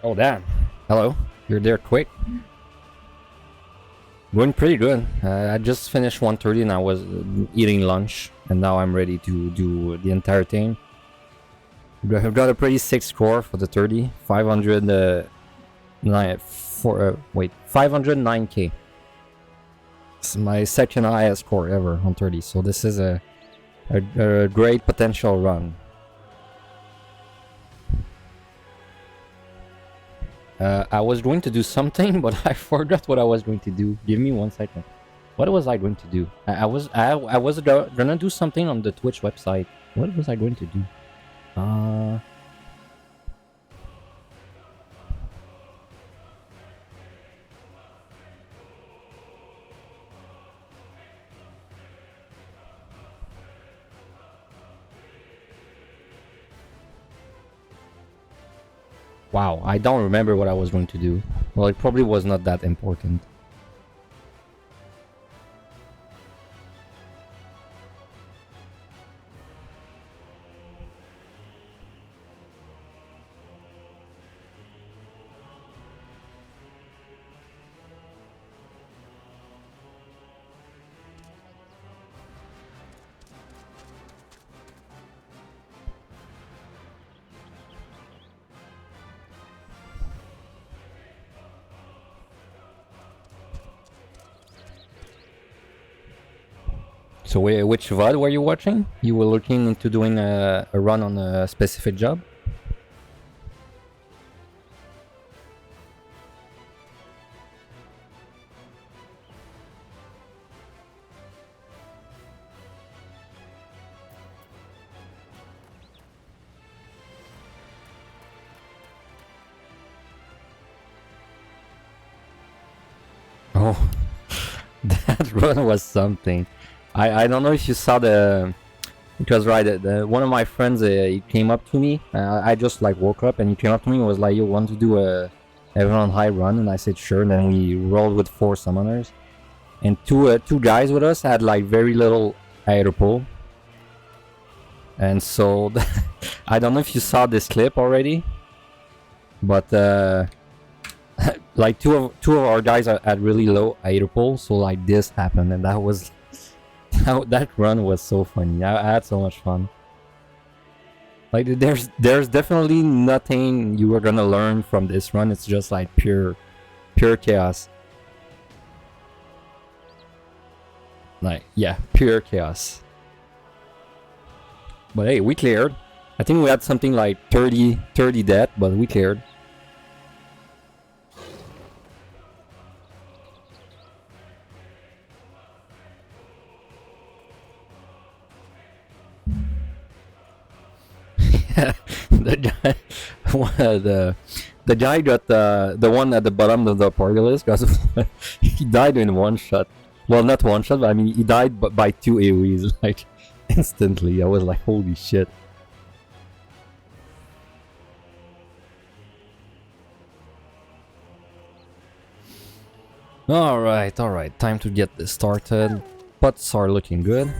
Oh damn. Hello. You're there quick. Going pretty good. I just finished 1:30 and I was eating lunch, and now I'm ready to do the entire thing. I've got a pretty sick score for the 30. 509k. It's my second highest score ever on 30, so this is a great potential run. I was going to do something, but I forgot what I was going to do. Give me 1 second. What was I going to do? I was gonna do something on the Twitch website. What was I going to do? Wow, I don't remember what I was going to do. Well, it probably was not that important. So which VOD were you watching? You were looking into doing a run on a specific job? Oh, that run was something. I don't know if you saw the... Because right, one of my friends, he came up to me. I just like woke up and he came up to me and was like, "You want to do a Heaven on High run?" And I said sure. And then we rolled with 4 summoners, and two guys with us had like very little aeropole. And so I don't know if you saw this clip already, but like two of our guys had really low aeropole, so like this happened, and that was... That run was so funny. I had so much fun. Like there's definitely nothing you were gonna learn from this run. It's just like pure chaos. Like, yeah, pure chaos. But hey, we cleared. I think we had something like 30 death, but we cleared. The guy, the guy got the one at the bottom of the party list, because he died in 1 shot. Well, not 1 shot, but I mean he died by 2 AoEs, like instantly. I was like, holy shit. All right, time to get this started. Pots are looking good.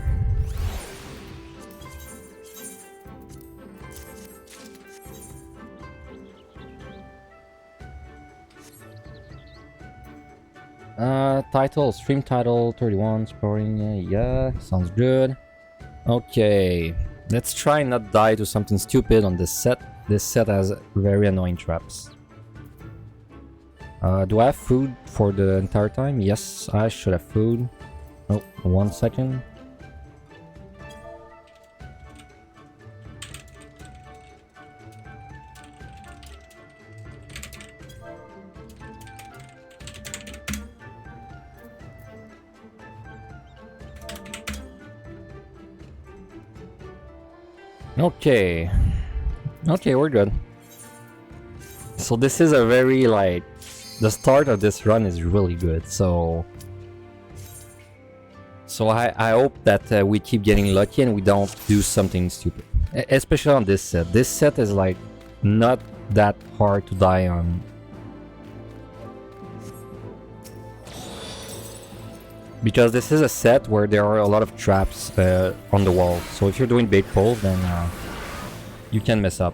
Stream title 31, scoring, yeah, sounds good. Okay, let's try not die to something stupid on this set. This set has very annoying traps. Do I have food for the entire time? Yes, I should have food. Oh, 1 second. Okay, we're good. So this is a very, like, the start of this run is really good. So I hope that we keep getting lucky and we don't do something stupid, especially on this set. This set is like not that hard to die on. Because this is a set where there are a lot of traps on the wall. So if you're doing bait pulls, then you can mess up.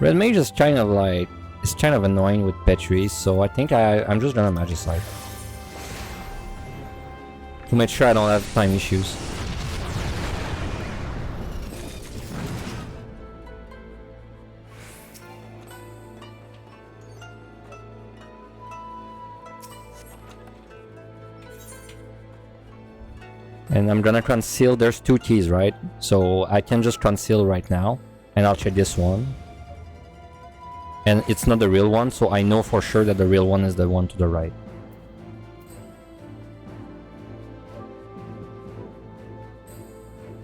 Red Mage is kind of like... It's kind of annoying with Petri, so I think I'm just gonna Magicite. To make sure I don't have time issues. And I'm gonna conceal, there's 2 keys, right? So I can just conceal right now, and I'll check this one. And it's not the real one, so I know for sure that the real one is the one to the right.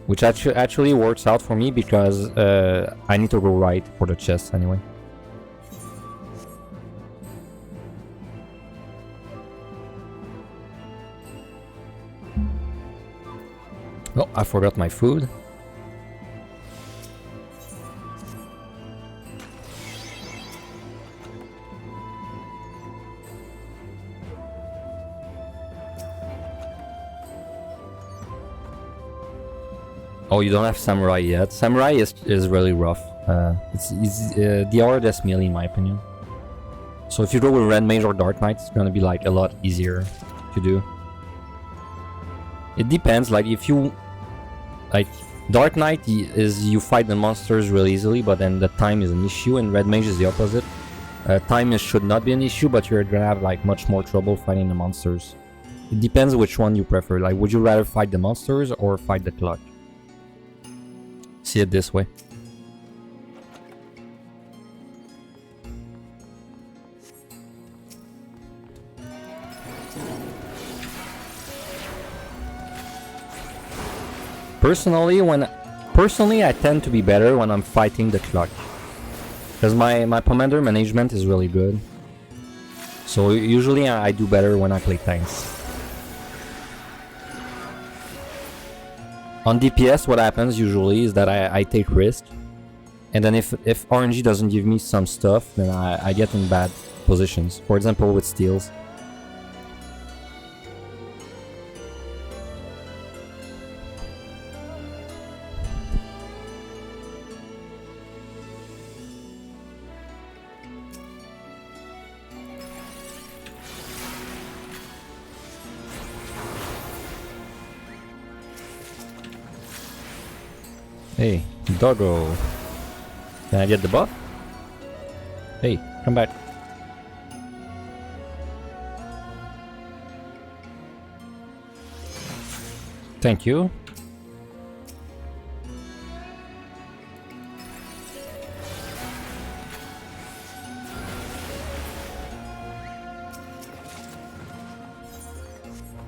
Which actually works out for me because I need to go right for the chest anyway. Oh, I forgot my food. Oh, you don't have Samurai yet. Samurai is really rough. It's the hardest melee in my opinion. So if you go with Red Mage or Dark Knight, it's gonna be like a lot easier to do. It depends, like if you... Like, Dark Knight is you fight the monsters really easily, but then the time is an issue, and Red Mage is the opposite. Time should not be an issue, but you're gonna have like much more trouble fighting the monsters. It depends which one you prefer. Like, would you rather fight the monsters or fight the clock? See it this way. Personally, I tend to be better when I'm fighting the clock, because my commander management is really good. So usually I do better when I play tanks. On DPS, what happens usually is that I take risk, and then if RNG doesn't give me some stuff, then I get in bad positions. For example, with steals. Hey, doggo. Can I get the buff? Hey, come back. Thank you.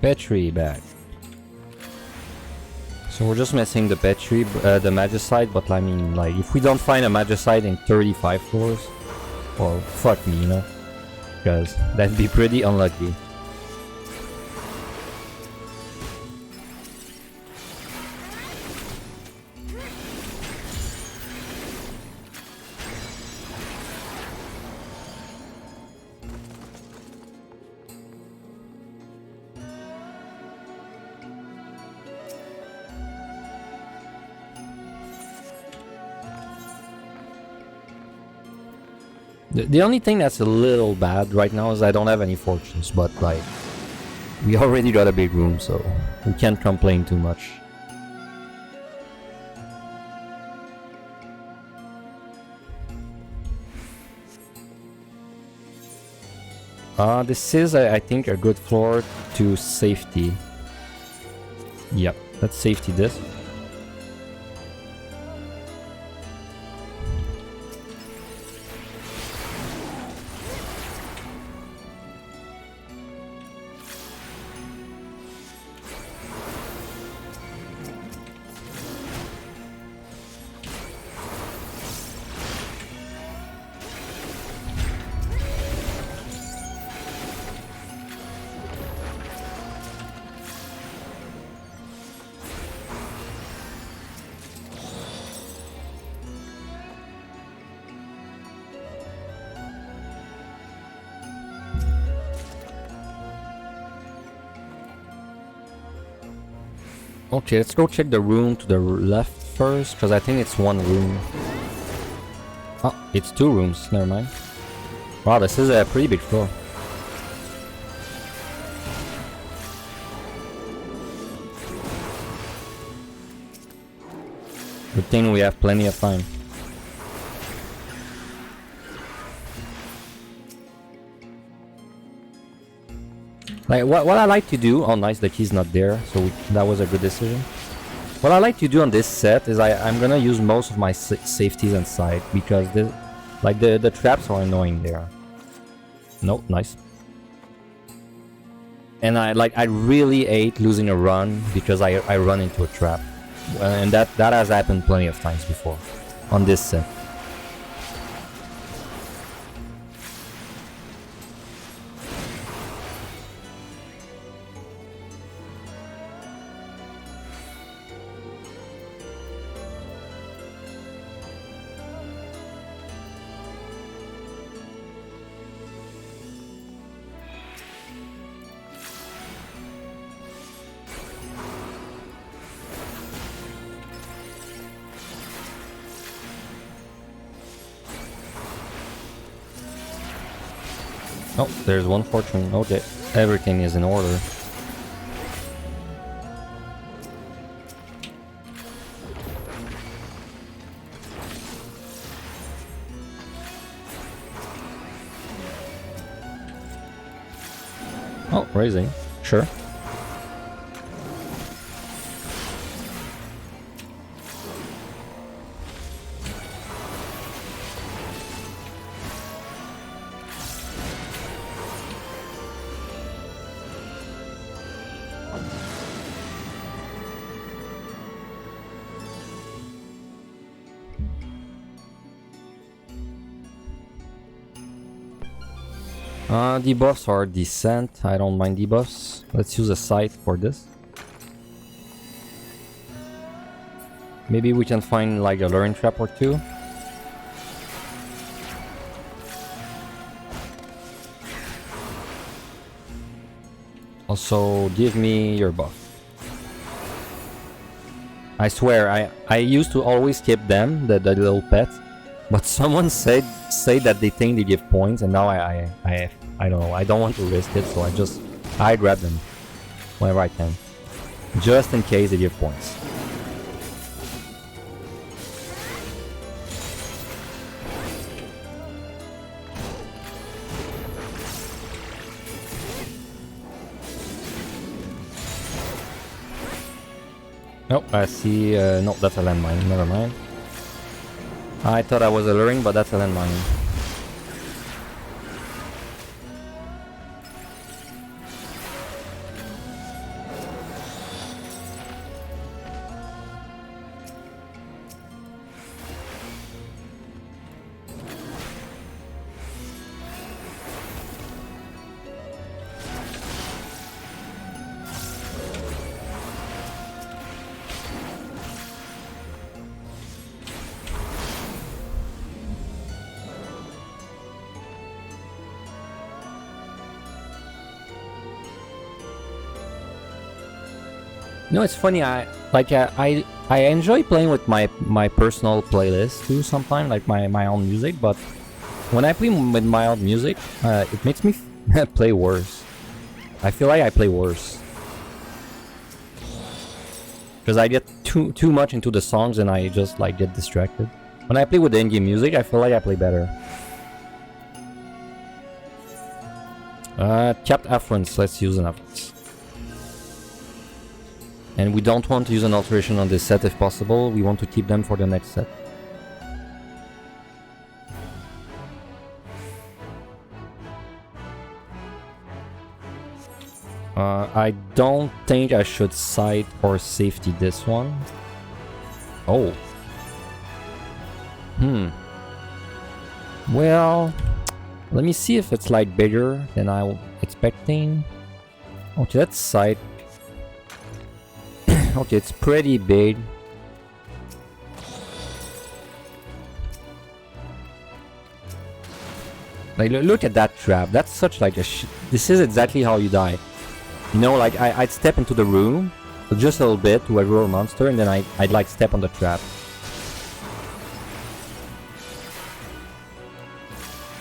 Petri back. So we're just missing the Petri, the Magicite, but I mean, like, if we don't find a Magicite in 35 floors, well, fuck me, you know? Because that'd be pretty unlucky. The only thing that's a little bad right now is I don't have any fortunes, but like, we already got a big room, so we can't complain too much. This is, I think, a good floor to safety. Yep, let's safety this. Okay, let's go check the room to the left first, because I think it's one room. Oh, it's 2 rooms, never mind. Wow, this is a pretty big floor. Good thing we have plenty of time. Like what I like to do, oh nice, the key's not there, so that was a good decision. What I like to do on this set is I'm gonna use most of my safeties inside because the traps are annoying there. Nope, nice. And I really hate losing a run because I run into a trap, and that has happened plenty of times before on this set. Oh, there's one fortune. Okay, everything is in order. Oh, raising. Sure. Debuffs are decent. I don't mind debuffs. Let's use a scythe for this. Maybe we can find like a luring trap or two. Also, give me your buff. I swear, I used to always keep them, the little pets, but someone say that they think they give points, and now I don't know. I don't want to risk it, so I grab them whenever I can, just in case they give points. Nope, I see. No, that's a landmine. Never mind. I thought I was alluring, but that's a landmine. No, it's funny. I enjoy playing with my personal playlist too. Sometimes, like my own music. But when I play with my own music, it makes me play worse. I feel like I play worse because I get too much into the songs and I just like get distracted. When I play with the in-game music, I feel like I play better. Capped affluence. Let's use an affluence. And we don't want to use an alteration on this set if possible. We want to keep them for the next set. I don't think I should side or safety this one. Oh. Well, let me see if it's like bigger than I was expecting. Okay, let's side. Okay, it's pretty big. Like, look at that trap. That's such like a this is exactly how you die. You know, like I'd step into the room just a little bit to aggro a monster, and then I'd like step on the trap.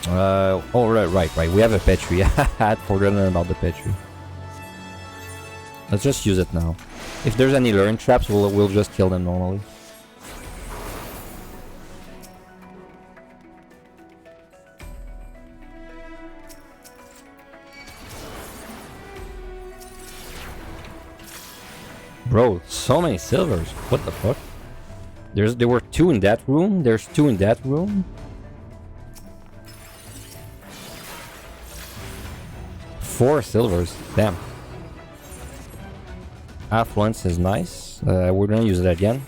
Oh, right. We have a Petri. I had forgotten about the Petri. Let's just use it now. If there's any lurn traps, we'll just kill them normally. Bro, so many silvers. What the fuck? There were 2 in that room. There's 2 in that room. 4 silvers. Damn. Affluence is nice. We're gonna use it again.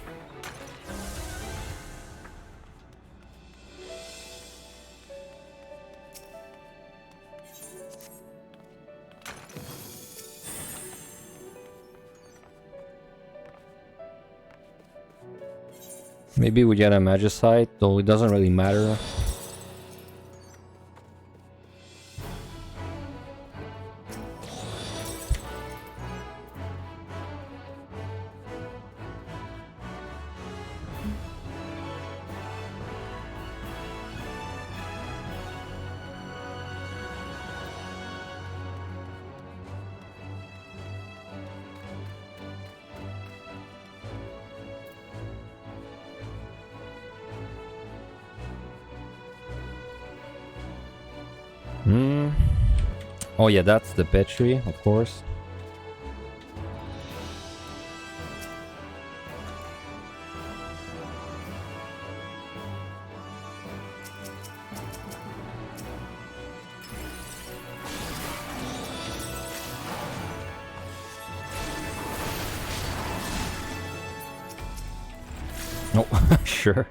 Maybe we get a Magicite, though it doesn't really matter. Oh yeah, that's the Petri, of course. Oh, sure.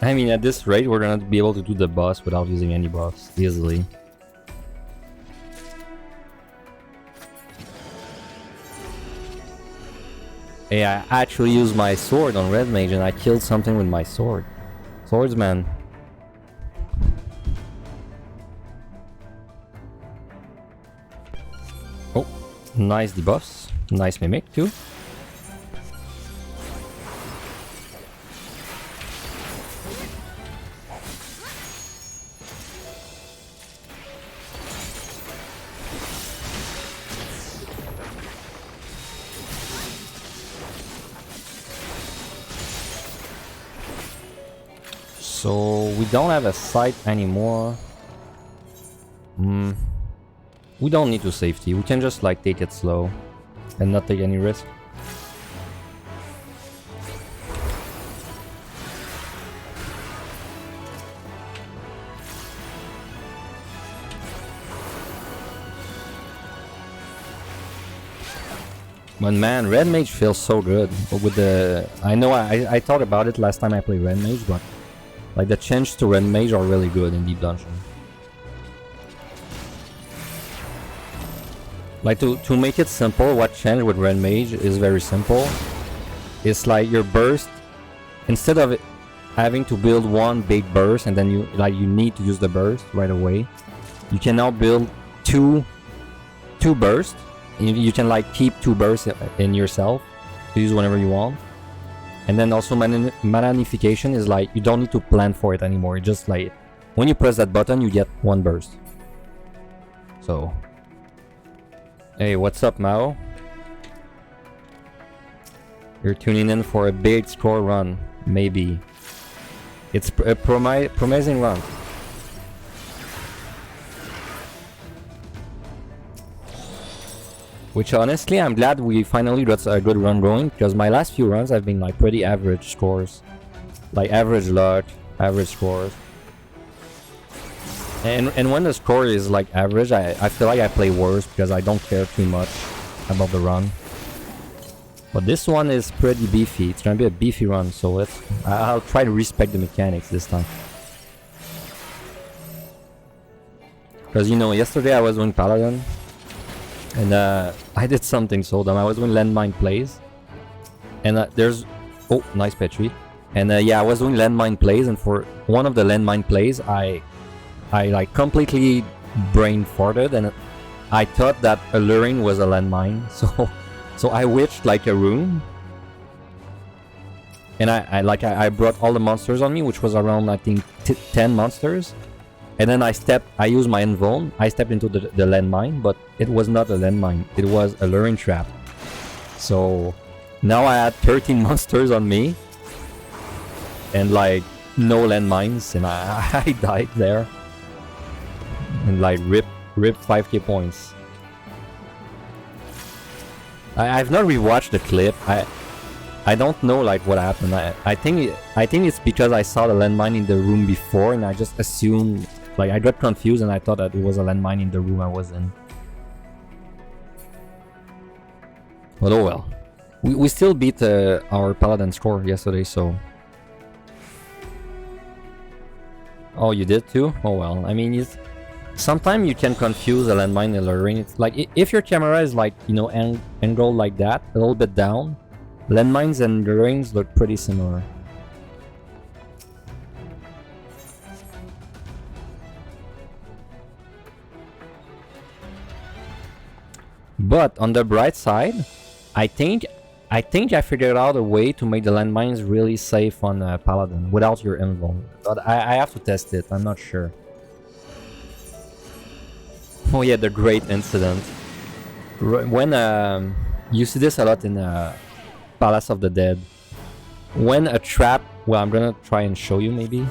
I mean, at this rate, we're gonna be able to do the boss without using any buffs, easily. Hey, I actually used my sword on Red Mage and I killed something with my sword. Swordsman. Oh, nice debuffs. Nice mimic too. So we don't have a sight anymore. We don't need to safety. We can just like take it slow and not take any risk. But man, Red Mage feels so good. But with the, I know I thought about it last time I played Red Mage, but like the change to Red Mage are really good in Deep Dungeon. Like to make it simple, what changed with Red Mage is very simple. It's like your burst, instead of having to build one big burst and then you need to use the burst right away, you can now build two bursts. You can like keep 2 bursts in yourself to use whenever you want. And then also Mananification is like you don't need to plan for it anymore. It's just like when you press that button you get 1 burst. So hey, what's up, Mao? You're tuning in for a big score run, maybe. It's a promising run. Which honestly, I'm glad we finally got a good run going, because my last few runs have been like pretty average scores. Like average luck, average scores. And when the score is like average, I feel like I play worse because I don't care too much about the run. But this one is pretty beefy. It's gonna be a beefy run, so I'll try to respect the mechanics this time. Because you know, yesterday I was doing Paladin. And I did something so dumb. I was doing landmine plays, and there's oh, nice Petri. And yeah, I was doing landmine plays, and for one of the landmine plays, I like completely brain farted, and I thought that alluring was a landmine. So I witched like a room, And I brought all the monsters on me, which was around, I think, 10 monsters. And then I used my invuln, I stepped into the landmine, but it was not a landmine, it was a luring trap. So now I had 13 monsters on me. And like, no landmines, and I died there. And like, rip 5k points. I've not rewatched the clip. I don't know like what happened. I think it's because I saw the landmine in the room before, and I just assumed, like, I got confused and I thought that it was a landmine in the room I was in. But oh well. We still beat our paladin score yesterday, so. Oh, you did too? Oh well. I mean, sometimes you can confuse a landmine and a luring. It's like, if your camera is like, you know, angled like that, a little bit down, landmines and lurings look pretty similar. But on the bright side, I think I figured out a way to make the landmines really safe on Paladin without your invuln. But I have to test it, I'm not sure. Oh yeah, the great incident. When you see this a lot in Palace of the Dead. When a trap, well, I'm gonna try and show you maybe.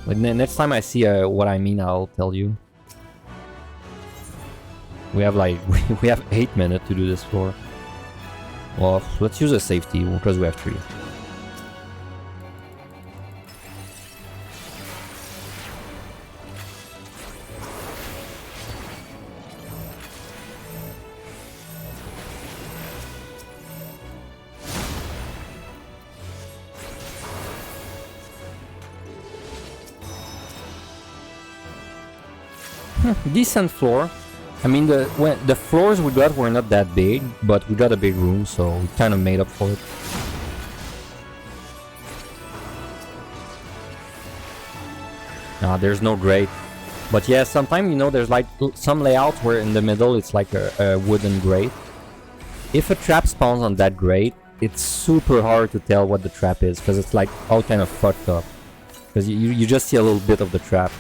But next time I see what I mean, I'll tell you. We have like we have 8 minutes to do this floor. Well, let's use a safety because we have 3. Decent floor. I mean, the floors we got were not that big, but we got a big room, so we kind of made up for it. There's no grate. But yeah, sometimes, you know, there's like some layouts where in the middle it's like a wooden grate. If a trap spawns on that grate, it's super hard to tell what the trap is, because it's like all kind of fucked up. Because you just see a little bit of the trap.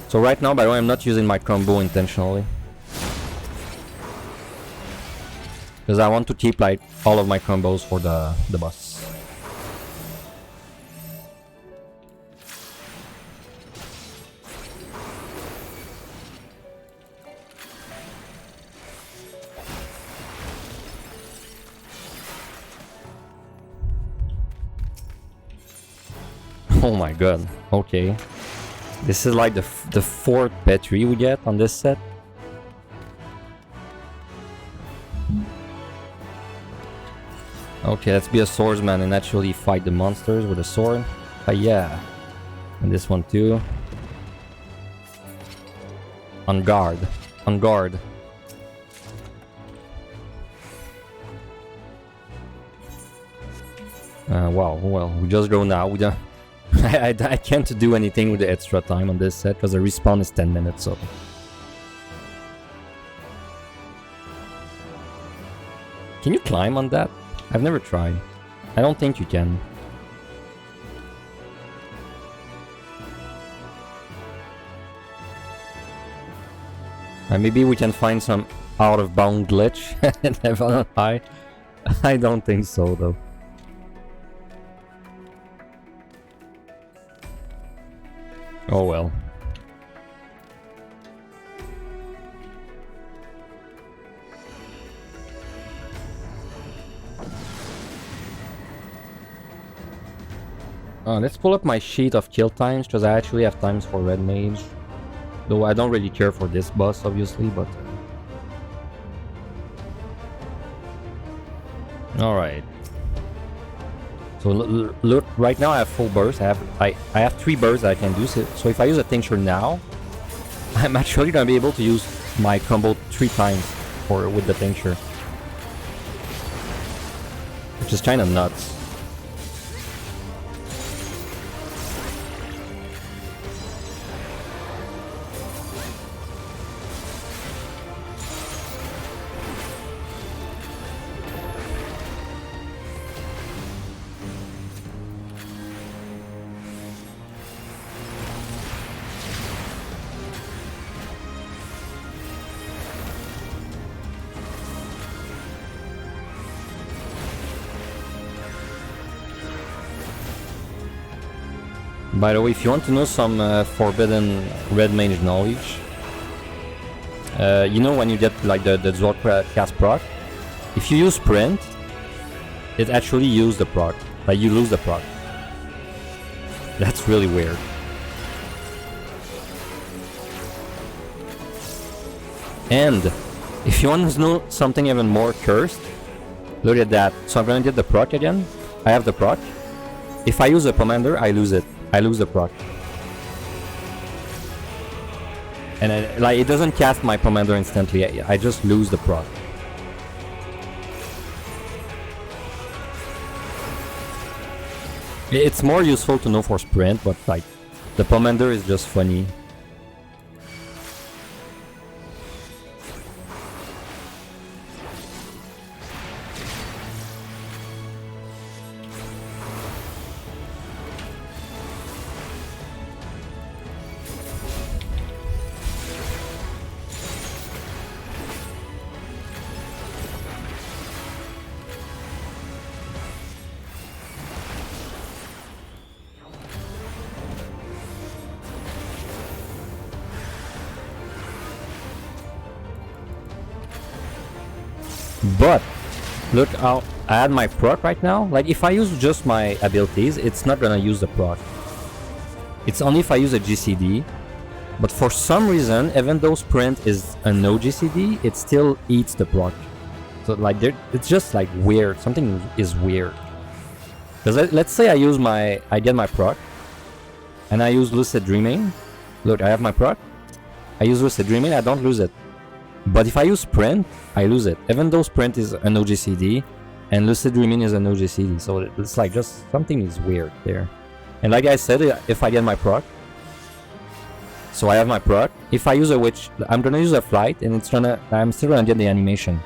So right now, by the way, I'm not using my combo intentionally. Because I want to keep like all of my combos for the boss. Oh my god, okay. This is like the 4th battery we get on this set. Okay, let's be a swordsman and actually fight the monsters with a sword. Yeah. And this one too. On guard. On guard. Wow, well, we just go now. We don't... I can't do anything with the extra time on this set because the respawn is 10 minutes, so... Can you climb on that? I've never tried. I don't think you can. Maybe we can find some out-of-bound glitch and have on high. I don't think so, though. Oh well. Let's pull up my sheet of kill times, because I actually have times for Red Mage. Though I don't really care for this boss, obviously, but... Alright. So look, right now I have full burst. I have 3 bursts that I can do. So if I use a tincture now, I'm actually gonna be able to use my combo 3 times with the tincture, which is kind of nuts. By the way, if you want to know some forbidden red mage knowledge, you know when you get like the dual cast proc, if you use sprint, it actually uses the proc. Like you lose the proc. That's really weird. And if you want to know something even more cursed, look at that. So I'm gonna get the proc again. I have the proc. If I use a commander, I lose it. I lose the proc. And like it doesn't cast my commander instantly. I just lose the proc. It's more useful to know for sprint, but like the commander is just funny. But look how I add my proc right now. Like if I use just my abilities, it's not gonna use the proc. It's only if I use a GCD. But for some reason, even though sprint is a no GCD, it still eats the proc. So like it's just like weird. Something is weird. Because let's say I get my proc, and I use lucid dreaming. Look, I have my proc. I use lucid dreaming. I don't lose it. But if I use sprint, I lose it. Even though sprint is an OGCD and lucid dreaming is an OGCD. So it's like just something is weird there. And like I said, if I get my proc, so I have my proc. If I use a witch, I'm gonna use a flight and I'm still gonna get the animation.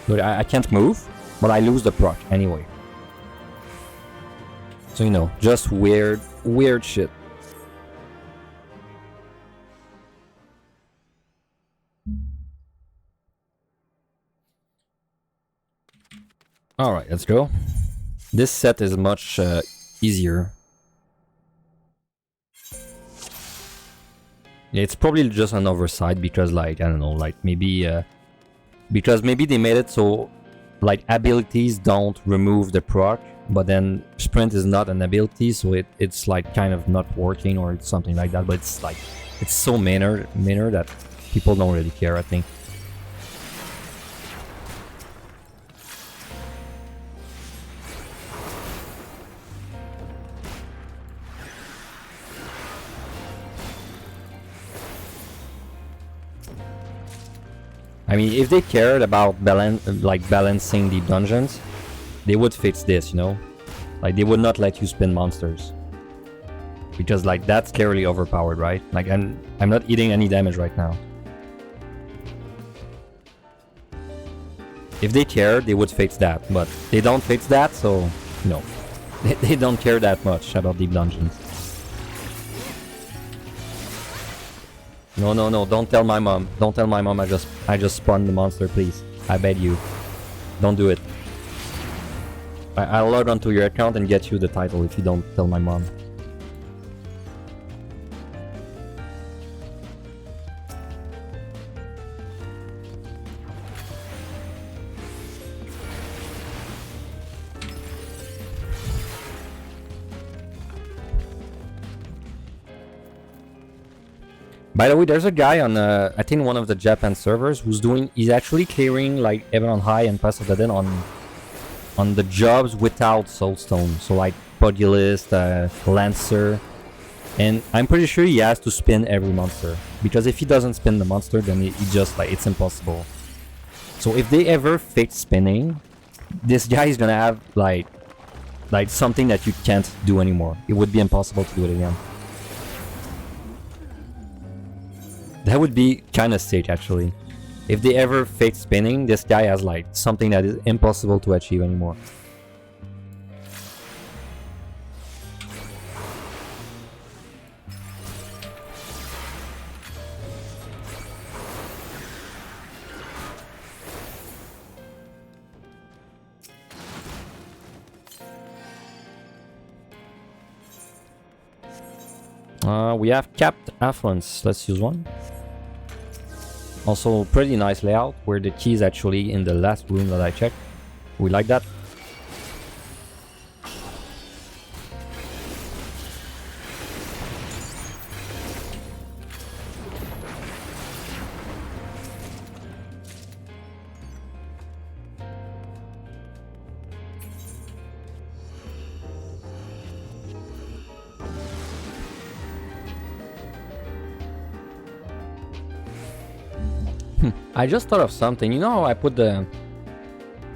But I can't move, but I lose the proc anyway. So you know, just weird shit. Alright, let's go. This set is much easier. Yeah, it's probably just an oversight because like, I don't know, like maybe because maybe they made it so like abilities don't remove the proc, but then sprint is not an ability, so it's like kind of not working or it's something like that. But it's like it's so minor that people don't really care, I think. I mean, if they cared about balancing the dungeons, they would fix this, you know? Like, they would not let you spin monsters. Because, like, that's clearly overpowered, right? Like, I'm not eating any damage right now. If they cared, they would fix that. But they don't fix that, so, no. They don't care that much about deep dungeons. No, don't tell my mom. Don't tell my mom I just spawned the monster, please. I beg you. Don't do it. I'll log onto your account and get you the title if you don't tell my mom. By the way, there's a guy on I think one of the Japan servers he's actually clearing like Heaven on High and Pass of the Dead on the jobs without Soulstone. So like Pugilist, Lancer, and I'm pretty sure he has to spin every monster, because if he doesn't spin the monster, then he just like it's impossible. So if they ever fix spinning, this guy is gonna have like something that you can't do anymore. It would be impossible to do it again. That would be kind of sick, actually. If they ever fix spinning, this guy has like something that is impossible to achieve anymore. We have capped affluence. Let's use one. Also, pretty nice layout where the key is actually in the last room that I checked. We like that. I just thought of something. You know how I put the...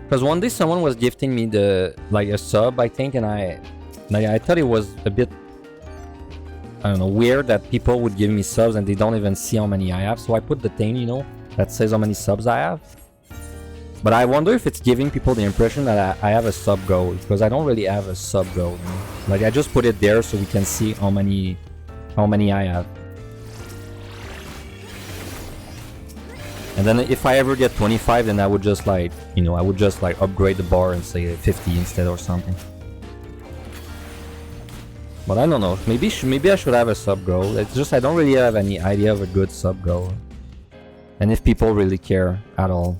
Because one day someone was gifting me the like a sub, I think, and I thought it was a bit, I don't know, weird that people would give me subs and they don't even see how many I have. So I put the thing, you know, that says how many subs I have. But I wonder if it's giving people the impression that I have a sub goal, because I don't really have a sub goal. You know? Like I just put it there so we can see how many I have. And then if I ever get 25, then I would just like, you know, I would just like upgrade the bar and say 50 instead or something. But I don't know, maybe I should have a sub goal. It's just I don't really have any idea of a good sub goal. And if people really care at all.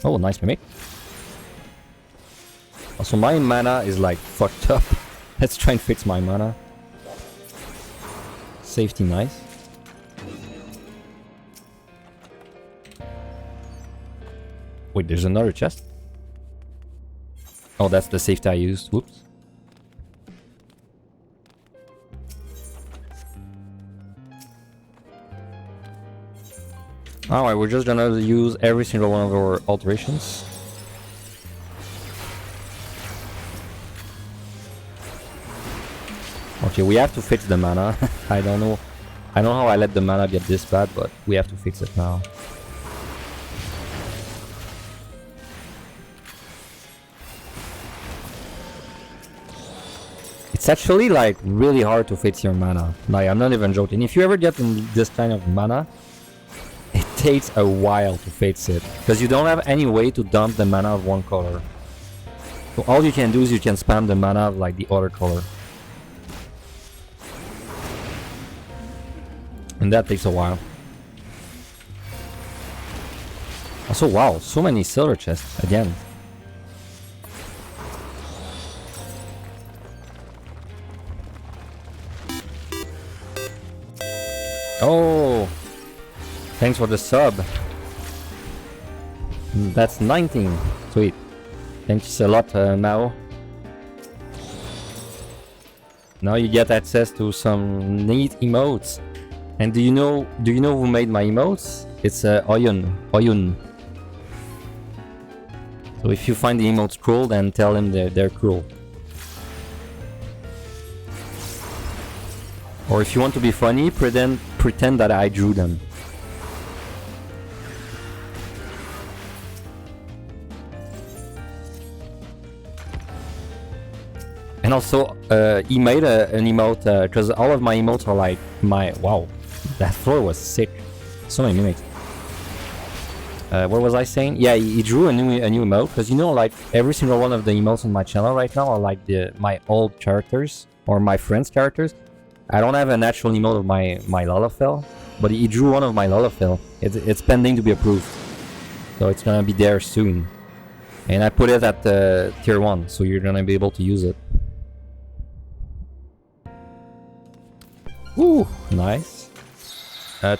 Oh, nice mimic. Also my mana is like fucked up. Let's try and fix my mana. Safety nice. Wait, there's another chest? Oh, that's the safety I used. Whoops. Alright, we're just gonna use every single one of our alterations. Okay, we have to fix the mana. I don't know how I let the mana get this bad, but we have to fix it now. It's actually like really hard to fix your mana. Like I'm not even joking. If you ever get in this kind of mana, it takes a while to fix it. Because you don't have any way to dump the mana of one color. So all you can do is you can spam the mana of like the other color. And that takes a while. Also, wow, so many silver chests again. Oh, thanks for the sub. That's 19. Sweet. Thanks a lot, Mao. Now you get access to some neat emotes. And do you know who made my emotes? It's Oyun. So if you find the emotes cruel, then tell him they're cruel. Or if you want to be funny, pretend that I drew them. And also, he made an emote, because all of my emotes are like wow, that floor was sick. So many mimics. What was I saying? Yeah, he drew a new emote, because you know, like every single one of the emotes on my channel right now are like my old characters or my friends' characters. I don't have an actual emote of my Lalafell, but he drew one of my Lalafell. It's pending to be approved, so it's gonna be there soon. And I put it at tier 1, so you're gonna be able to use it. Ooh, nice.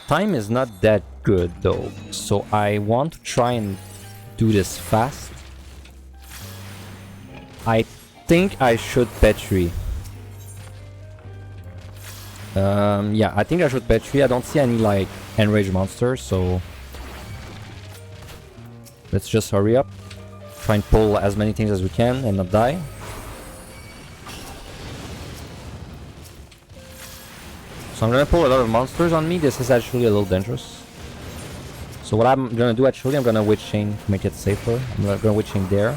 Time is not that good though, so I want to try and do this fast. I think I should Petri. Yeah, I think I should Petri. I don't see any like enraged monsters, so let's just hurry up. Try and pull as many things as we can and not die. So I'm gonna pull a lot of monsters on me. This is actually a little dangerous. So what I'm gonna do actually, I'm gonna witch chain to make it safer. I'm gonna witch chain there.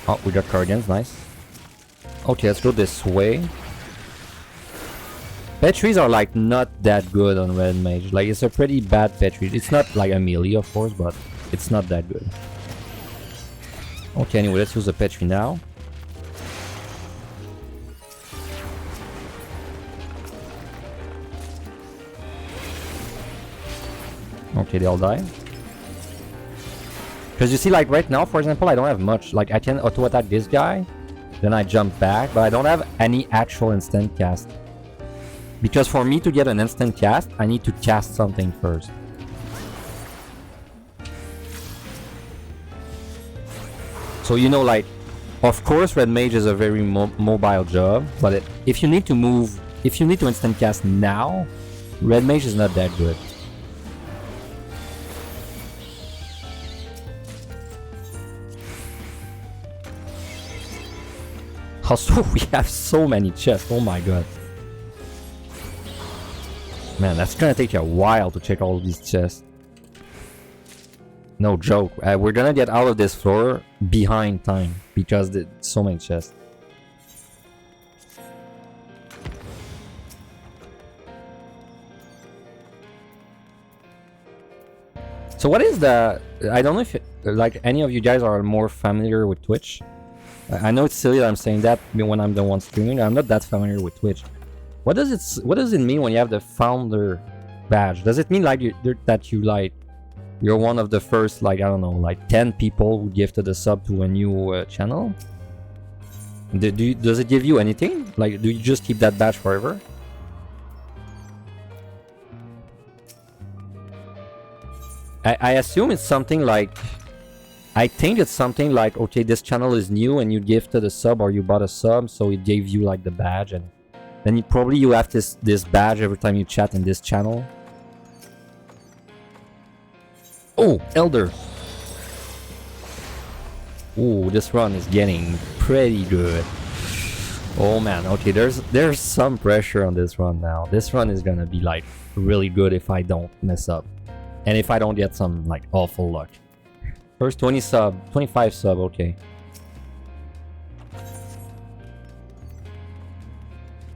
Oh, we got guardians, nice. Okay, let's go this way. Petries are like not that good on Red Mage. Like it's a pretty bad Petri. It's not like a melee, of course, but it's not that good. Okay, anyway, let's use the Petri now. Okay, they all die. Because you see, like right now, for example, I don't have much. Like I can auto-attack this guy, then I jump back, but I don't have any actual instant cast. Because for me to get an instant cast, I need to cast something first. So you know, like, of course Red Mage is a very mobile job, but if you need to move, if you need to instant cast now, Red Mage is not that good. Also, we have so many chests, oh my god. Man, that's gonna take you a while to check all of these chests. No joke, we're gonna get out of this floor behind time because there's so many chests. So what is the... I don't know if like any of you guys are more familiar with Twitch. I know it's silly that I'm saying that when I'm the one streaming. I'm not that familiar with Twitch. What does it mean when you have the founder badge? Does it mean like you're one of the first, like, I don't know, like 10 people who gifted a sub to a new channel? Does it give you anything? Like, do you just keep that badge forever? I assume it's something like... I think it's something like, okay, this channel is new and you gifted a sub or you bought a sub, so it gave you like the badge, and then you have this badge every time you chat in this channel. Oh, Elder! Ooh, this run is getting pretty good. Oh man, okay, there's some pressure on this run now. This run is gonna be like really good if I don't mess up. And if I don't get some like awful luck. First 20 sub, 25 sub, okay.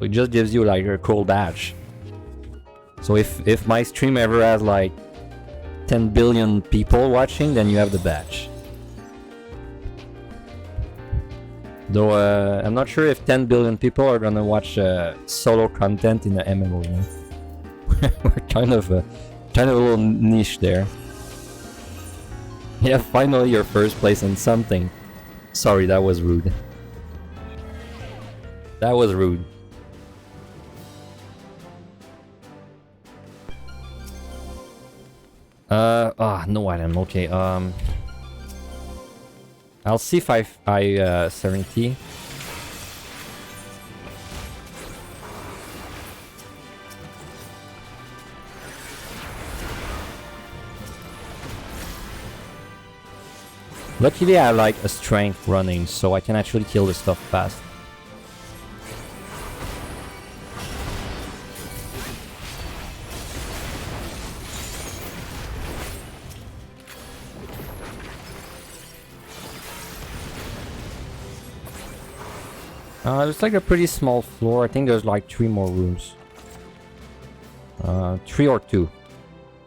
It just gives you like a cool badge. So if my stream ever has like 10 billion people watching, then you have the badge. Though I'm not sure if 10 billion people are gonna watch solo content in the MMO. You know? We're kind of a little niche there. Yeah, finally your first place in something. Sorry, that was rude. That was rude. No item, okay, I'll see if I Serenity. Luckily I have like a strength running, so I can actually kill this stuff fast. It's like a pretty small floor. I think there's like 3 more rooms. 3 or 2?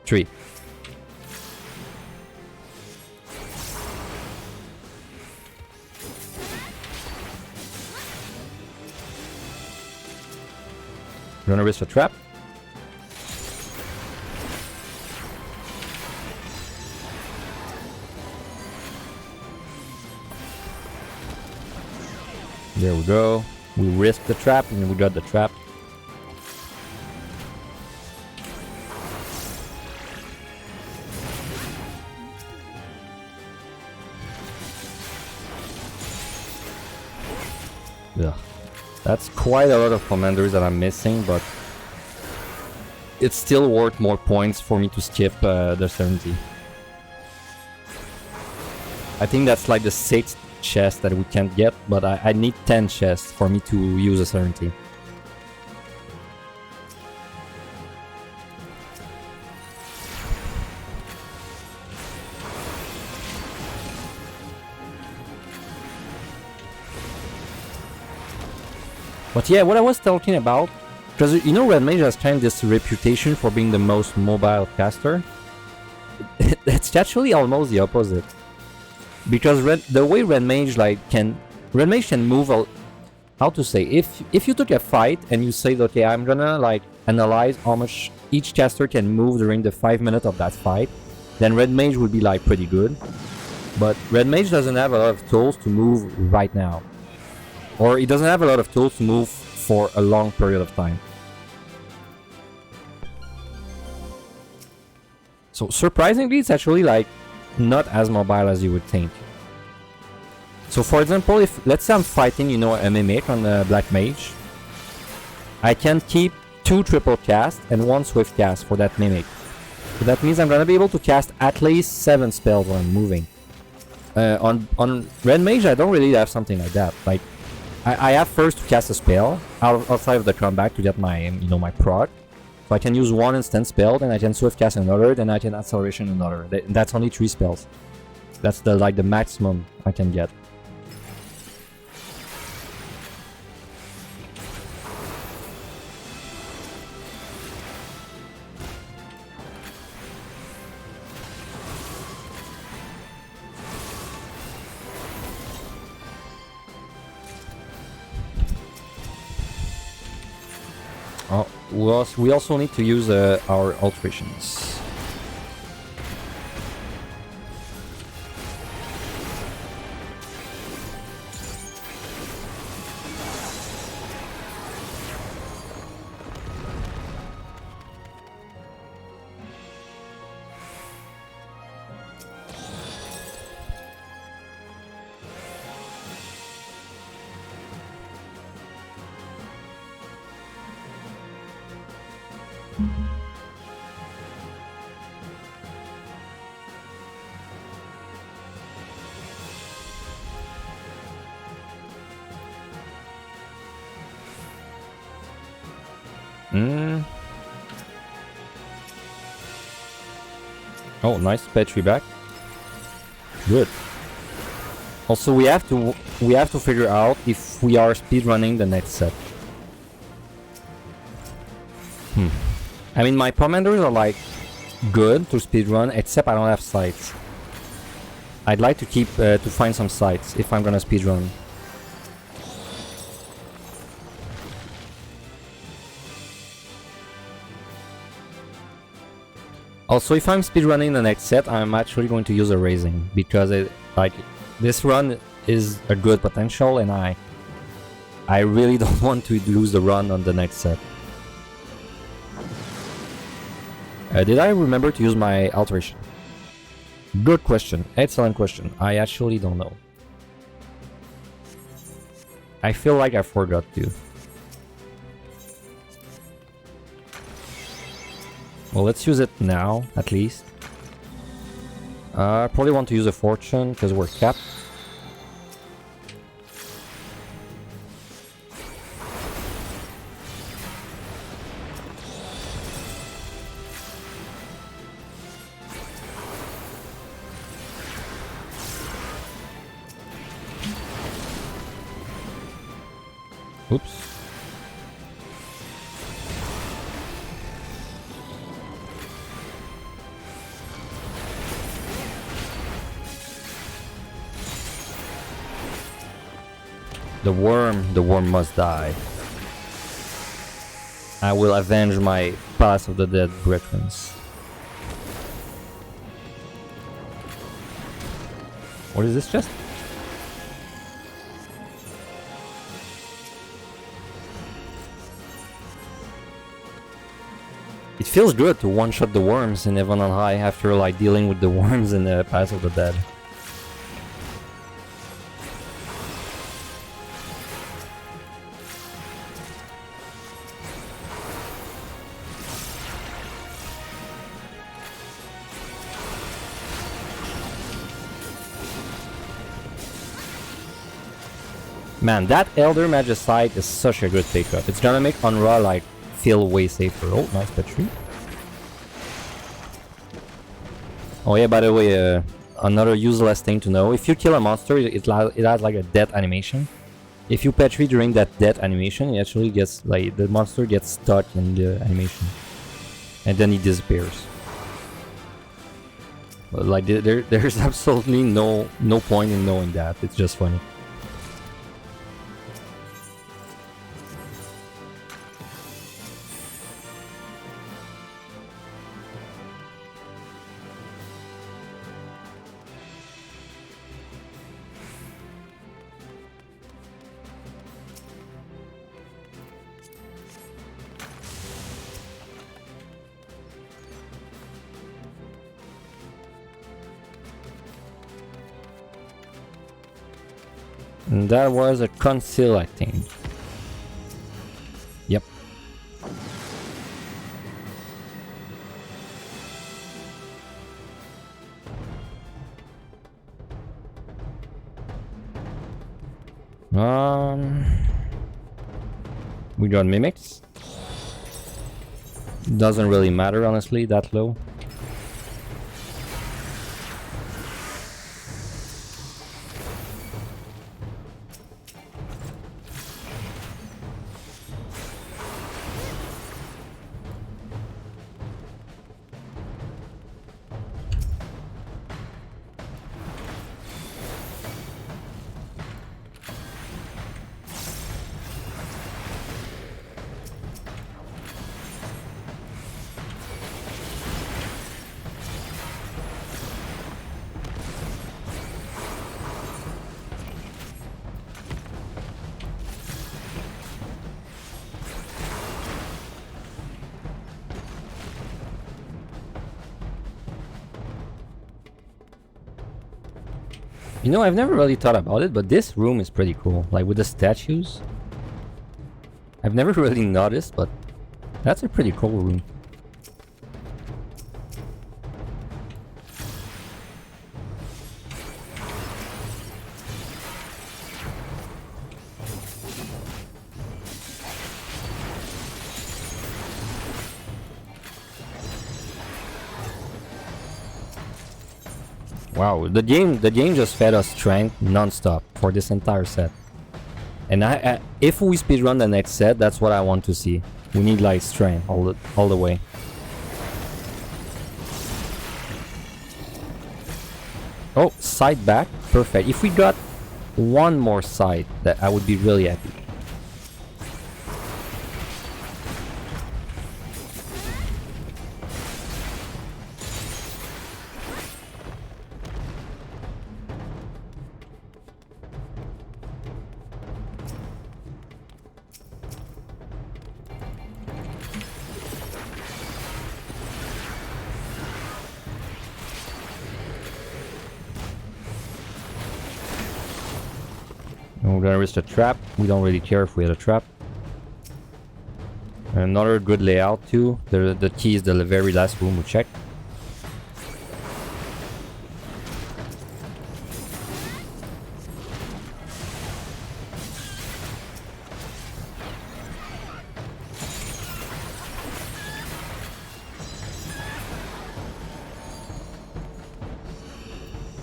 3. You wanna risk a trap? There we go. We risked the trap and we got the trap. Yeah. That's quite a lot of commanders that I'm missing, but it's still worth more points for me to skip the 70. I think that's like the 6th chest that we can't get, but I need 10 chests for me to use a 70. But yeah, what I was talking about, because you know Red Mage has kind of this reputation for being the most mobile caster. It's actually almost the opposite. because the way Red Mage Red Mage can move. How to say? If you took a fight and you say, okay, I'm gonna like analyze how much each caster can move during the 5 minutes of that fight, then Red Mage would be like pretty good. But Red Mage doesn't have a lot of tools to move right now, or he doesn't have a lot of tools to move for a long period of time. So surprisingly, it's actually like not as mobile as you would think. So for example, if let's say I'm fighting, you know, a Mimic on the Black Mage, I can keep 2 triple cast and 1 swift cast for that Mimic. So that means I'm gonna be able to cast at least 7 spells when I'm moving. On Red Mage, I don't really have something like that. Like, I have first to cast a spell outside of the combat to get my, you know, my proc. So I can use 1 instant spell, then I can swift cast another, then I can acceleration another. That's only 3 spells. That's the like the maximum I can get. Oh, we also need to use our alterations. Oh, nice Petri back. Good. Also, we have to figure out if we are speedrunning the next set. I mean, my commanders are like good to speedrun, except I don't have sights. I'd like to keep to find some sights if I'm gonna speedrun. Also, if I'm speedrunning the next set, I'm actually going to use a raising because this run is a good potential, and I really don't want to lose the run on the next set. Did I remember to use my alteration? Good question. Excellent question. I actually don't know. I feel like I forgot to. Well, let's use it now, at least. I probably want to use a fortune, because we're capped. Oops. The worm must die. I will avenge my Palace of the Dead brethren. What is this chest? It feels good to one-shot the worms in Heaven on High after like dealing with the worms in the Palace of the Dead. Man, that Elder Magicite is such a good pickup. It's gonna make Onra like feel way safer. Oh, nice Petri. Oh yeah, by the way, another useless thing to know. If you kill a monster, it has like a death animation. If you Petri during that death animation, it actually gets like the monster gets stuck in the animation. And then it disappears. Like there's absolutely no point in knowing that. It's just funny. And that was a conceal, I think. Yep. We got mimics. Doesn't really matter, honestly, that low. You know, I've never really thought about it, but this room is pretty cool. Like with the statues. I've never really noticed, but that's a pretty cool room. Wow, the game just fed us strength non-stop for this entire set. And if we speedrun the next set, that's what I want to see. We need like strength all the way. Oh, side back, perfect. If we got one more side, that I would be really happy. We're gonna risk a trap. We don't really care if we had a trap. Another good layout too. The key is the very last room we checked.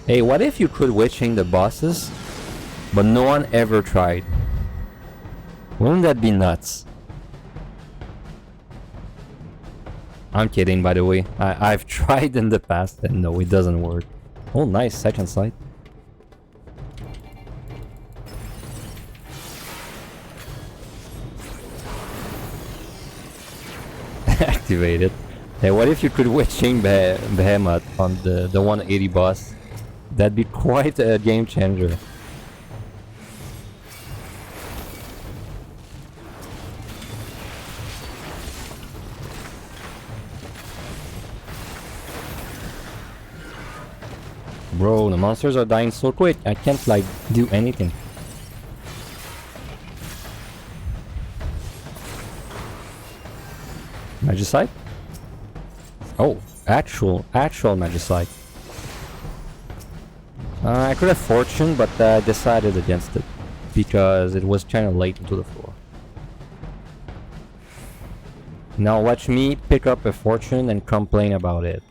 Hey, what if you could witching the bosses? But no one ever tried. Wouldn't that be nuts? I'm kidding, by the way. I've tried in the past and no, it doesn't work. Oh, nice, second sight. Activated. Hey, what if you could witching Behemoth on the 180 boss? That'd be quite a game changer. Bro, the monsters are dying so quick, I can't like do anything. Magicite? Oh, actual Magicite. I could have Fortune, but I decided against it because it was kind of late into the floor. Now watch me pick up a Fortune and complain about it.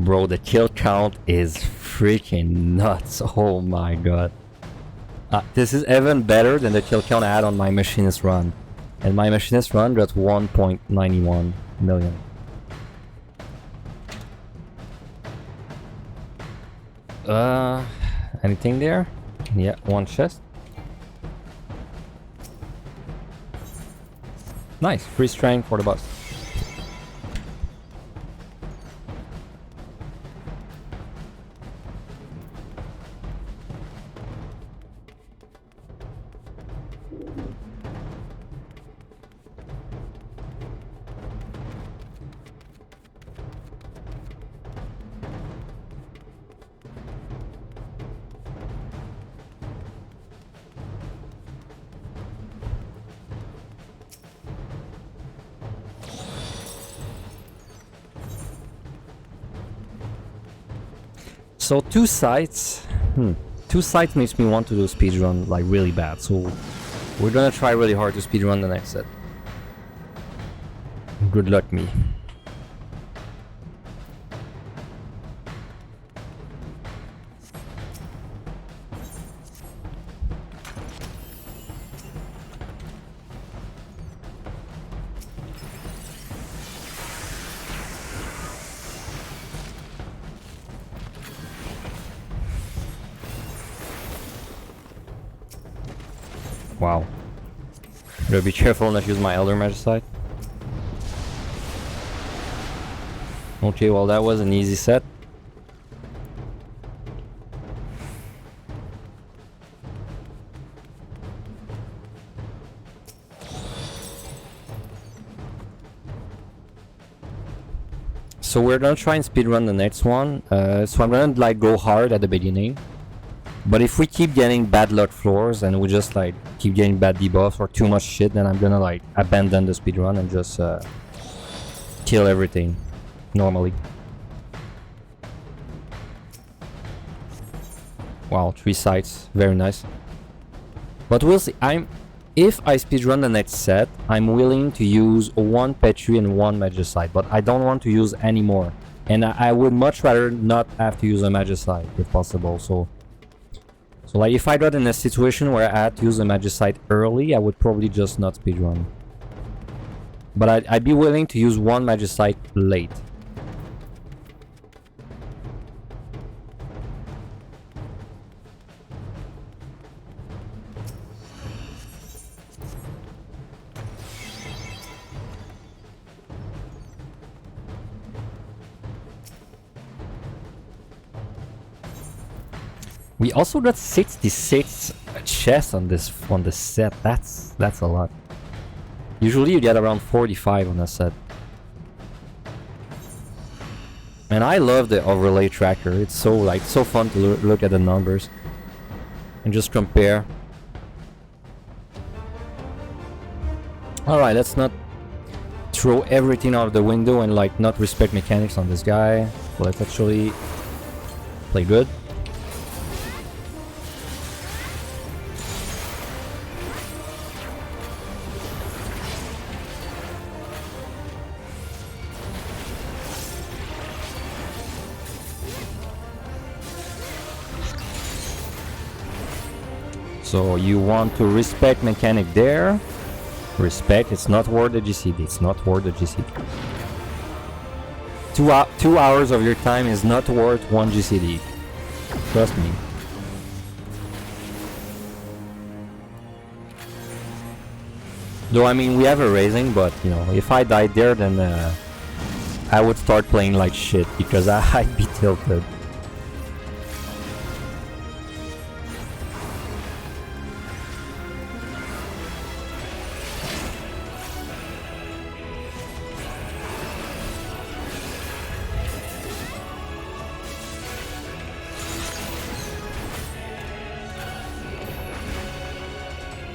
Bro, the kill count is freaking nuts. Oh my god. This is even better than the kill count I had on my machinist run. And my machinist run got 1.91 million. Anything there? Yeah, one chest. Nice, free strength for the boss. So two sites makes me want to do speedrun like really bad, so we're gonna try really hard to speedrun the next set. Good luck me. Wow. Gotta be careful not to use my Elder Magicite. Okay, well that was an easy set. So we're gonna try and speedrun the next one. So I'm gonna like go hard at the beginning. But if we keep getting bad luck floors and we just like keep getting bad debuffs or too much shit, then I'm gonna like abandon the speedrun and just kill everything normally. Wow, 3 sites, very nice. But we'll see. If I speedrun the next set, I'm willing to use 1 Petri and 1 Magicite, but I don't want to use any more. And I would much rather not have to use a Magicite if possible. So like if I got in a situation where I had to use a Magicite early, I would probably just not speedrun. But I'd be willing to use 1 Magicite late. We also got 66 chests on this set. That's a lot. Usually you get around 45 on a set. And I love the overlay tracker. It's so fun to look at the numbers and just compare. All right, let's not throw everything out of the window and like not respect mechanics on this guy. Let's actually play good. So you want to respect mechanic there. Respect, it's not worth the GCD, it's not worth the GCD. 2 hours of your time is not worth 1 GCD. Trust me. Though I mean we have a raising, but you know, if I died there then I would start playing like shit because I'd be tilted.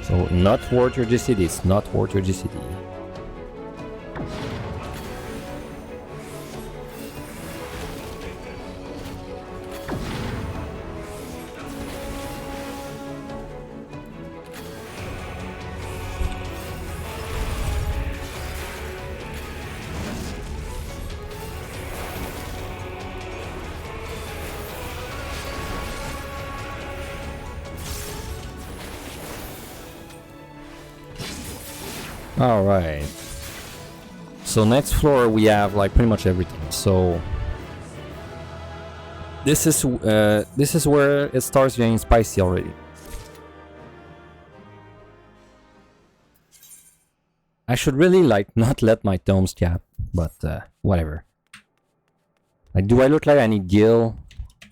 So not worth your GCD, it's not worth your GCD. Alright. So next floor we have like pretty much everything. So this is where it starts getting spicy already. I should really like not let my tomes cap, but whatever. Like, do I look like I need gil?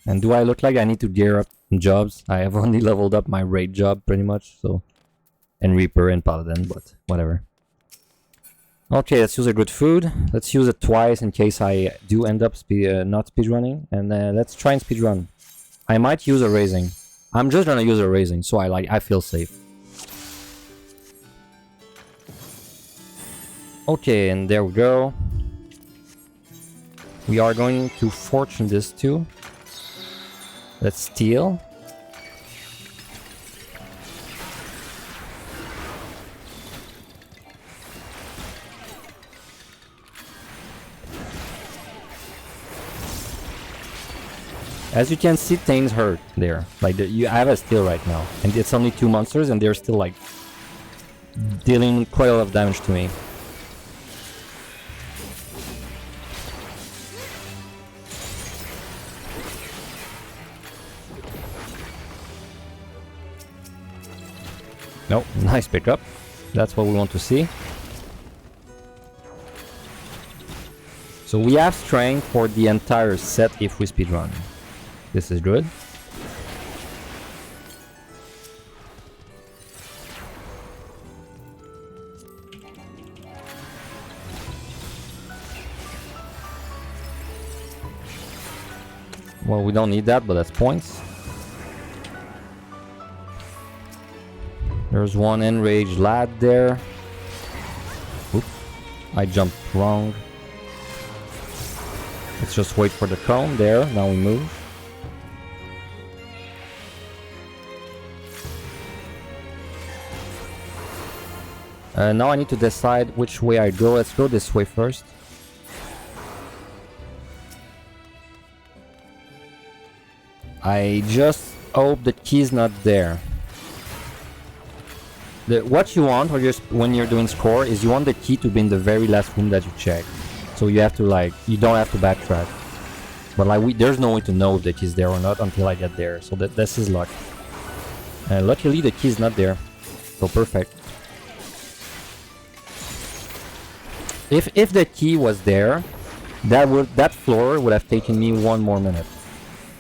And do I look like I need to gear up jobs? I have only leveled up my raid job pretty much, so, and Reaper and Paladin, but whatever. Okay, let's use a good food. Let's use it twice in case I do end up not speedrunning, and let's try and speedrun. I might use a raising. I'm just gonna use a raising, so I feel safe. Okay, and there we go. We are going to fortune this too. Let's steal. As you can see, things hurt there. Like you have a steal right now, and it's only 2 monsters, and they're still like dealing quite a lot of damage to me. Nope, nice pickup. That's what we want to see. So we have strength for the entire set if we speedrun. This is good. Well, we don't need that, but that's points. There's one enraged lad there. Oop, I jumped wrong. Let's just wait for the cone there. Now we move. Now I need to decide which way I go. Let's go this way first. I just hope the key's not there. What you want when you're doing score is you want the key to be in the very last room that you check. So you have to you don't have to backtrack. But like there's no way to know if the key's there or not until I get there. So this is luck. Luckily the key's not there. So perfect. If the key was there, that floor would have taken me 1 more minute.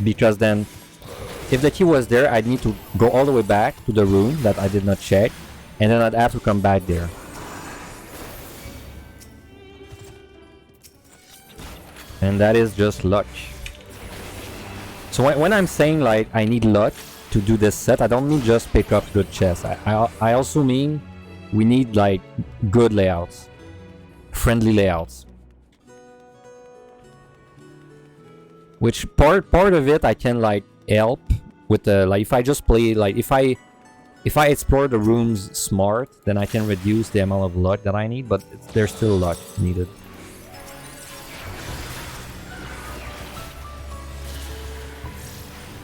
Because then, if the key was there, I'd need to go all the way back to the room that I did not check, and then I'd have to come back there. And that is just luck. So when I'm saying like I need luck to do this set, I don't mean just pick up good chests. I also mean we need like good layouts. Friendly layouts. Which part of it I can like help with the like if I just play like if I explore the rooms smart, then I can reduce the amount of luck that I need, but there's still luck needed.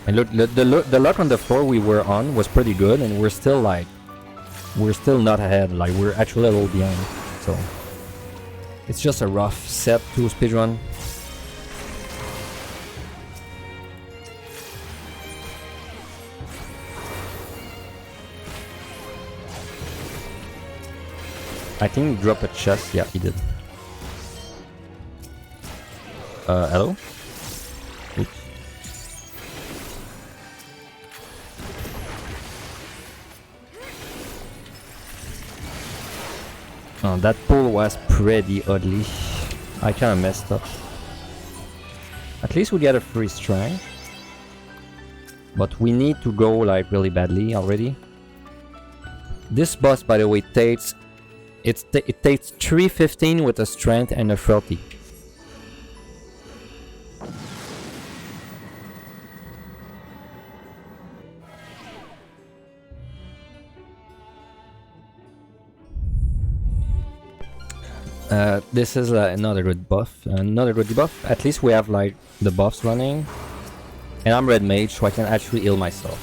And look, the luck on the floor we were on was pretty good, and we're still not ahead, like we're actually a little behind. So it's just a rough set to speedrun. I think he dropped a chest. Yeah, he did. Hello? Oops. Oh, that pull was pretty ugly. I kinda messed up. At least we get a free strength. But we need to go like really badly already. This boss, by the way, takes... It takes 315 with a strength and a 30. This is another good buff. Another good debuff. At least we have like the buffs running. And I'm red mage, so I can actually heal myself,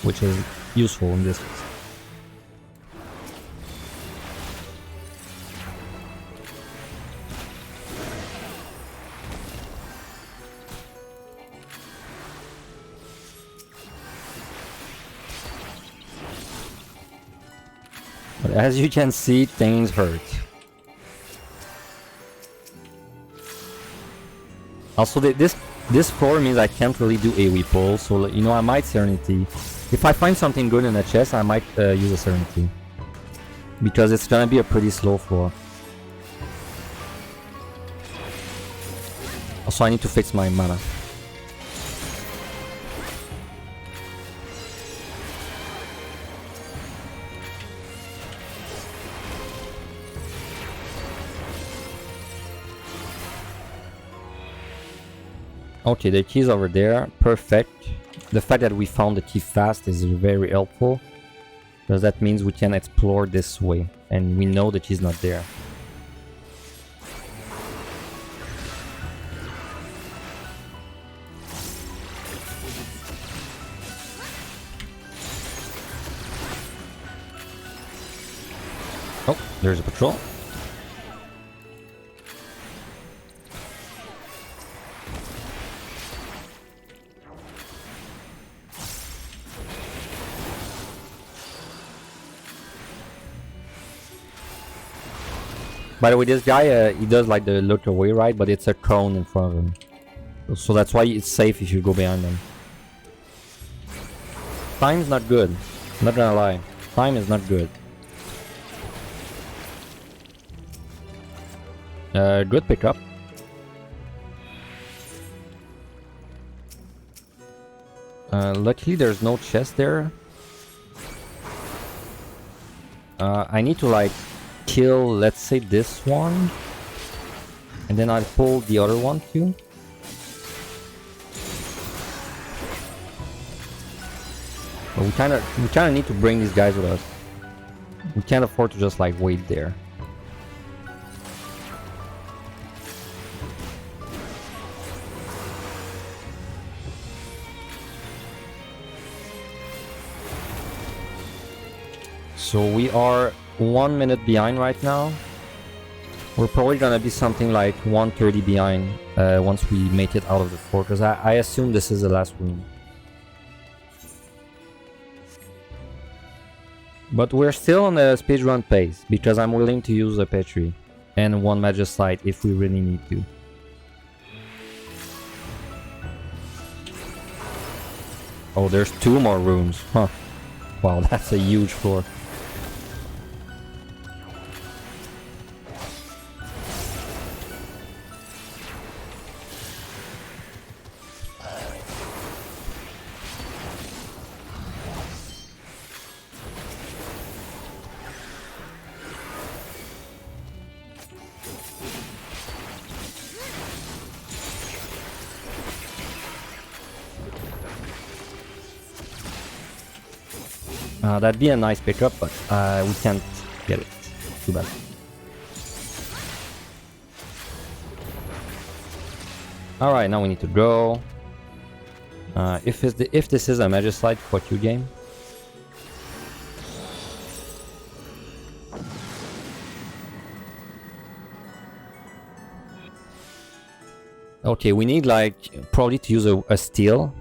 which is useful in this case. But as you can see, things hurt. Also, this floor means I can't really do AoE pull, so you know, I might Serenity. If I find something good in the chest, I might use a Serenity. Because it's gonna be a pretty slow floor. Also, I need to fix my mana. Okay, the key is over there. Perfect. The fact that we found the key fast is very helpful. Because that means we can explore this way. And we know the key is not there. Oh, there's a patrol. By the way, this guy, he does like the look away, right? But it's a cone in front of him. So that's why it's safe if you go behind them. Time's not good. Not gonna lie. Time is not good. Good pickup. Luckily there's no chest there. I need to like kill, let's say, this one, and then I'll pull the other one too. But we kind of need to bring these guys with us. We can't afford to just like wait there. So we are 1 minute behind right now. We're probably gonna be something like 1:30 behind once we make it out of the fort, because I assume this is the last room. But we're still on the speedrun pace, because I'm willing to use a Petri and one Magicite if we really need to. Oh, there's 2 more rooms, huh? Wow, that's a huge floor. That'd be a nice pickup, but we can't get it. Too bad. Alright, now we need to go. If this is a Magicite, fuck you, game. Okay, we need like probably to use a steel.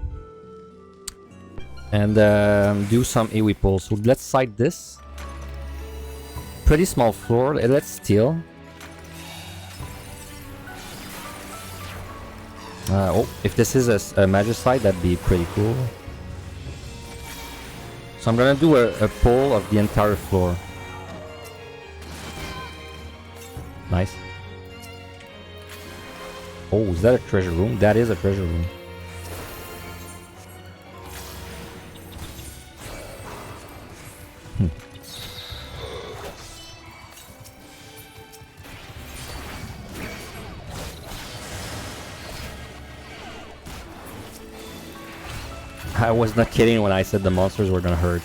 And do some AoE pulls. So let's side this. Pretty small floor. Let's steal. Oh, if this is a Magicite, that'd be pretty cool. So I'm gonna do a pull of the entire floor. Nice. Oh, is that a treasure room? That is a treasure room. I was not kidding when I said the monsters were gonna hurt.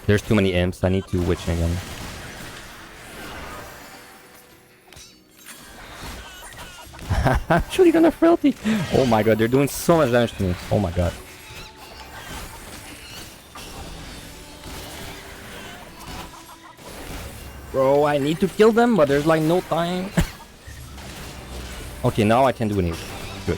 There's too many imps. I need to witch again. Actually gonna frailty. Oh my god, they're doing so much damage to me. Oh my god. Bro, I need to kill them, but there's like no time. Okay, now I can do anything. Good.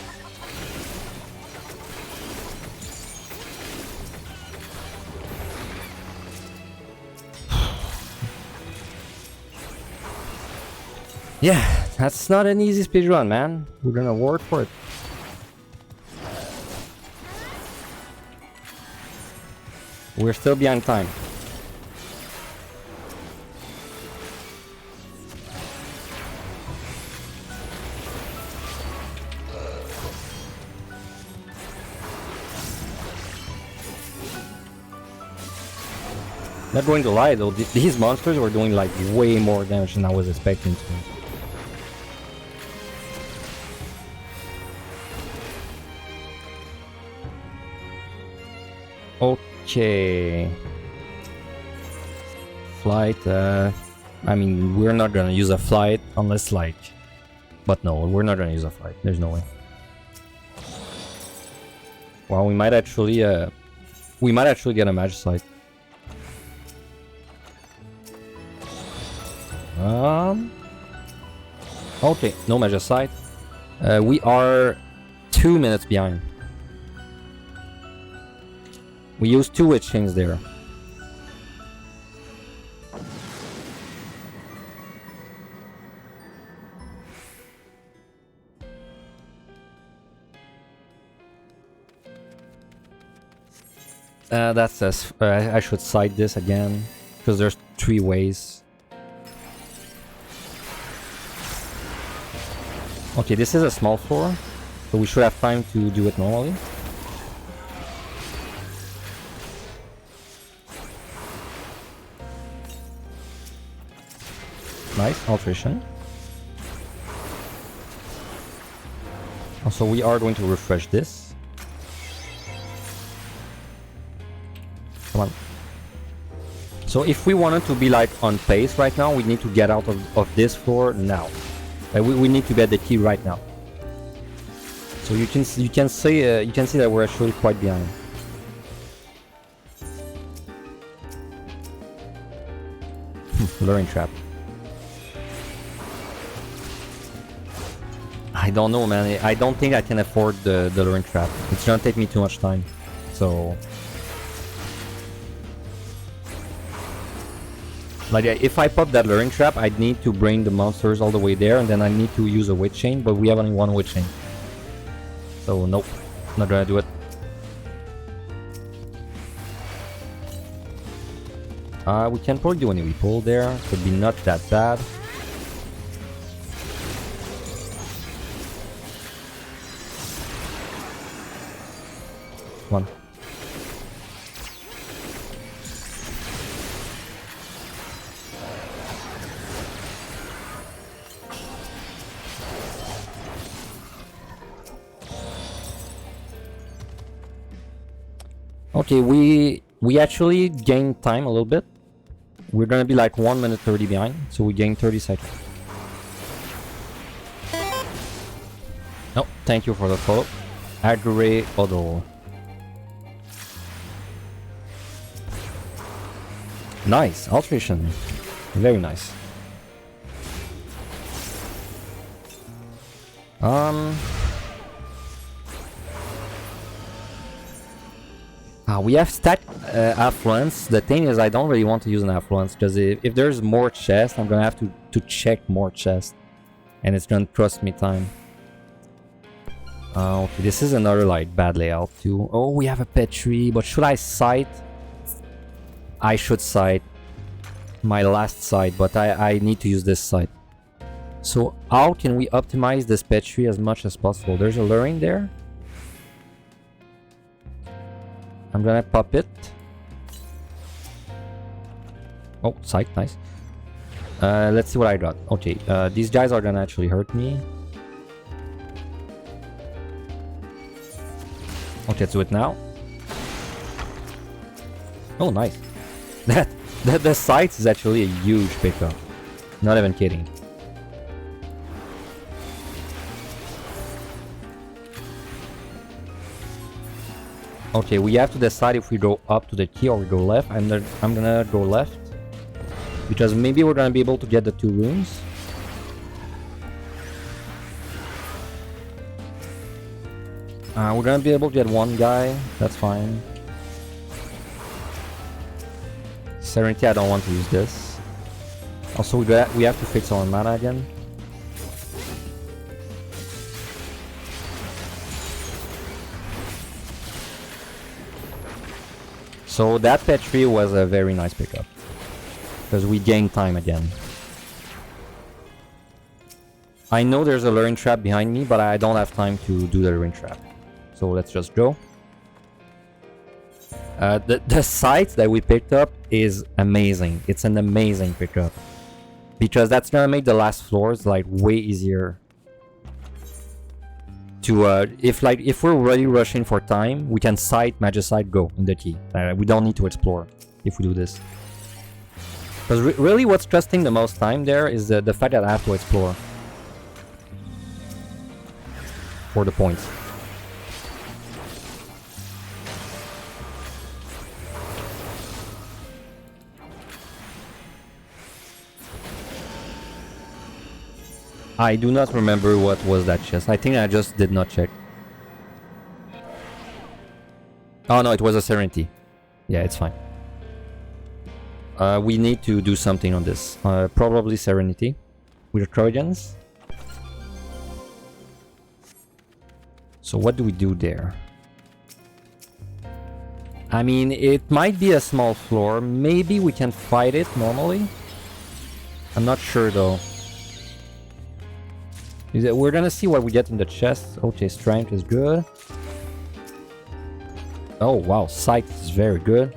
Yeah, that's not an easy speedrun, man. We're gonna work for it. We're still behind time. Not going to lie though, these monsters were doing like way more damage than I was expecting to. Okay. Flight, I mean, we're not gonna use a flight unless like... But no, we're not gonna use a flight. There's no way. Well, we might actually get a Mage site. Okay, no Mage site. We are 2 minutes behind. We used 2 witch chains there. That's us. I should side this again because there's 3 ways. Okay, this is a small floor, so we should have time to do it normally. Nice, alteration. Also, we are going to refresh this. Come on. So if we wanted to be like on pace right now, we need to get out of this floor now. We need to get the key right now. So you can see that we're actually quite behind. Luring trap. I don't know, man. I don't think I can afford the luring trap. It's gonna take me too much time. So, like, if I pop that luring trap, I'd need to bring the monsters all the way there, and then I need to use a witch chain, but we have only 1 witch chain. So, nope. Not gonna do it. We can probably do any repull there. Could be not that bad. Come on. Okay, we actually gained time a little bit. We're gonna be like 1 minute 30 behind, so we gained 30 seconds. No, thank you for the follow. Agre Odol. Nice, alteration. Very nice. We have stacked affluence. The thing is, I don't really want to use an affluence because if there's more chests, I'm gonna have to check more chests, and it's gonna cost me time. Okay, this is another like bad layout too. Oh, we have a pet tree, but should I sight? I should sight my last site, but I need to use this site. So how can we optimize this pet tree as much as possible? There's a luring there. I'm gonna pop it. Oh, sight, nice. Let's see what I got. Okay, these guys are gonna actually hurt me. Okay, let's do it now. Oh, nice. The sight is actually a huge pickup. Not even kidding. Okay, we have to decide if we go up to the key or we go left. I'm gonna go left. Because maybe we're gonna be able to get the 2 runes. We're gonna be able to get one guy. That's fine. Serenity, I don't want to use this. Also, we have to fix our mana again. So that Petri was a very nice pickup. Because we gained time again. I know there's a luring trap behind me, but I don't have time to do the luring trap. So let's just go. The site that we picked up is amazing. It's an amazing pickup. Because that's gonna make the last floors like way easier. To if we're really rushing for time, we can site, magicite, go in the key. We don't need to explore if we do this. Because really what's trusting the most time there is the fact that I have to explore. For the points. I do not remember what was that chest. I think I just did not check. Oh no, it was a Serenity. Yeah, it's fine. We need to do something on this. Probably Serenity. With the Trojans. So what do we do there? I mean, it might be a small floor. Maybe we can fight it normally. I'm not sure though. We're gonna see what we get in the chest. Okay, strength is good. Oh wow, sight is very good.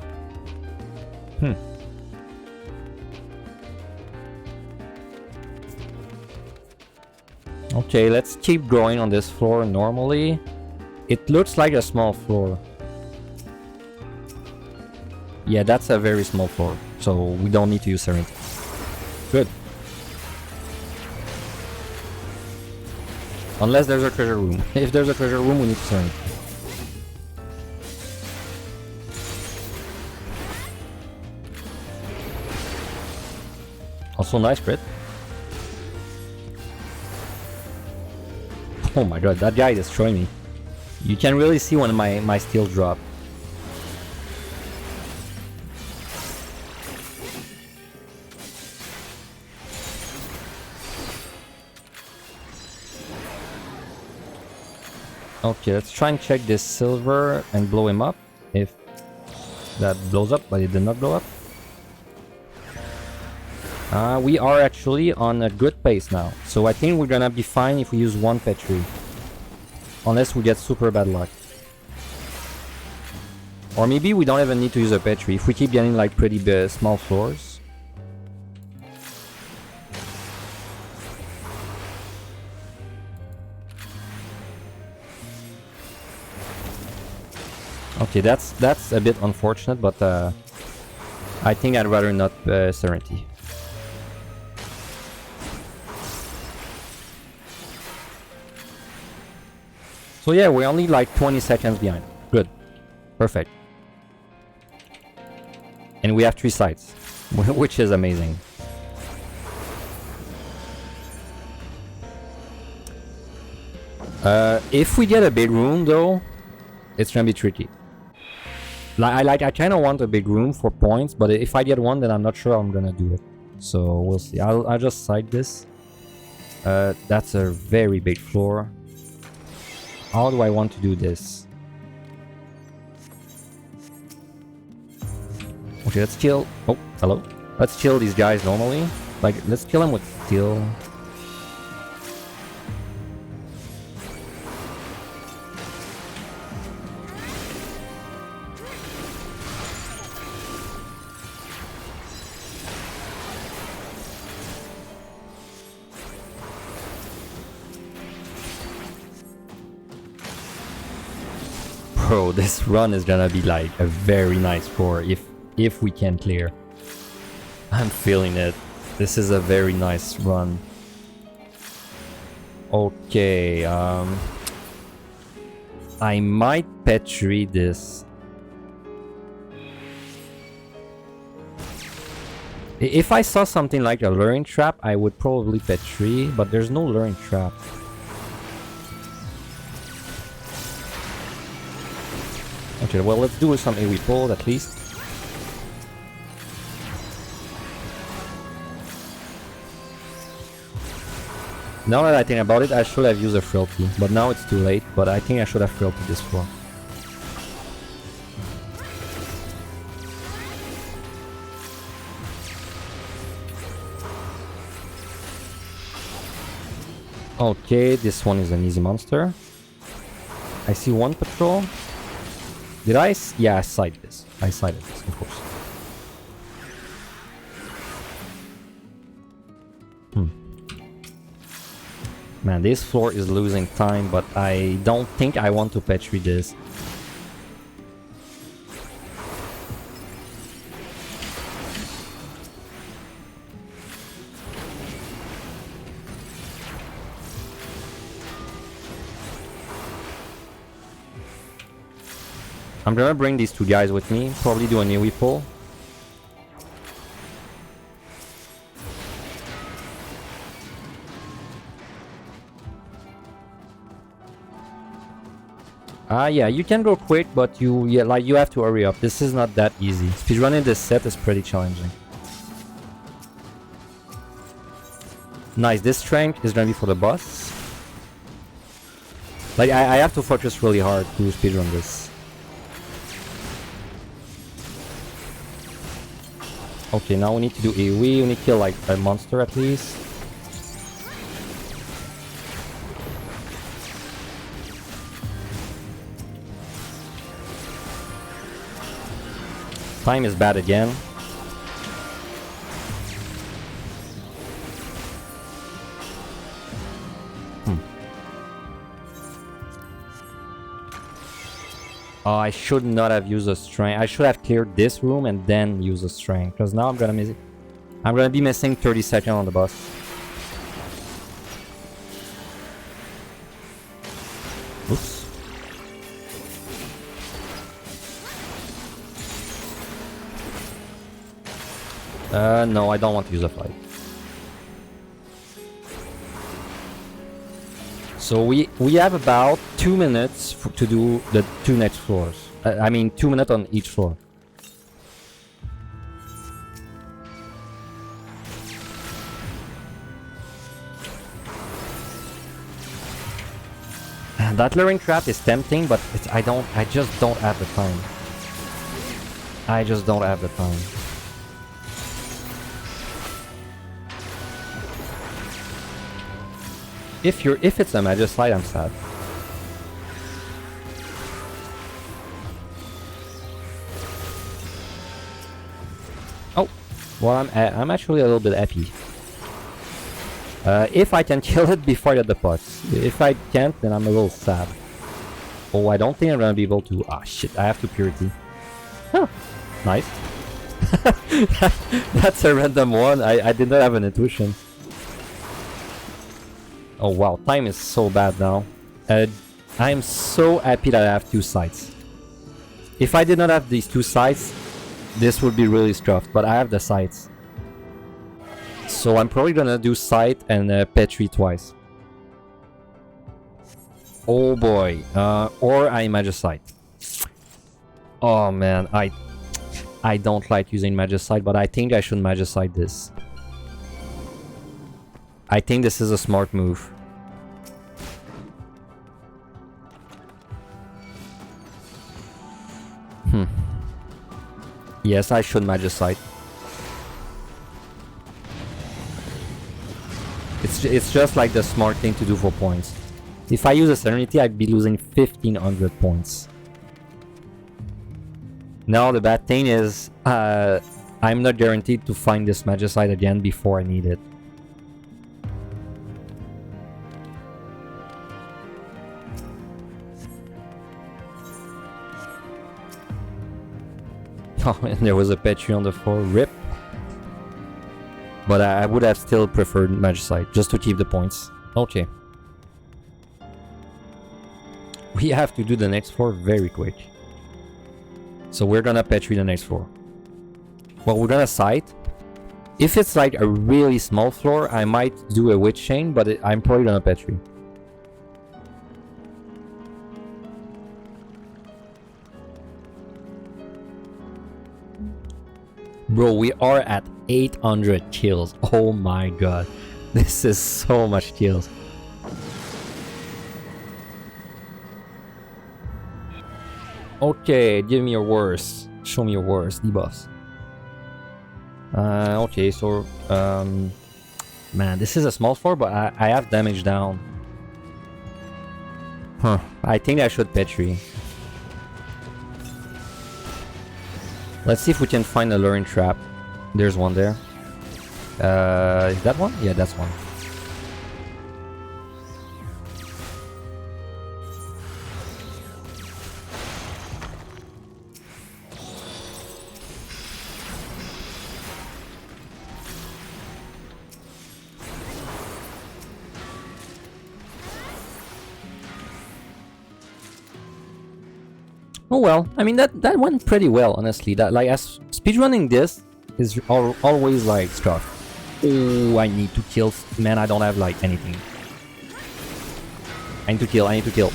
Okay, let's keep going on this floor normally. It looks like a small floor. Yeah, that's a very small floor, so we don't need to use Serenity. Good. Unless there's a treasure room. If there's a treasure room, we need to Serenity. Also nice crit. Oh my god, that guy destroyed me. You can really see when my steals drop. Okay, let's try and check this silver and blow him up. If that blows up, but it did not blow up. We are actually on a good pace now. So I think we're gonna be fine if we use one Petri. Unless we get super bad luck. Or maybe we don't even need to use a Petri if we keep getting like pretty big, small floors. Okay, that's a bit unfortunate, but I think I'd rather not Serenity. So yeah, we're only like 20 seconds behind. Good. Perfect. And we have 3 sites, which is amazing. If we get a big room though, it's gonna be tricky. I kind of want a big room for points, but if I get one, then I'm not sure I'm gonna do it. So we'll see. I'll just side this. That's a very big floor. How do I want to do this? Okay, let's kill... Oh, hello. Let's kill these guys normally. Like, let's kill them with steel. Bro, this run is gonna be like a very nice score if we can clear. I'm feeling it. This is a very nice run. Okay, I might Petri this. If I saw something like a luring trap, I would probably Petri, but there's no luring trap. shit. Well, let's do some AoE pull at least. Now that I think about it, I should have used a frailty, but now it's too late. But I think I should have frailty this floor. Okay, this one is an easy monster. I see one patrol. Did I? Yeah, I sighted this. I sighted this, of course. Man, this floor is losing time, but I don't think I want to petri this. I'm gonna bring these two guys with me, probably do a AoE pull. Yeah, you can go quick, but you have to hurry up. This is not that easy. Speedrunning this set is pretty challenging. Nice, this strength is gonna be for the boss. Like, I have to focus really hard to speedrun this. Okay, now we need to do AoE, we need to kill like a monster at least. Time is bad again. Oh, I should not have used a strength. I should have cleared this room and then use a strength. Because now I'm gonna miss it. I'm gonna be missing 30 seconds on the boss. Oops. No, I don't want to use a fight. So we have about 2 minutes to do the 2 next floors. I mean 2 minutes on each floor. That luring trap is tempting, but I just don't have the time. I just don't have the time. If it's a Magicite, I'm sad. Oh, well, I'm actually a little bit happy. If I can kill it before I get the pots. If I can't, then I'm a little sad. Oh, I don't think I'm gonna be able to. Ah, shit! I have to purity. Huh. Nice. That's a random one. I did not have an intuition. Oh wow, time is so bad now. I am so happy that I have 2 sites. If I did not have these 2 sites, this would be really scuffed, but I have the sites. So I'm probably gonna do site and petri twice. Oh boy, or I Magicite. Oh man, I don't like using Magicite, but I think I should Magicite this. I think this is a smart move. Yes, I should Magicite. It's just like the smart thing to do for points. If I use a Serenity, I'd be losing 1500 points. Now the bad thing is, I'm not guaranteed to find this Magicite again before I need it. Oh, and there was a Petri on the floor. RIP. But I would have still preferred Magicite, just to keep the points. Okay. We have to do the next floor very quick. So we're gonna Petri the next floor. Well, we're gonna site. If it's like a really small floor, I might do a Witch Chain, but I'm probably gonna Petri. Bro, we are at 800 kills. Oh my god. This is so much kills. Okay, give me your worst. Show me your worst debuffs. Okay, so man, this is a small fort, but I have damage down. Huh. I think I should Petri. Let's see if we can find a luring trap. There's one there. Is that one? Yeah, that's one. Oh well, I mean that went pretty well, honestly. That like as speedrunning this is always like stuff. Oh, I need to kill. Man, I don't have like anything. I need to kill. I need to kill.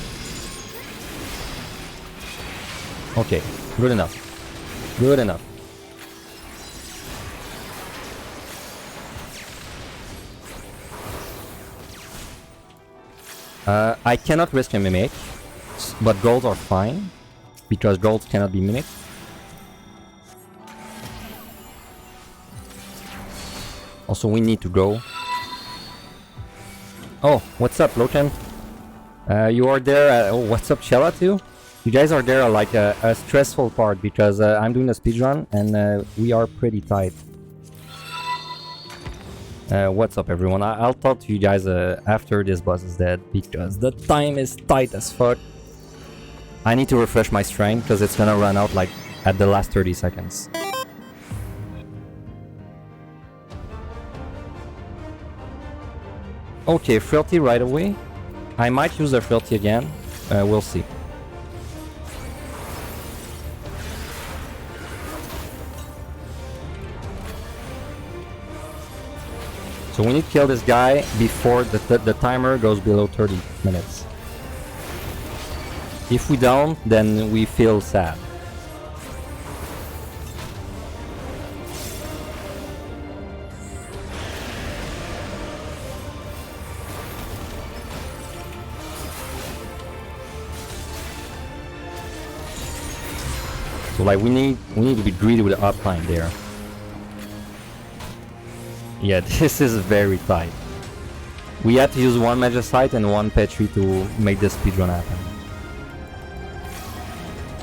Okay, good enough. Good enough. I cannot risk a mimic, but golds are fine. Because golds cannot be mimicked. Also, we need to go. Oh, what's up, Loken? You are there. Oh, what's up, Scylla too? You guys are there like a stressful part because I'm doing a speedrun and we are pretty tight. What's up, everyone? I'll talk to you guys after this boss is dead because the time is tight as fuck. I need to refresh my strength because it's gonna run out like at the last 30 seconds. Okay, frailty right away. I might use the frailty again. We'll see. So we need to kill this guy before the timer goes below 30 minutes. If we don't, then we feel sad. So like we need to be greedy with the uptime there. Yeah, this is very tight. We had to use one Magicite and one Petri to make this speedrun happen.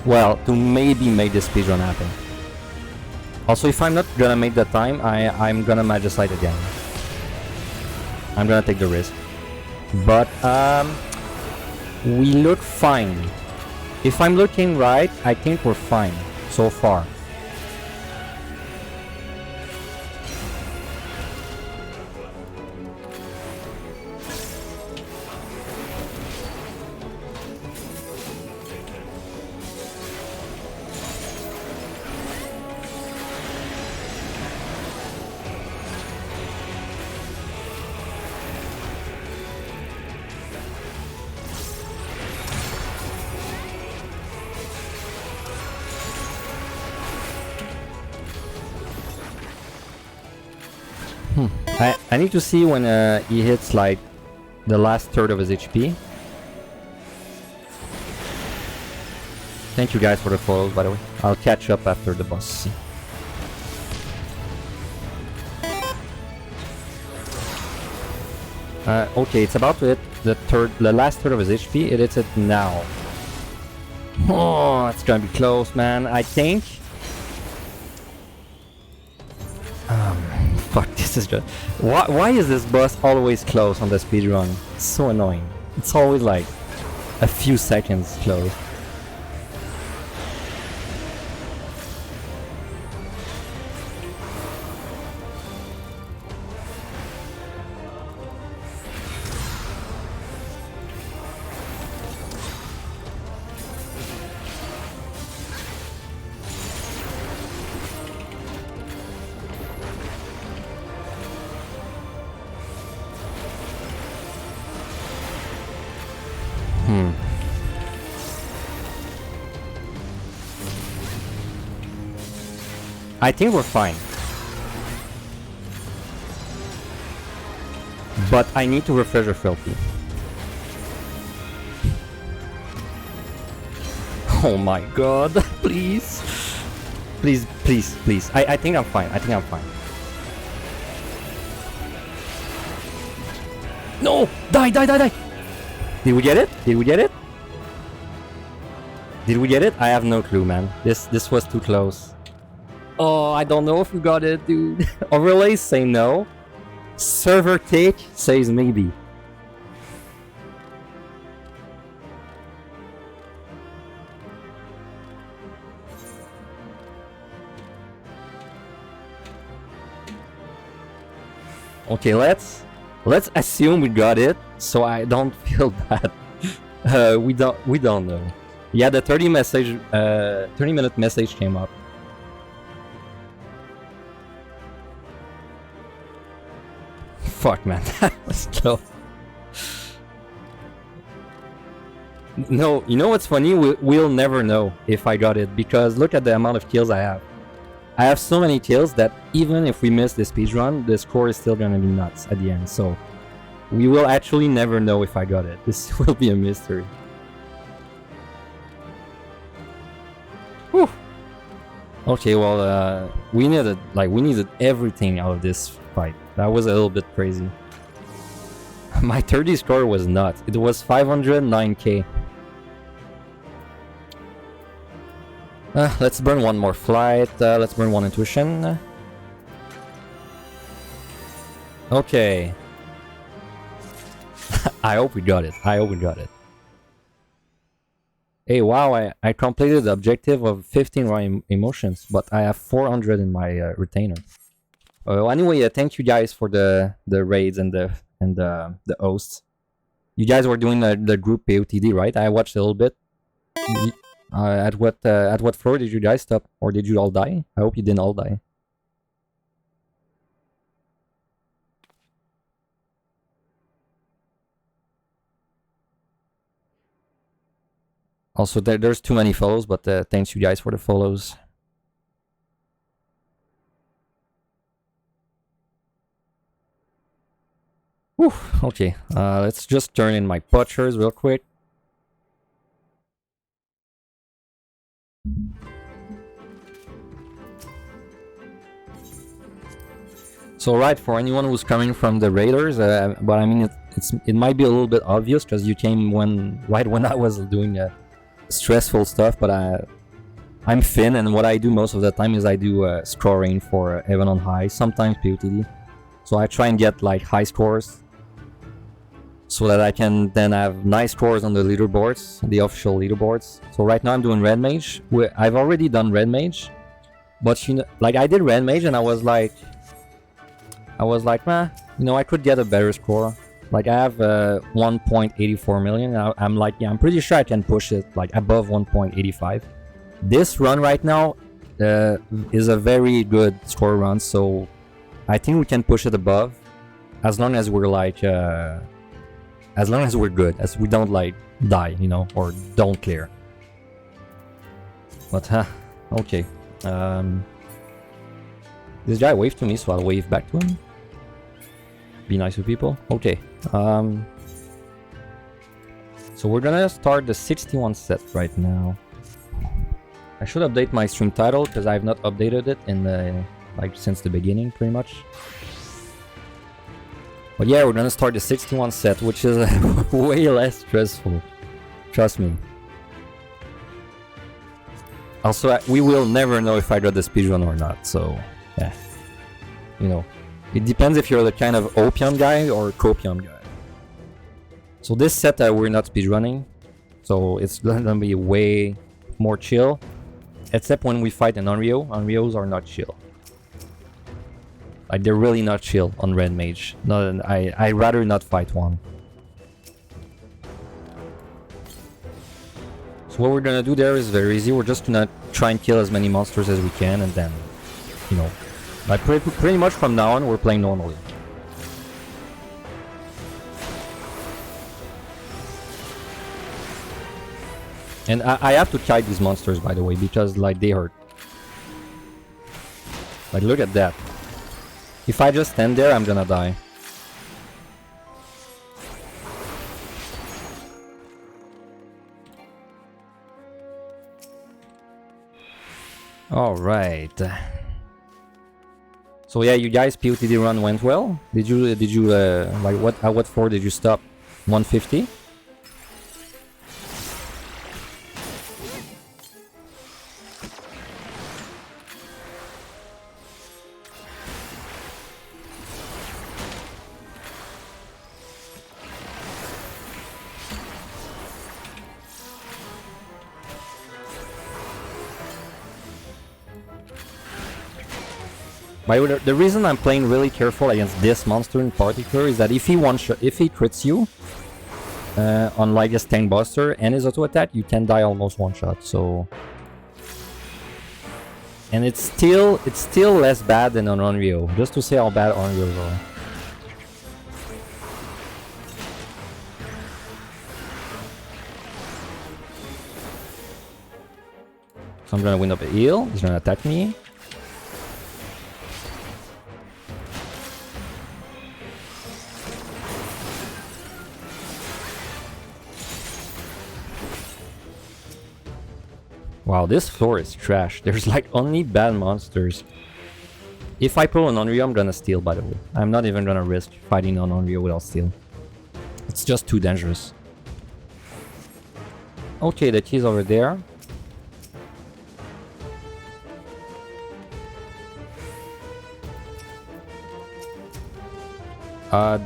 Well, to maybe make this speedrun happen. Also, if I'm not gonna make the time, I'm gonna Magicite again. I'm gonna take the risk. But we look fine. If I'm looking right, I think we're fine so far. I need to see when he hits like the last third of his HP. Thank you guys for the follows, by the way. I'll catch up after the boss. Okay, it's about to hit the last third of his HP. It hits it now. Oh, it's gonna be close, man. I think. Fuck, this is just... Why is this boss always close on the speedrun? It's so annoying. It's always like a few seconds close. I think we're fine. But I need to refresh the filthy. Oh my god, please. Please, please, please. I think I'm fine. I think I'm fine. No! Die, die, die, die! Did we get it? Did we get it? Did we get it? I have no clue, man. This was too close. Oh, I don't know if we got it, dude. Overlays say no. Server take says maybe. Okay, let's assume we got it, so I don't feel bad. We don't know. Yeah, the 30-minute message came up. Fuck, man, let's go. No, you know what's funny? We'll never know if I got it, because look at the amount of kills I have. I have so many kills that even if we miss the speedrun, the score is still gonna be nuts at the end, so we will actually never know if I got it. This will be a mystery. Whew. Okay, well, we needed everything out of this fight. That was a little bit crazy. My 30 score was nuts. It was 509k. Let's burn one more flight. Let's burn one intuition. Okay. I hope we got it. I hope we got it. Hey, wow, I completed the objective of 15 raw emotions, but I have 400 in my retainer. Anyway, thank you guys for the raids and the hosts. You guys were doing the group POTD, right? I watched a little bit. At what floor did you guys stop, or did you all die? I hope you didn't all die. Also, there's too many follows, but thanks you guys for the follows. Whew, okay, let's just turn in my butchers real quick. So right, for anyone who's coming from the Raiders, but I mean it might be a little bit obvious because you came right when I was doing stressful stuff, but I'm Finn, and what I do most of the time is I do scoring for Heaven on High, sometimes POTD. So I try and get like high scores so that I can then have nice scores on the leaderboards, the official leaderboards. So right now I'm doing Red Mage. I've already done Red Mage, but you know, like I did Red Mage and I was like, nah, you know, I could get a better score. Like I have 1.84 million. I'm like, yeah, I'm pretty sure I can push it like above 1.85. This run right now is a very good score run, so I think we can push it above, as long as we're like, as long as we're good, as we don't like die, you know, or don't clear. But okay. This guy waved to me, so I'll wave back to him. Be nice to people. Okay. So we're gonna start the 61 set right now. I should update my stream title because I've not updated it in the like since the beginning, pretty much. But yeah, we're gonna start the 61 set, which is way less stressful. Trust me. Also, we will never know if I got the speedrun or not, so yeah. You know, it depends if you're the kind of opium guy or copium guy. So this set we're not speedrunning, so it's gonna be way more chill. Except when we fight an Onryo. Onryos are not chill. Like, they're really not chill on Red Mage. No, I'd rather not fight one. So what we're gonna do there is very easy. We're just gonna try and kill as many monsters as we can, and then, you know, like pretty much from now on, we're playing normally. And I have to kite these monsters, by the way, because, like, they hurt. Like, look at that. If I just stand there, I'm gonna die. Alright. So yeah, you guys POTD run went well. Did you like at what floor did you stop? 150? By the way, the reason I'm playing really careful against this monster in particular is that if he crits you on like a tank buster and his auto attack, you can die almost one shot. So, and it's still less bad than on Onryo. Just to say how bad Onryo are. So I'm gonna win up a heal. He's gonna attack me. Wow, this floor is trash. There's like only bad monsters. If I pull on Onryo, I'm gonna steal, by the way. I'm not even gonna risk fighting on Onryo without steal. It's just too dangerous. Okay, the key's over there.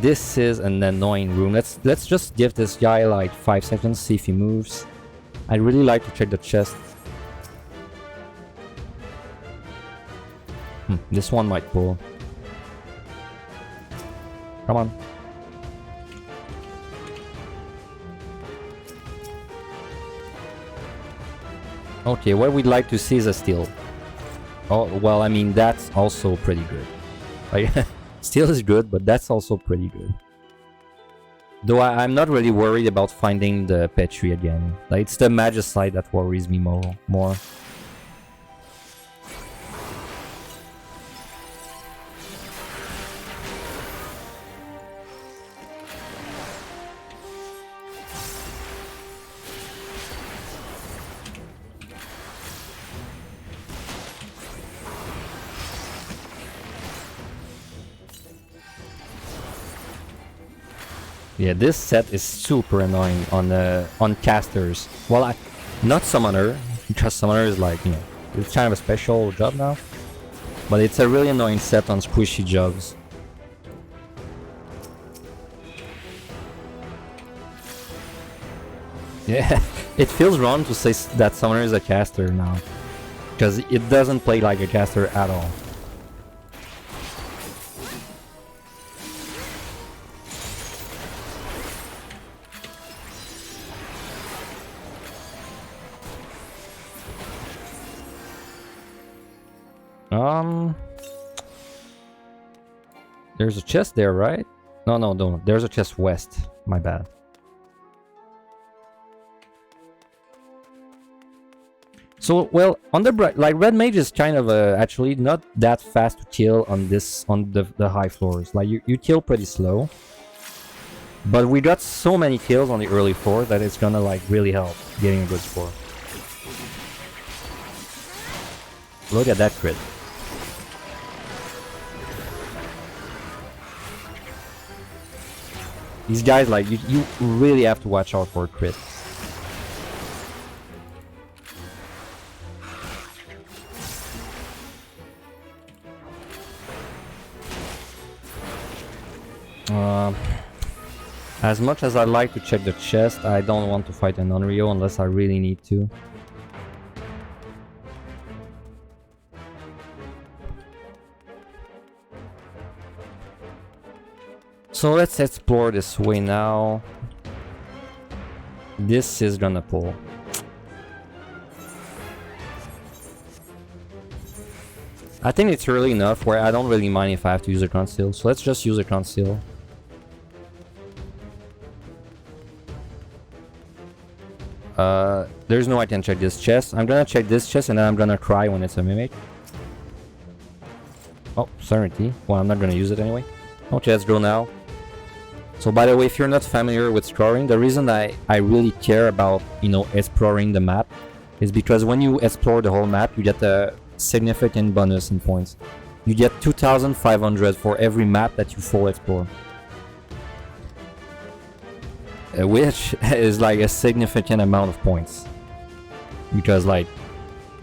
This is an annoying room. Let's just give this guy like 5 seconds, see if he moves. I'd really like to check the chest. This one might pull. Come on. Okay, what we'd like to see is a steal. Oh, well, I mean, that's also pretty good. Like, steal is good, but that's also pretty good. Though I'm not really worried about finding the Petri again. Like, it's the Mage side that worries me more. Yeah, this set is super annoying on casters. Well, not summoner, because summoner is like, you know, it's kind of a special job now. But it's a really annoying set on squishy jobs. Yeah, it feels wrong to say that summoner is a caster now, because it doesn't play like a caster at all. There's a chest there, right? No. There's a chest west. My bad. So, well, on the like red mage is kind of actually not that fast to kill on the high floors. Like you kill pretty slow. But we got so many kills on the early floor that it's gonna like really help getting a good score. Look at that crit. These guys, like, you really have to watch out for crit. As much as I'd like to check the chest, I don't want to fight an Onryo unless I really need to. So let's explore this way now. This is gonna pull. I think it's early enough where I don't really mind if I have to use a conceal. So let's just use a conceal. There's no way I can check this chest. I'm gonna check this chest and then I'm gonna cry when it's a mimic. Oh, Serenity. Well, I'm not gonna use it anyway. Okay, let's go now. So by the way, if you're not familiar with scoring, the reason I really care about, you know, exploring the map is because when you explore the whole map, you get significant bonus in points. You get 2,500 for every map that you full explore. Which is like a significant amount of points. Because like,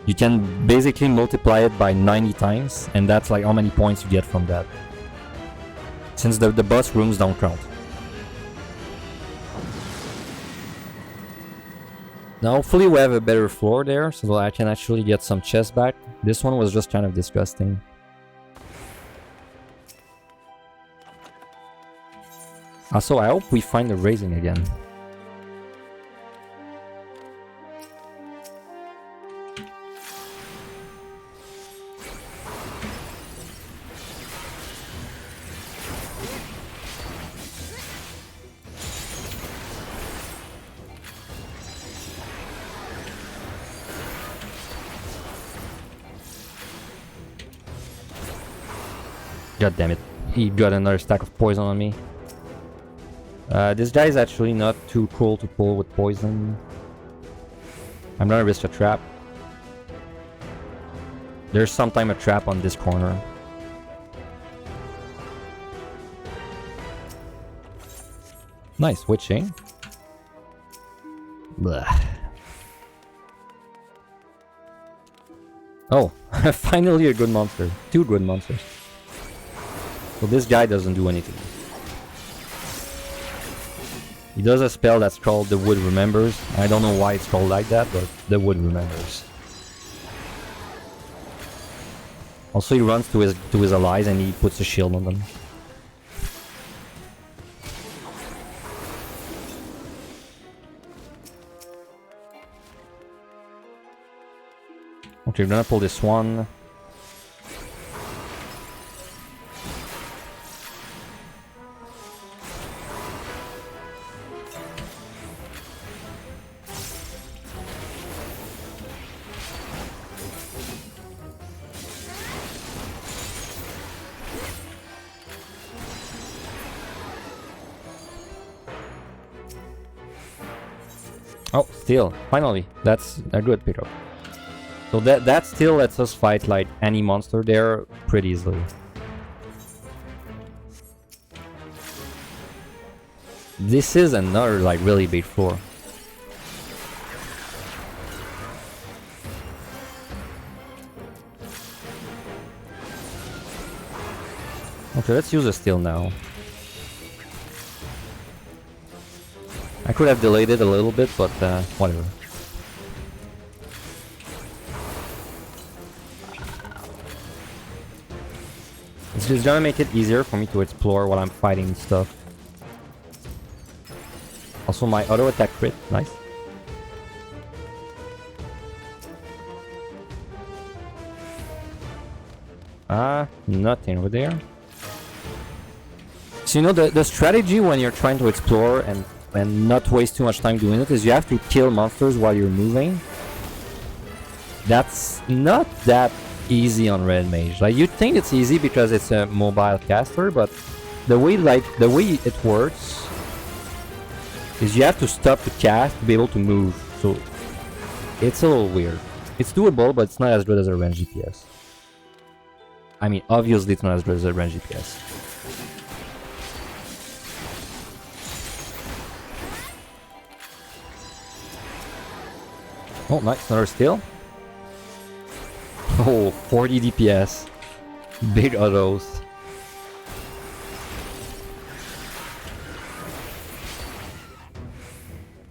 you can basically multiply it by 90 times, and that's like how many points you get from that. Since the boss rooms don't count. Now hopefully we have a better floor there, so that I can actually get some chests back. This one was just kind of disgusting. Also, I hope we find the raising again. God damn it. He got another stack of poison on me. This guy is actually not too cool to pull with poison. I'm gonna risk a trap. There's sometime a trap on this corner. Nice, witching. Blah. Oh, finally a good monster. Two good monsters. So this guy doesn't do anything. He does a spell that's called the Wood Remembers. I don't know why it's called like that, but the Wood Remembers. Also he runs to his allies and he puts a shield on them. Okay, we're gonna pull this one. Oh, still, finally, that's a good pickup. So that still lets us fight like any monster there pretty easily. This is another like really big floor. Okay, let's use a steel now. I could have delayed it a little bit, but whatever. It's just gonna make it easier for me to explore while I'm fighting stuff. Also my auto attack crit, nice. Nothing over there. So you know the strategy when you're trying to explore and not waste too much time doing it is you have to kill monsters while you're moving. That's not that easy on Red Mage. Like you'd think it's easy because it's a mobile caster, but the way it works is you have to stop the cast to be able to move. So it's a little weird. It's doable, but it's not as good as a range DPS. I mean, obviously it's not as good as a range DPS. Oh, nice, another steal. Oh, 40 DPS. Big autos.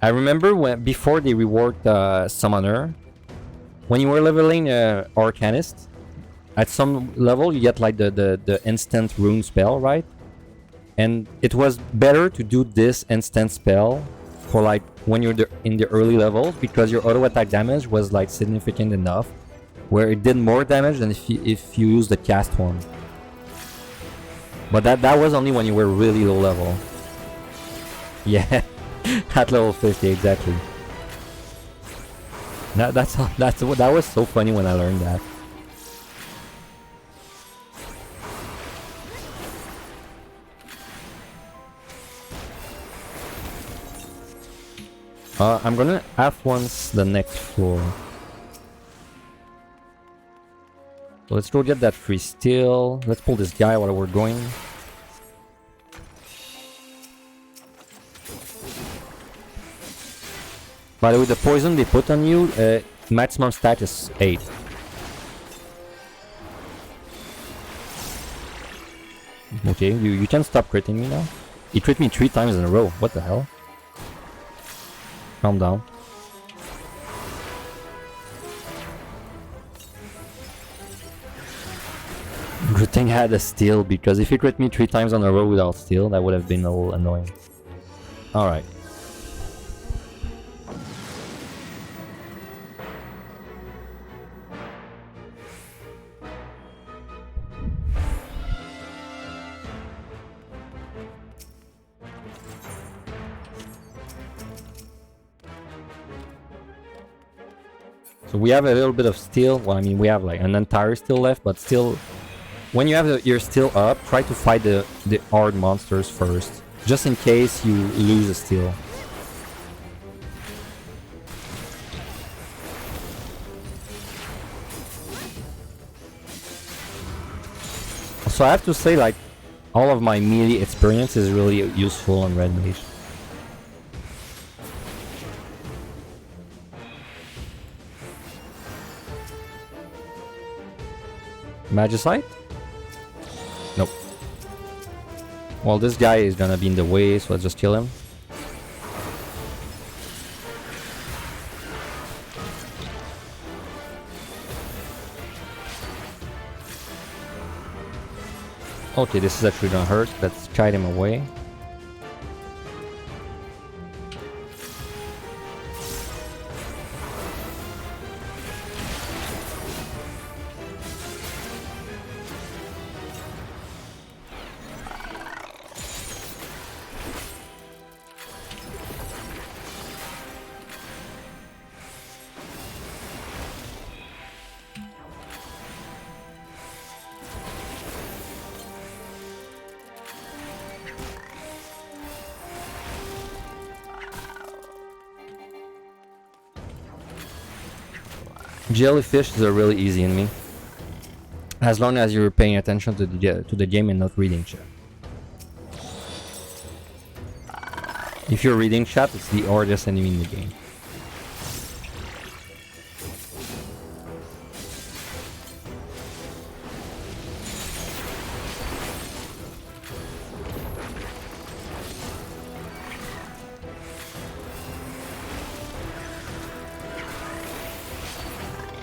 I remember when before they reworked Summoner, when you were leveling Arcanist, at some level you get like the instant rune spell, right? And it was better to do this instant spell for like when you're in the early levels, because your auto attack damage was like significant enough where it did more damage than if you use the cast one. But that was only when you were really low level. Yeah, at level 50 exactly. That was so funny when I learned that. I'm gonna have once the next floor. So let's go get that free steel. Let's pull this guy while we're going. By the way, the poison they put on you, maximum stat is 8. Okay, you can stop critting me now. He crit me 3 times in a row. What the hell? Calm down. Good thing I had a steal, because if he crit me 3 times in a row without steal, that would have been a little annoying. Alright. So we have a little bit of steel. Well, I mean, we have like an entire steel left, but still, when you have your steel up, try to fight the hard monsters first, just in case you lose a steel. So I have to say, like, all of my melee experience is really useful on Red Mage. Magicite? Nope. Well, this guy is gonna be in the way, so let's just kill him. Okay, this is actually gonna hurt. Let's kite him away. Jellyfish is a really easy enemy, as long as you're paying attention to the game and not reading chat. If you're reading chat, it's the hardest enemy in the game.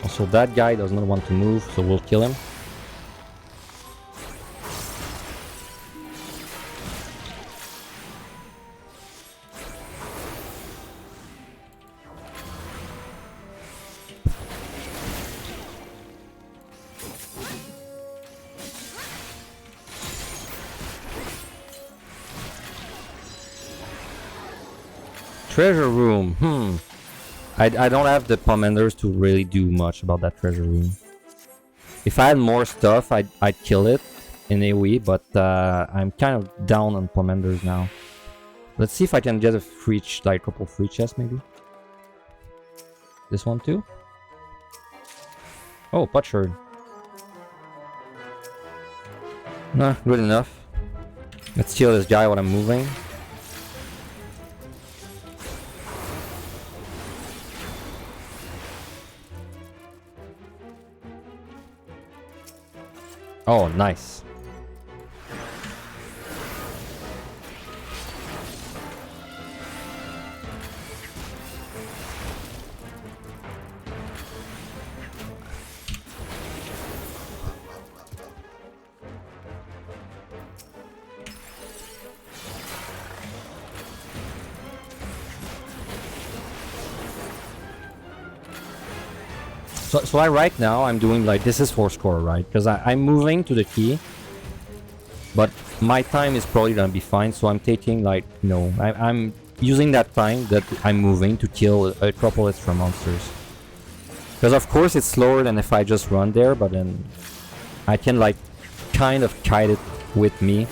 So that guy does not want to move, so we'll kill him. Treasure room, I don't have the commanders to really do much about that treasure room. If I had more stuff, I'd kill it in AoE, but I'm kind of down on commanders now. Let's see if I can get a free, like couple free chests maybe. This one too? Oh, potsherd. Nah, good enough. Let's kill this guy while I'm moving. Oh, nice. So right now I'm doing like, this is for score, right? Because I'm moving to the key, but my time is probably gonna be fine, so I'm taking like, you know, I'm using that time that I'm moving to kill a couple extra monsters. Because of course it's slower than if I just run there, but then I can like kind of kite it with me.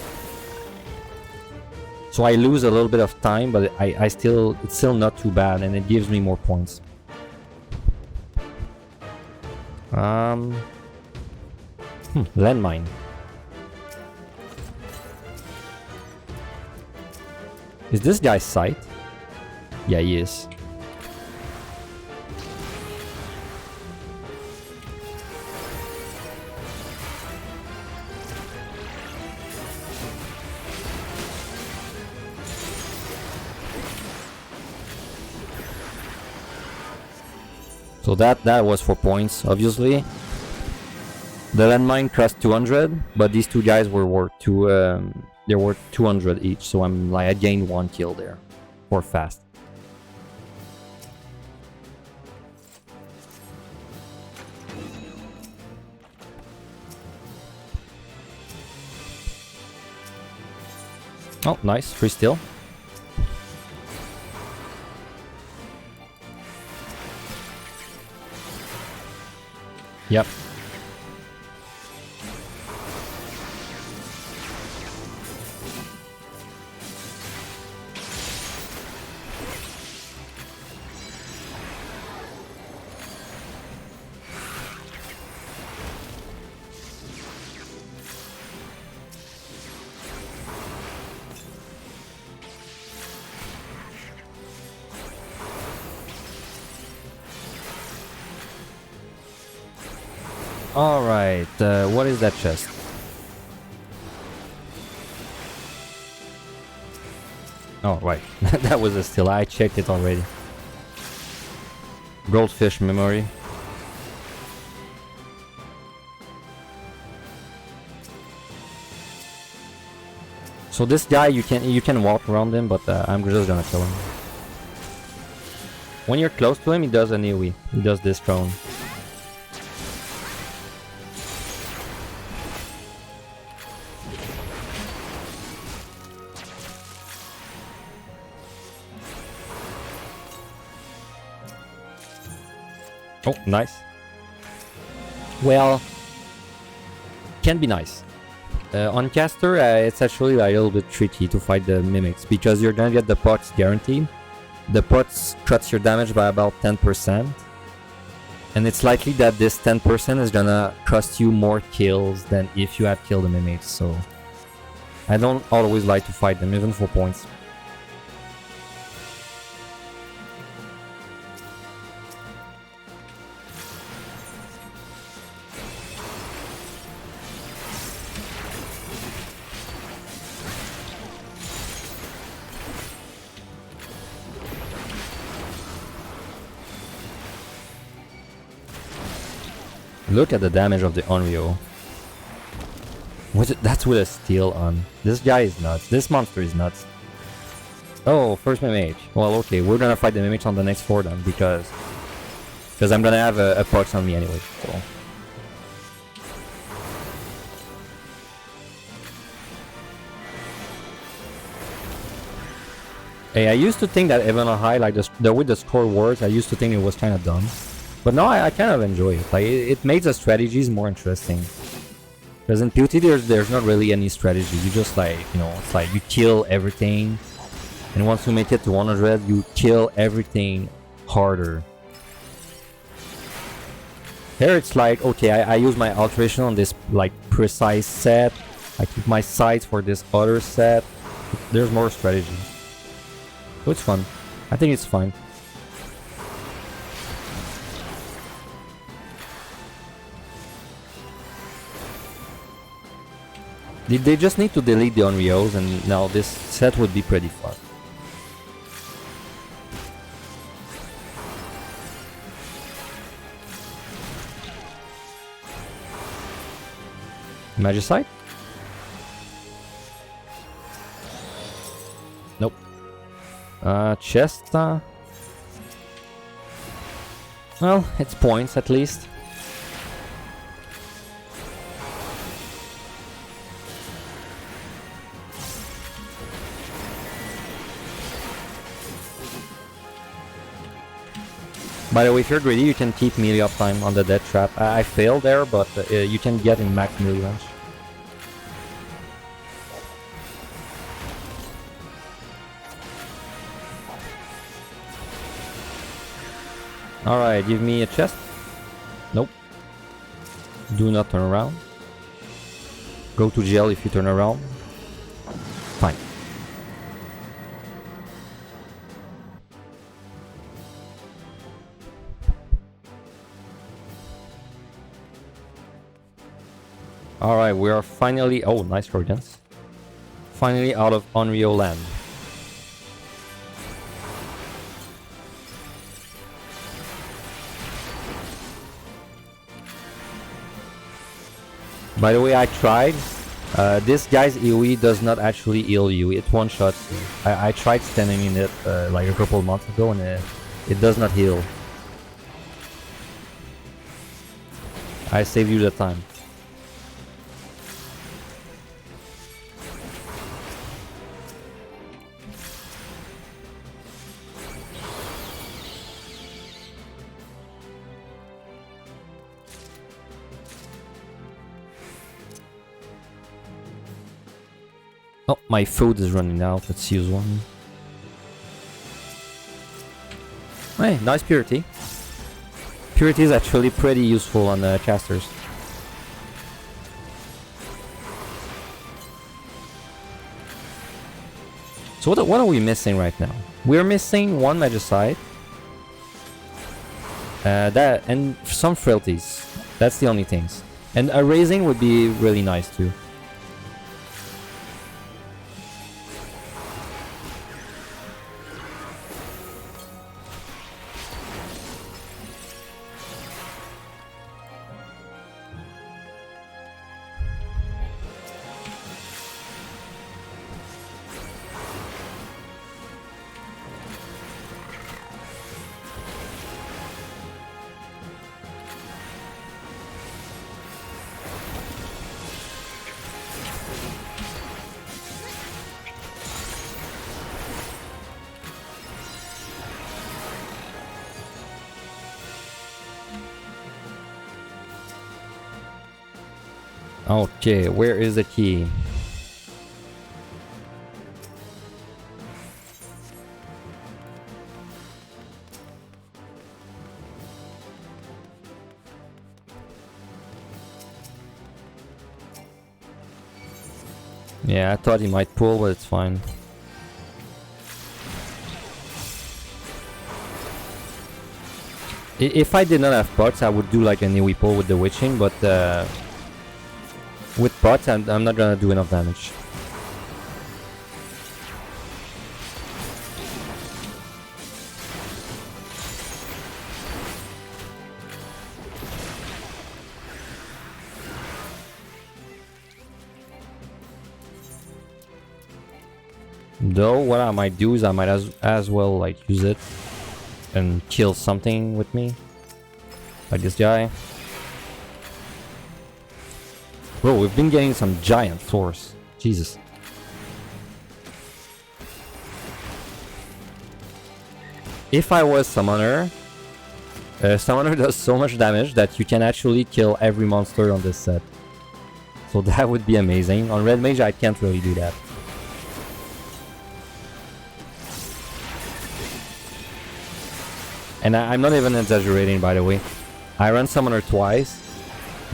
So I lose a little bit of time, but it's still not too bad, and it gives me more points. Landmine. Is this guy's sight? Yeah, he is. So that was 4 points, obviously. The landmine cost 200, but these two guys were worth they were 200 each. So I'm like, I gained 1 kill there for fast. Oh, nice, free steal. Yep. Alright, what is that chest? Oh, right. That was a steal. I checked it already. Goldfish memory. So this guy, you can walk around him, but I'm just gonna kill him. When you're close to him, he does an AoE. He does this drone. Oh, nice. Well, can be nice. On caster, it's actually a little bit tricky to fight the mimics because you're gonna get the pots guaranteed. The pots cuts your damage by about 10%, and it's likely that this 10% is gonna cost you more kills than if you had killed the mimics. So I don't always like to fight them, even for points. Look at the damage of the Onryo. That's with a steal on. This guy is nuts. This monster is nuts. Oh, first Mage. Well, okay, we're gonna fight the Mage on the next 4 then, because I'm gonna have a pox on me anyway. So. Hey, I used to think that even on high, like the way the score works, I used to think it was kind of dumb. But now I kind of enjoy it. Like it makes the strategies more interesting. Because in PvT there's not really any strategy. You just like, you know, it's like you kill everything, and once you make it to 100, you kill everything harder. Here it's like, okay, I use my alteration on this like precise set. I keep my sights for this other set. There's more strategy. So it's fun. I think it's fine. They just need to delete the Onryos, and now this set would be pretty fun. Magicite? Nope. Chest? Well, it's points at least. By the way, if you're greedy, you can keep melee uptime on the death trap. I failed there, but you can get in max melee range. Alright, give me a chest. Nope. Do not turn around. go to jail if you turn around. Fine. Alright, we are finally... Oh, nice Guardians. Finally out of Onryo land. By the way, I tried. This guy's AoE does not actually heal you. It one-shots you. I tried standing in it like a couple months ago and it does not heal. I saved you the time. Oh, my food is running out. Let's use one. Hey, nice purity. Purity is actually pretty useful on casters. So what are we missing right now? We're missing one Magicite. That and some frailties. That's the only things. And a raising would be really nice too. Okay, where is the key? Yeah, I thought he might pull, but it's fine. If I did not have pots, I would do like an AoE pull with the witching, but with pots, I'm not gonna do enough damage. Though, what I might do is I might as well like use it and kill something with me, like this guy. Bro, we've been getting some giant force. Jesus. If I was Summoner, Summoner does so much damage that you can actually kill every monster on this set. So that would be amazing. On Red Mage, I can't really do that. And I'm not even exaggerating, by the way. I ran Summoner twice.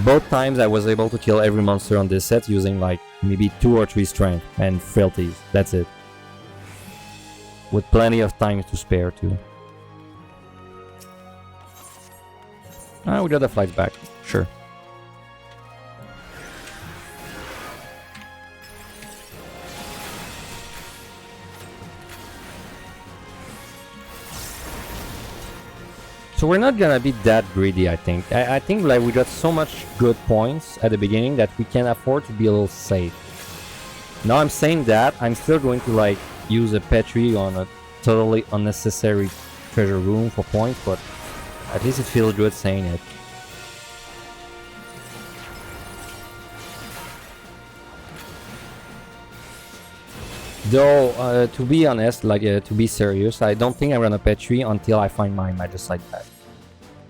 Both times I was able to kill every monster on this set using like maybe 2 or 3 strength and frailties. That's it. With plenty of time to spare too. Ah, we got the flights back. Sure. So we're not gonna be that greedy, I think. I think like we got so much good points at the beginning that we can afford to be a little safe. Now I'm saying that, I'm still going to like use a Petri on a totally unnecessary treasure room for points, but at least it feels good saying it. Though, to be honest, like to be serious, I don't think I'm gonna Petri until I find my Magicite back.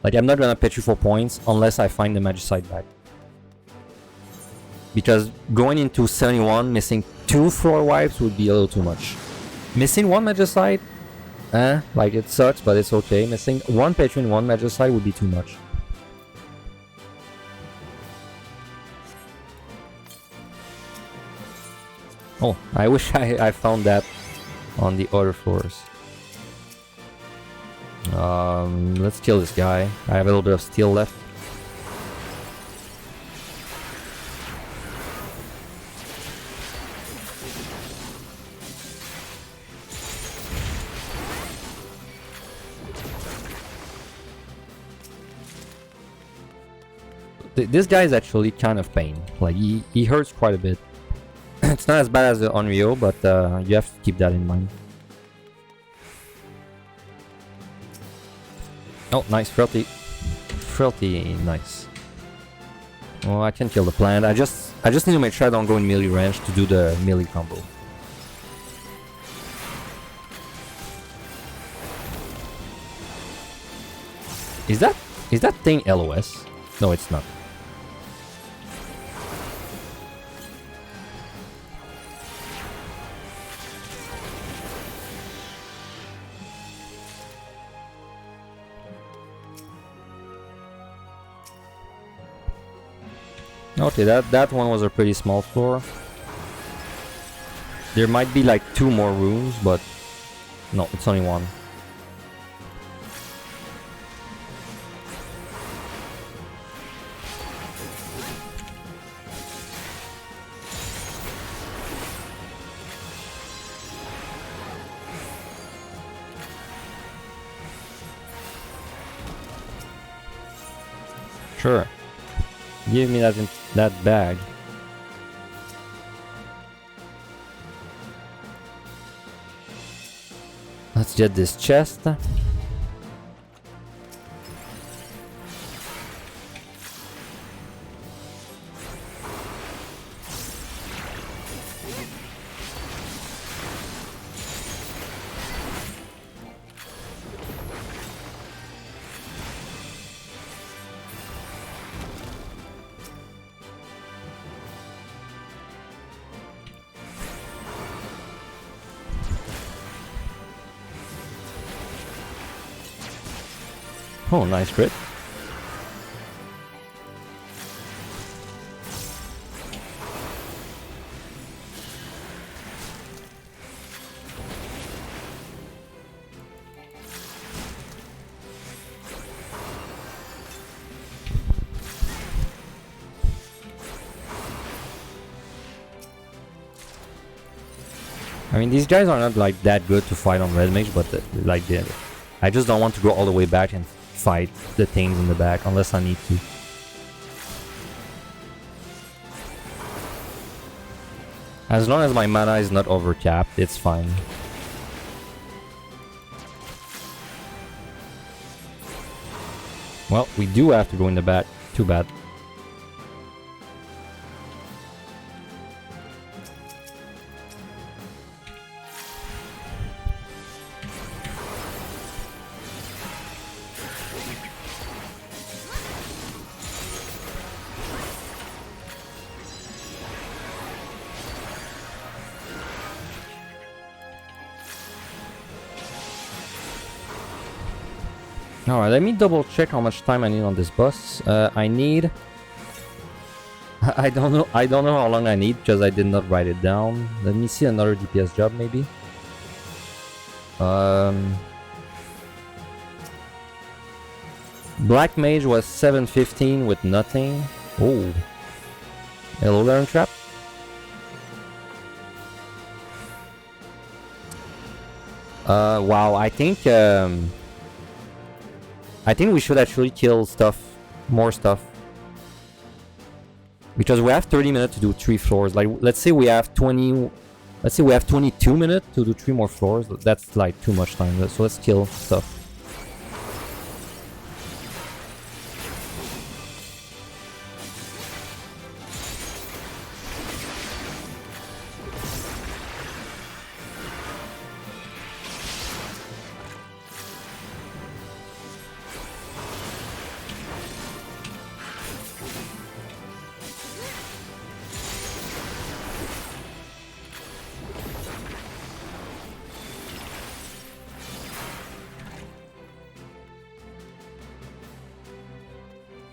Like I'm not gonna Petri for points unless I find the Magicite back. Because going into 71, missing 2 floor wipes would be a little too much. Missing 1 Magicite, like it sucks, but it's okay. Missing 1 Petri and 1 Magicite would be too much. Oh, I wish I found that on the other floors. Let's kill this guy. I have a little bit of steel left. This guy is actually kind of pain. Like, he hurts quite a bit. It's not as bad as the Onryo, but you have to keep that in mind. Oh, nice, Frailty. Frailty, nice. Oh, I can kill the plant. I just need to make sure I don't go in melee range to do the melee combo. Is that thing LOS? No, it's not. Okay, that one was a pretty small floor. There might be like 2 more rooms, but no, it's only one. Sure. Give me that bag. Let's get this chest. Oh, nice crit. I mean, these guys are not like that good to fight on red mage, but like I just don't want to go all the way back and fight the things in the back unless I need to. As long as my mana is not overcapped, it's fine. Well, we do have to go in the back. Too bad. Alright, let me double check how much time I need on this boss. I need... I don't know how long I need because I did not write it down. Let me see another DPS job maybe. Black Mage was 715 with nothing. Oh. Hello, Learn Trap. Wow, I think we should actually kill stuff, more stuff. Because we have 30 minutes to do 3 floors. Like, let's say we have 22 minutes to do 3 more floors. That's like too much time. So let's kill stuff.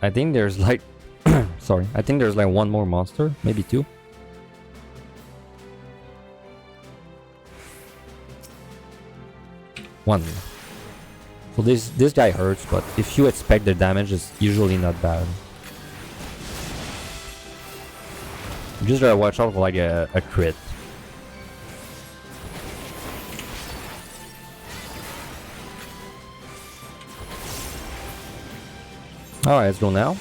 I think there's like... sorry, I think there's like 1 more monster, maybe 2. 1. So this guy hurts, but if you expect the damage, it's usually not bad. You just gotta watch out for like a crit. Alright, let's go now.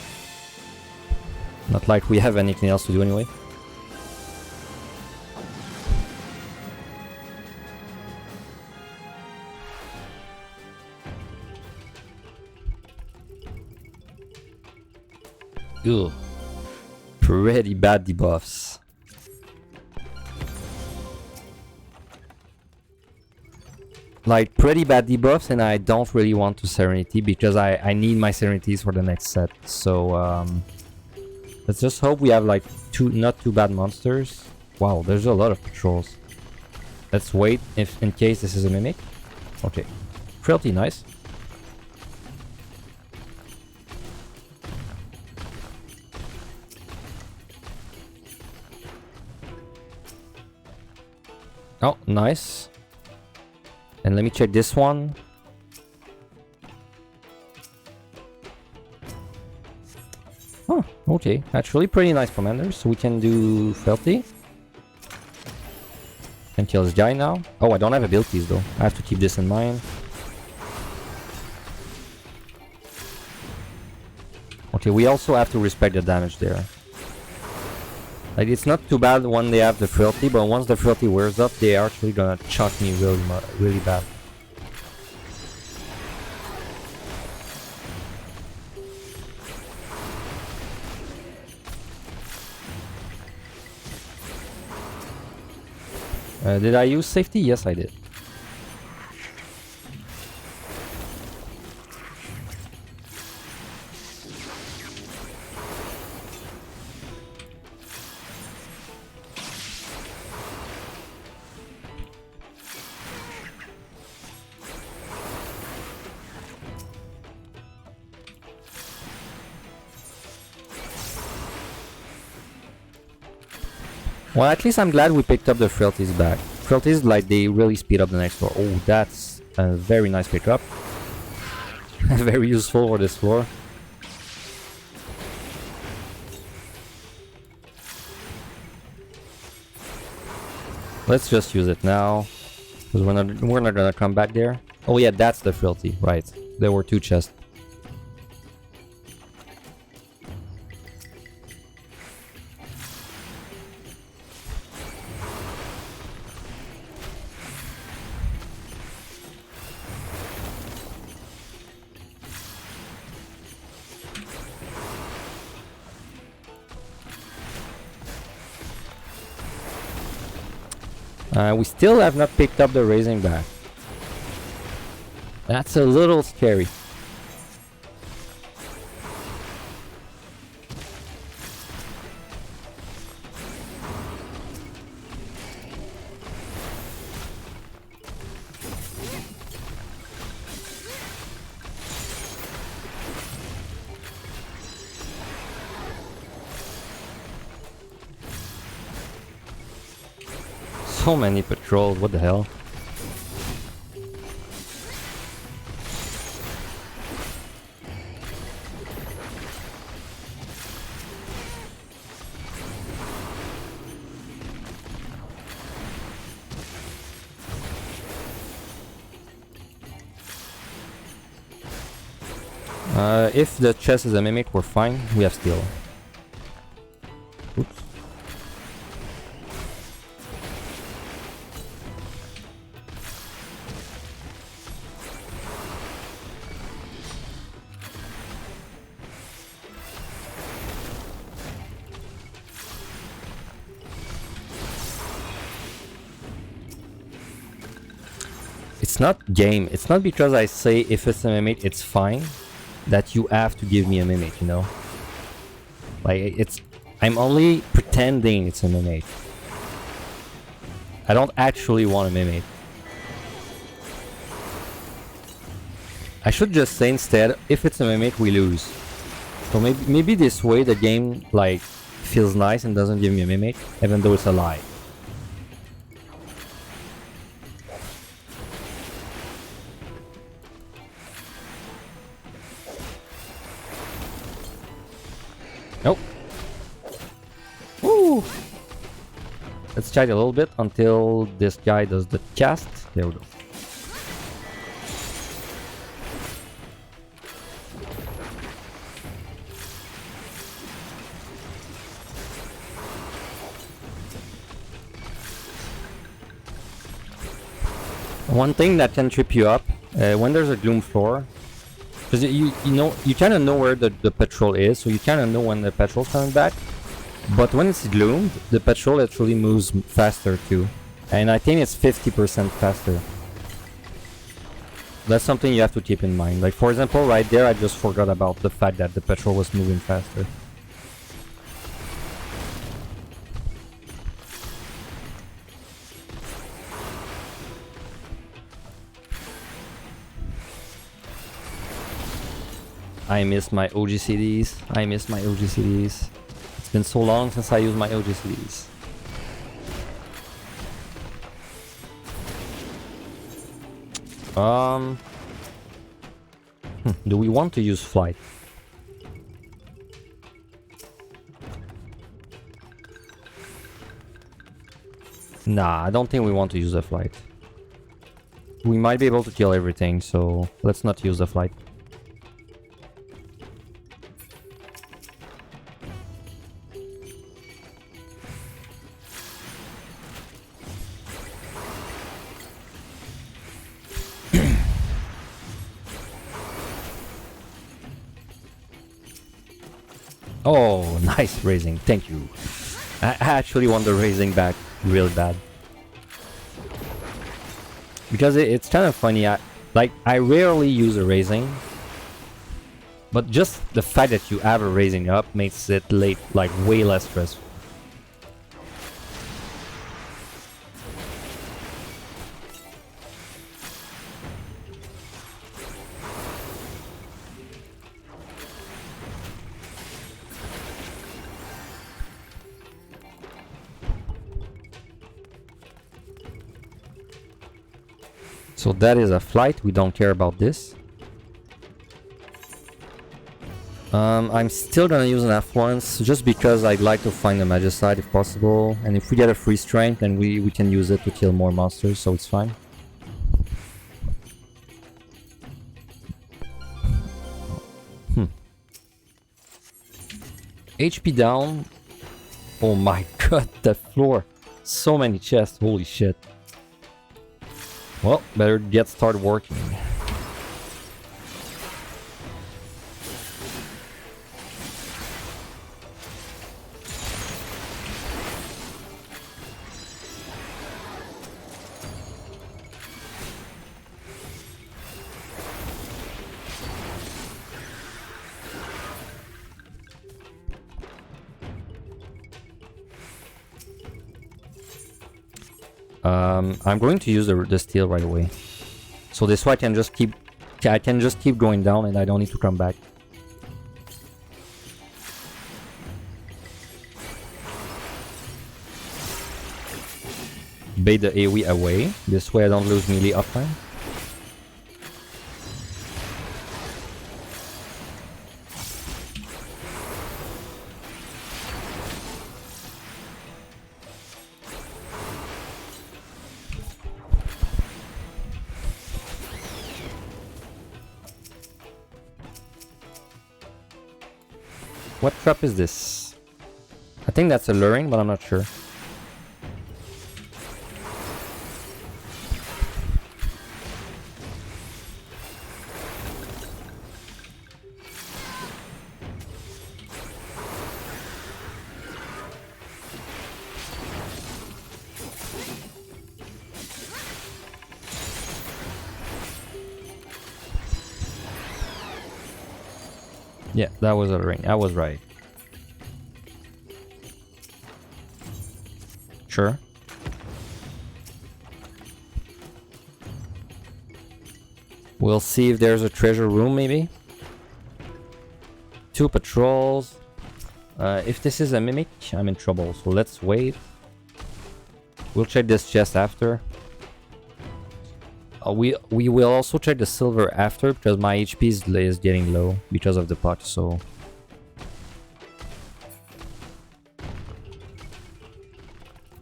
Not like we have anything else to do anyway. Ugh. Pretty bad debuffs. Like, pretty bad debuffs, and I don't really want to Serenity because I need my Serenities for the next set. So, let's just hope we have like not too bad monsters. Wow, there's a lot of patrols. Let's wait if in case this is a Mimic. Okay. Frailty, nice. Oh, nice. And let me check this one. Oh, okay. Actually, pretty nice commanders. So we can do Frailty. Can kill this guy now. Oh, I don't have abilities though. I have to keep this in mind. Okay, we also have to respect the damage there. Like, it's not too bad when they have the Frailty, but once the Frailty wears off, they are actually gonna chuck me really bad. Did I use safety? Yes, I did. Well, at least I'm glad we picked up the Frailties back. Frailties, like, they really speed up the next floor. Oh, that's a very nice pickup. Very useful for this floor. Let's just use it now, because we're not gonna come back there. Oh yeah, that's the Frailty, right? There were 2 chests. We still have not picked up the Raising back. That's a little scary. So many patrols, what the hell? If the chest is a Mimic, we're fine. We have steel. Oops. It's not game. It's not because I say if it's a Mimic, it's fine, that you have to give me a Mimic, you know? Like, I'm only pretending it's a Mimic. I don't actually want a Mimic. I should just say instead, if it's a Mimic, we lose. So maybe this way the game, like, feels nice and doesn't give me a Mimic, even though it's a lie. Let's chat a little bit until this guy does the cast. There we go. One thing that can trip you up when there's a gloom floor, because you know you kind of know where the patrol is, so you kind of know when the patrol's coming back. But when it's gloomed, the patrol actually moves faster too, and I think it's 50% faster. That's something you have to keep in mind. Like for example, right there, I just forgot about the fact that the patrol was moving faster. I miss my OGCDs. I miss my OGCDs. It's been so long since I used my OGCDs. Do we want to use flight? Nah, I don't think we want to use the flight. We might be able to kill everything, so let's not use the flight. Oh, nice raising. Thank you. I actually want the raising back real bad. Because it's kind of funny. I rarely use a raising. But just the fact that you have a raising up makes it like way less stressful. So that is a flight, we don't care about this. I'm still gonna use an F1 just because I'd like to find the Magicide if possible. And if we get a free strength, then we can use it to kill more monsters, so it's fine. HP down. Oh my god, the floor. So many chests, holy shit. Well, better get started working. I'm going to use the steel right away. So this way I can just keep going down and I don't need to come back. Bait the AoE away. This way I don't lose melee uptime. What trap is this? I think that's alluring, but I'm not sure. Yeah, that was alluring. I was right. Sure. We'll see if there's a treasure room, maybe. 2 patrols. If this is a mimic, I'm in trouble, so let's wait. We'll check this chest after. We will also check the silver after, because my HP is getting low because of the pot, so...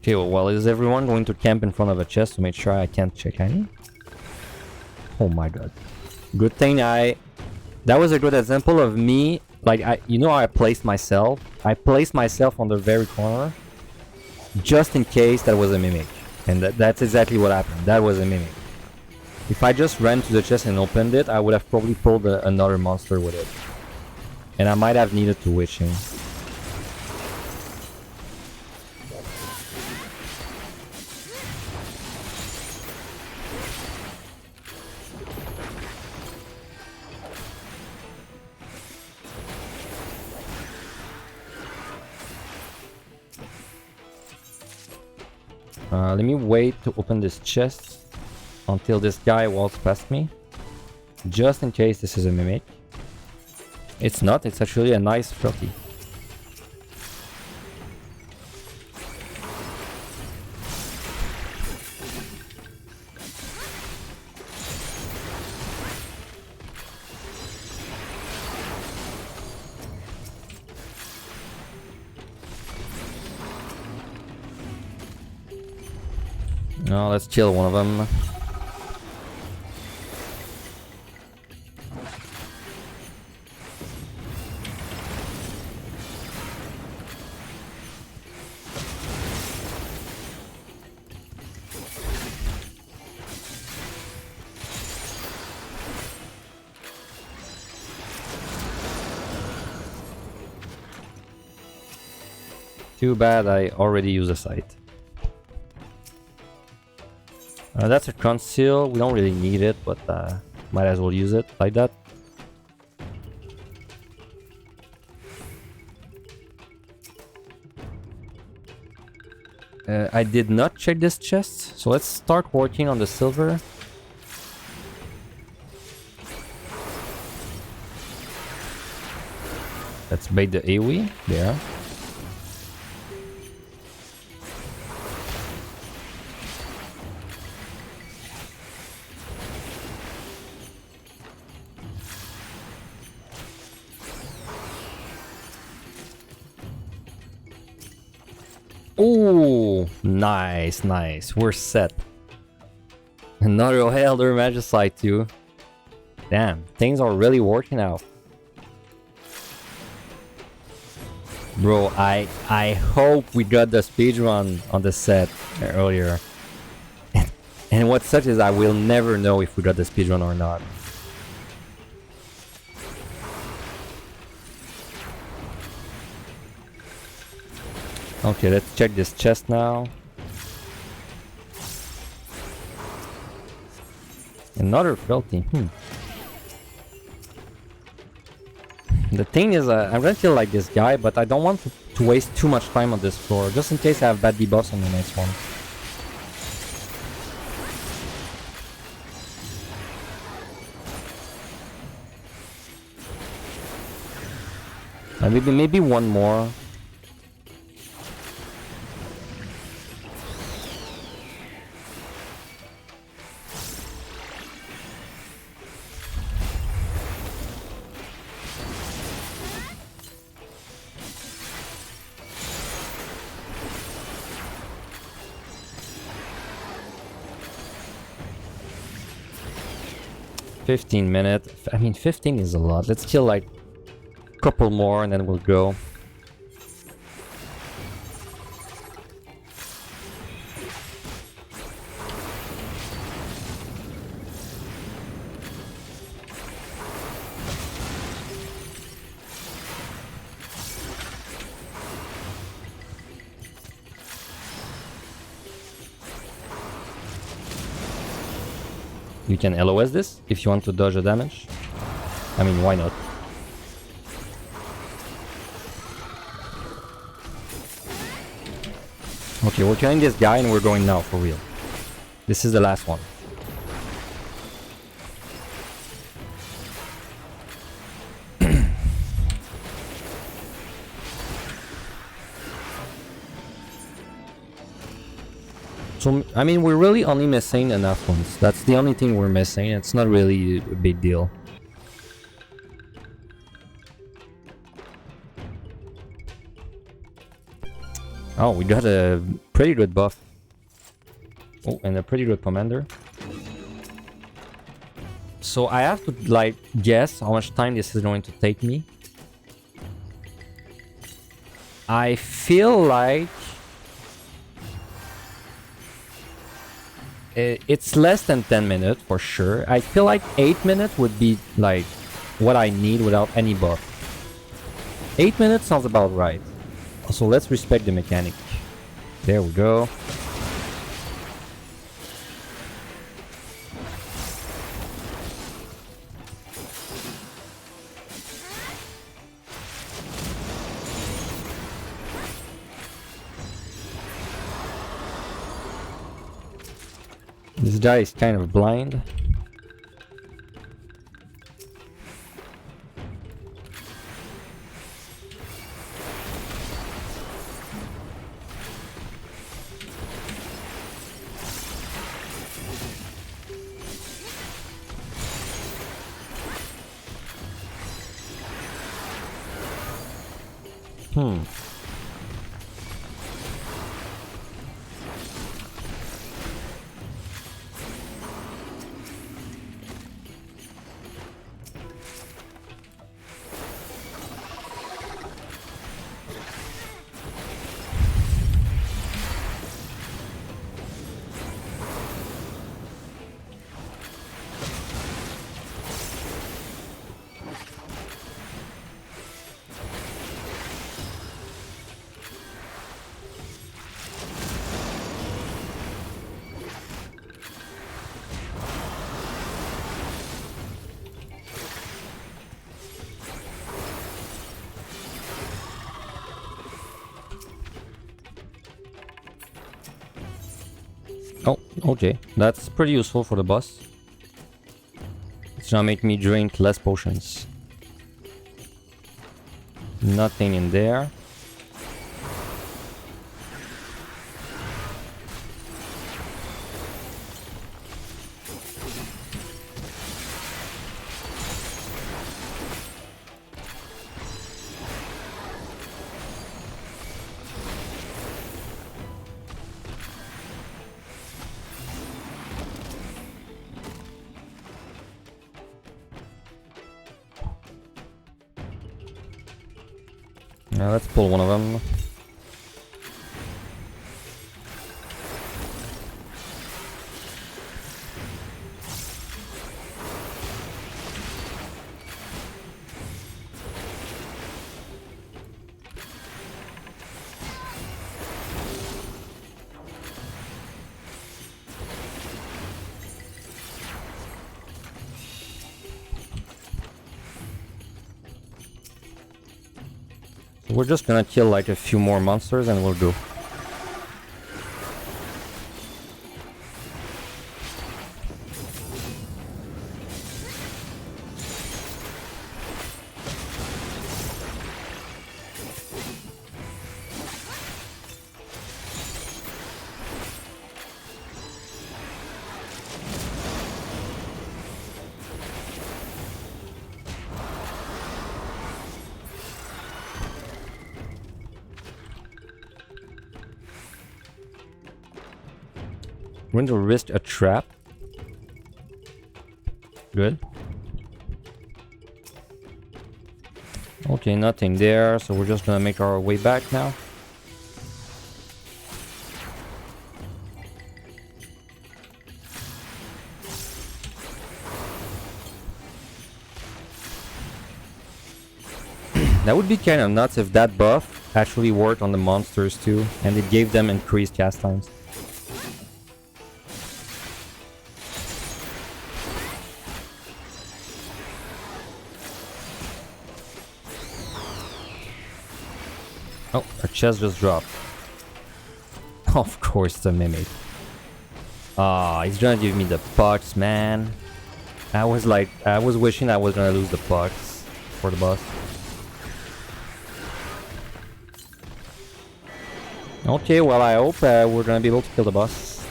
Okay, well, is everyone going to camp in front of a chest to make sure I can't check any? Oh my god. Good thing that was a good example of me, like, you know how I placed myself? I placed myself on the very corner, just in case that was a mimic. And that's exactly what happened. That was a mimic. If I just ran to the chest and opened it, I would have probably pulled another monster with it. And I might have needed to witch him. Let me wait to open this chest until this guy walks past me. Just in case this is a mimic. It's not, it's actually a nice trophy. No, let's kill one of them. Too bad I already used a sight. That's a conceal. We don't really need it, but might as well use it like that. I did not check this chest, so let's start working on the silver. Let's bait the AoE there. Oh, nice, nice. We're set. Another Elder Magicite too. Damn, things are really working out. Bro, I hope we got the speedrun on the set earlier. And what sucks is I will never know if we got the speedrun or not. Okay, let's check this chest now. Another felty. The thing is, I'm gonna kill like this guy, but I don't want to waste too much time on this floor, just in case I have bad debuffs on the next one. Maybe one more. $15 minutes. I mean, 15 is a lot. Let's kill like a couple more and then we'll go. You can LOS this if you want to dodge the damage. I mean, why not? Okay, we're killing this guy and we're going now for real. This is the last one. So, I mean, we're really only missing enough ones. That's the only thing we're missing. It's not really a big deal. Oh, we got a pretty good buff. Oh, and a pretty good commander. So I have to like guess how much time this is going to take me. I feel like it's less than 10 minutes for sure. I feel like 8 minutes would be like what I need without any buff. 8 minutes sounds about right. So let's respect the mechanic. There we go. This guy is kind of blind. Oh, okay. That's pretty useful for the boss. It's gonna make me drink less potions. Nothing in there. Now let's pull one of them. We're just gonna kill like a few more monsters and we'll go. We're going to risk a trap. Good. Okay, nothing there, so we're just gonna make our way back now. That would be kind of nuts if that buff actually worked on the monsters too, and it gave them increased cast times. Oh, our chest just dropped. Of course, the mimic. Ah, he's gonna give me the pucks, man. I was wishing I was gonna lose the pucks for the boss. Okay, well, I hope we're gonna be able to kill the boss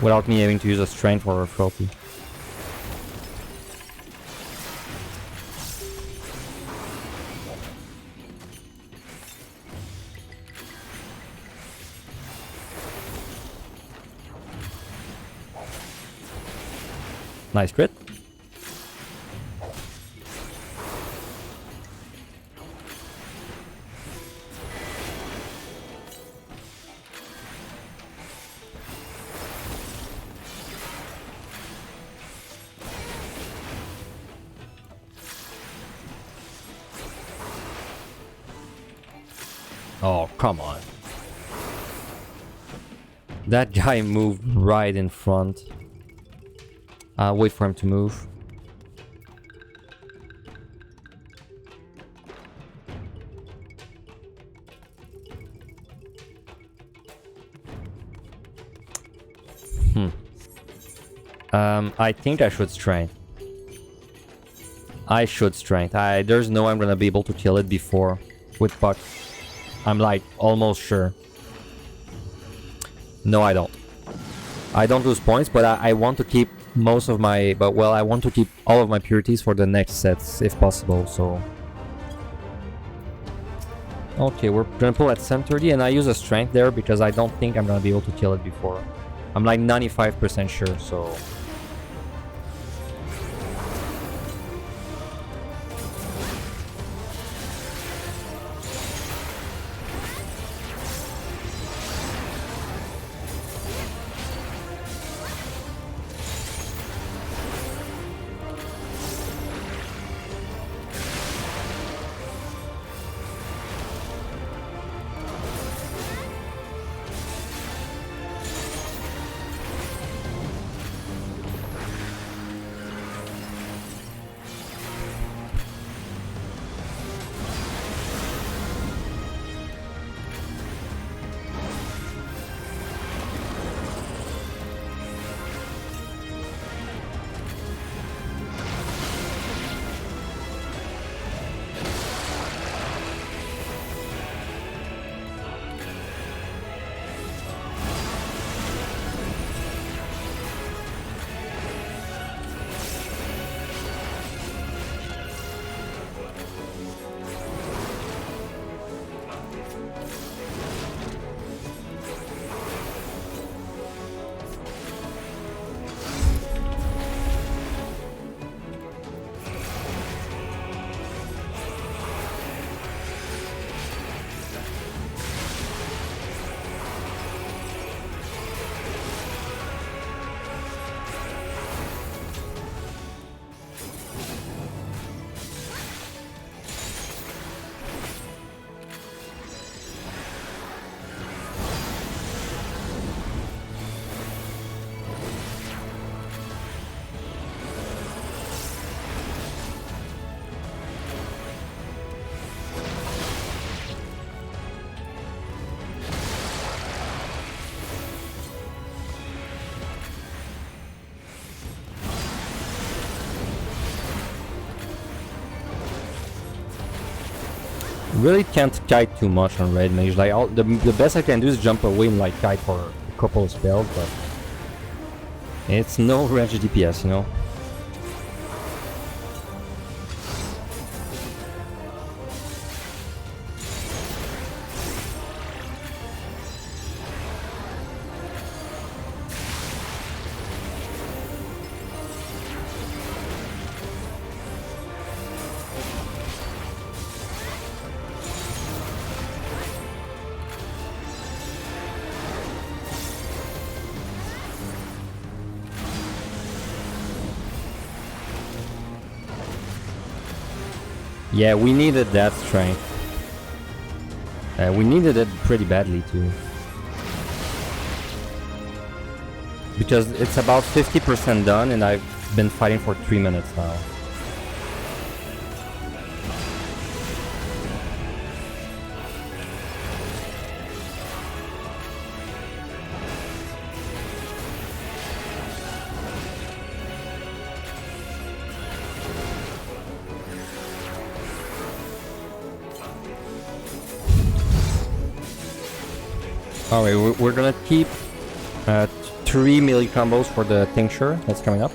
without me having to use a strength or a frailty. Nice crit. Oh, come on. That guy moved right in front. I'll wait for him to move. I think I should strength. I should strength. There's no way I'm gonna be able to kill it before with puck. I'm like almost sure. No, I don't. I don't lose points, but I want to keep most of my... Well, I want to keep all of my purities for the next sets, if possible, so... Okay, we're gonna pull at 730, and I use a strength there because I don't think I'm gonna be able to kill it before. I'm like 95% sure, so... Really can't kite too much on red mage. Like the best I can do is jump away and like kite for a couple of spells, but it's no range DPS, you know. Yeah, we needed that strength. We needed it pretty badly too. Because it's about 50% done and I've been fighting for 3 minutes now. Alright, we're gonna keep 3 melee combos for the tincture that's coming up.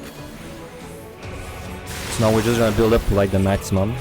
So now we're just gonna build up to like the maximum.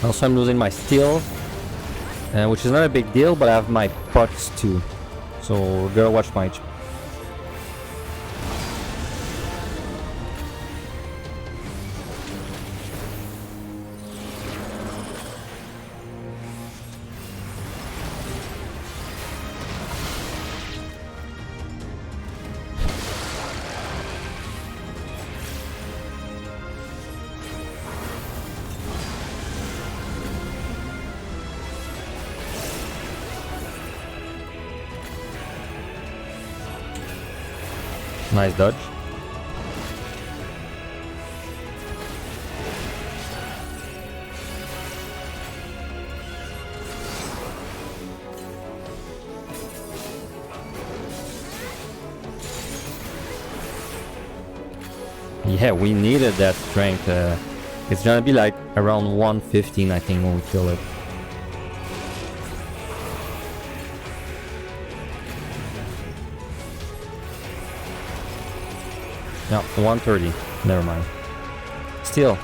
Also, I'm losing my steel, which is not a big deal, but I have my pots too. So, gotta watch my... Nice dodge. Yeah, we needed that strength. It's gonna be like around 115, I think, when we kill it. No, 130. Never mind. Still.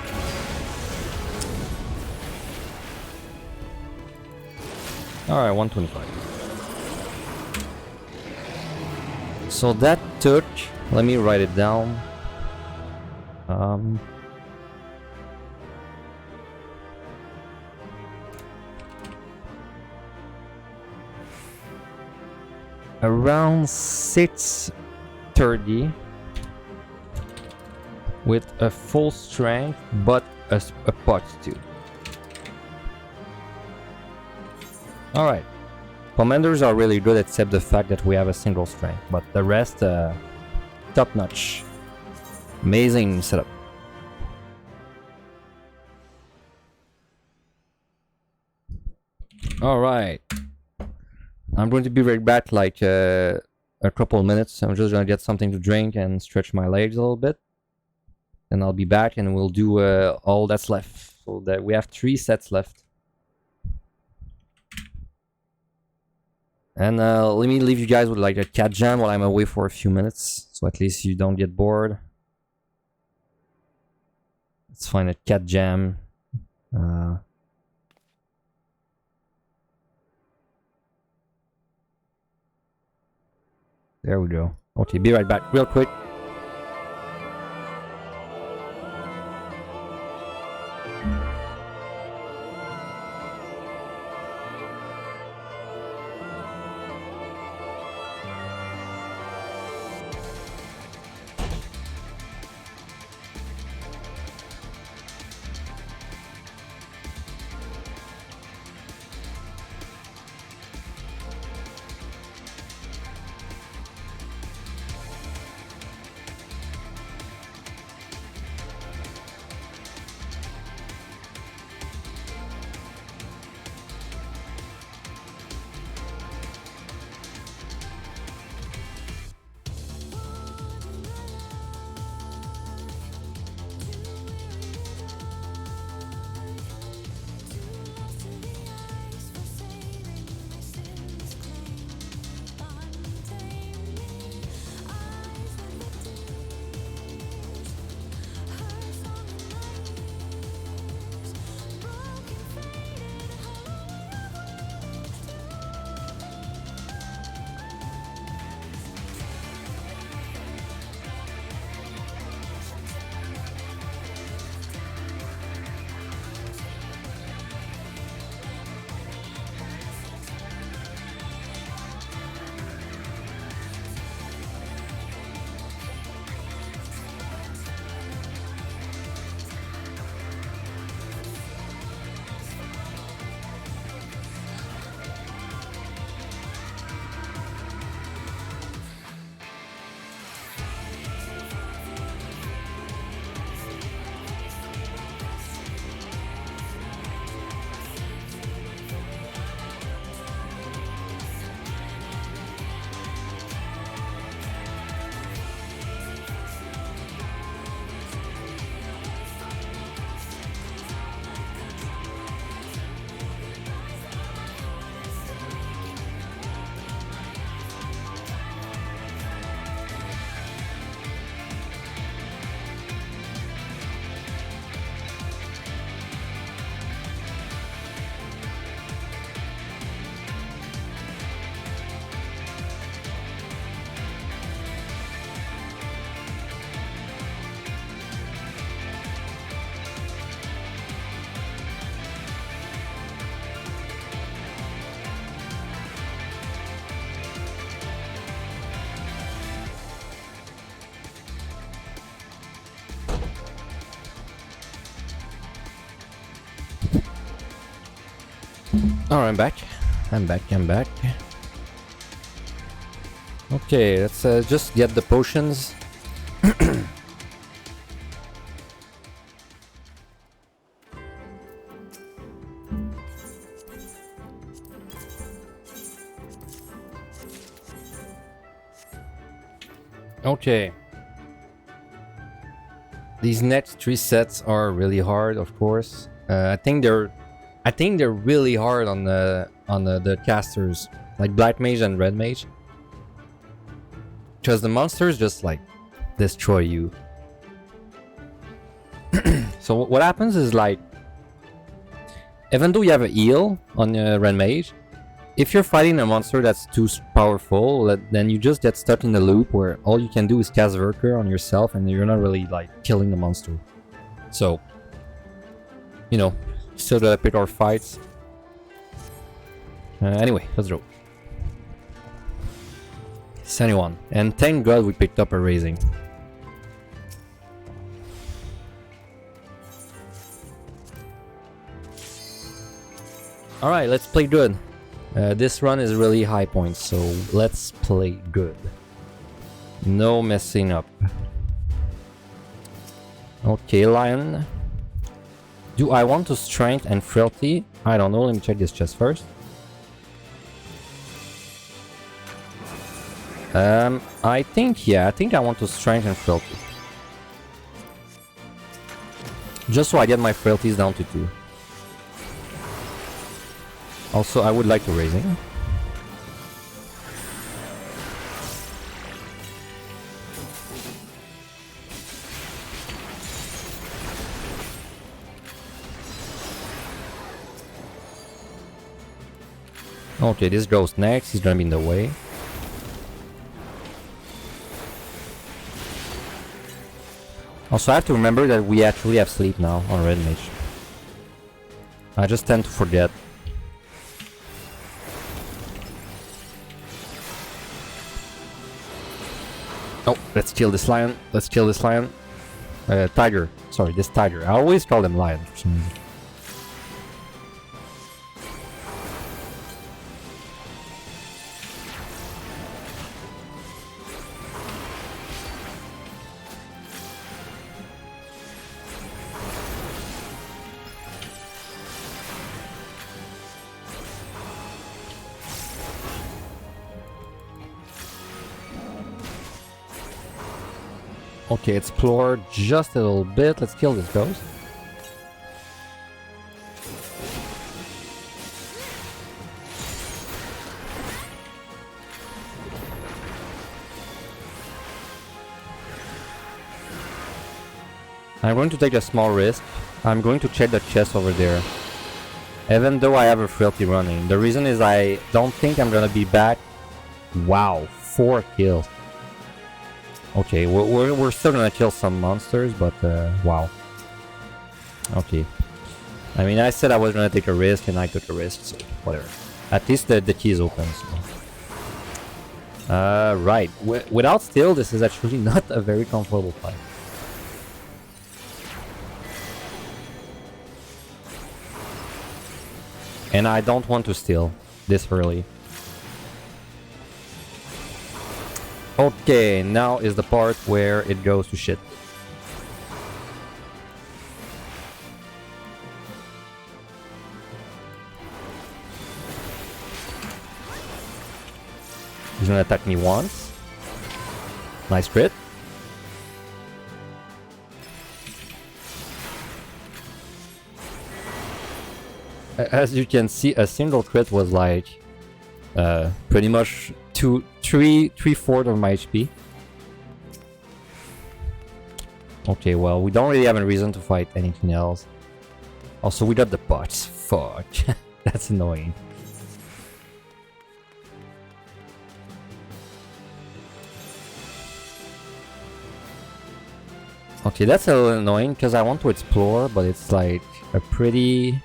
Alright, 125. So that took... Let me write it down. Around 630 with a full strength, but a pot too. Alright. Commanders are really good except the fact that we have a single strength, but the rest, top notch. Amazing setup. Alright. I'm going to be right back like a couple of minutes. I'm just gonna get something to drink and stretch my legs a little bit. And I'll be back and we'll do all that's left. So that we have 3 sets left. And let me leave you guys with like a cat jam while I'm away for a few minutes. So at least you don't get bored. Let's find a cat jam. There we go. Okay, be right back real quick. Alright, I'm back. I'm back. Okay, let's just get the potions. Okay. These next 3 sets are really hard, of course. I think they're really hard on the casters, like Black Mage and Red Mage, because the monsters just like destroy you. So what happens is, like, even though you have a heal on Red Mage, if you're fighting a monster that's too powerful, then you just get stuck in the loop where all you can do is cast Verker on yourself and you're not really like killing the monster. So, you know, still gotta pick our fights. Anyway, let's go. 71. And thank God we picked up a raising. Alright, let's play good. This run is really high points, so let's play good. No messing up. Okay, Lion. Do I want to strength and frailty? I don't know, let me check this chest first. I think I want to strength and frailty. Just so I get my frailties down to 2. Also, I would like to raise him. Okay, this goes next. He's gonna be in the way. Also, I have to remember that we actually have sleep now on Red Mage. I just tend to forget. Oh, let's kill this lion. Let's kill this lion. Tiger. Sorry, this tiger. I always call them lion for some reason. Okay, explore just a little bit. Let's kill this ghost. I'm going to take a small risk. I'm going to check the chest over there. Even though I have a frailty running. The reason is I don't think I'm gonna be back. Wow, 4 kills. Okay, we're still gonna kill some monsters, but wow. Okay. I mean, I said I was gonna take a risk, and I took a risk, so whatever. At least the key is open, so. Right. Without steal, this is actually not a very comfortable fight. And I don't want to steal this early. Okay, now is the part where it goes to shit. He's gonna attack me once. Nice crit. As you can see, a single crit was like pretty much 3/4 of my HP. Okay, well, we don't really have a reason to fight anything else. Also, we got the bots. Fuck. That's annoying. Okay, that's a little annoying because I want to explore, but it's like a pretty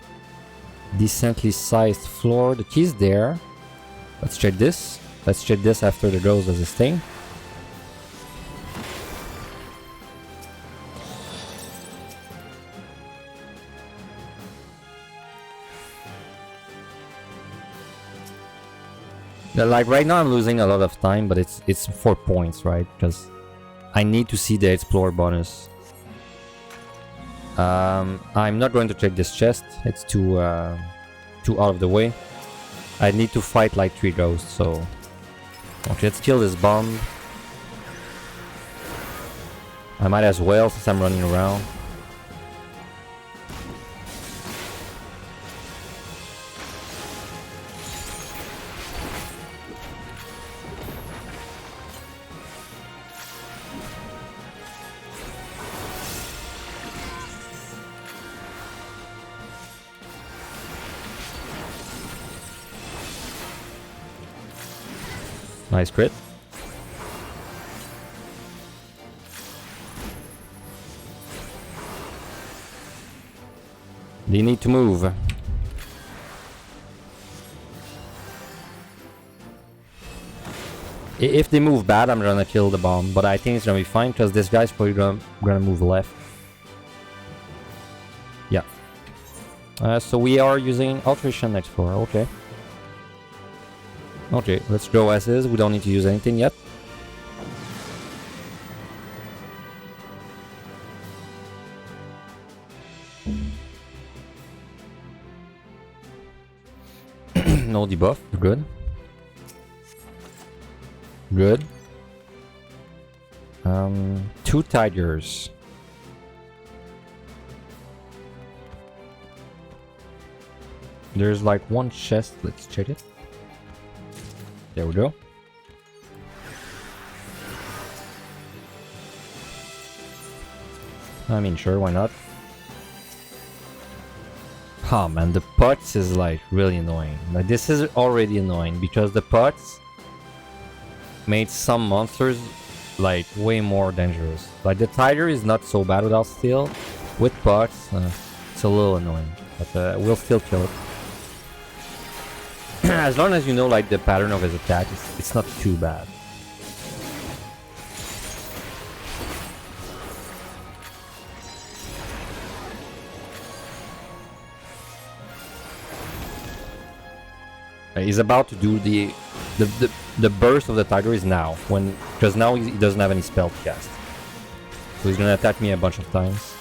decently sized floor. The key's there. Let's check this. Let's check this after the ghost does his thing. Like right now I'm losing a lot of time, but it's 4 points, right? Because I need to see the explore bonus. I'm not going to check this chest. It's too out of the way. I need to fight like 3 ghosts, so... Okay, let's kill this bomb. I might as well since I'm running around. Nice crit. They need to move. If they move bad, I'm gonna kill the bomb, but I think it's gonna be fine because this guy's probably gonna move left. Yeah. So we are using Alteration Explorer, okay. Okay, let's go as is. We don't need to use anything yet. No debuff, good. Good. 2 tigers. There's like 1 chest, let's check it. There we go. I mean, sure, why not? Oh man, the pots is like really annoying. Like this is already annoying because the pots made some monsters like way more dangerous. Like the tiger is not so bad without steel. With pots, it's a little annoying, but we'll still kill it. As long as you know like the pattern of his attack, it's not too bad. He's about to do the burst of the tiger is now, because now he doesn't have any spell to cast. So he's gonna attack me a bunch of times.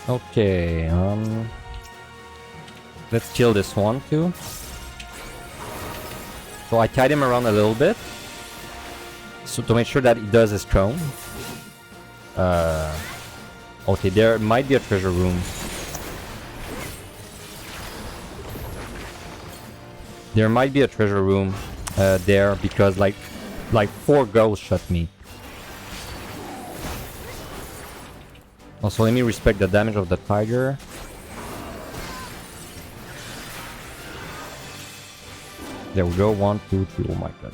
Okay, let's kill this one too. So I tied him around a little bit, so to make sure that he does his cone. Okay, there might be a treasure room. There might be a treasure room there because like 4 ghosts shot me. Also, let me respect the damage of the tiger. There we go, 1, 2, 3, oh my god.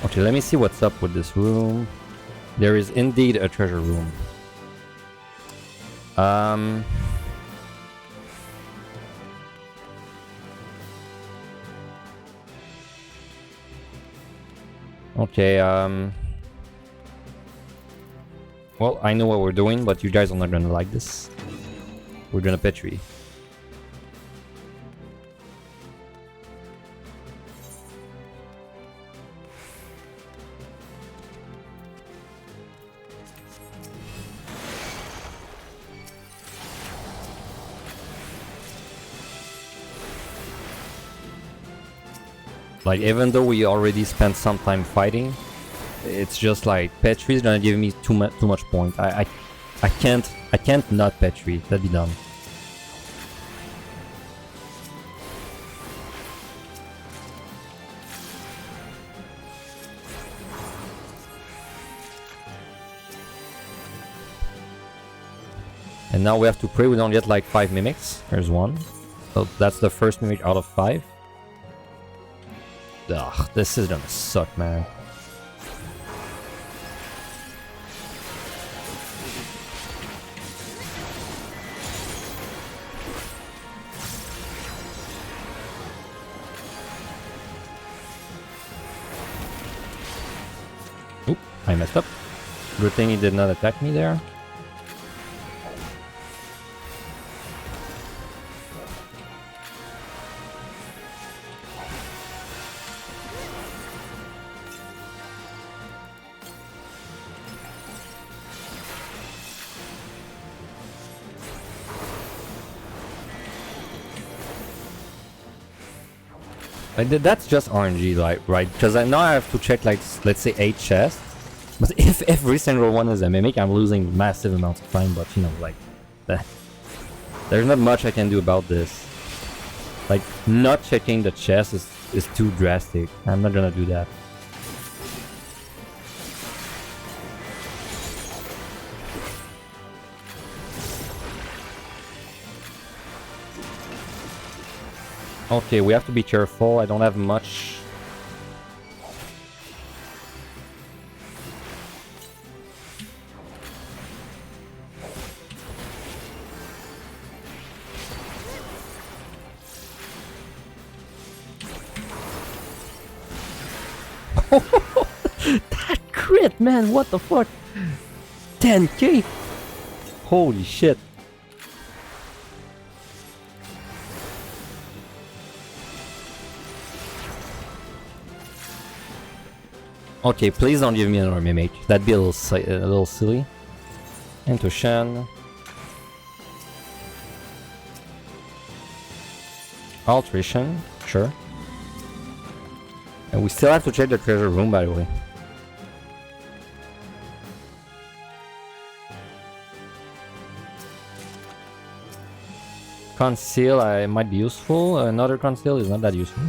Okay, let me see what's up with this room. There is indeed a treasure room. Okay, well, I know what we're doing, but you guys are not gonna like this. We're gonna petri. Like, even though we already spent some time fighting, it's just like Petri is gonna give me too much point. I can't not Petri. That'd be dumb. And now we have to pray we don't get like 5 mimics. There's 1. So that's the first mimic out of 5. Ugh, this is gonna suck, man. Oop, I messed up. Good thing he did not attack me there. That's just RNG, like, right? Because now I have to check, like, let's say 8 chests. But if every single one is a mimic, I'm losing massive amounts of time. But you know, like, there's not much I can do about this. Like, not checking the chest is too drastic. I'm not gonna do that. Okay, we have to be careful. I don't have much. That crit, man! What the fuck? 10k? Holy shit. Okay, please don't give me another mimic. That'd be a little silly. Intuition. Alteration, sure. And we still have to check the treasure room, by the way. Conceal, might be useful. Another conceal is not that useful.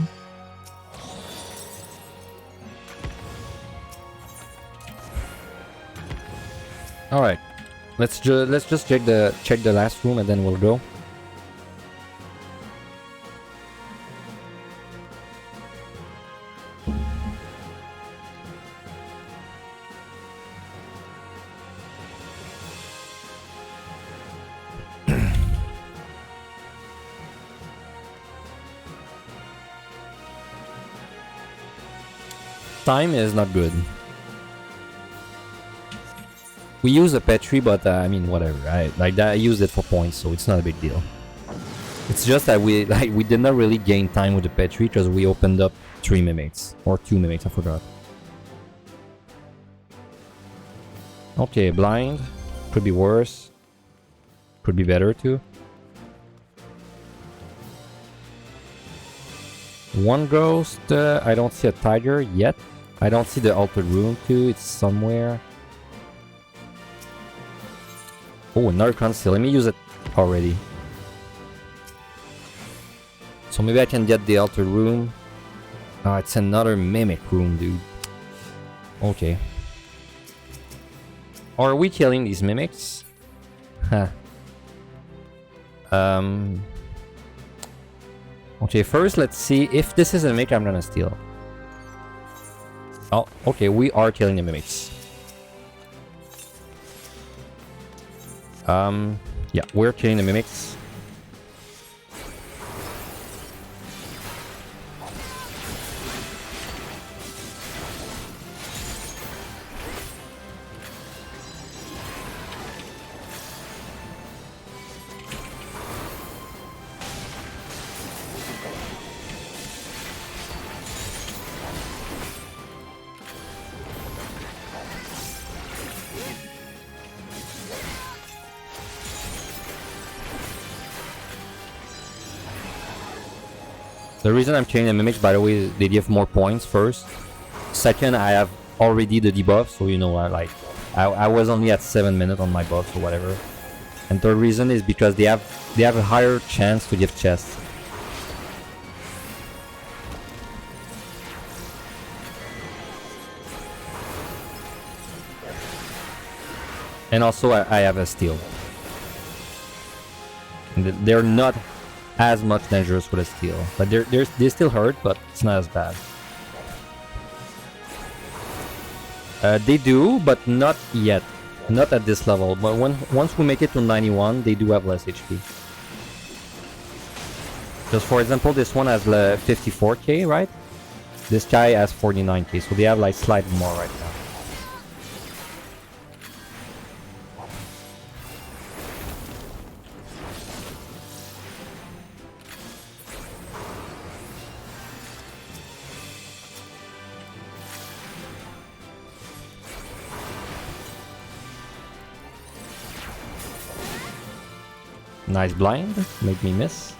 All right, let's just check the last room and then we'll go. Time is not good. We use a Petri, but I mean, whatever. I used it for points, so it's not a big deal. It's just that we did not really gain time with the Petri because we opened up 3 mimics or 2 mimics. I forgot. Okay, blind could be worse. Could be better too. One ghost. I don't see a tiger yet. I don't see the altered room too. It's somewhere. Oh, another conceal. Let me use it already. So maybe I can get the altered room. It's another mimic room, dude. Okay. Are we killing these mimics? Huh. Okay, first let's see if this is a mimic I'm gonna steal. Oh, okay, we are killing the mimics. Yeah, we're killing the mimics. The reason I'm killing the mimics, by the way, is they give more points first. Second, I have already the debuff, so you know, I was only at 7 minutes on my buffs or whatever. And third reason is because they have a higher chance to give chests. And also, I have a steal. And they're not as much dangerous with a steal, but they still hurt, but it's not as bad. They do, but not yet, not at this level. But once we make it to 91, they do have less HP. Just for example, this one has 54k, right? This guy has 49k, so they have like slightly more right now. Nice blind, make me miss.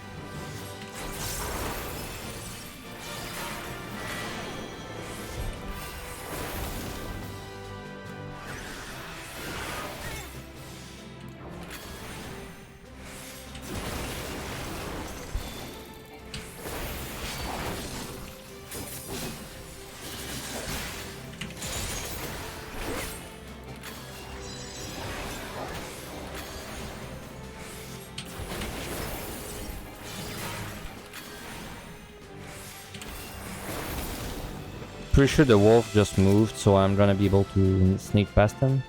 Pretty sure the wolf just moved, so I'm gonna be able to sneak past him.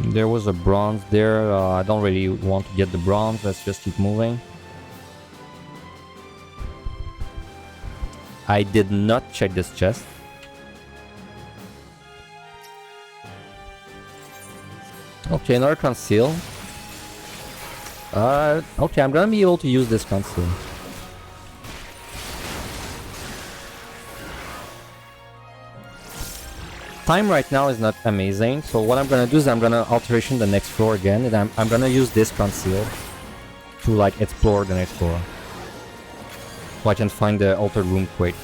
There was a bronze there. I don't really want to get the bronze. Let's just keep moving. I did not check this chest. Okay, another conceal. Okay, I'm gonna be able to use this conceal. Time right now is not amazing, so what I'm gonna do is I'm gonna alteration the next floor again, and I'm gonna use this conceal to like explore the next floor, so I can find the altered room quick.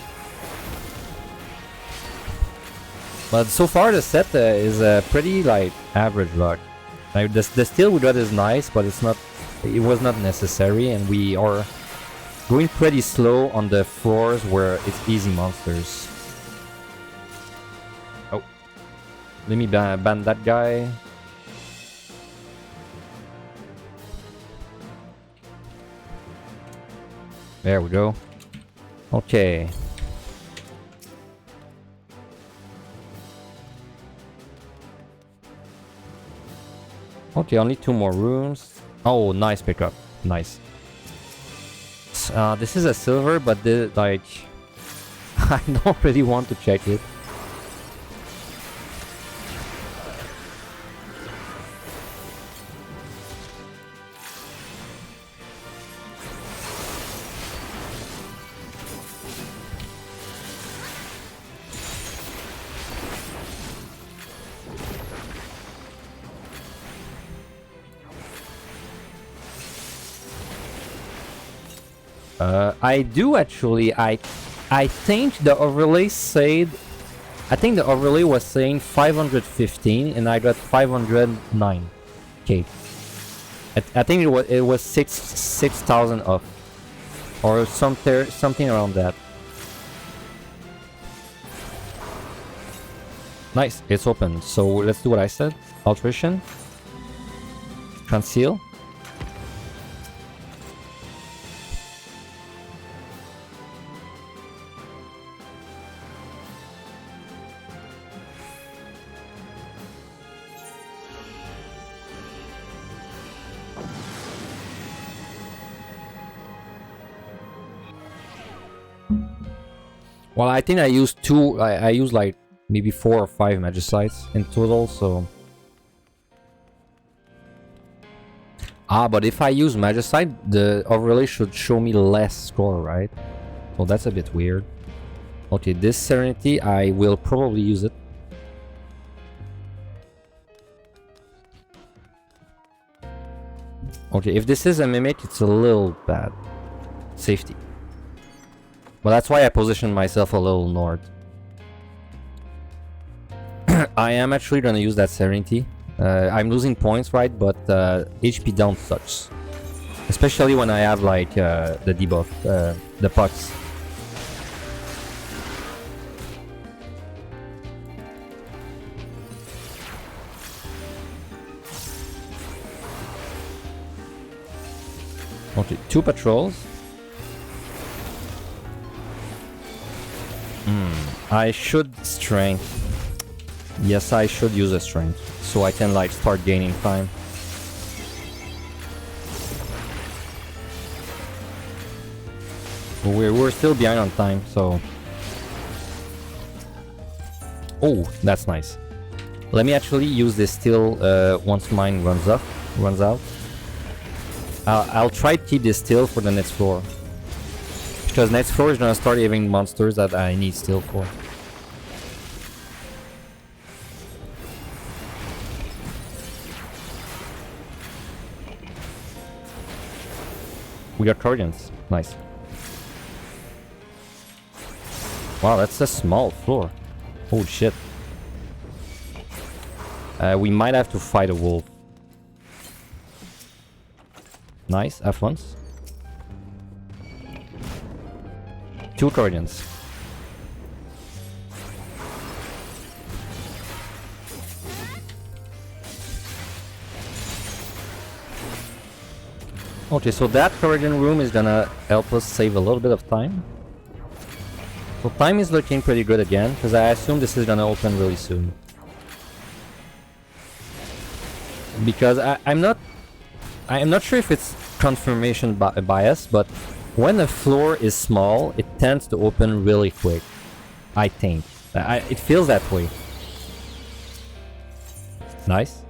But so far the set is pretty like average luck. Like the steel we got is nice, but it's not. It was not necessary, and we are going pretty slow on the floors where it's easy monsters. Oh, let me ban that guy. There we go. Okay. Okay, only 2 more rooms. Oh, nice pickup. Nice. This is a silver, but like I don't really want to check it. I do actually. I think the overlay said. I think the overlay was saying 515, and I got 509. Okay. I think it was 6,000 off, or something around that. Nice, it's open. So let's do what I said. Alteration. Conceal. Well, I think I used 2. I used like maybe 4 or 5 magicites in total, so. But if I use magicite, the overlay should show me less score, right? Well, that's a bit weird. Okay, this Serenity, I will probably use it. Okay, if this is a mimic, it's a little bad. Safety. Well, that's why I positioned myself a little north. I am actually gonna use that Serenity. I'm losing points, right? But HP down sucks. Especially when I have like the debuff, the pots. Okay, 2 patrols. I should strength. Yes, I should use a strength, so I can like start gaining time. But we're still behind on time, so. Oh, that's nice. Let me actually use this steel once mine runs out. I'll try to keep this steel for the next floor. Because next floor is gonna start having monsters that I need steel for. We got Guardians. Nice. Wow, that's a small floor. Oh shit. We might have to fight a wolf. Nice, F once. 2 Guardians. Okay, so that Guardian room is gonna help us save a little bit of time. So time is looking pretty good again, because I assume this is gonna open really soon. Because I'm not sure if it's confirmation bias, but when a floor is small, it tends to open really quick. I think. It feels that way. Nice.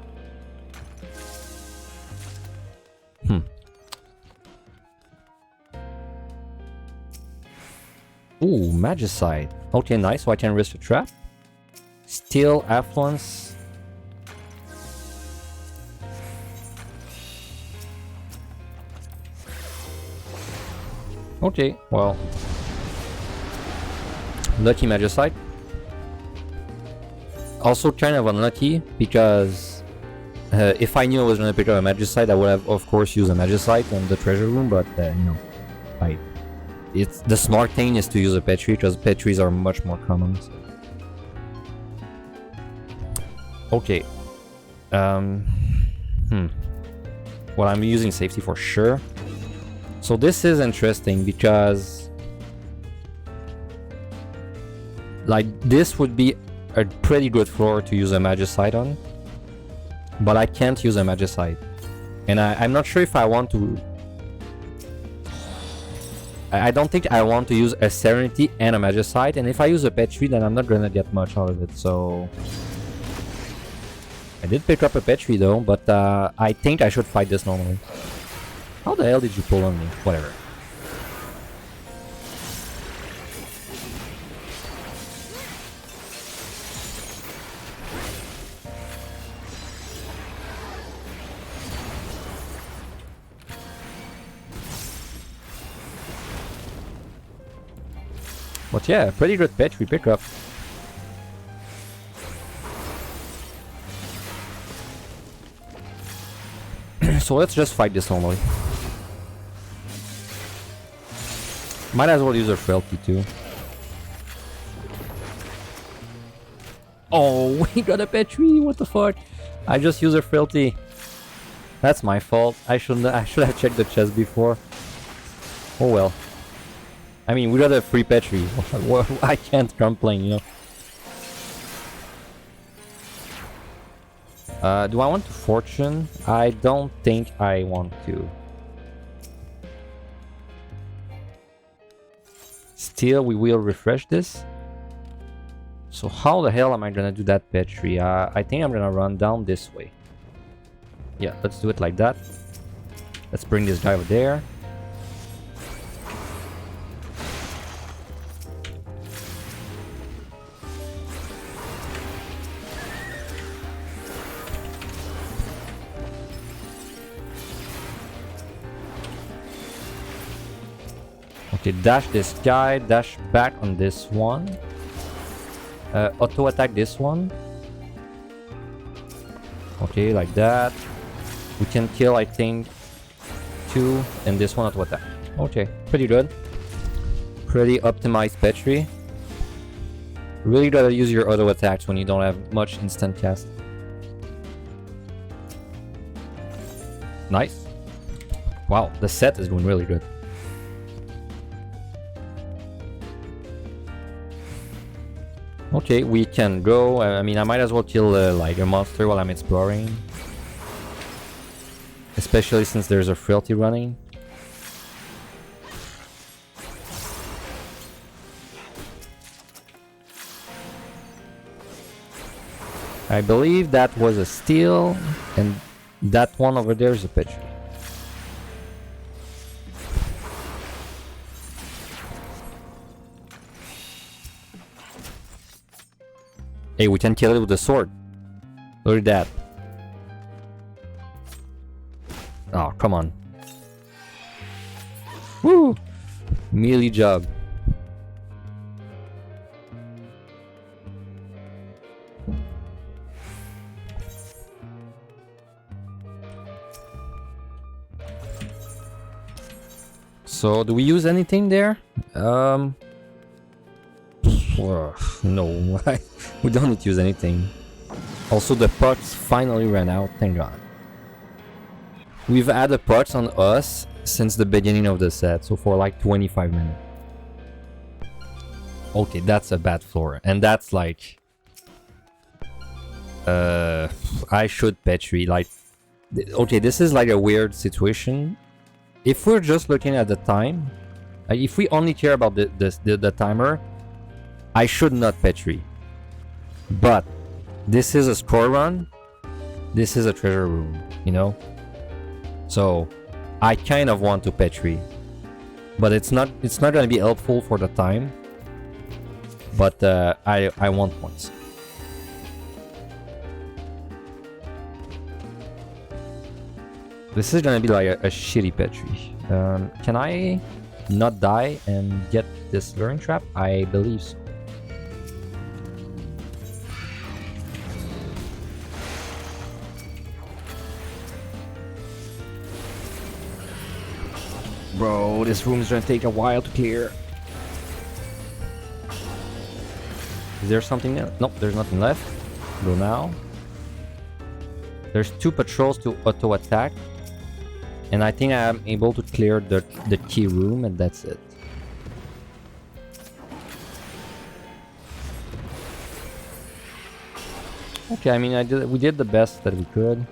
Ooh, Magicite. Okay, nice, so I can risk a trap. Steel Affluence. Okay, well. Lucky Magicite. Also kind of unlucky, because if I knew I was going to pick up a Magicite, I would have, of course, used a Magicite in the treasure room, but, you know, it's the smart thing is to use a Petri, because Petris are much more common. Okay. Well, I'm using safety for sure. So this is interesting because, like, this would be a pretty good floor to use a Magicite on, but I can't use a Magicite, and I'm not sure if I want to. I don't think I want to use a Serenity and a Magicite, and if I use a Petri, then I'm not gonna get much out of it, so... I did pick up a Petri though, but I think I should fight this normally. How the hell did you pull on me? Whatever. But yeah, pretty good Petri pickup. So let's just fight this normally. Might as well use our frailty too. Oh, we got a Petri, what the fuck? I just used a frailty. That's my fault. I should have checked the chest before. Oh well. I mean, we got a free Petri. I can't complain, you know. Do I want to fortune? I don't think I want to. Still, we will refresh this. So how the hell am I gonna do that Petri? I think I'm gonna run down this way. Yeah, let's do it like that. Let's bring this guy over there. Okay, dash this guy, dash back on this one. Auto attack this one. Okay, like that. We can kill, I think, 2, and this one auto attack. Okay, pretty good. Pretty optimized Petri. Really gotta use your auto attacks when you don't have much instant cast. Nice. Wow, the set is going really good. Okay, we can go. I mean, I might as well kill like a monster while I'm exploring. Especially since there's a frailty running. I believe that was a steal, and that one over there is a pitch. Hey, we can kill it with a sword. Look at that. Oh, come on. Melee job. So, do we use anything there? No, we don't need to use anything. Also, the pots finally ran out, thank God. We've had the pots on us since the beginning of the set, so for like 25 minutes. Okay, that's a bad floor, and that's like... I should Petri, like... Okay, this is like a weird situation. If we're just looking at the time, like if we only care about the timer, I should not Petri. But this is a score run, this is a treasure room, you know? So I kind of want to Petri. But it's not gonna be helpful for the time. But I want points. This is gonna be like a shitty Petri. Can I not die and get this luring trap? I believe so. Bro, this room is gonna take a while to clear. Is there something there? Nope, there's nothing left. Go now. There's 2 patrols to auto attack. And I think I am able to clear the key room, and that's it. Okay, I mean, we did the best that we could.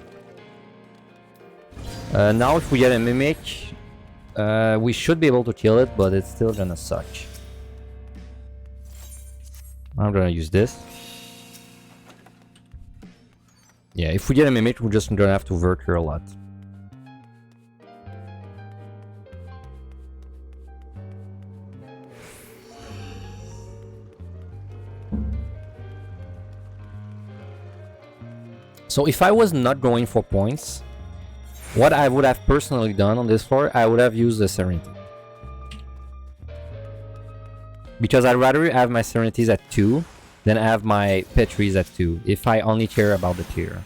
Now if we get a mimic, we should be able to kill it, but it's still gonna suck. I'm gonna use this. Yeah, if we get a mimic, we're just gonna have to work here a lot. So if I was not going for points, what I would have personally done on this floor, I would have used the Serenity. Because I'd rather have my Serenities at 2 than have my Petries at 2, if I only care about the clear.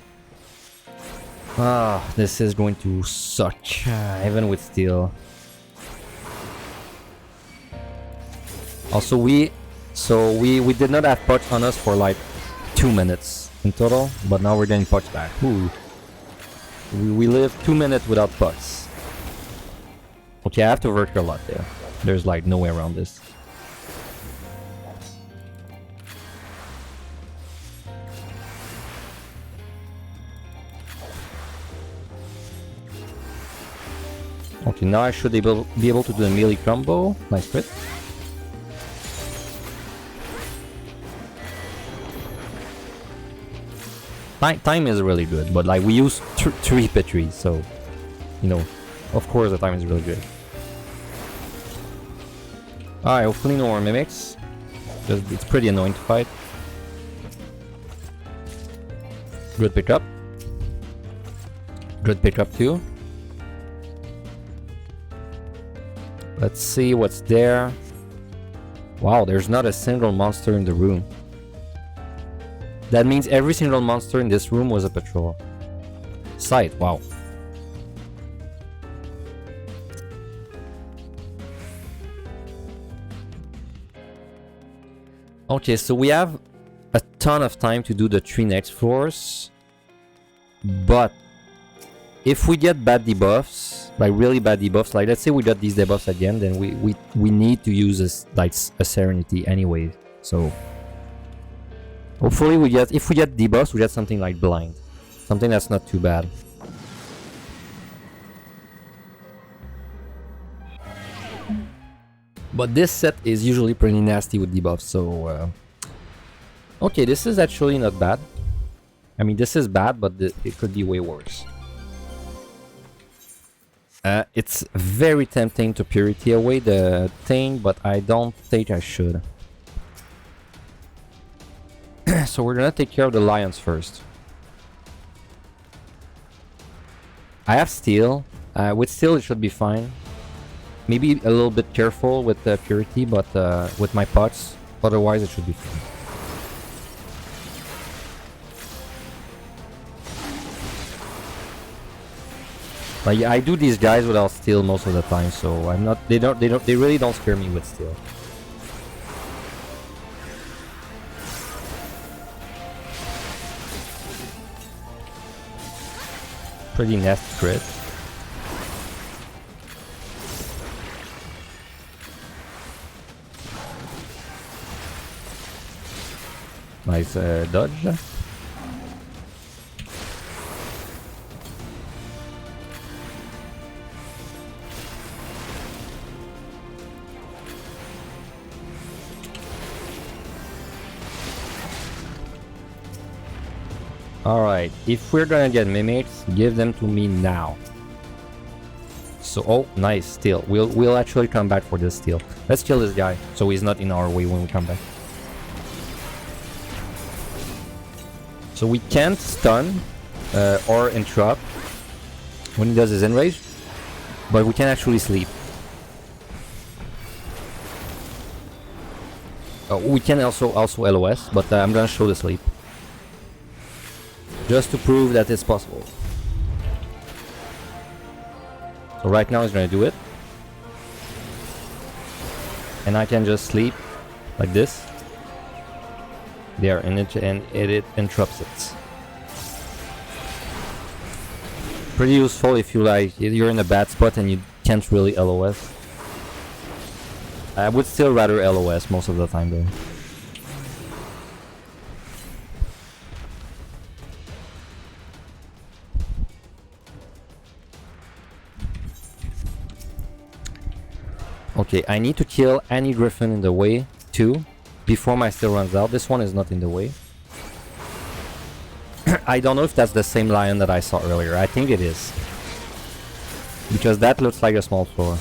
Ah, this is going to suck, even with steel. Also, we did not have pots on us for like 2 minutes in total, but now we're getting pots back. Ooh. We live 2 minutes without pots. Okay, I have to work a lot there. There's like no way around this. Okay, now I should be able to do a melee combo. Nice crit. Time is really good, but like we use 3 Petries, so you know, of course the time is really good. Alright, hopefully no more mimics, because it's pretty annoying to fight. Good pickup. Good pickup too. Let's see what's there. Wow, there's not a single monster in the room. That means every single monster in this room was a patrol. Sight, wow. Okay, so we have a ton of time to do the 3 next floors. But if we get bad debuffs, like really bad debuffs, like let's say we got these debuffs at the end, then we need to use a Serenity anyway. So hopefully if we get debuffs, we get something like blind. Something that's not too bad. But this set is usually pretty nasty with debuffs, so... okay, this is actually not bad. I mean, this is bad, but it could be way worse. It's very tempting to Purity away the thing, but I don't think I should. So we're gonna take care of the lions first. I have steel. With steel it should be fine. Maybe a little bit careful with the purity, but with my pots, otherwise it should be fine. Like I do these guys without steel most of the time, so I'm not. They really don't scare me with steel. Pretty nasty crit. Nice dodge. Alright, if we're gonna get mimics, give them to me now. So, oh, nice, steel. We'll actually come back for this steel. Let's kill this guy, so he's not in our way when we come back. So we can't stun or interrupt when he does his enrage, but we can actually sleep. We can also LOS, but I'm gonna show the sleep. Just to prove that it's possible. So right now he's gonna do it. And I can just sleep like this. There, and it interrupts it. Pretty useful if you're in a bad spot and you can't really LOS. I would still rather LOS most of the time though. Okay, I need to kill any griffin in the way too before my steel runs out. This one is not in the way. I don't know if that's the same lion that I saw earlier. I think it is. Because that looks like a small floor.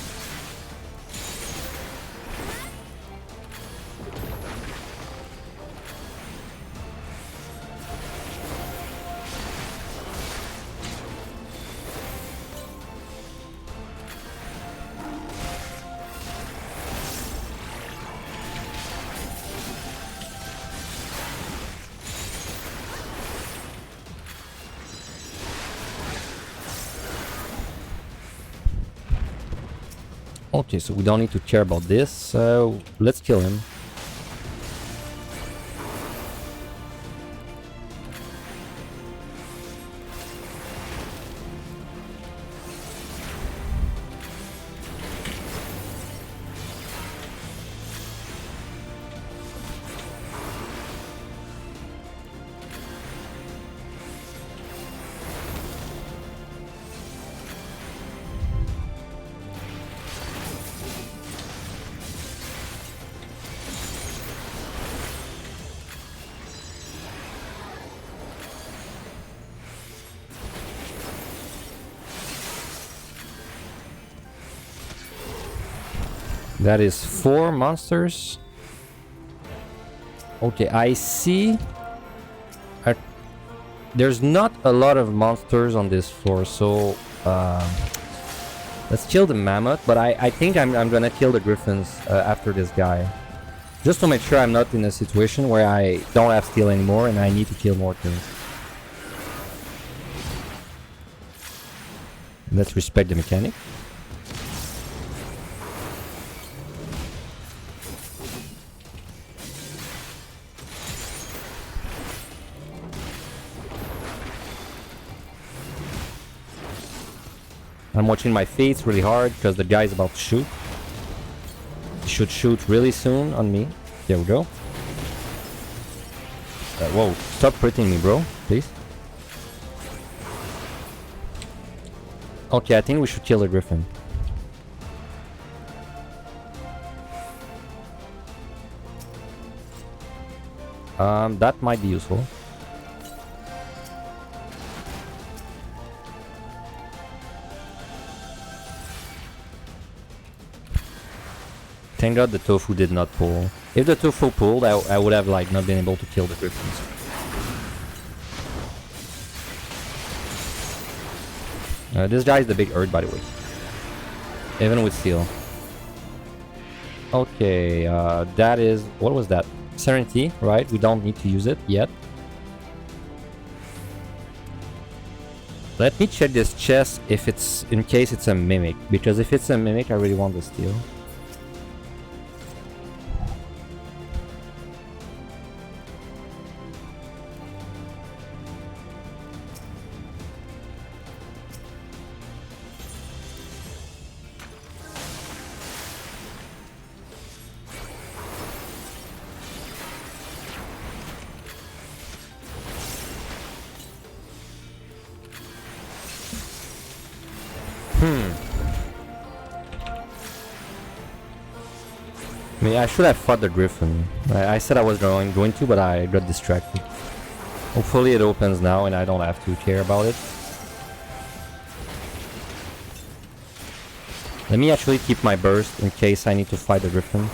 Okay, so we don't need to care about this. Let's kill him. That is 4 monsters. Okay, I see. There's not a lot of monsters on this floor, so let's kill the mammoth. But I think I'm gonna kill the griffins after this guy, just to make sure I'm not in a situation where I don't have steel anymore and I need to kill more things. Let's respect the mechanic. I'm watching my face really hard because the guy's about to shoot. He should shoot really soon on me. There we go. Whoa, stop critting me, bro, please. Okay, I think we should kill the griffin. That might be useful. Thank God the tofu did not pull. If the tofu pulled, I would have like not been able to kill the griffins. This guy is the big Earth, by the way. Even with steel. Okay, that is... What was that? Serenity, right? We don't need to use it yet. Let me check this chest if it's... in case it's a mimic. Because if it's a mimic, I really want the steel. I mean, I should have fought the griffin. I said I was going to, but I got distracted. Hopefully it opens now and I don't have to care about it. Let me actually keep my burst in case I need to fight the griffin.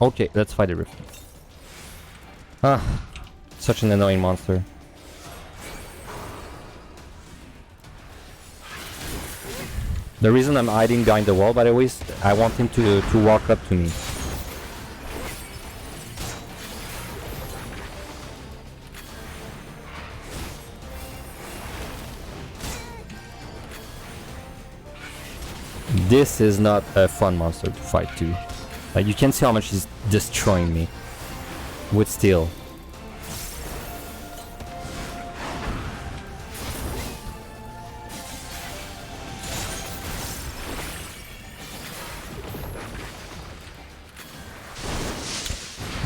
Okay, let's fight the griffin. Ah, such an annoying monster. The reason I'm hiding behind the wall, by the way, is I want him to walk up to me. This is not a fun monster to fight too. Like, you can see how much he's destroying me with steel.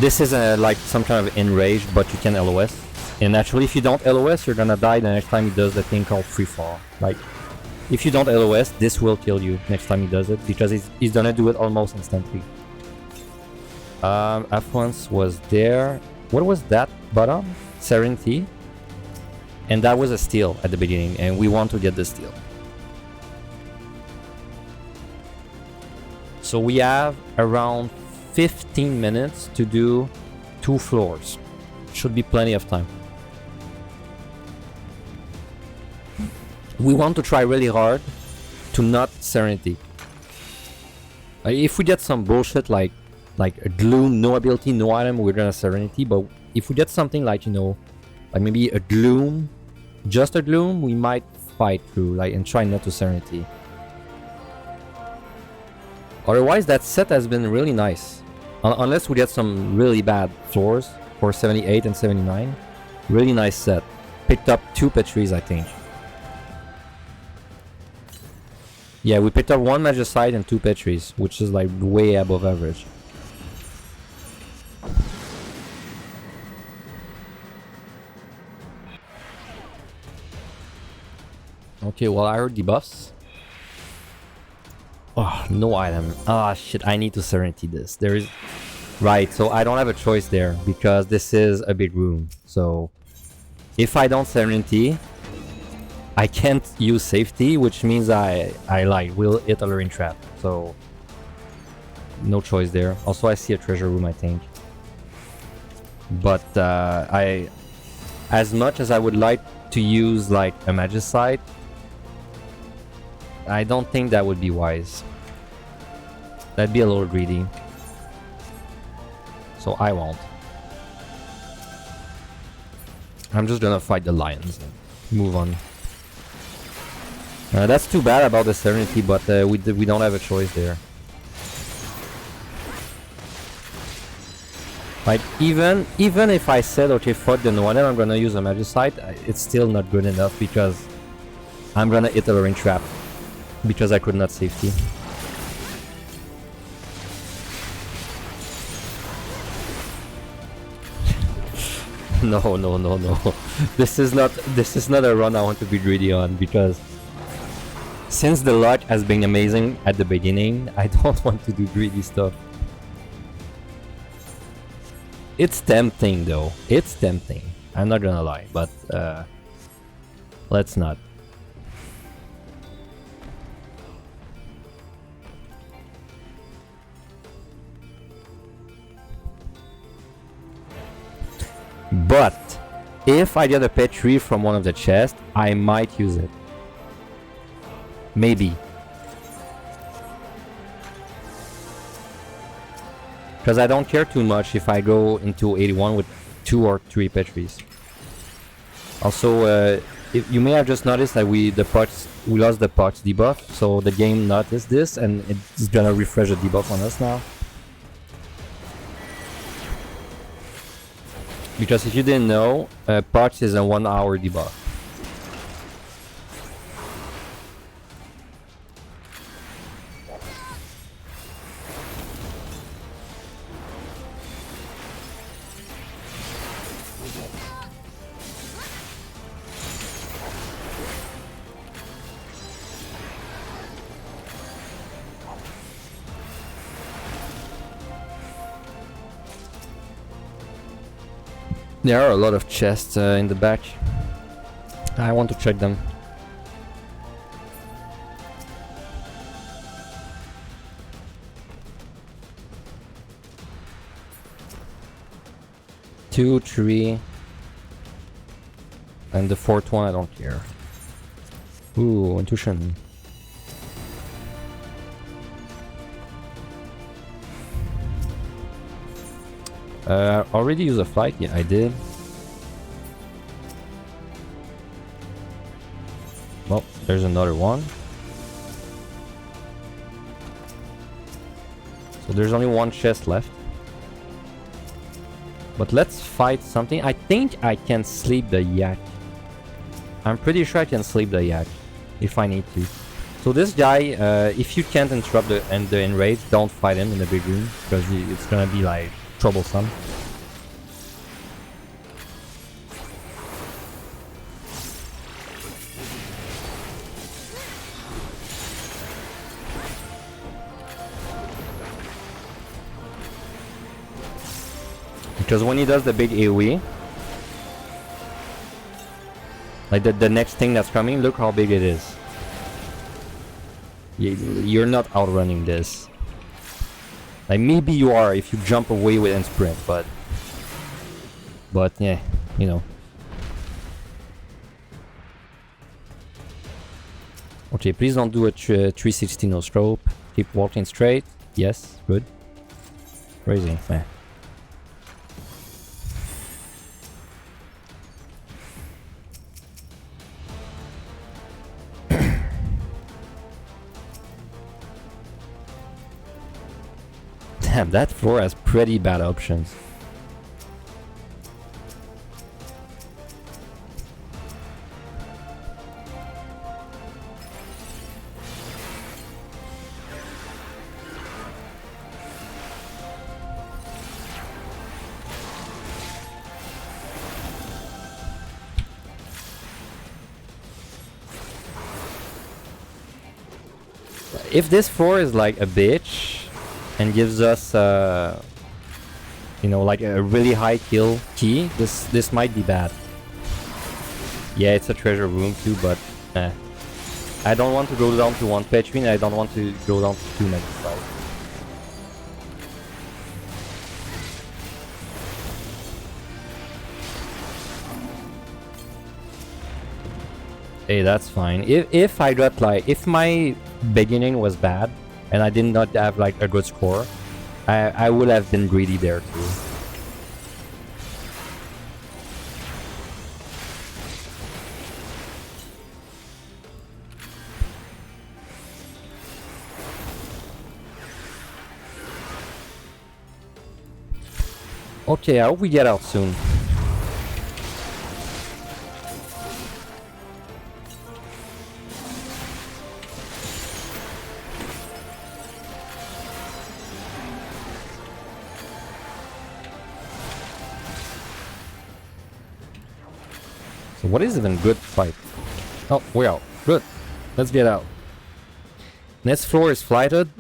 This is like some kind of enraged, but you can LOS. And actually, if you don't LOS, you're gonna die the next time he does the thing called free fall. Like, if you don't LOS, this will kill you next time he does it, because he's gonna do it almost instantly. Affluence was there. What was that bottom? Serenity. And that was a steal at the beginning, and we want to get the steal. So we have around 15 minutes to do 2 floors. Should be plenty of time. We want to try really hard to not Serenity. If we get some bullshit like a Gloom, no ability, no item, we're gonna Serenity. But if we get something like, you know, like maybe a Gloom, just a Gloom, we might fight through, like, and try not to Serenity. Otherwise, that set has been really nice. Unless we get some really bad floors for 78 and 79. Really nice set. Picked up 2 Petries, I think. Yeah, we picked up 1 Magicite and 2 Petries, which is like way above average. Okay, well, I heard debuffs. Oh, no item. Ah, shit, I need to Serenity this. There is... Right, so I don't have a choice there, because this is a big room. So, if I don't Serenity, I can't use safety, which means I like, will hit a luring trap. So, no choice there. Also, I see a treasure room, I think. But, as much as I would like to use, like, a Magicite, I don't think that would be wise. That'd be a little greedy. So I won't. I'm just gonna fight the lions and move on. That's too bad about the Serenity, but we don't have a choice there. Like, even if I said, okay, fuck the no-one, I'm gonna use a Magicite, it's still not good enough, because I'm gonna hit a luring trap. Because I could not safety. No. This is not a run I want to be greedy on, because since the luck has been amazing at the beginning, I don't want to do greedy stuff. It's tempting though. It's tempting. I'm not gonna lie, but let's not. But if I get a pet tree from one of the chests, I might use it. Maybe. Because I don't care too much if I go into 81 with 2 or 3 pet trees. Also, if you may have just noticed that we lost the pox debuff, so the game noticed this and it's gonna refresh the debuff on us now. Because if you didn't know, pox is a 1 hour debuff. There are a lot of chests in the back. I want to check them. Two, three, and the fourth one I don't care. Ooh, intuition. Already use a flight? Yeah, I did. Well, there's another one. So there's only one chest left. But let's fight something. I think I can sleep the yak. I'm pretty sure I can sleep the yak if I need to. So this guy, if you can't interrupt the enrage, don't fight him in the big room because it's gonna be like troublesome. Because when he does the big AoE, like the next thing that's coming, look how big it is. You're not outrunning this. Like maybe you are if you jump away with and sprint, but yeah, you know. Okay, please don't do a 360 no strobe. Keep walking straight. Yes, good. Crazy, man. Damn, that floor has pretty bad options. If this floor is like a bitch and gives us you know, like a really high kill key, this might be bad. Yeah, it's a treasure room too, but I don't want to go down to 1 pet tree and I don't want to go down to 2 magnified. Hey, that's fine. If I got like, if my beginning was bad and I did not have like a good score, I would have been greedy there too. Okay, I hope we get out soon. So what is even good fight? Oh, we're out. Good. Let's get out. Next floor is flighted.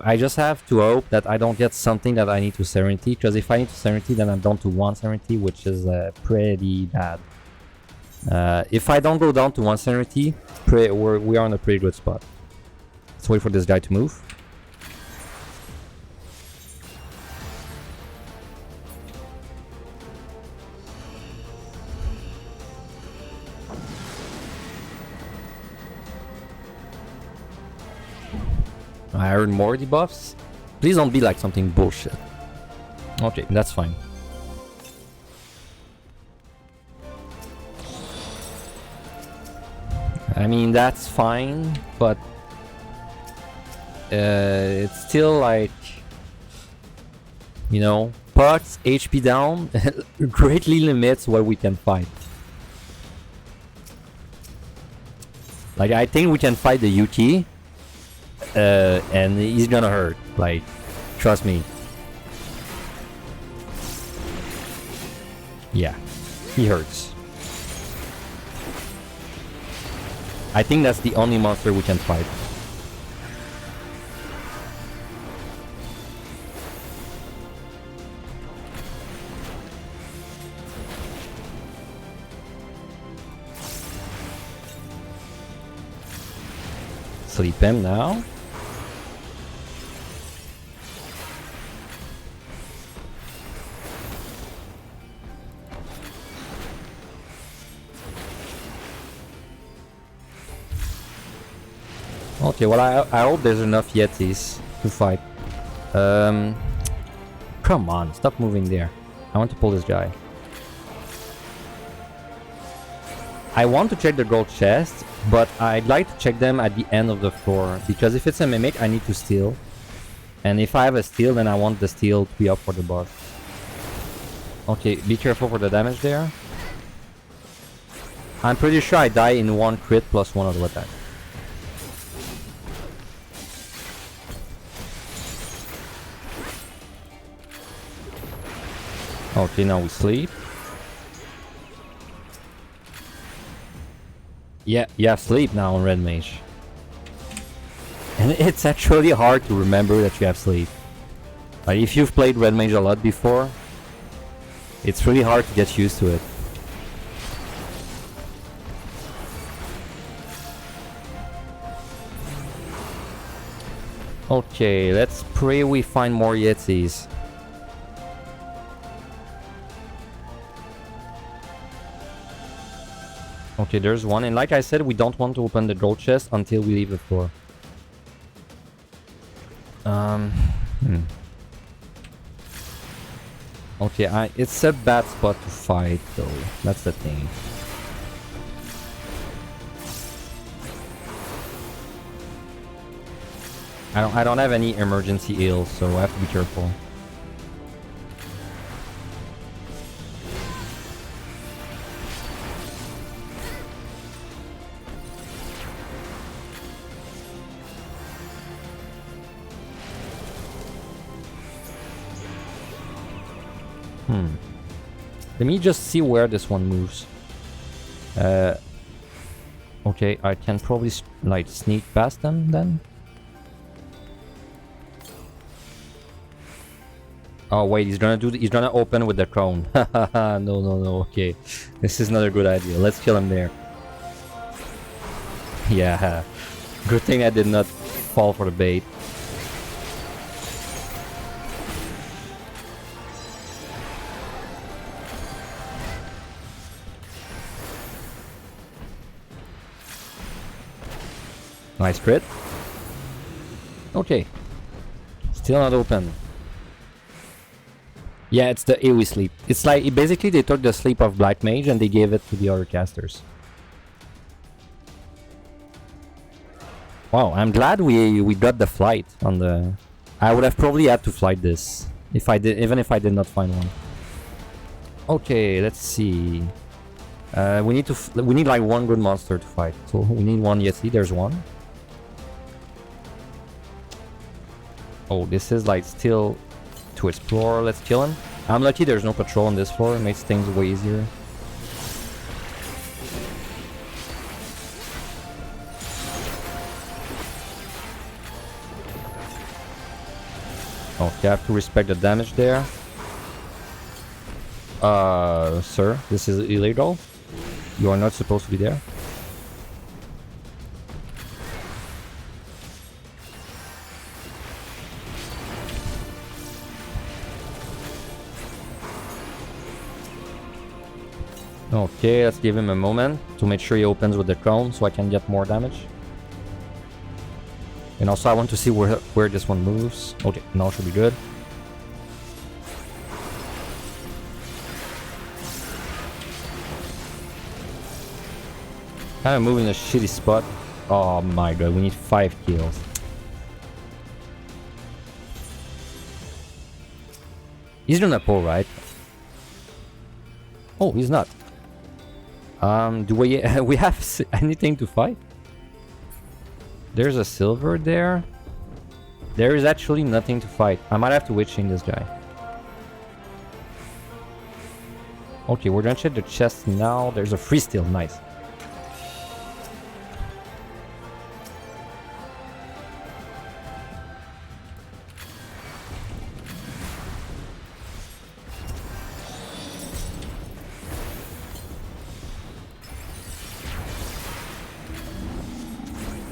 I just have to hope that I don't get something that I need to Serenity, because if I need to Serenity, then I'm down to 1 Serenity, which is pretty bad. If I don't go down to 1 Serenity, we are in a pretty good spot. Let's wait for this guy to move. I heard more debuffs. Please don't be like something bullshit. Okay, that's fine. I mean, that's fine, but it's still like, you know, Puck's HP down greatly limits what we can fight. Like, I think we can fight the UT, and he's gonna hurt. Like, trust me. Yeah, he hurts. I think that's the only monster we can fight. Sleep him now. Okay, well, I hope there's enough Yetis to fight. Come on, stop moving there. I want to pull this guy. I want to check the gold chest, but I'd like to check them at the end of the floor, because if it's a mimic, I need to steal. And if I have a steal, then I want the steal to be up for the boss. Okay, be careful for the damage there. I'm pretty sure I die in one crit plus one auto attack. Okay, now we sleep. Yeah, you have sleep now on Red Mage. And it's actually hard to remember that you have sleep. Like, if you've played Red Mage a lot before, it's really hard to get used to it. Okay, let's pray we find more Yetis. Okay, there's one, and like I said, we don't want to open the gold chest until we leave the floor. Okay, it's a bad spot to fight, though. That's the thing. I don't have any emergency heals, so I have to be careful. Let me just see where this one moves. Okay, I can probably like sneak past them then. Oh wait, he's gonna open with the crown. No. Okay, this is not a good idea. Let's kill him there. Yeah, good thing I did not fall for the bait. Nice crit. Okay. Still not open. Yeah, it's the AoE sleep. It's like, basically they took the sleep of Black Mage and they gave it to the other casters. Wow, I'm glad we got the flight on the... I would have probably had to flight this. If I did, even if I did not find one. Okay, let's see. We need like one good monster to fight. So we need one Yeti, there's one. Oh, this is like still to explore. Let's kill him. I'm lucky there's no patrol on this floor. It makes things way easier. Okay, I have to respect the damage there. Sir, this is illegal. You are not supposed to be there. Okay, let's give him a moment to make sure he opens with the crown so I can get more damage. And also I want to see where this one moves. Okay, now should be good. Kind of moving in a shitty spot. Oh my god, we need 5 kills. He's gonna pull, right? Oh, he's not. Do we we have anything to fight? There's a silver there. There is actually nothing to fight. I might have to witch chain this guy. Okay, we're gonna check the chest now. There's a free steal, nice.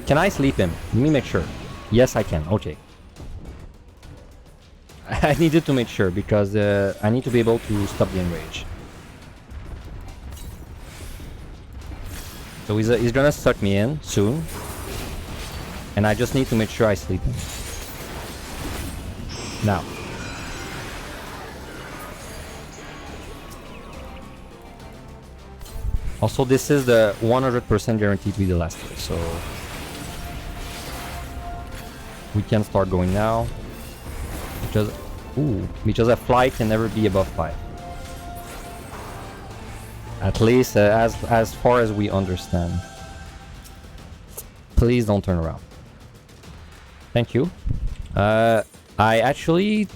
Can I sleep him? Let me make sure. Yes, I can. Okay. I needed to make sure because I need to be able to stop the enrage. So he's gonna suck me in soon. And I just need to make sure I sleep him. Now. Also, this is the 100% guarantee to be the last kill, so... we can start going now. Because a fly can never be above 5. At least as far as we understand. Please don't turn around. Thank you. I actually...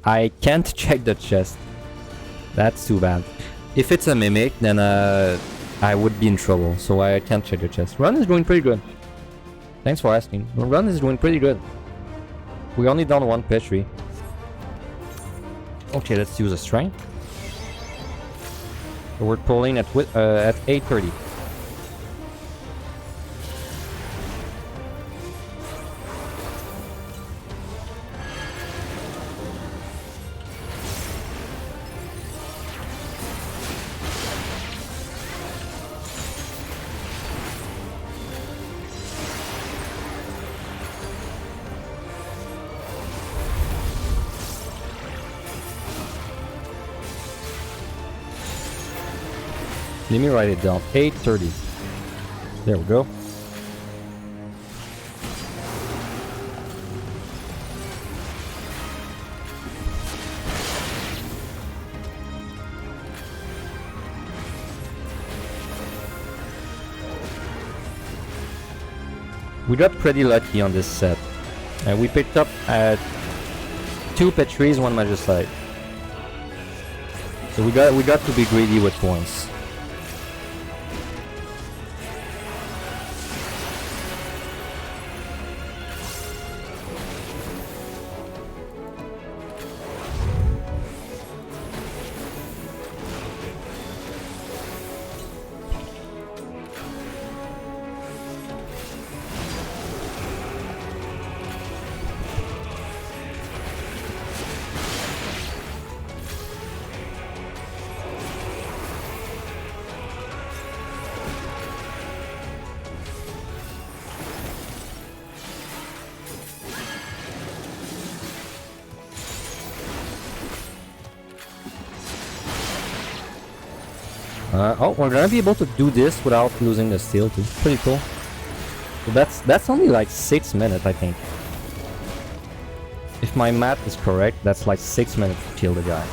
I can't check the chest. That's too bad. If it's a mimic, then I would be in trouble, so I can't check the chest. Run is doing pretty good. Thanks for asking. Run is doing pretty good. We only done 1 petri. Okay, let's use a strength. So we're pulling at 8:30. Let me write it down. 8:30. There we go. We got pretty lucky on this set. We picked up 2 Petries, 1 Magicite. So we got to be greedy with points. Oh, we're gonna be able to do this without losing the steel too. Pretty cool. So that's only like 6 minutes, I think. If my math is correct, that's like 6 minutes to kill the guy.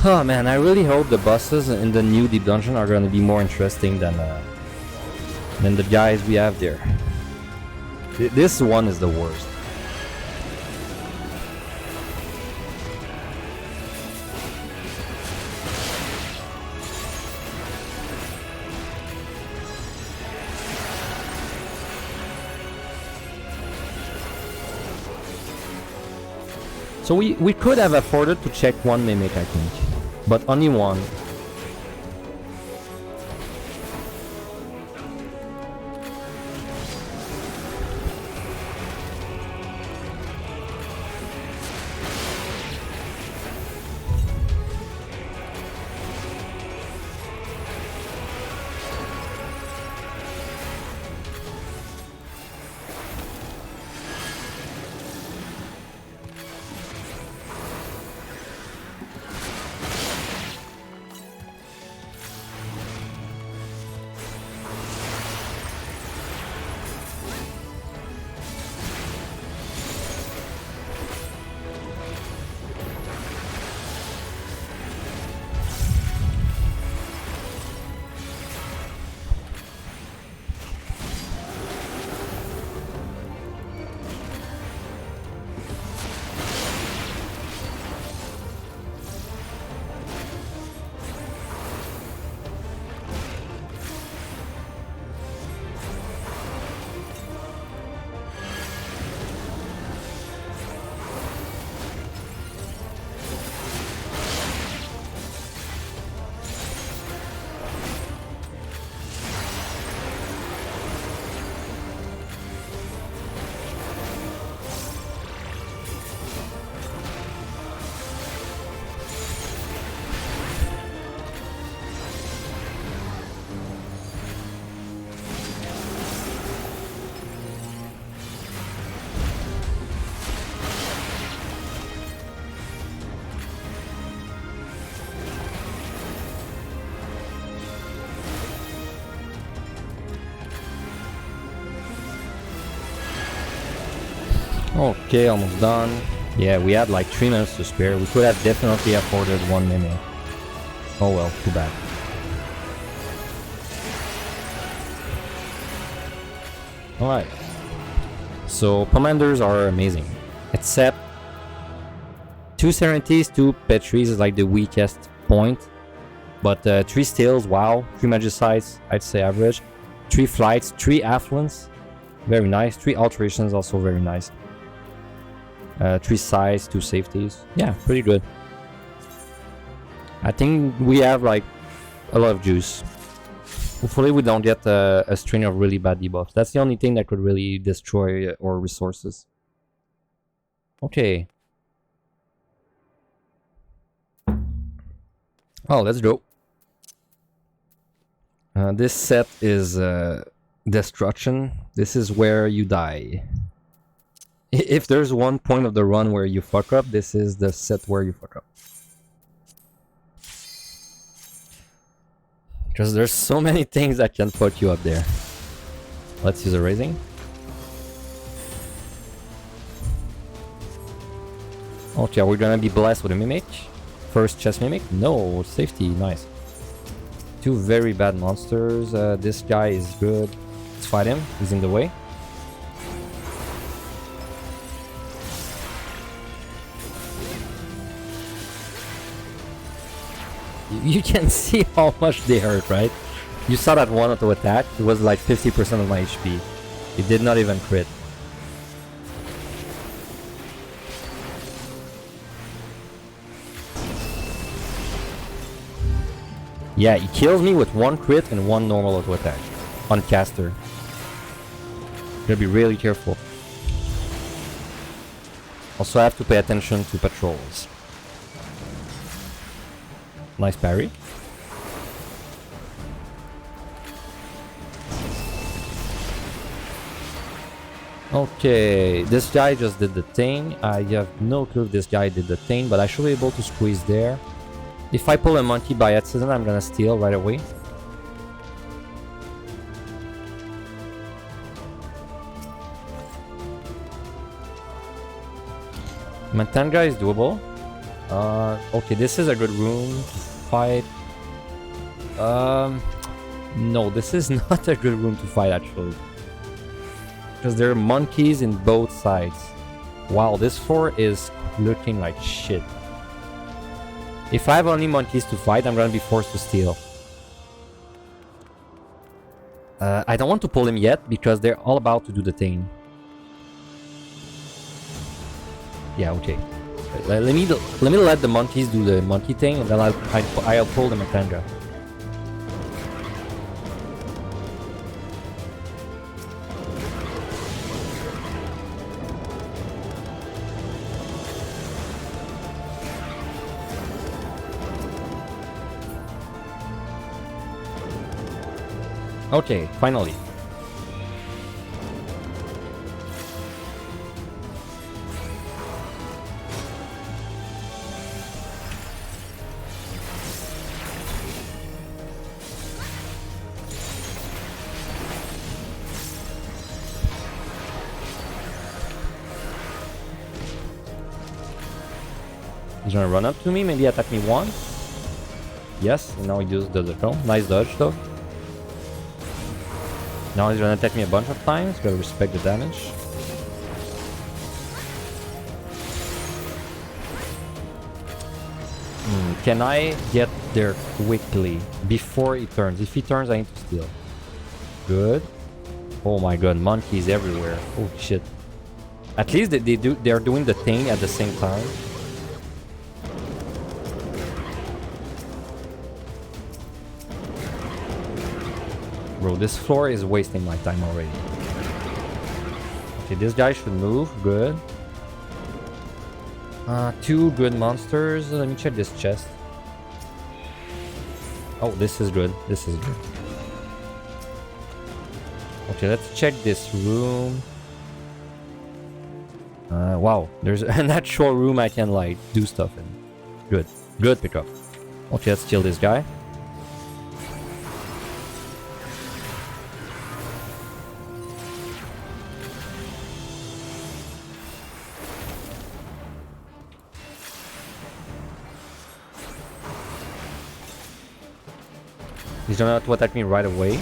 Oh man, I really hope the bosses in the new deep dungeon are gonna be more interesting than the guys we have there. This one is the worst. So we could have afforded to check one Mimic, I think. But only one. Okay, almost done. Yeah, we had like 3 minutes to spare. We could have definitely afforded one Mimic. Oh well, too bad. Alright. So, commanders are amazing. Except 2 Serenities, 2 Petries is like the weakest point. But 3 Steals, wow. 3 Magicites, I'd say average. 3 Flights, 3 Affluence, very nice. 3 Alterations, also very nice. 3 Size, 2 Safeties. Yeah, pretty good. I think we have like a lot of juice. Hopefully we don't get a string of really bad debuffs. That's the only thing that could really destroy our resources. Okay. Oh, let's go. This set is Destruction. This is where you die. If there's one point of the run where you fuck up, this is the set where you fuck up. Because there's so many things that can fuck you up there. Let's use a raising. Okay, we're gonna be blessed with a Mimic. First chest Mimic. No, safety, nice. 2 very bad monsters. This guy is good. Let's fight him, he's in the way. You can see how much they hurt, right? You saw that one auto attack, it was like 50% of my HP. It did not even crit. Yeah, he kills me with 1 crit and 1 normal auto attack on caster. Gotta be really careful. Also have to pay attention to patrols. Nice parry. Okay, this guy just did the thing. I have no clue if this guy did the thing, but I should be able to squeeze there. If I pull a monkey by accident, I'm gonna steal right away. Matanga is doable. Okay, this is a good room to fight. No, this is not a good room to fight actually. Because there are monkeys in both sides. Wow, this floor is looking like shit. If I have only monkeys to fight, I'm gonna be forced to steal. I don't want to pull him yet because they're all about to do the thing. Yeah, okay. Let me let the monkeys do the monkey thing, and then I'll pull the Matanga. Okay, finally. He's gonna run up to me, maybe attack me once. Yes, and now he does the throw. Nice dodge though. Now he's gonna attack me a bunch of times, gotta respect the damage. Can I get there quickly before he turns? If he turns, I need to steal. Good. Oh my god, monkeys everywhere. Oh shit. At least they're doing the thing at the same time. Bro, this floor is wasting my time already. Okay, this guy should move. Good. Two good monsters. Let me check this chest. Oh, this is good. This is good. Okay, let's check this room. Wow, there's an actual room I can like do stuff in. Good. Good pickup. Okay, let's kill this guy. He's gonna have to attack me right away.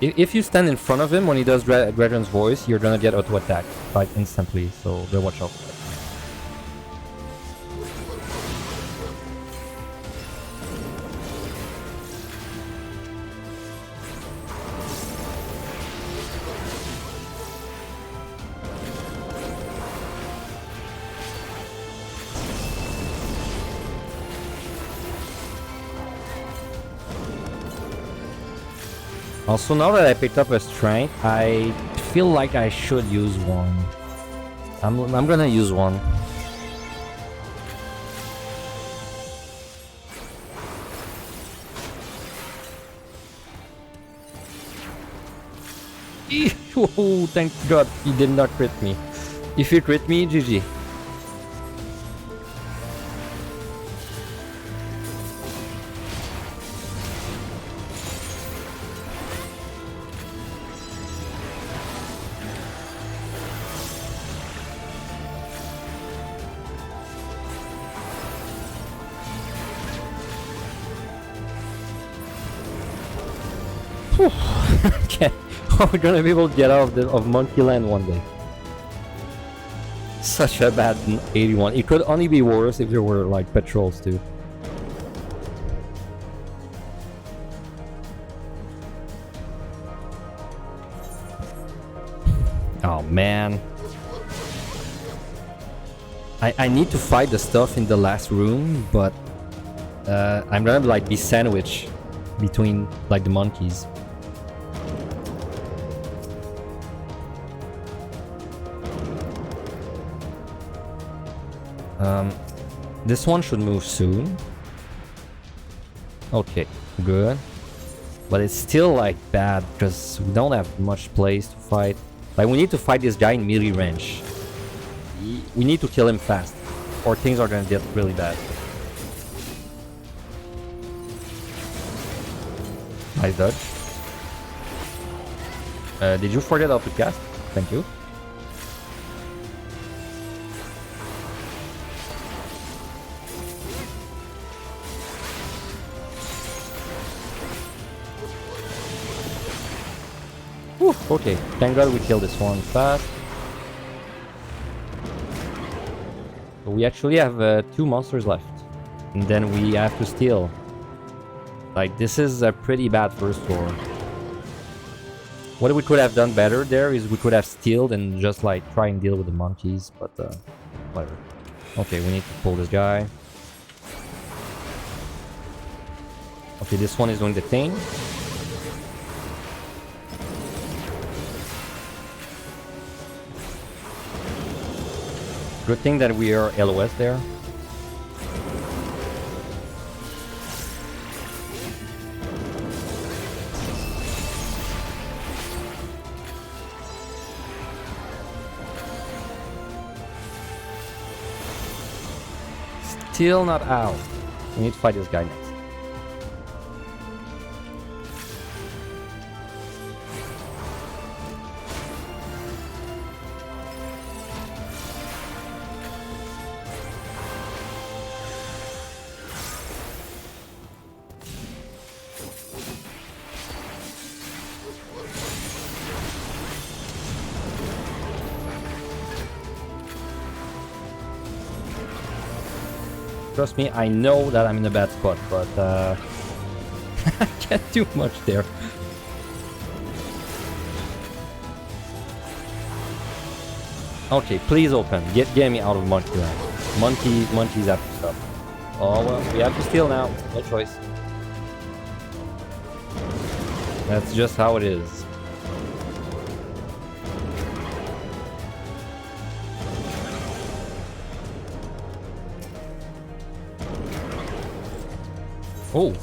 If you stand in front of him when he does Gradron's voice, you're gonna get auto attack like instantly, so better watch out for that. Also, now that I picked up a strength, I feel like I should use one. I'm gonna use one. Oh, thank God he did not crit me. If he crit me, GG. Okay, we're gonna be able to get out of Monkey Land one day. Such a bad 81. It could only be worse if there were like patrols too. Oh man. I need to fight the stuff in the last room, but I'm gonna like be sandwiched between like the monkeys. This one should move soon. Okay, good. But it's still like bad because we don't have much place to fight. Like we need to fight this guy in melee range. We need to kill him fast, or things are gonna get really bad. Nice dodge. Did you forget how to cast? Thank you. Whew, okay, thank god we killed this one fast. So we actually have 2 monsters left. And then we have to steal. Like, this is a pretty bad first floor. What we could have done better there is we could have stealed and just like try and deal with the monkeys, but whatever. Okay, we need to pull this guy. Okay, this one is doing the thing. Good thing that we are LOS there. Still not out. We need to fight this guy next. Trust me, I know that I'm in a bad spot, but I can't do much there. Okay, please open. Get me out of monkey land. Monkeys have to stop. Oh well, we have to steal now. No choice. That's just how it is. Oh.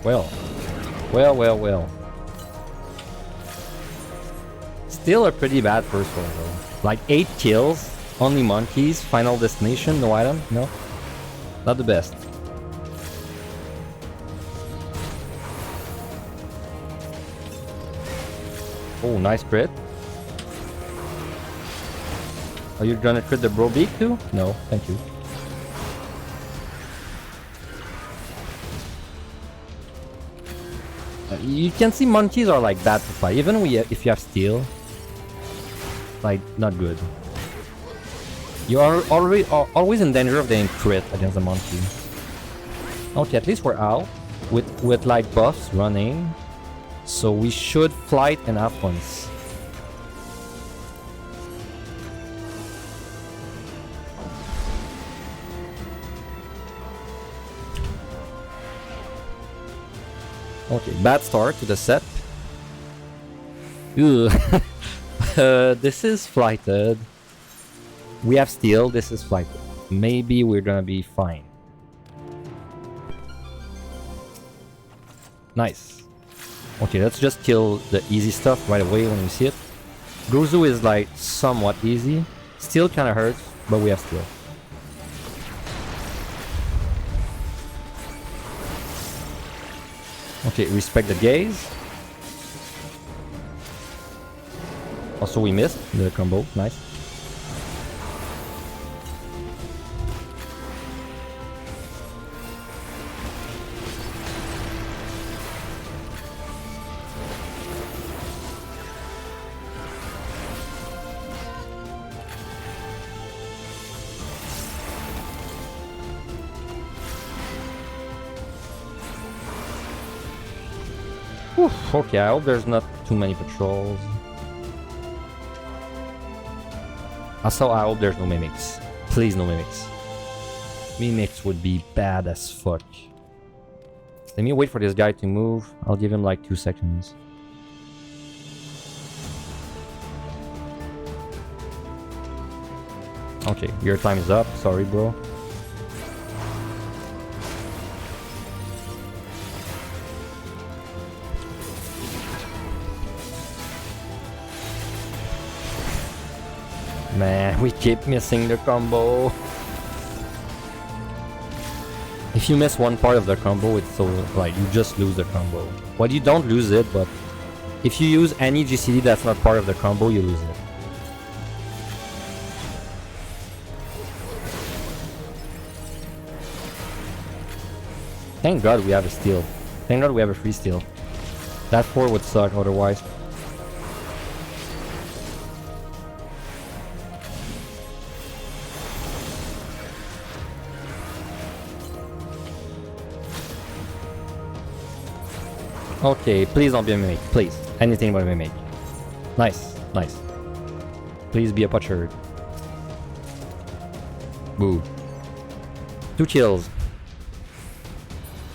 Well. Still a pretty bad first one though. Like 8 kills, only monkeys, final destination, no item, no? Not the best. Oh, nice crit. Are you gonna crit the bro beak too? No, thank you. You can see monkeys are like bad to fight, even if you have steel. Like, not good. You are always in danger of getting crit against a monkey. Okay, at least we're out with like buffs running, so we should flight and have points. Okay, bad start to the set. This is flighted. We have steel, this is flighted. Maybe we're gonna be fine. Nice. Okay, let's just kill the easy stuff right away when we see it. Gozu is like somewhat easy. Still kinda hurts, but we have steel. Okay, respect the gaze. Also, we missed the combo. Nice. Whew, okay, I hope there's not too many patrols. Also, I hope there's no mimics. Please, no mimics. Mimics would be bad as fuck. Let me wait for this guy to move. I'll give him like 2 seconds. Okay, your time is up. Sorry, bro. Man, we keep missing the combo. If you miss one part of the combo, it's so like you just lose the combo. Well, you don't lose it, but if you use any GCD that's not part of the combo, you lose it. Thank God we have a steal. Thank God we have a free steal. That 4 would suck otherwise. Okay, please don't be a mimic. Please. Anything but a mimic. Nice, nice. Please be a butcher. Boo. 2 kills.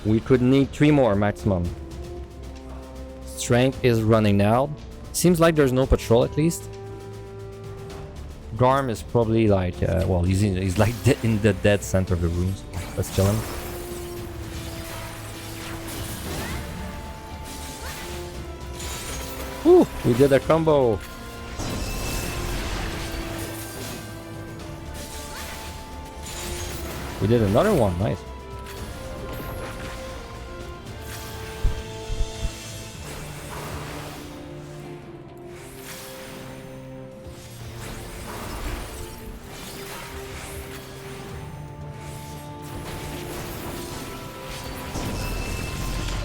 We could need 3 more maximum. Strength is running out. Seems like there's no patrol at least. Garm is probably like, well, he's like in the dead center of the room. So let's kill him. Woo! We did a combo. We did another one. Nice.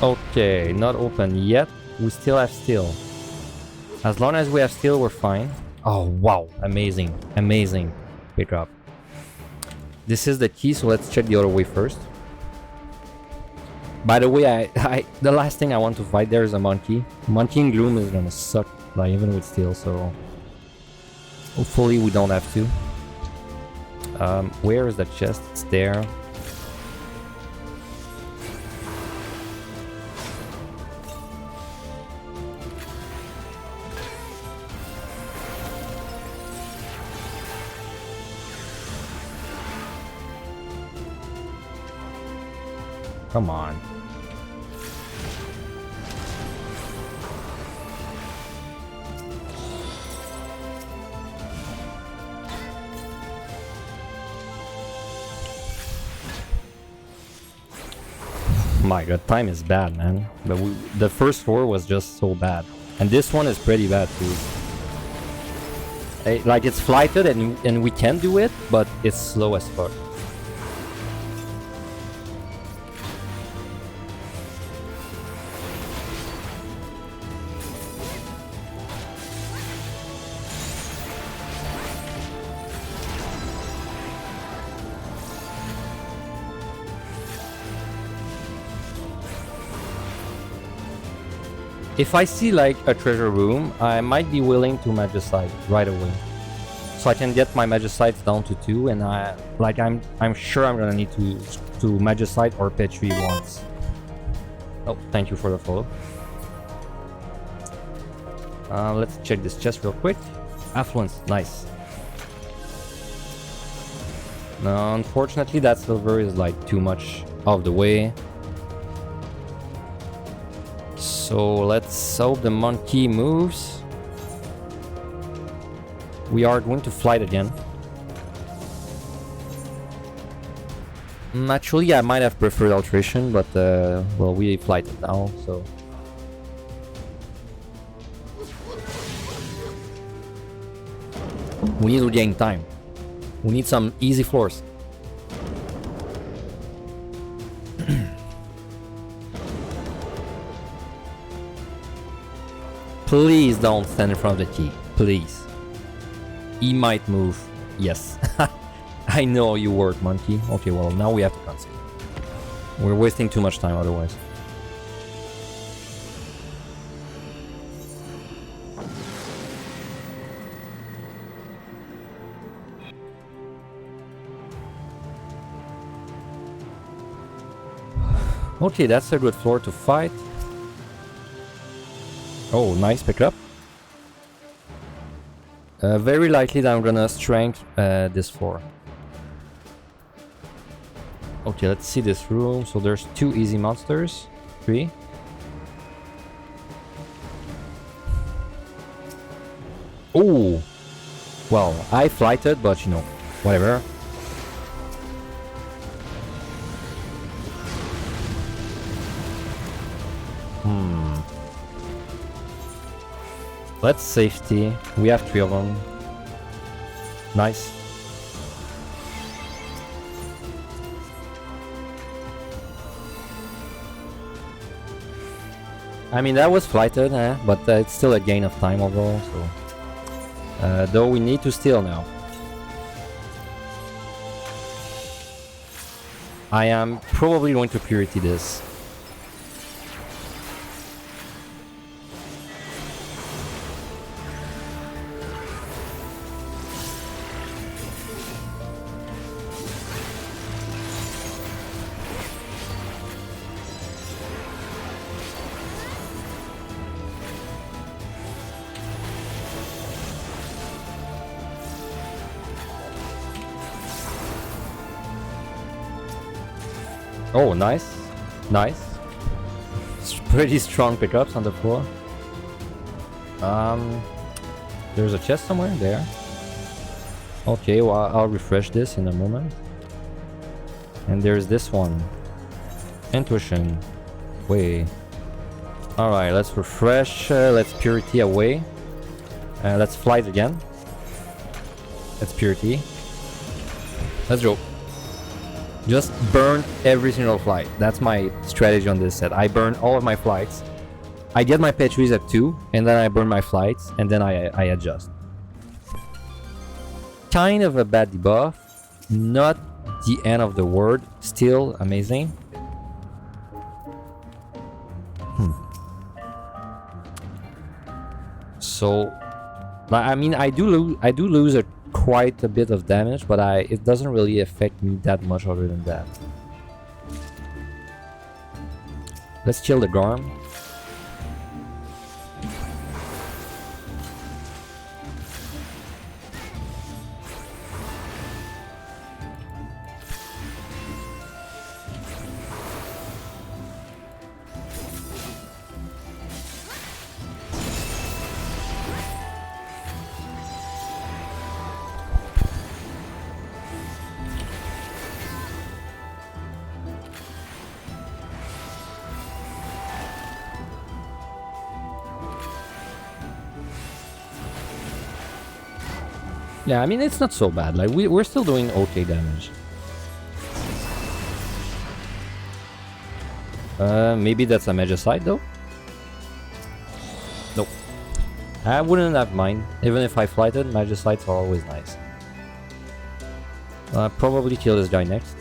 Okay, not open yet. We still have steel. As long as we have steel, we're fine. Oh, wow. Amazing. Amazing. Pick up. This is the key, so let's check the other way first. By the way, the last thing I want to fight there is a monkey. Monkey in Gloom is gonna suck, like, even with steel, so... Hopefully we don't have to. Where is the chest? It's there. Come on. My god, time is bad, man. But the first 4 was just so bad. And this one is pretty bad too. Like, it's flighted and we can do it, but it's slow as fuck. If I see like a treasure room, I might be willing to magicite right away, so I can get my magicites down to 2, and I'm sure I'm gonna need to magicite or petri once. Oh, thank you for the follow. Let's check this chest real quick. Affluence, nice. No, unfortunately, that silver is like too much of the way. So let's hope the monkey moves. We are going to flight again. Actually, I might have preferred alteration, but well, we flighted now, so. We need to gain time. We need some easy floors. Please don't stand in front of the key. Please. He might move. Yes. I know you work, monkey. Okay, well, now we have to consider. We're wasting too much time otherwise. Okay, that's a good floor to fight. Oh, nice pickup. Very likely that I'm gonna strength this floor. Okay, let's see this room. So there's 2 easy monsters. 3. Oh! Well, I flighted, but you know, whatever. Let's safety. We have 3 of them. Nice. I mean, that was flighted, but it's still a gain of time overall, so... though we need to steal now. I am probably going to purity this. Oh, nice. Nice. Pretty strong pickups on the floor. There's a chest somewhere there. Okay, well, I'll refresh this in a moment. And there's this one. Intuition. Wait. Alright, let's refresh. Let's purity away. Let's flight again. Let's purity. Let's go. Just burn every single flight. That's my strategy on this set. I burn all of my flights. I get my petries at 2, and then I burn my flights, and then I adjust. Kind of a bad debuff. Not the end of the world. Still amazing. So, I mean, I do lose quite a bit of damage, but it doesn't really affect me that much other than that. Let's kill the Garm. Yeah, I mean, it's not so bad. Like, we're still doing okay damage. Maybe that's a Magicite though? Nope. I wouldn't have mind. Even if I flighted, Magicites are always nice. Probably kill this guy next.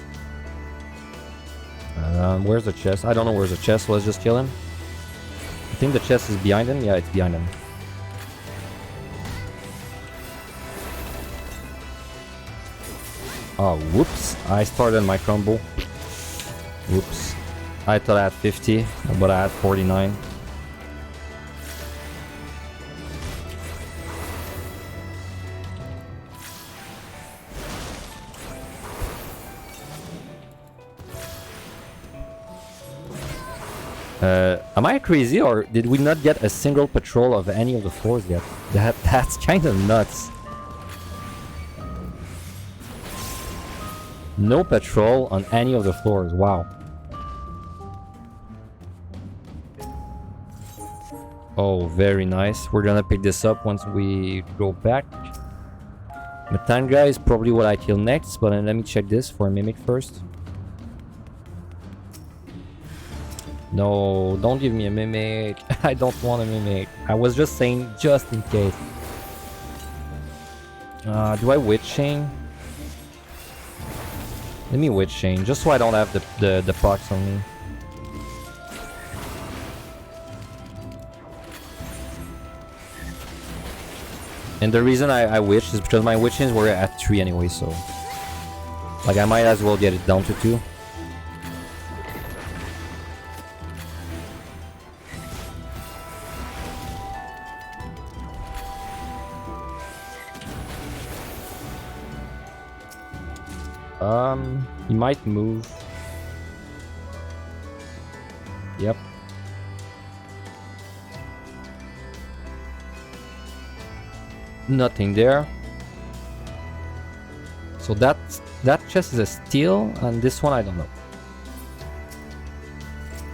Where's the chest? I don't know where's the chest, so let's just kill him. I think the chest is behind him. Yeah, it's behind him. Oh, whoops. I started my combo. Whoops. I thought I had 50, but I had 49. Am I crazy, or did we not get a single patrol of any of the floors yet? That's kind of nuts. No patrol on any of the floors. Wow. Oh, very nice. We're gonna pick this up once we go back. Matanga is probably what I kill next, but let me check this for a Mimic first. No, don't give me a Mimic. I don't want a Mimic. I was just saying, just in case. Do I Witch Chain? Let me Witch Chain, just so I don't have the pox on me. And the reason I Witched is because my Witch Chains were at 3 anyway, so... like, I might as well get it down to 2. He might move. Yep. Nothing there. So that chest is a steal, and this one I don't know.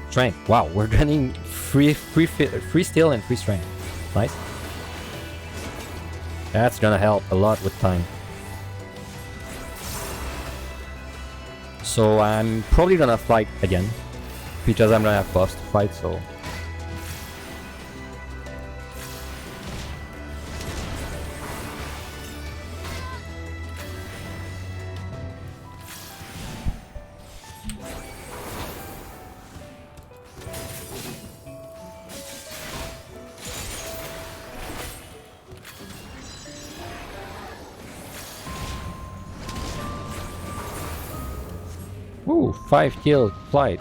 Strength. Wow, we're getting free steal and free strength. Nice. That's gonna help a lot with time. So I'm probably gonna fight again, because I'm gonna have buffs to fight, so... Ooh, 5 kill flight.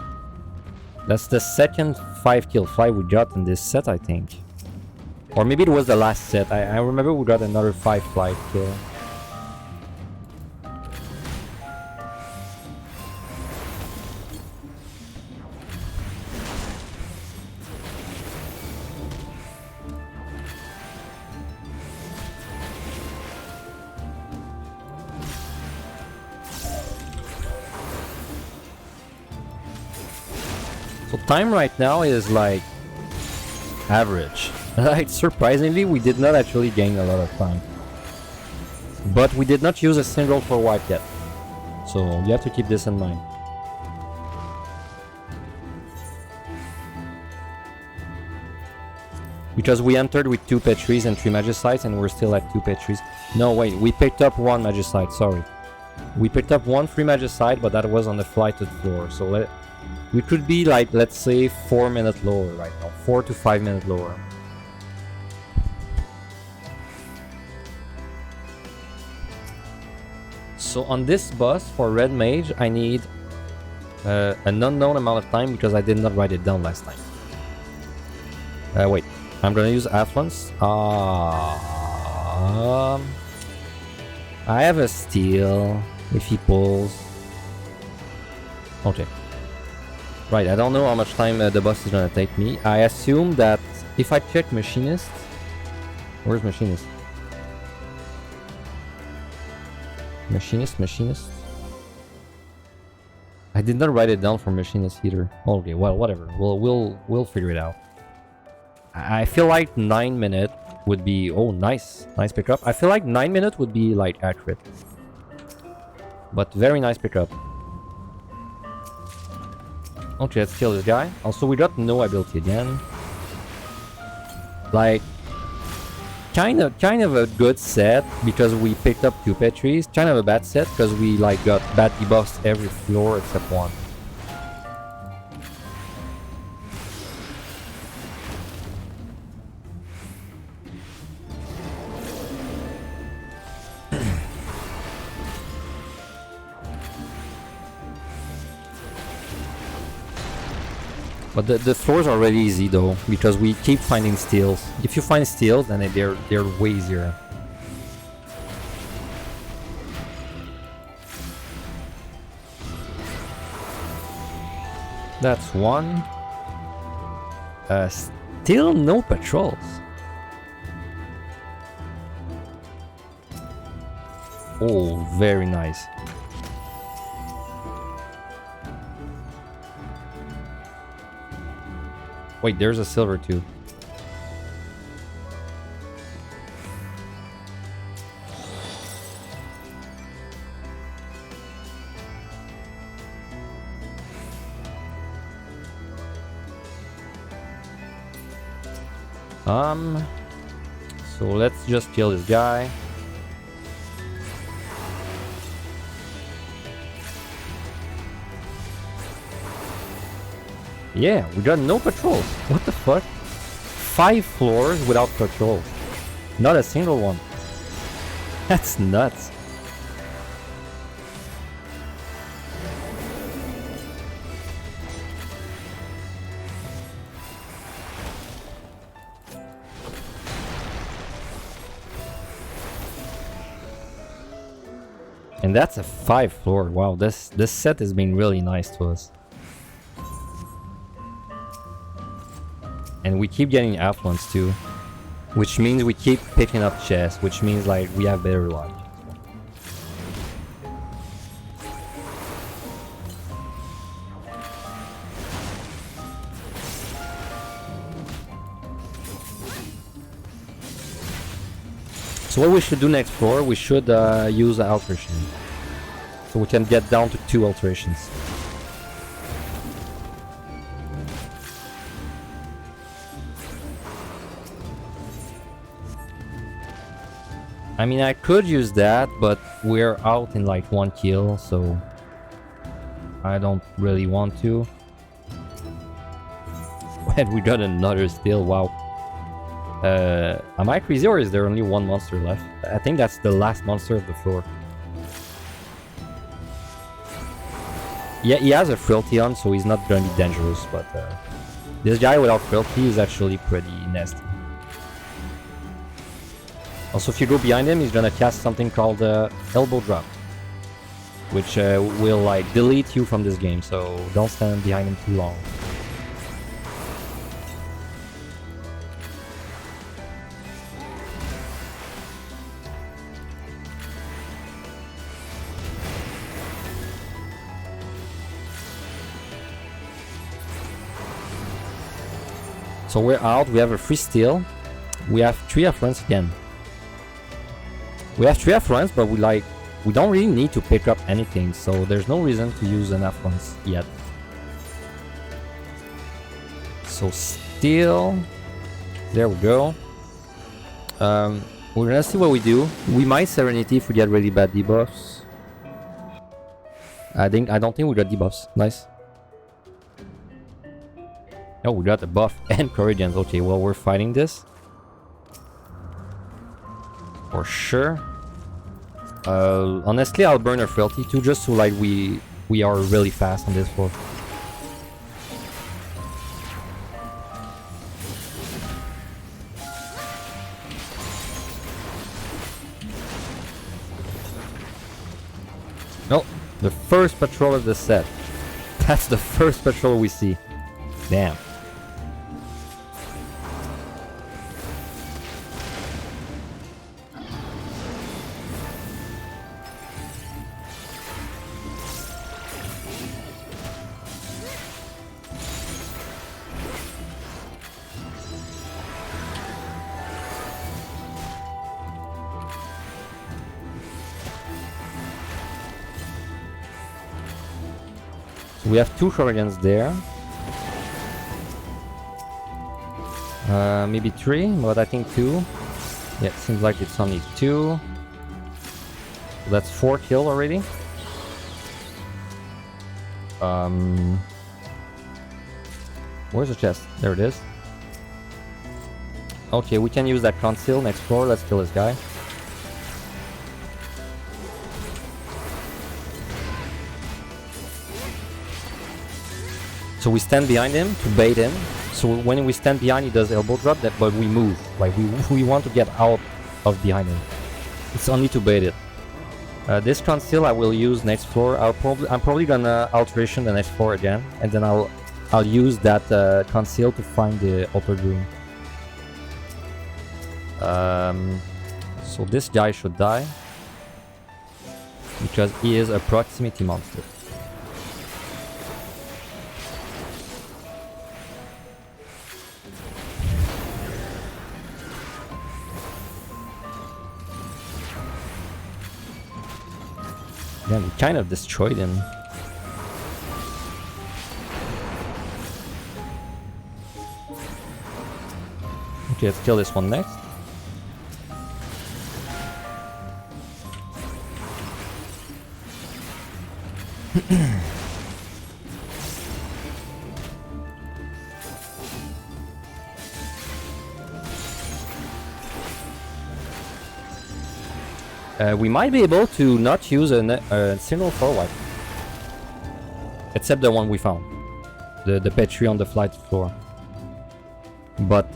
That's the second 5 kill flight we got in this set, I think. Or maybe it was the last set. I remember we got another 5 flight kill. So time right now is like average. Like surprisingly, we did not actually gain a lot of time. But we did not use a single for wipe yet. So you have to keep this in mind. Because we entered with 2 Petries and 3 Magicites and we're still at 2 Petries. No, wait, we picked up 1 Magicite, sorry. We picked up 1 free Magicite, but that was on the fly to the floor. So we could be like, let's say, 4 minutes lower right now. 4 to 5 minutes lower. So on this boss for Red Mage, I need an unknown amount of time because I did not write it down last time. Wait, I'm gonna use Affluence. I have a steal if he pulls. Okay. Right, I don't know how much time the boss is gonna take me. I assume that if I check Machinist... Where's Machinist? Machinist. I did not write it down for Machinist either. Okay, well, whatever. We'll figure it out. I feel like 9 minutes would be... Oh, nice pickup. I feel like 9 minutes would be like accurate, but very nice pickup. Okay, let's kill this guy. Also, we got no ability again. Like, kind of a good set because we picked up 2 Petries. Kind of a bad set because we like got bad debuffs every floor except 1. But the floors are really easy though, because we keep finding steals. If you find steals, then they're way easier. That's 1. Still no patrols. Oh, very nice. Wait, there's a silver too. So let's just kill this guy. Yeah, we got no patrols. What the fuck? 5 floors without patrols. Not a single one. That's nuts. And that's a 5 floor. Wow, this set has been really nice to us. And we keep getting affluence too, which means we keep picking up chests, which means like we have better luck. So what we should do next floor, we should use the alteration, so we can get down to 2 alterations. I mean, I could use that, but we're out in like 1 kill, so I don't really want to. And we got another steal, wow. Am I crazy or is there only 1 monster left? I think that's the last monster of the floor. Yeah, he has a frailty on, so he's not gonna be dangerous, but this guy without frailty is actually pretty nasty. Also, if you go behind him, he's gonna cast something called Elbow Drop, which will like delete you from this game, so don't stand behind him too long. So we're out. We have a free steal. We have 3 affluence again. We have 3 affluence, but we don't really need to pick up anything, so there's no reason to use an affluence yet. So steal. There we go. We're gonna see what we do. We might Serenity if we get really bad debuffs. I don't think we got debuffs. Nice. Oh, we got a buff and Corrigians. Okay, well, we're fighting this. For sure. Honestly, I'll burn our frailty too, just so like we are really fast on this floor. Oh, the first patrol of the set. That's the first patrol we see. Damn. We have 2 Corrigians there. Maybe 3, but I think 2. Yeah, it seems like it's only 2. So that's 4 kill already. Where's the chest? There it is. Okay, we can use that conceal next floor. Let's kill this guy. So we stand behind him to bait him. So when we stand behind, he does elbow drop, but we move. Like we want to get out of behind him. It's only to bait it. This conceal I will use next floor. I'm probably gonna alteration the next floor again, and then I'll use that conceal to find the upper green. So this guy should die because he is a proximity monster. Yeah, we kind of destroyed him. Okay, let's kill this one next. We might be able to not use a single forward. Except the one we found. The Petri on the flight floor. But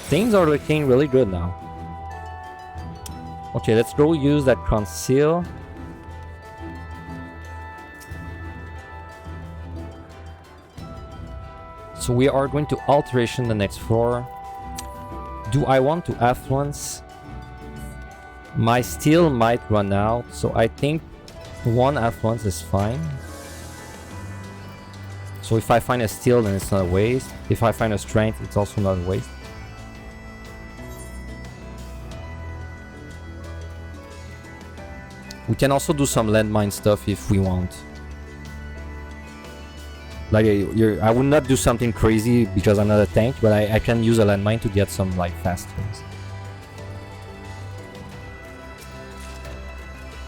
things are looking really good now. Okay, let's go use that conceal. So we are going to alteration the next floor. Do I want to affluence? My steel might run out, so I think 1 affluence is fine. So if I find a steel, then it's not a waste. If I find a strength, it's also not a waste. We can also do some landmine stuff if we want. Like, I would not do something crazy because I'm not a tank, but I can use a landmine to get some like fast things.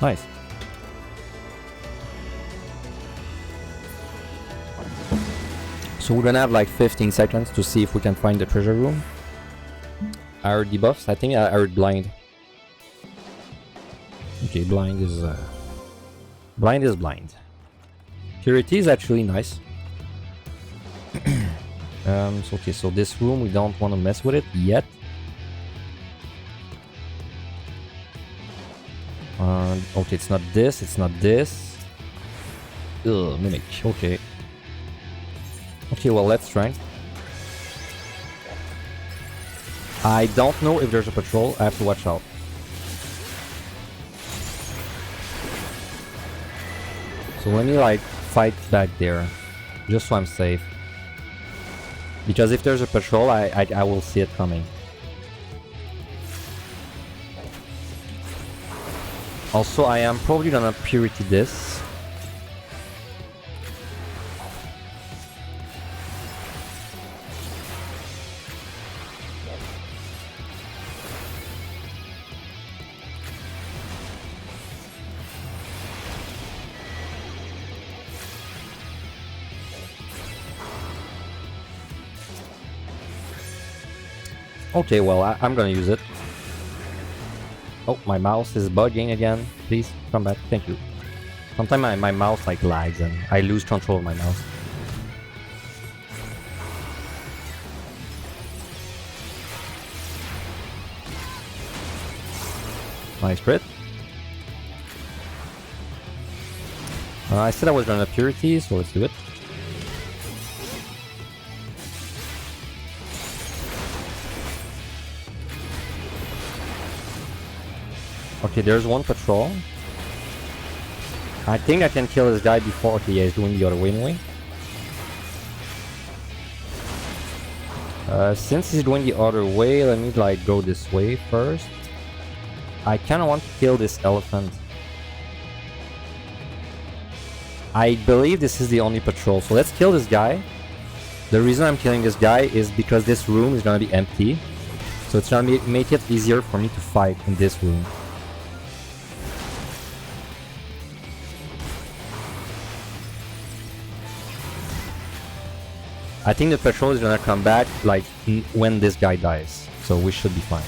Nice. So we're gonna have like 15 seconds to see if we can find the treasure room. I heard debuffs. I think I heard blind. Okay, blind is blind. Purity is actually nice. So, okay, so this room we don't want to mess with it yet. Okay, it's not this, it's not this. Ugh, mimic, okay. Okay, well, let's try. I don't know if there's a patrol, I have to watch out. So let me like fight back there, just so I'm safe. Because if there's a patrol, I will see it coming. Also, I am probably gonna purity this. Okay, well, I'm gonna use it. Oh, my mouse is bugging again. Please, come back. Thank you. Sometimes my mouse like lags and I lose control of my mouse. Nice crit. I said I was gonna purity, so let's do it. Okay, there's one patrol. I think I can kill this guy before... Okay, yeah, he's doing the other way anyway. Since he's going the other way, let me like go this way first. I kinda want to kill this elephant. I believe this is the only patrol, so let's kill this guy. The reason I'm killing this guy is because this room is gonna be empty. So it's gonna make it easier for me to fight in this room. I think the patrol is gonna come back like when this guy dies, so we should be fine.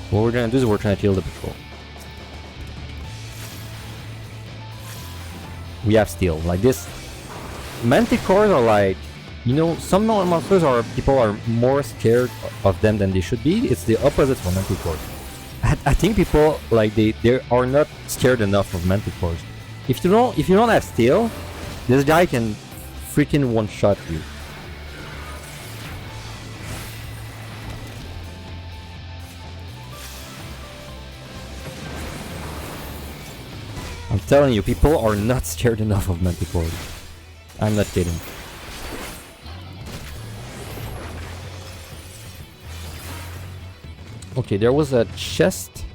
What we're gonna do is we're trying to kill the patrol. We have steel, like this. Manticores are like, you know, some monsters are people are more scared of them than they should be. It's the opposite for manticores. I think people like they are not scared enough of manticores. If you don't have steel, this guy can freaking one-shot you. I'm telling you, people are not scared enough of manticores. I'm not kidding. Okay, there was a chest.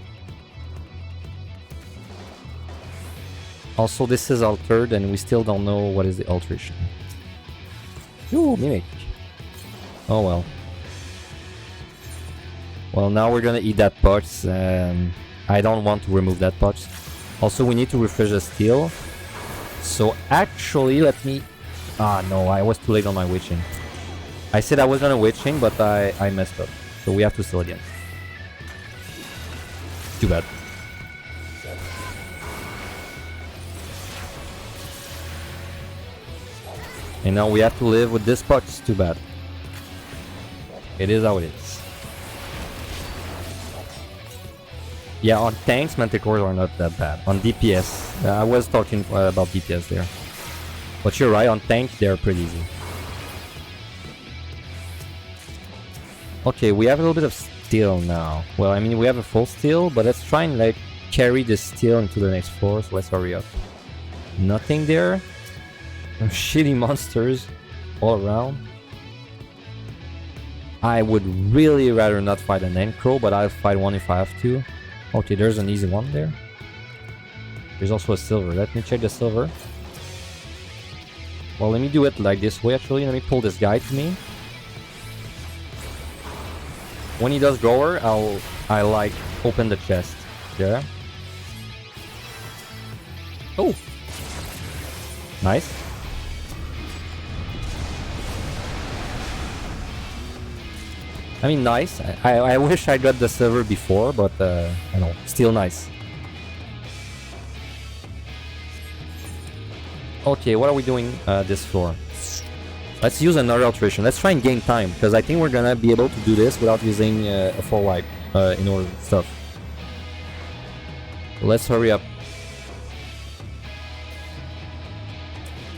Also, this is altered and we still don't know what is the alteration. Ooh, mimic. Oh well. Well, now we're gonna eat that box. I don't want to remove that box. Also, we need to refresh the steel. So actually, let me... Ah, no, I was too late on my witching. I said I was gonna witching, but I messed up. So we have to steal again. Too bad. And now we have to live with this box. Too bad. It is how it is. Yeah, on tanks, manticores are not that bad. On DPS, I was talking about DPS there. But you're right, on tank, they're pretty easy. Okay, we have a little bit of steel now. Well, I mean, we have a full steel, but let's try and like carry this steel into the next floor, so let's hurry up. Nothing there. Shitty monsters all around. I would really rather not fight an Encro, but I'll fight one if I have to. Okay, there's an easy one there. There's also a silver. Let me check the silver. Well, let me do it like this way actually. Let me pull this guy to me. When he does grower, I like open the chest. There. Oh! Nice. I mean, nice. I wish I got the silver before, but I know, still nice. Okay, what are we doing this floor? Let's use another alteration. Let's try and gain time, because I think we're gonna be able to do this without using a full wipe in order stuff. Let's hurry up.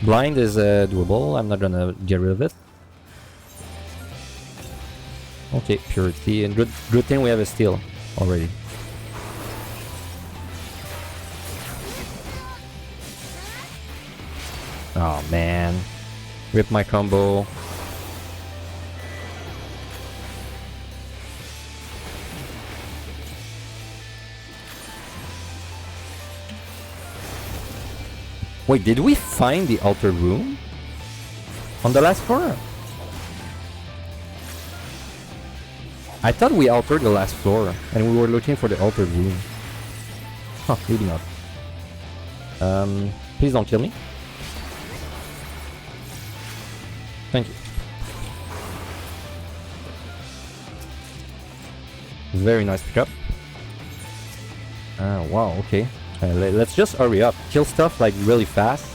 Blind is doable. I'm not gonna get rid of it. Okay, purity, and good thing we have a steel. already. Oh man. Rip my combo. Wait, did we find the altar room? On the last floor? I thought we altered the last floor and we were looking for the altar room. Huh, maybe not. Please don't kill me. Thank you. Very nice pickup. Wow, okay. Let's just hurry up. Kill stuff like really fast.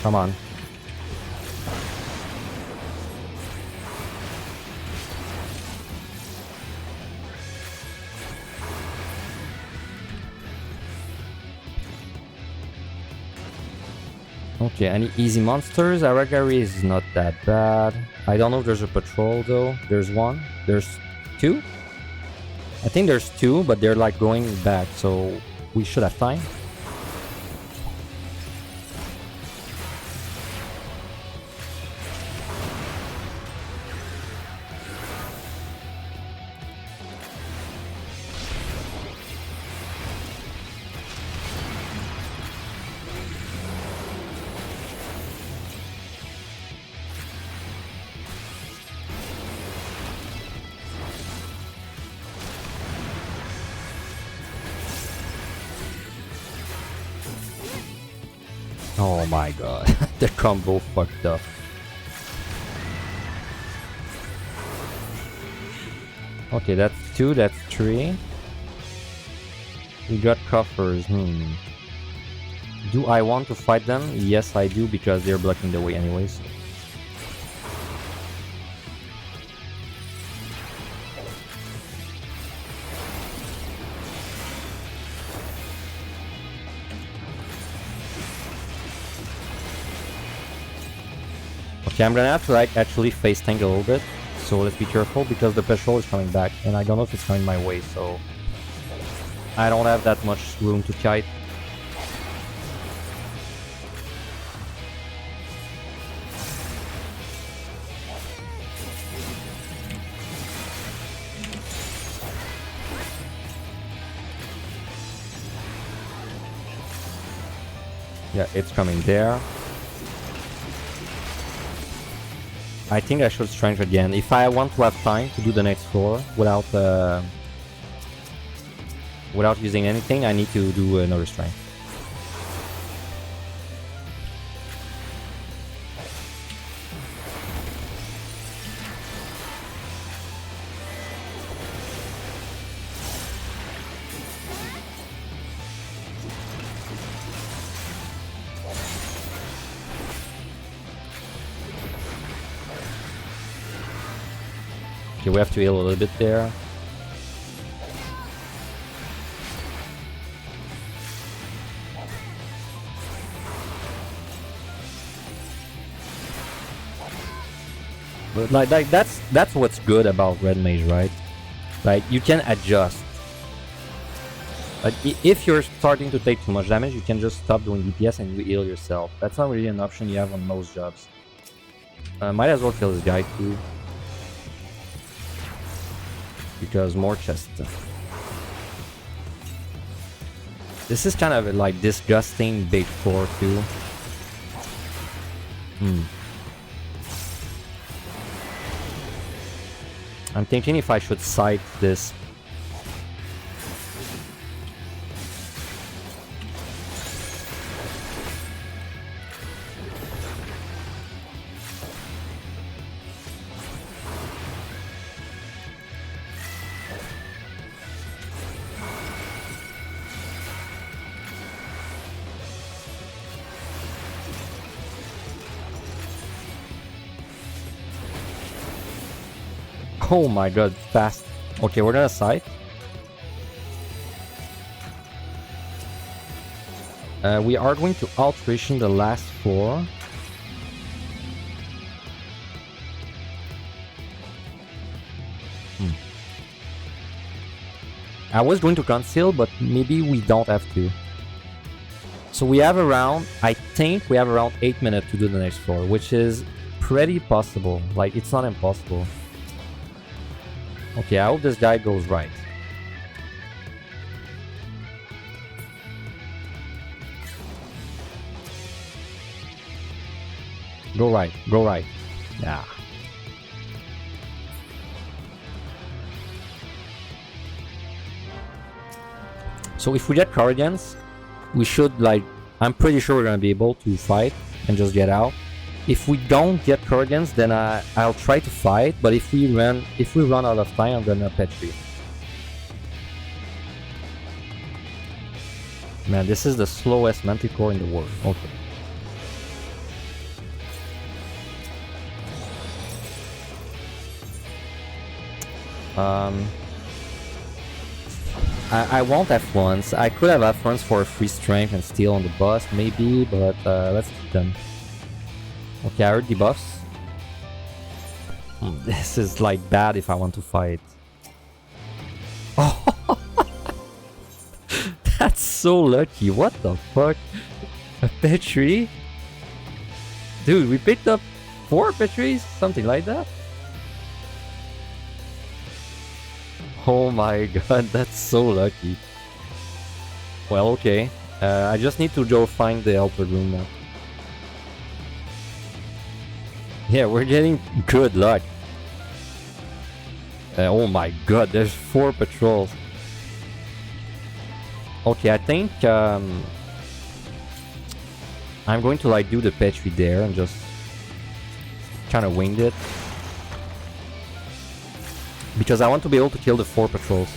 Come on. Okay, any easy monsters? Aragari is not that bad. I don't know if there's a patrol though. There's one. There's two? I think there's two, but they're like going back, so we should have time. Oh my god, the combo fucked up. Okay, that's two, that's three. We got coffers, Do I want to fight them? Yes, I do, because they're blocking the way anyways. Okay, I'm gonna have to like actually face tank a little bit, so let's be careful because the patrol is coming back and I don't know if it's coming my way, so I don't have that much room to kite. Yeah, it's coming there. I think I should strength again. If I want to have time to do the next floor without using anything, I need to do another strength. Okay, we have to heal a little bit there. But like that's what's good about Red Mage, right? Like you can adjust. Like if you're starting to take too much damage, you can just stop doing DPS and you heal yourself. That's not really an option you have on most jobs. Might as well kill this guy too. Because more chests. This is kind of like disgusting big floor too. I'm thinking if I should scythe this. Oh my god, fast. Okay, we're gonna side. We are going to alteration the last 4. I was going to conceal, but maybe we don't have to. So we have around, I think we have around 8 minutes to do the next floor, which is pretty possible. Like, it's not impossible. Okay, I hope this guy goes right. Go right, go right. Yeah. So if we get Corrigans, we should, like, I'm pretty sure we're gonna be able to fight and just get out. If we don't get Corrigans, then I'll try to fight, but if we run out of time, I'm gonna petri. Man, this is the slowest Manticore in the world. Okay. I won't F1s. I could have F1s for a free strength and steal on the boss, maybe, but let's keep them. Okay, I heard debuffs. This is like bad if I want to fight. Oh, that's so lucky. What the fuck? A Petri? Dude, we picked up 4 Petris? Something like that? Oh my god, that's so lucky. Well, okay. I just need to go find the altar room now. Yeah, we're getting good luck. Oh my god, there's 4 patrols. Okay, I think I'm going to like do the Petri there and just kind of winged it. Because I want to be able to kill the 4 patrols.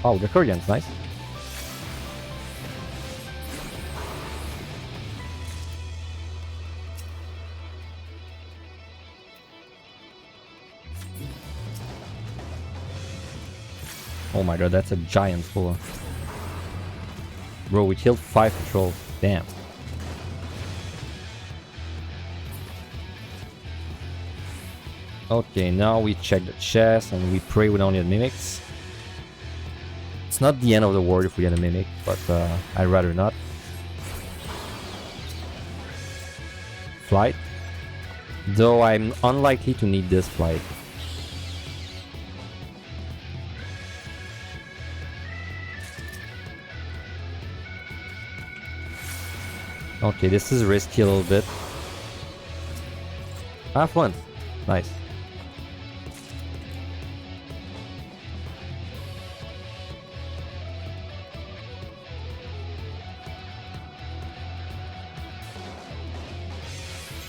Oh, the Koreans, nice. Oh my god, that's a giant floor. Bro, we killed 5 patrols. Damn. Okay, now we check the chest and we pray we don't need mimics. It's not the end of the world if we get a mimic, but I'd rather not. Flight. Though I'm unlikely to need this flight. Okay, this is risky a little bit. Have fun. Nice.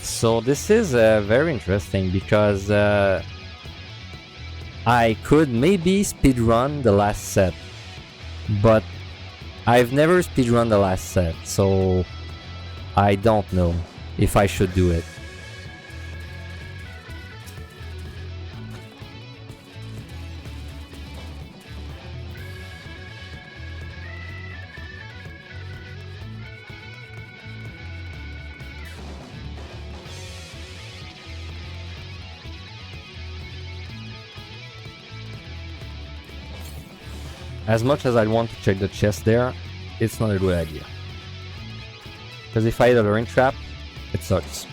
So this is very interesting because I could maybe speedrun the last set, but I've never speedrun the last set, so I don't know if I should do it. As much as I want to check the chest there, it's not a good idea. Because if I hit a ring trap, it sucks.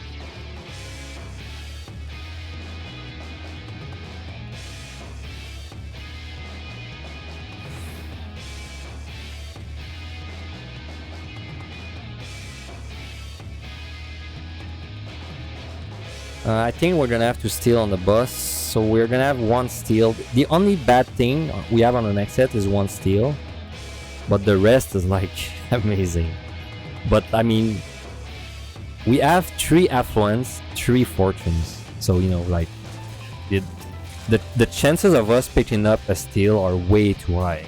I think we're gonna have to steal on the boss, so we're gonna have 1 steal. The only bad thing we have on the next set is 1 steal, but the rest is like amazing. But I mean, we have 3 affluence, 3 fortunes, so you know, like the chances of us picking up a steal are way too high.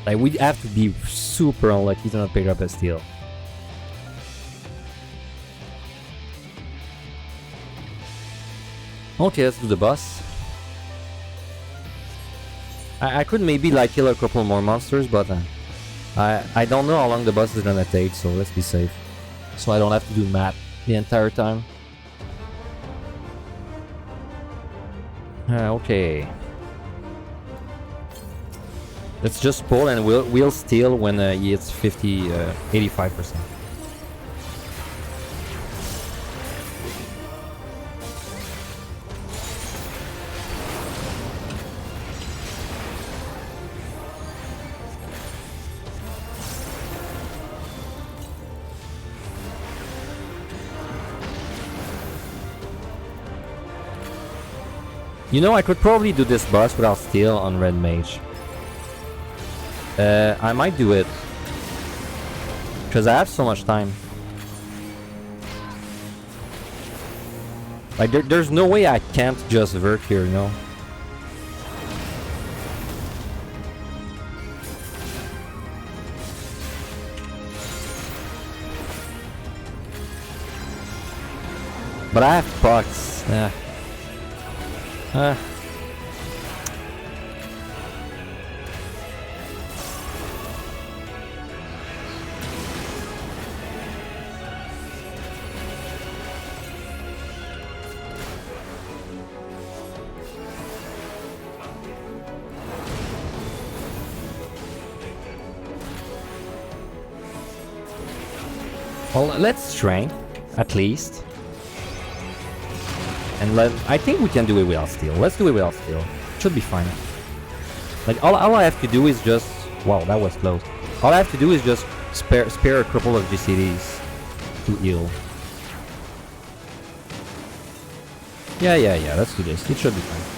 Like we have to be super unlucky to not pick up a steal. Okay, let's do the boss. I could maybe like kill a couple more monsters, but I don't know how long the boss is gonna take, so let's be safe. So I don't have to do math the entire time. Okay. Let's just pull and we'll steal when he hits 85%. You know, I could probably do this boss without steal on Red Mage. I might do it. Because I have so much time. Like, there's no way I can't just vert here, you know? But I have pots. Yeah. Well, let's strength, at least. And I think we can do it without steal. Let's do it without steal. Should be fine. Like, all I have to do is just... Wow, that was close. All I have to do is just spare a couple of GCDs to heal. Yeah, let's do this. It should be fine.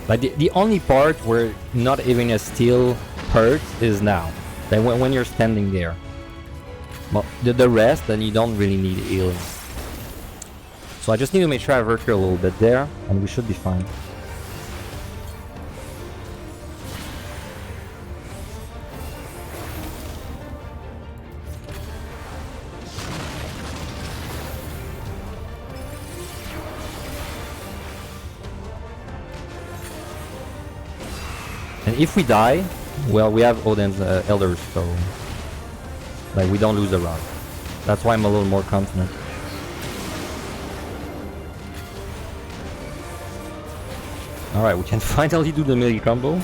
Like, the only part where not having a steal hurt is now. Like, when you're standing there. But the rest, then you don't really need healing. So I just need to make sure I vert here a little bit there, and we should be fine. And if we die, well, we have Odin's elders, so like we don't lose the round. That's why I'm a little more confident. Alright, we can finally do the melee combo.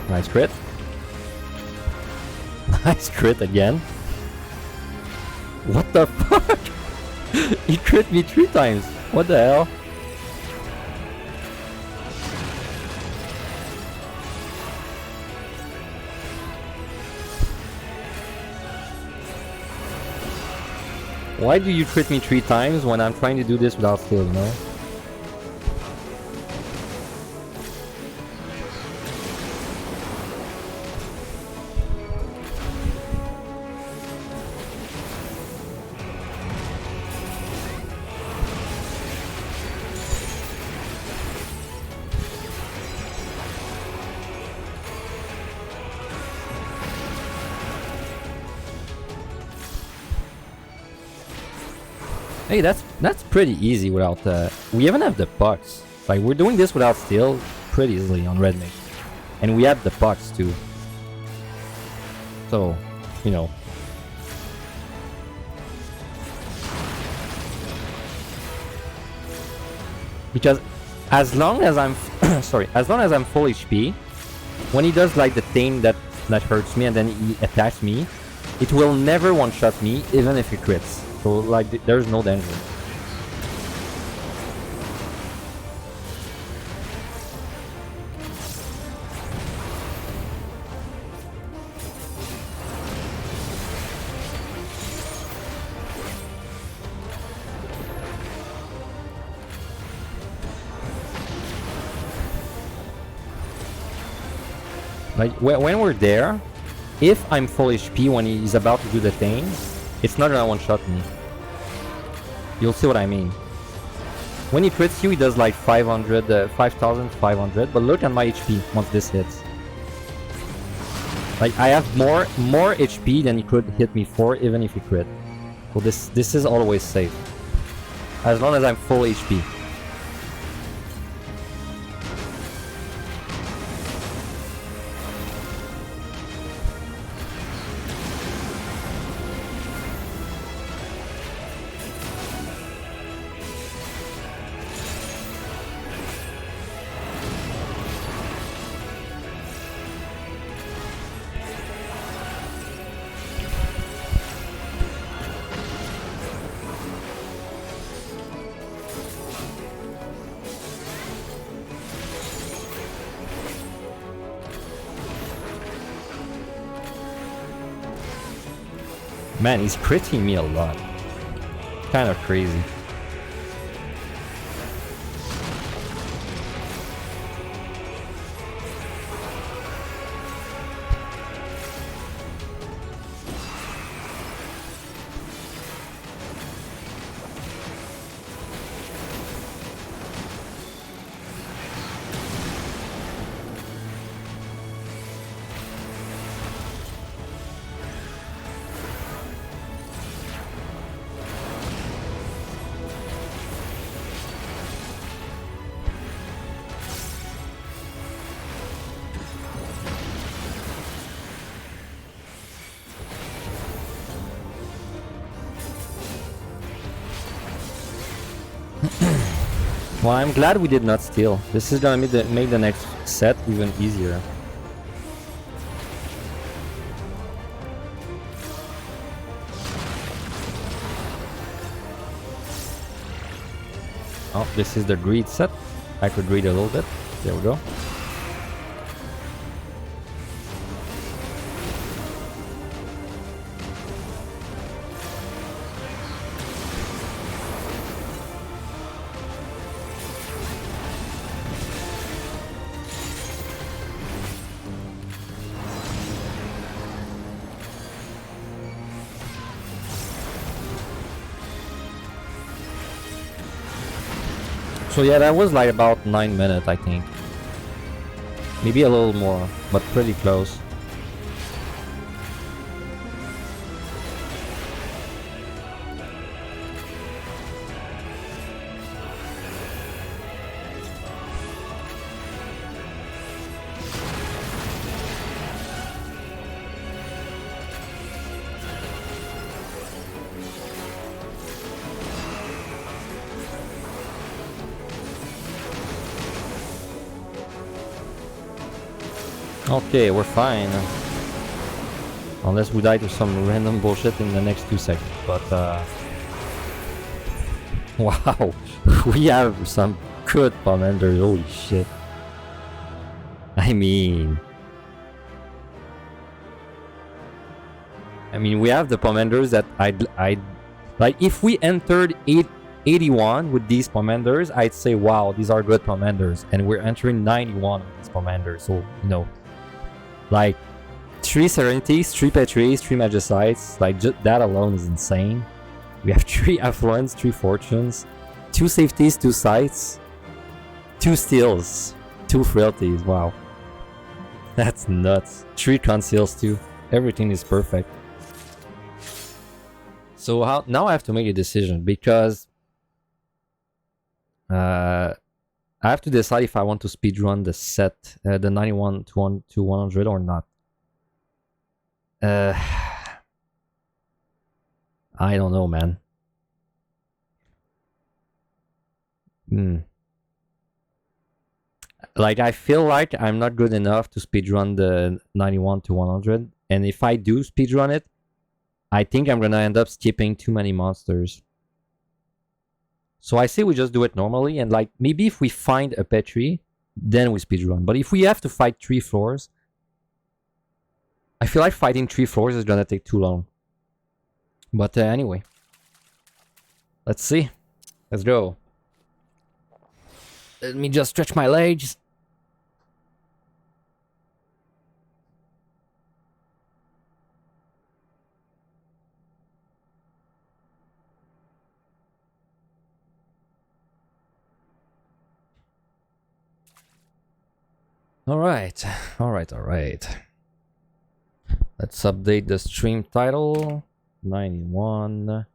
Nice crit. Nice crit again. What the fuck? He crit me 3 times. What the hell? Why do you crit me 3 times when I'm trying to do this without skill, you know? Hey, that's pretty easy without we even have the pucks. Like, we're doing this without steal pretty easily on Red Mage. And we have the pucks too. So, you know. Because as long as I'm sorry, as long as I'm full HP, when he does like the thing that hurts me and then he attacks me, it will never one-shot me even if he crits. So, like, there's no danger. Like, when we're there, if I'm full HP when he's about to do the thing, it's not gonna one-shot me. You'll see what I mean. When he crits you, he does like 5,500, but look at my HP once this hits. Like, I have more HP than he could hit me for, even if he crit. So this is always safe. As long as I'm full HP. Man, he's critting me a lot. Kind of crazy. Well, I'm glad we did not steal. This is gonna make the next set even easier. Oh, this is the greed set. I could read a little bit. There we go. So yeah, that was like about 9 minutes, I think. Maybe a little more, but pretty close. Okay, we're fine. Unless we die to some random bullshit in the next 2 seconds. But, wow. We have some good commanders. Holy shit. I mean, we have the commanders that I'd like. If we entered 81 with these commanders, I'd say, wow, these are good commanders. And we're entering 91 with these commanders. So, you know. Like, 3 Serenities, 3 Petries, 3 Magicites, like, just that alone is insane. We have 3 Affluents, 3 Fortunes, 2 Safeties, 2 Sights, 2 Steals, 2 Frailties, wow. That's nuts. 3 Conceals too. Everything is perfect. So now I have to make a decision, because I have to decide if I want to speedrun the set, the 91 to 100 or not. I don't know, man. Like, I feel like I'm not good enough to speedrun the 91 to 100. And if I do speedrun it, I think I'm gonna end up skipping too many monsters. So I say we just do it normally, and like, maybe if we find a Petri, then we speedrun. But if we have to fight 3 floors, I feel like fighting 3 floors is gonna take too long. But anyway. Let's see. Let's go. Let me just stretch my legs. Alright, alright. Let's update the stream title. 91.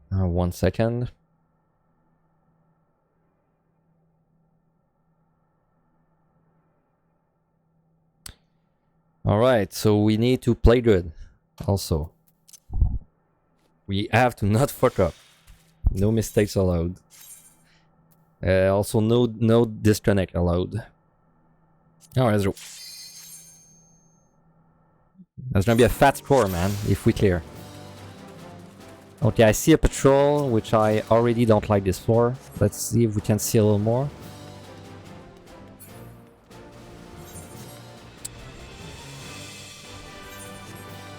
1 second. Alright, so we need to play good also. We have to not fuck up. No mistakes allowed. Also no disconnect allowed. Alright, let's go. That's gonna be a fat score, man, if we clear. Okay, I see a patrol, which I already don't like this floor. Let's see if we can see a little more.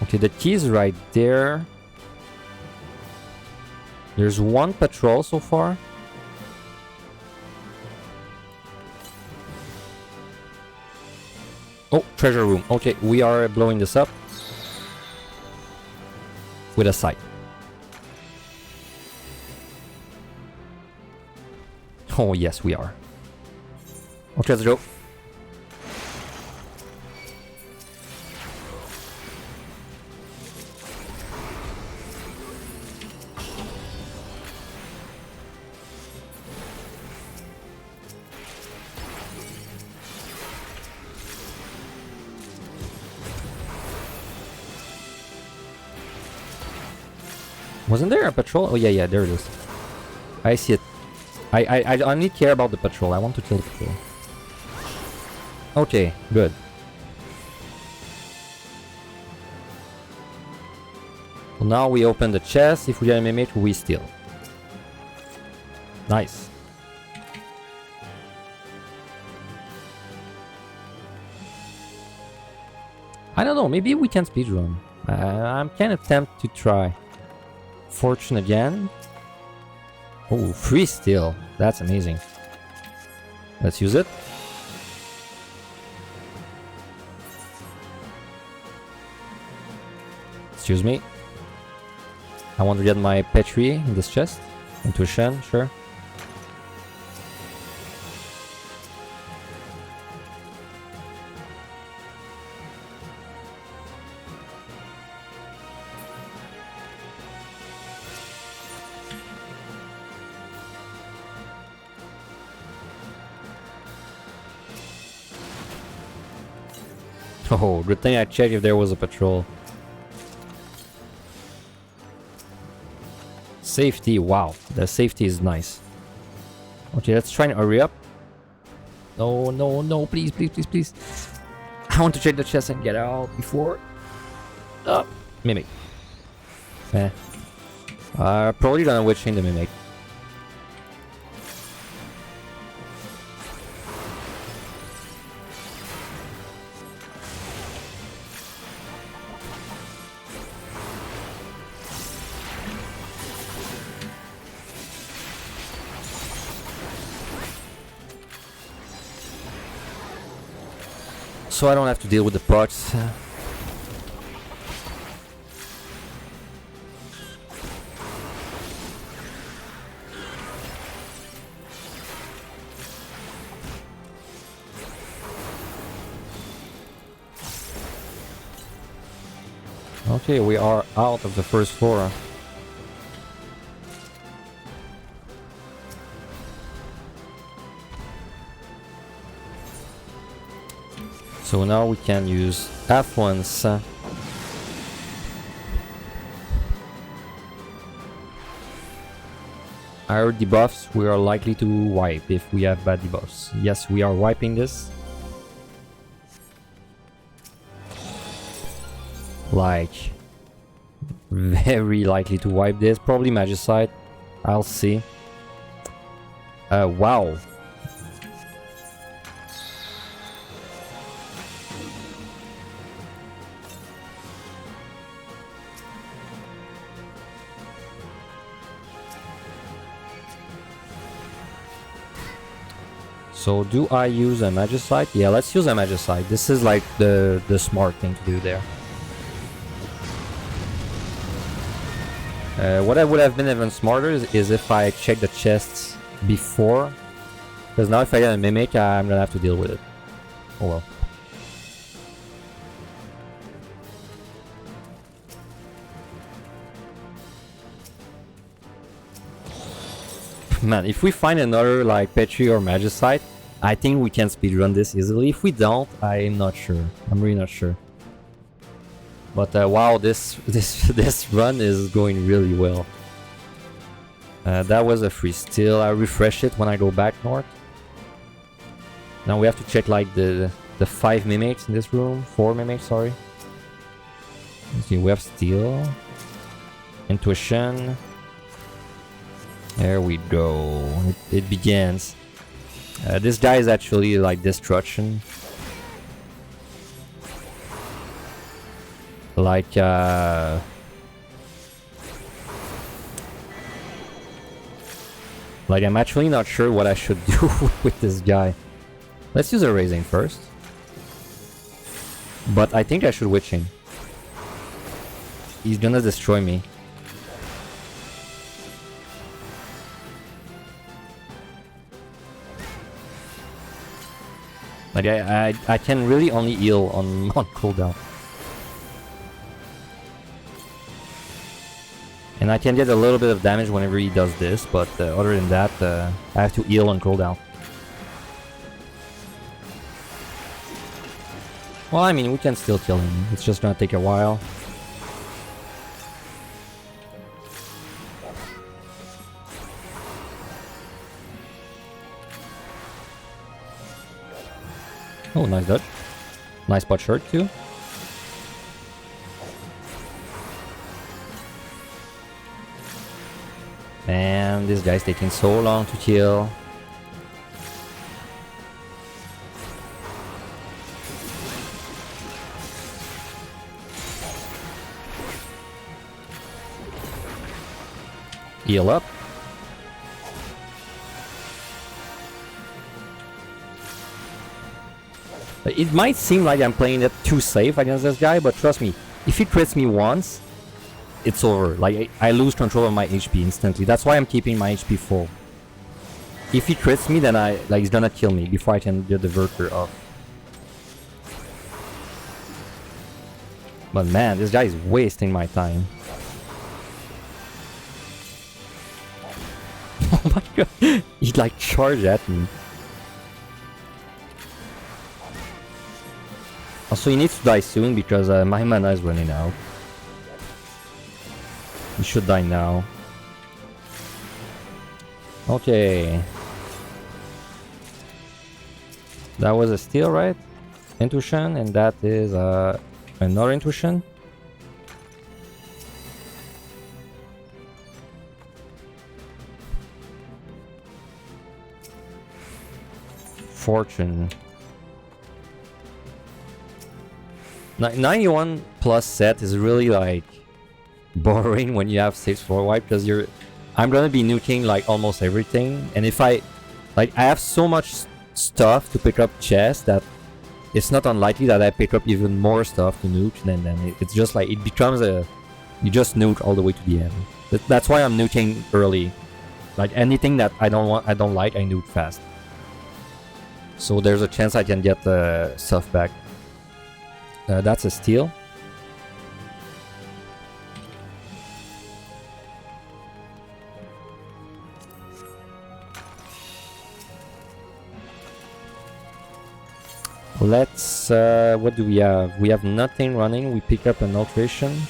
Okay, the key is right there. There's one patrol so far. Oh, treasure room. Okay, we are blowing this up with a sight. Oh, yes, we are. Okay, let's go. Wasn't there a patrol? Oh, yeah, there it is. I see it. I only care about the patrol. I want to kill the patrol. Okay, good. Well, now we open the chest. If we get a mimic, we steal. Nice. I don't know. Maybe we can speedrun. I'm kind of tempted to try. Fortune again. Oh, 3 steal. That's amazing. Let's use it. Excuse me. I want to get my Petri in this chest. Intuition, sure. Oh, good thing I checked if there was a patrol. Safety, wow. The safety is nice. Okay, let's try and hurry up. No, please. I want to check the chest and get out before... Mimic. Probably gonna witch chain the Mimic. So I don't have to deal with the pots. Okay, we are out of the first floor. So now we can use F1s. Our debuffs we are likely to wipe if we have bad debuffs. Yes, we are wiping this. Like, very likely to wipe this. Probably Magicite. I'll see. Wow. So do I use a Magicite? Yeah, let's use a Magicite. This is like the smart thing to do there. What I would have been even smarter is if I checked the chests before Because now if I get a Mimic, I'm gonna have to deal with it. Oh well. Man, if we find another like Petri or Magicite, I think we can speedrun this easily. If we don't, I'm not sure. I'm really not sure. But wow, this run is going really well. That was a free steal. I refresh it when I go back north. Now we have to check like the 5 mimics in this room. 4 mimics, sorry. Let's see, we have steal, intuition. There we go. It begins. This guy is actually like destruction. Like I'm actually not sure what I should do with this guy. Let's use a raising first. But I think I should witching. He's gonna destroy me. Like I can really only heal on cooldown. And I can get a little bit of damage whenever he does this, but other than that, I have to heal on cooldown. Well, I mean, we can still kill him. It's just gonna take a while. Oh, nice dodge. Nice pot short too. And this guy's taking so long to kill. Heal up. It might seem like I'm playing it too safe against this guy, but trust me, if he crits me once, it's over. Like, I lose control of my HP instantly. That's why I'm keeping my HP full. If he crits me, then he's gonna kill me before I can get the Verker off. But man, this guy is wasting my time. Oh my god, he like charged at me. Also, he needs to die soon because my mana is running out. He should die now. Okay. That was a steal, right? Intuition, and that is another intuition. Fortune. 91 plus set is really like boring when you have 6 4 wipe because I'm gonna be nuking like almost everything, and if I have so much stuff to pick up chests that it's not unlikely that I pick up even more stuff to nuke, and then it's just like it becomes you just nuke all the way to the end. That's why I'm nuking early. Like anything that I don't like, I nuke fast. So there's a chance I can get the stuff back. That's a steal. Let's what do we have? We have nothing running. We pick up an alteration.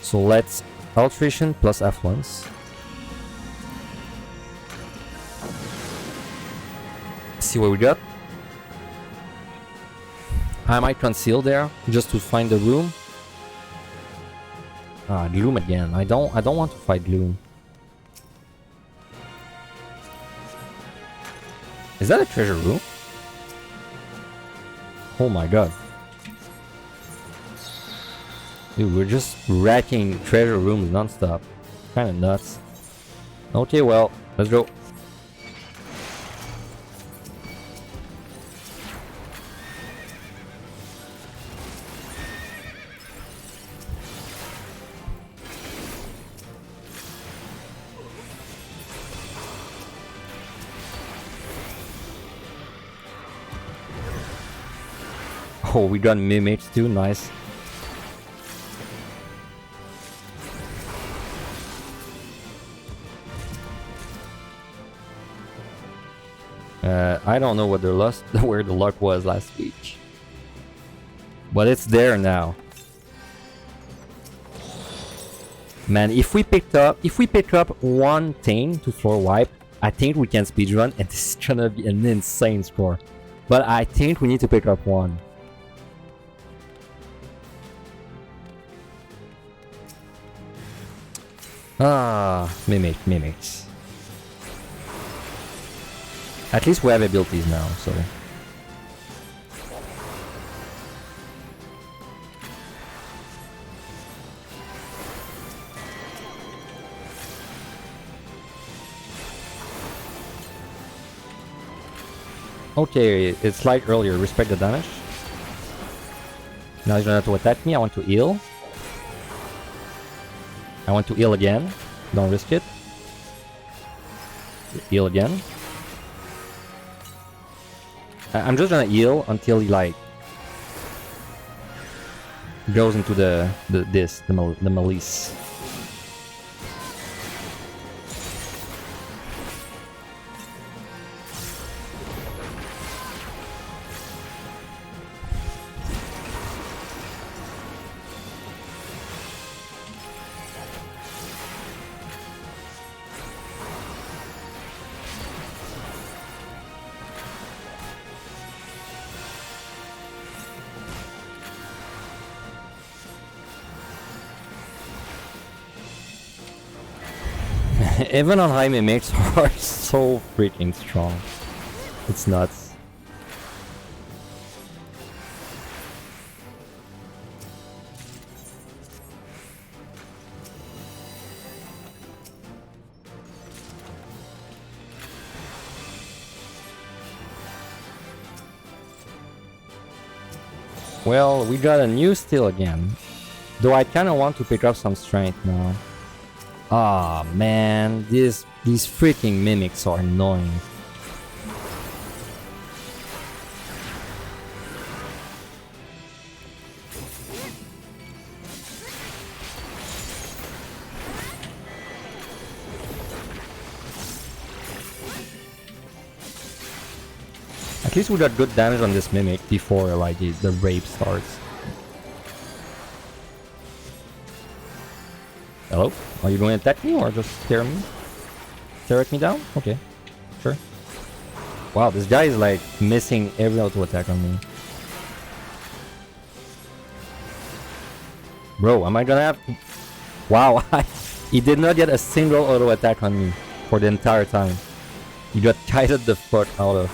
So let's alteration plus affluence. See what we got. I might conceal there just to find the room. Ah, gloom again. I don't want to fight gloom. Is that a treasure room? Oh my god. Dude, we're just racking treasure rooms non-stop. Kinda nuts. Okay, well, let's go. Oh, we got mimics too, nice. I don't know what where the luck was last week. But it's there now. Man, if we pick up one thing to floor wipe, I think we can speedrun, and this is gonna be an insane score. But I think we need to pick up one. Ah, mimics. At least we have abilities now, so... Okay, it's like earlier, respect the damage. Now he's gonna have to attack me, I want to heal. I want to heal again, don't risk it. Heal again. I'm just gonna heal until he like goes into the malice. Even on high mimics are so freaking strong. It's nuts. Well, we got a new steal again. Though I kinda want to pick up some strength now. Ah, man, these freaking mimics are annoying. At least we got good damage on this mimic before like the rape starts. Hello? Are you going to attack me or just stare at me down? Okay, sure. Wow, this guy is like missing every auto attack on me. Bro, am I gonna have... Wow, he did not get a single auto attack on me for the entire time. He got kited the fuck out of.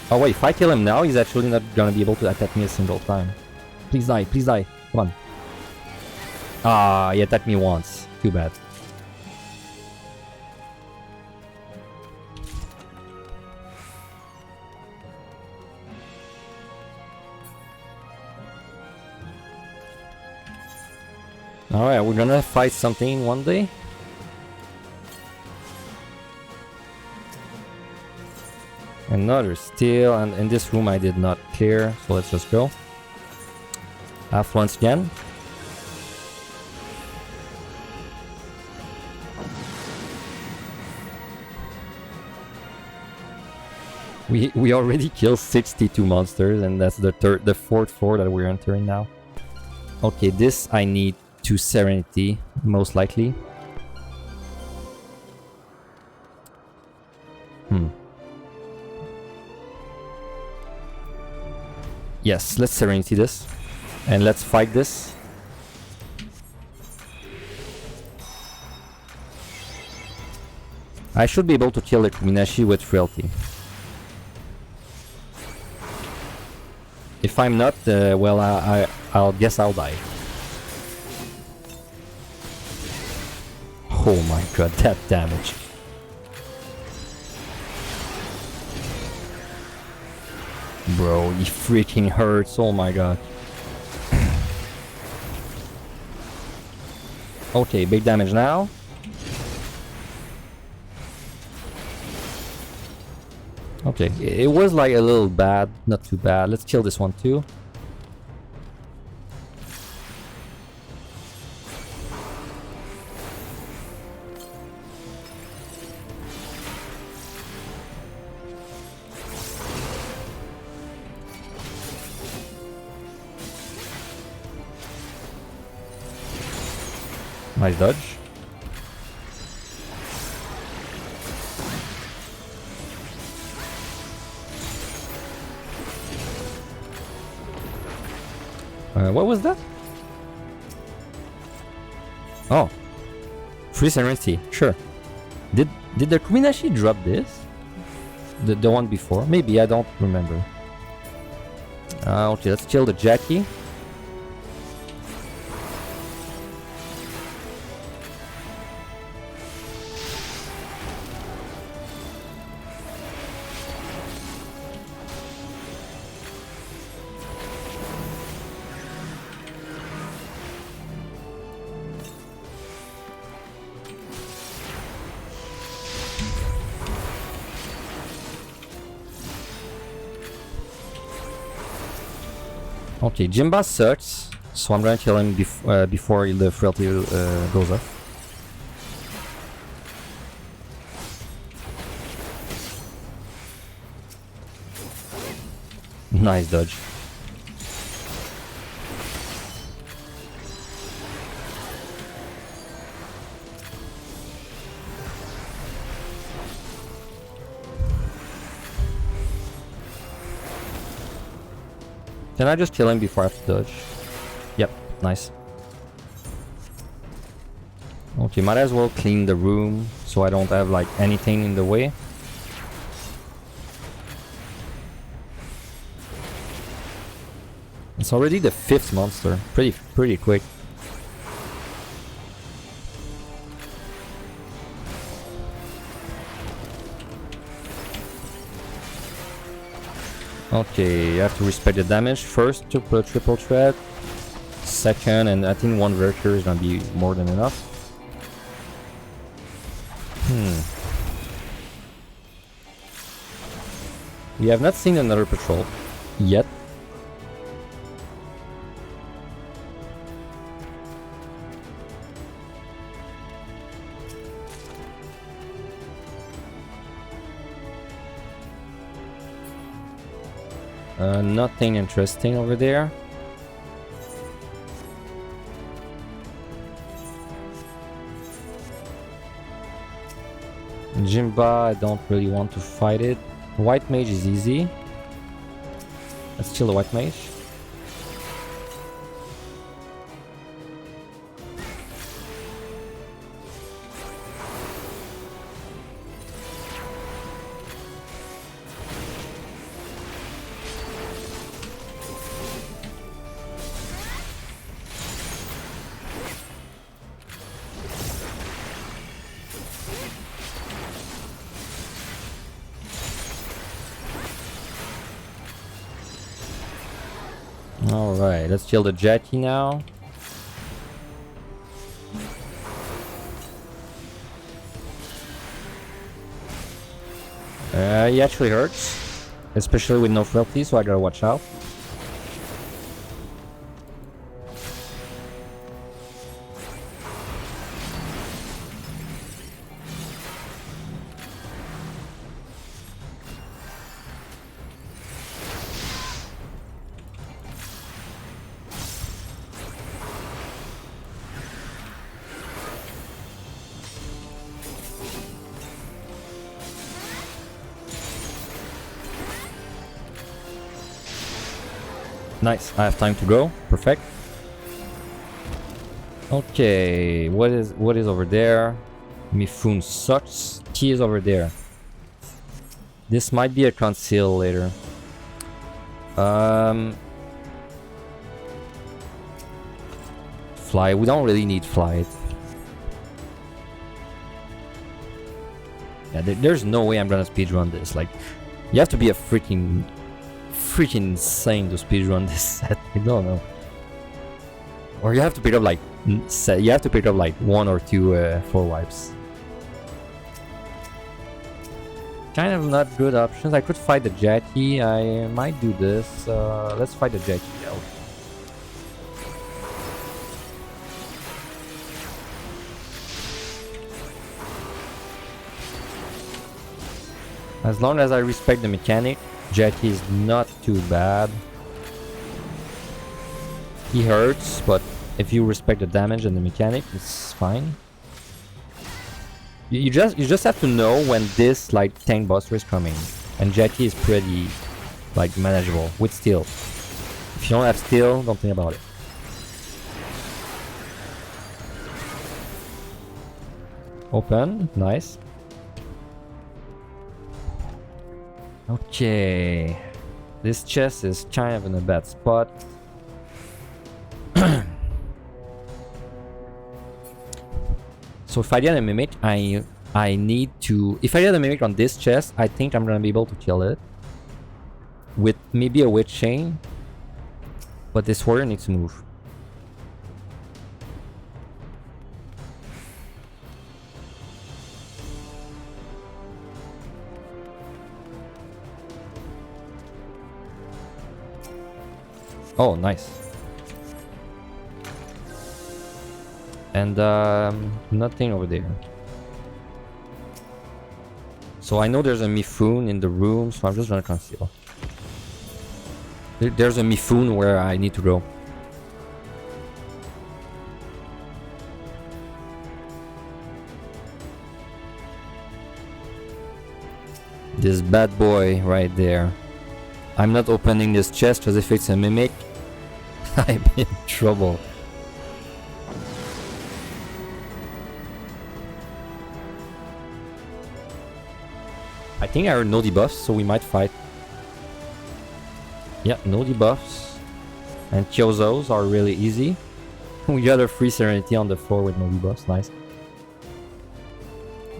Oh wait, if I kill him now, he's actually not gonna be able to attack me a single time. Please die, come on. Ah, he attacked me once. Too bad. Alright, we're gonna fight something one day. Another steal, and in this room I did not clear, so let's just go. Half once again. We already killed 62 monsters, and that's the fourth floor that we're entering now. Okay, this I need to Serenity, most likely. Yes, let's Serenity this. And let's fight this. I should be able to kill the Kuminashi with Frailty. If I'm not, well, I'll guess I'll die. Oh my god, that damage. Bro, he freaking hurts, oh my god. Okay, big damage now. Okay, it was like a little bad, not too bad. Let's kill this one too. Nice dodge. What was that? Oh, free serenity. Sure. Did the queen actually drop this? The one before? Maybe, I don't remember. Okay, let's kill the Jackie. Okay, Jimba sucks, so I'm gonna kill him before the frailty goes up. Nice dodge. Can I just kill him before I have to dodge? Yep, nice. Okay, might as well clean the room so I don't have like anything in the way. It's already the 5th monster. Pretty quick. Okay, you have to respect the damage. First to put a triple threat. Second, and I think 1 Virtue is gonna be more than enough. We have not seen another patrol yet. Nothing interesting over there. Jimba, I don't really want to fight it. White Mage is easy. Let's kill the White Mage. Alright, let's kill the Jackie now. He actually hurts, especially with no frailty, so I gotta watch out. Nice, I have time to go. Perfect. Okay, what is over there? Mifune sucks. Key is over there. This might be a conceal later. Fly. We don't really need flight. Yeah, there's no way I'm gonna speedrun this. Like, you have to be a freaking insane to speedrun this set. I don't know. Or you have to pick up like 1 or 2 4 wipes. kind of not good options. I could fight the jetty. I might do this. Let's fight the jetty. Yeah. As long as I respect the mechanic, jetty is not too bad. He hurts, but if you respect the damage and the mechanic, it's fine. You just have to know when this like tank buster is coming, and jetty is pretty like manageable with steel. If you don't have steel, don't think about it. Open, nice. Okay, this chest is kind of in a bad spot. So if I get a mimic, I need to... If I get a mimic on this chest, I think I'm gonna be able to kill it with maybe a witch chain, but this warrior needs to move. Oh, nice. And nothing over there. So I know there's a Mifune in the room, so I'm just gonna conceal. There's a Mifune where I need to go. This bad boy right there. I'm not opening this chest because if it's a mimic, I'm in trouble. I think I heard no debuffs, so we might fight. Yeah, no debuffs. And Kyozos are really easy. We got a free Serenity on the floor with no debuffs, nice.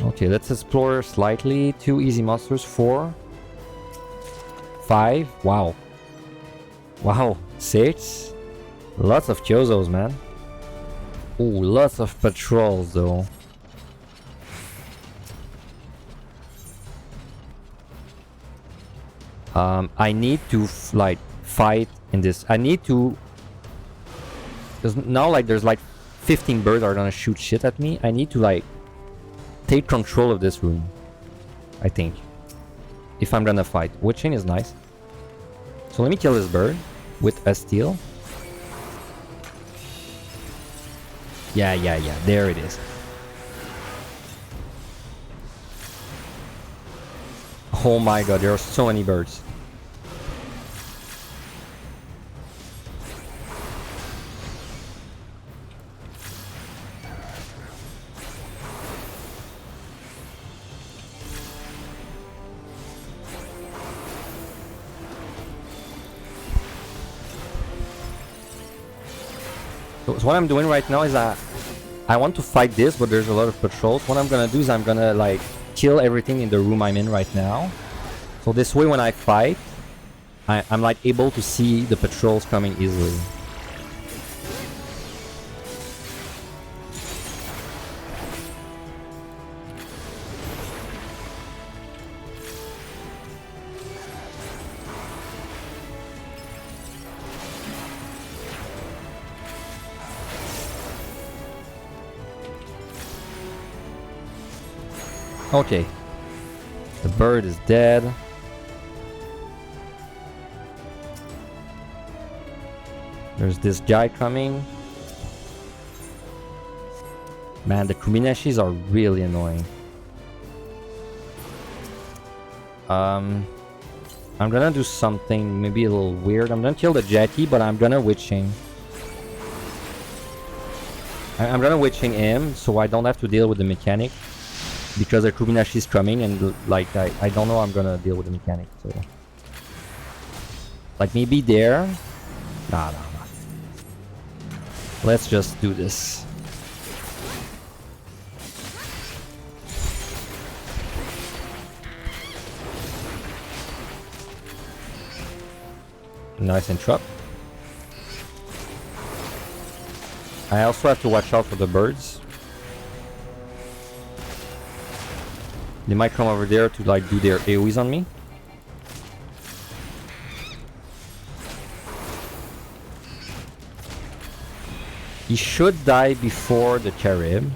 Okay, let's explore slightly. 2 easy monsters, 4. 5, wow. Wow, 6. Lots of Kyozos, man. Ooh, lots of patrols though. I need to like fight in this. I need to, because now like there's like 15 birds are gonna shoot shit at me. I need to like take control of this room, I think, if I'm gonna fight. Wood chain is nice. So let me kill this bird with a steel. Yeah, there it is. Oh my god, there are so many birds. So what I'm doing right now is I want to fight this, but there's a lot of patrols. What I'm gonna do is I'm gonna like kill everything in the room I'm in right now. So this way when I fight, I'm like able to see the patrols coming easily. Okay, the bird is dead. There's this guy coming. Man, the Kuminashis are really annoying. I'm gonna do something maybe a little weird. I'm gonna kill the jetty, but I'm gonna witch chain. I'm gonna witch chain him, so I don't have to deal with the mechanic. Because the Kuminashi is coming, and like I don't know how I'm gonna deal with the mechanic. So like maybe there. Nah. Let's just do this. Nice interrupt. I also have to watch out for the birds. They might come over there to like do their AoEs on me. He should die before the Cherub,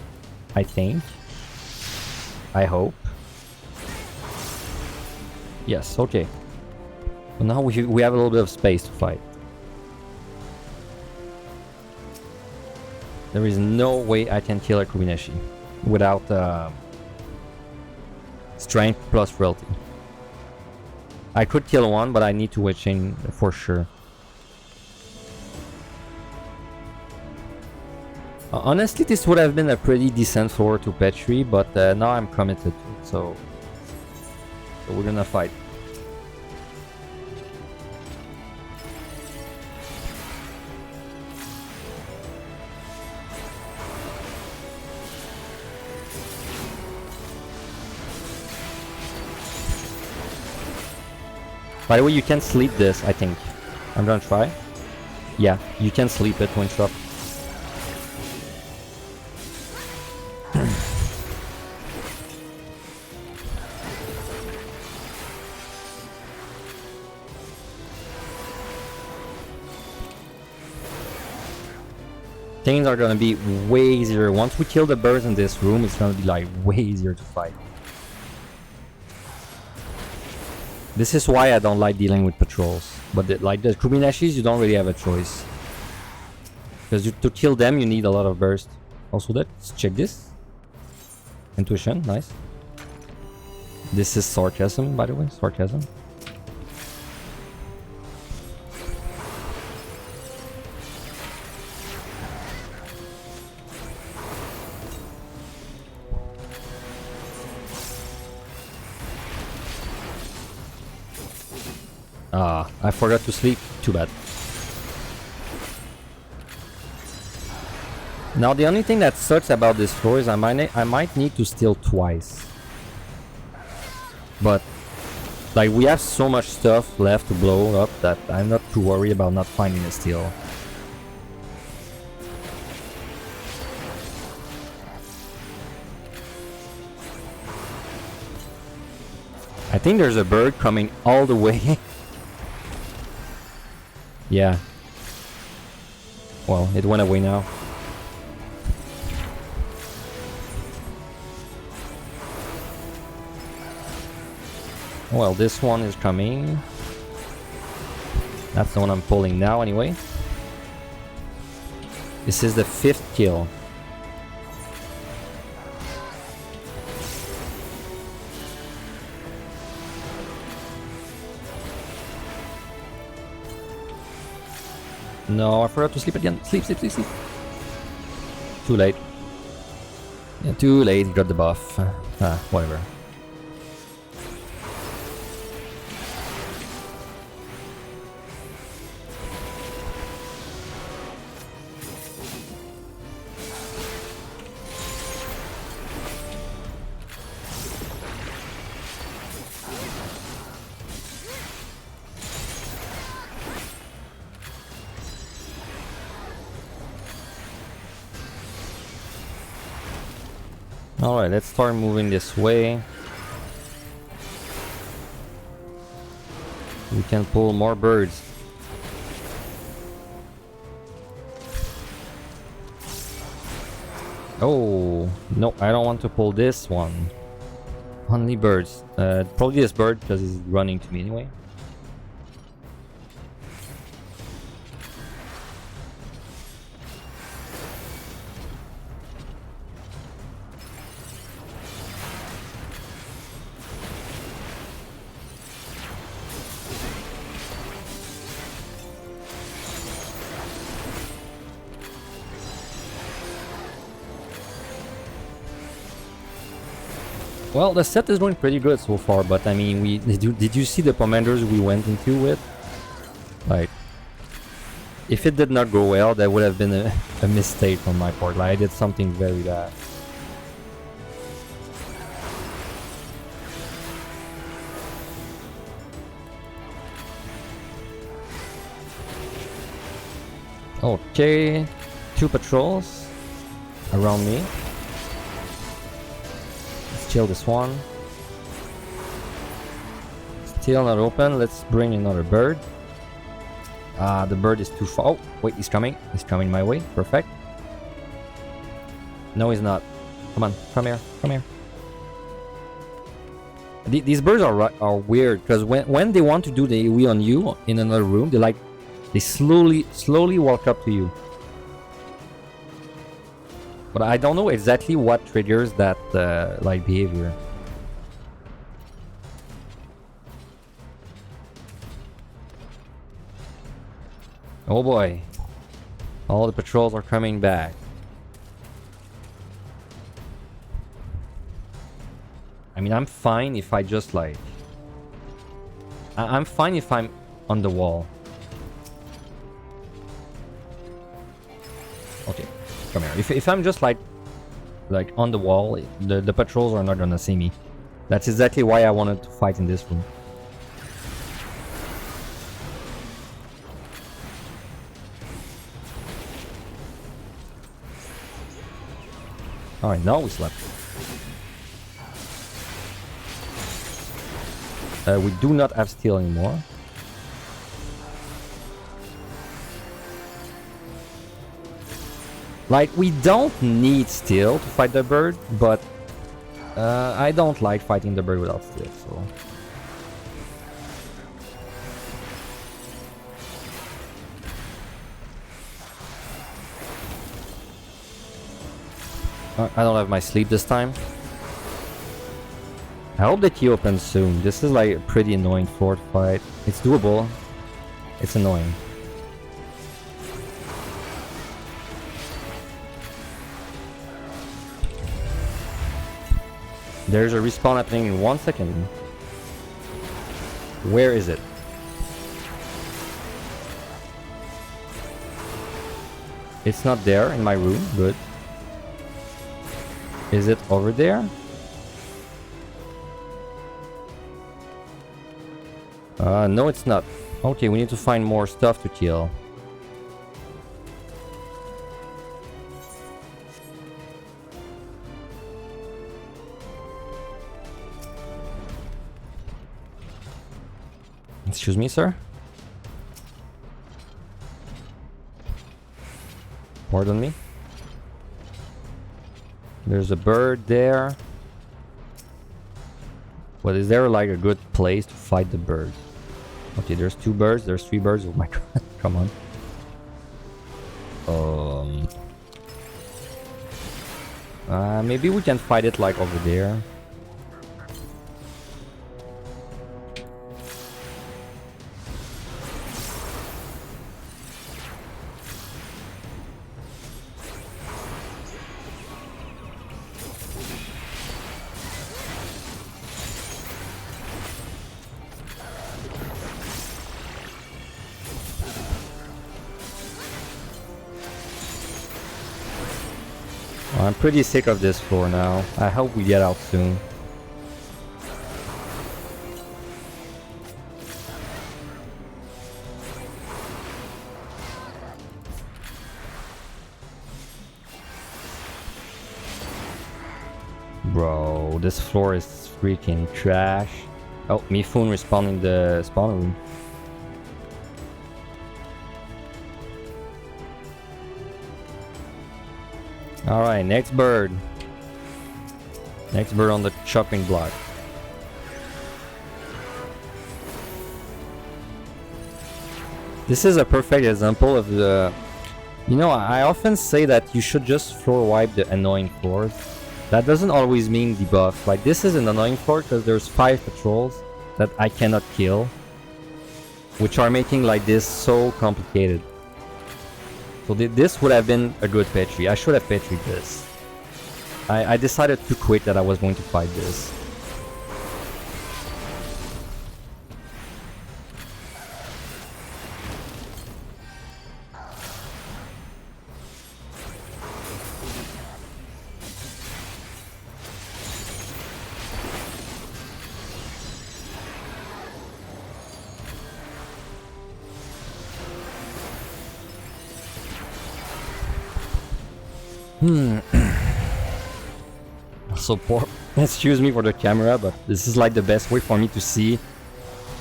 I think. I hope. Yes, okay. So now we have a little bit of space to fight. There is no way I can kill a Kubineshi without strength plus frailty. I could kill one, but I need to witch chain for sure. Honestly, this would have been a pretty decent floor to Petri, but now I'm committed to it, so we're gonna fight. By the way, you can sleep this, I think. I'm gonna try. Yeah, you can sleep it when drop. Things are gonna be way easier. Once we kill the birds in this room, it's gonna be like way easier to fight. This is why I don't like dealing with patrols. But like the Kubinashis, you don't really have a choice. Because to kill them, you need a lot of burst. Also, let's check this. Intuition, nice. This is sarcasm, by the way, sarcasm. Ah, I forgot to sleep. Too bad. Now the only thing that sucks about this floor is I might need to steal twice. But like we have so much stuff left to blow up that I'm not too worried about not finding a steal. I think there's a bird coming all the way. Yeah. Well, it went away now. Well, this one is coming. That's the one I'm pulling now anyway. This is the 5th kill. No, I forgot to sleep again. Sleep, sleep, sleep, sleep. Too late. Yeah, too late. Got the buff. Whatever. Alright, let's start moving this way. We can pull more birds. Oh, no, I don't want to pull this one. Only birds. Probably this bird because he's running to me anyway. Well, the set is doing pretty good so far, but I mean, did you see the commanders we went into with? Like, if it did not go well, that would have been a mistake on my part. Like, I did something very bad. Okay, 2 patrols around me. Kill this one. Still not open. Let's bring another bird. The bird is too far. Oh, wait, he's coming. He's coming my way. Perfect. No, he's not. Come on, come here, come here. These birds are weird because when they want to do the AoE on you in another room, they slowly walk up to you. But I don't know exactly what triggers that like behavior. Oh boy, all the patrols are coming back. I mean, I'm fine if I just like... I'm fine if I'm on the wall. Okay, come here. If I'm just like on the wall, the patrols are not gonna see me. That's exactly why I wanted to fight in this room. Alright, now we slept. We do not have steel anymore. Like, we don't need steel to fight the bird, but I don't like fighting the bird without steel, so... I don't have my sleep this time. I hope the key opens soon. This is like a pretty annoying fort fight. It's doable. It's annoying. There's a respawn happening in 1 second. Where is it? It's not there in my room. Good. Is it over there? No, it's not. Okay, we need to find more stuff to kill. Excuse me, sir? Pardon me? There's a bird there. But is there like a good place to fight the bird? Okay, there's 2 birds, there's 3 birds. Oh my god, come on. Maybe we can fight it like over there. I'm pretty sick of this floor now. I hope we get out soon. Bro, this floor is freaking trash. Oh, Mifun respawning the spawn room. Alright, next bird. Next bird on the chopping block. This is a perfect example of the... You know, I often say that you should just floor wipe the annoying floors. That doesn't always mean debuff. Like, this is an annoying floor because there's 5 patrols that I cannot kill, which are making like this so complicated. So this would have been a good petri. I should have petried this. I decided too quick that I was going to fight this. So poor. Excuse me for the camera, but this is like the best way for me to see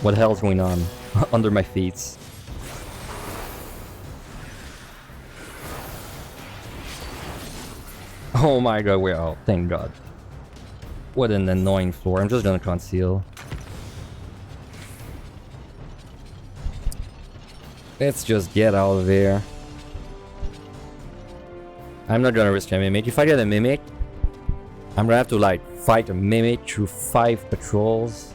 What the hell's going on under my feet? Oh my god, we're out. Thank god. What an annoying floor. I'm just gonna conceal. Let's just get out of here. I'm not gonna risk a mimic. If I get a mimic, I'm gonna have to like fight a mimic through 5 patrols.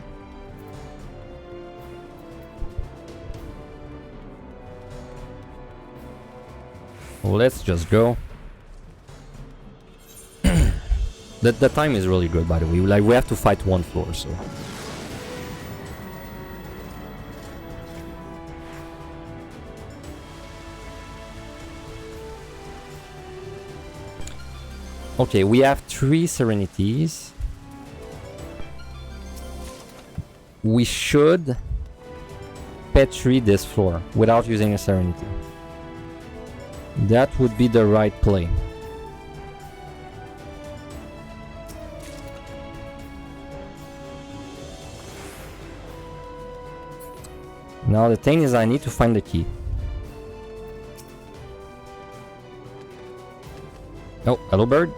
Let's just go. The time is really good, by the way. Like, we have to fight 1 floor, so. Okay, we have 3 Serenities. We should petri this floor without using a Serenity. That would be the right play. Now the thing is, I need to find the key. Oh, hello bird.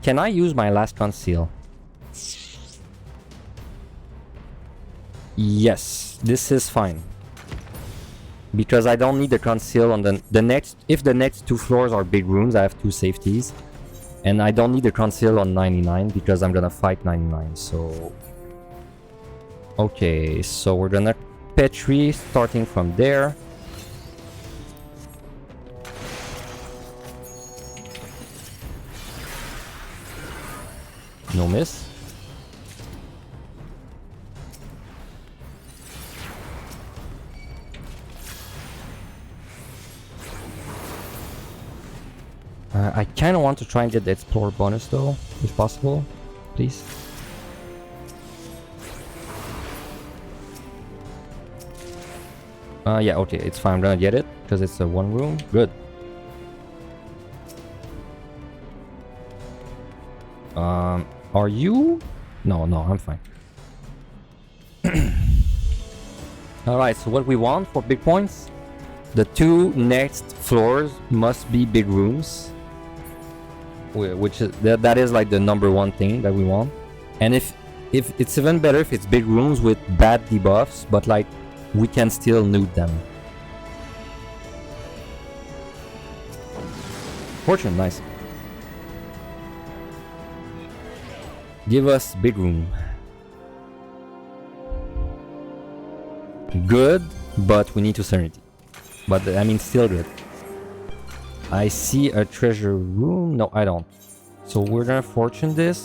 Can I use my last conceal? Yes, this is fine. Because I don't need the conceal on the next... If the next 2 floors are big rooms, I have 2 safeties. And I don't need the conceal on 99 because I'm gonna fight 99, so... Okay, so we're gonna petri starting from there. No miss. I kind of want to try and get the Explorer bonus though, if possible. Please. Yeah, okay, it's fine. I'm gonna get it because it's a 1 room. Good. Are you? No, I'm fine. Alright, so what we want for big points? The 2 next floors must be big rooms. Which is, that is like the #1 thing that we want. And if it's even better if it's big rooms with bad debuffs, but like we can still loot them. Fortune, nice. Give us big room. Good, but we need to Serenity. But I mean, still good. I see a treasure room. No, I don't. So we're gonna fortune this.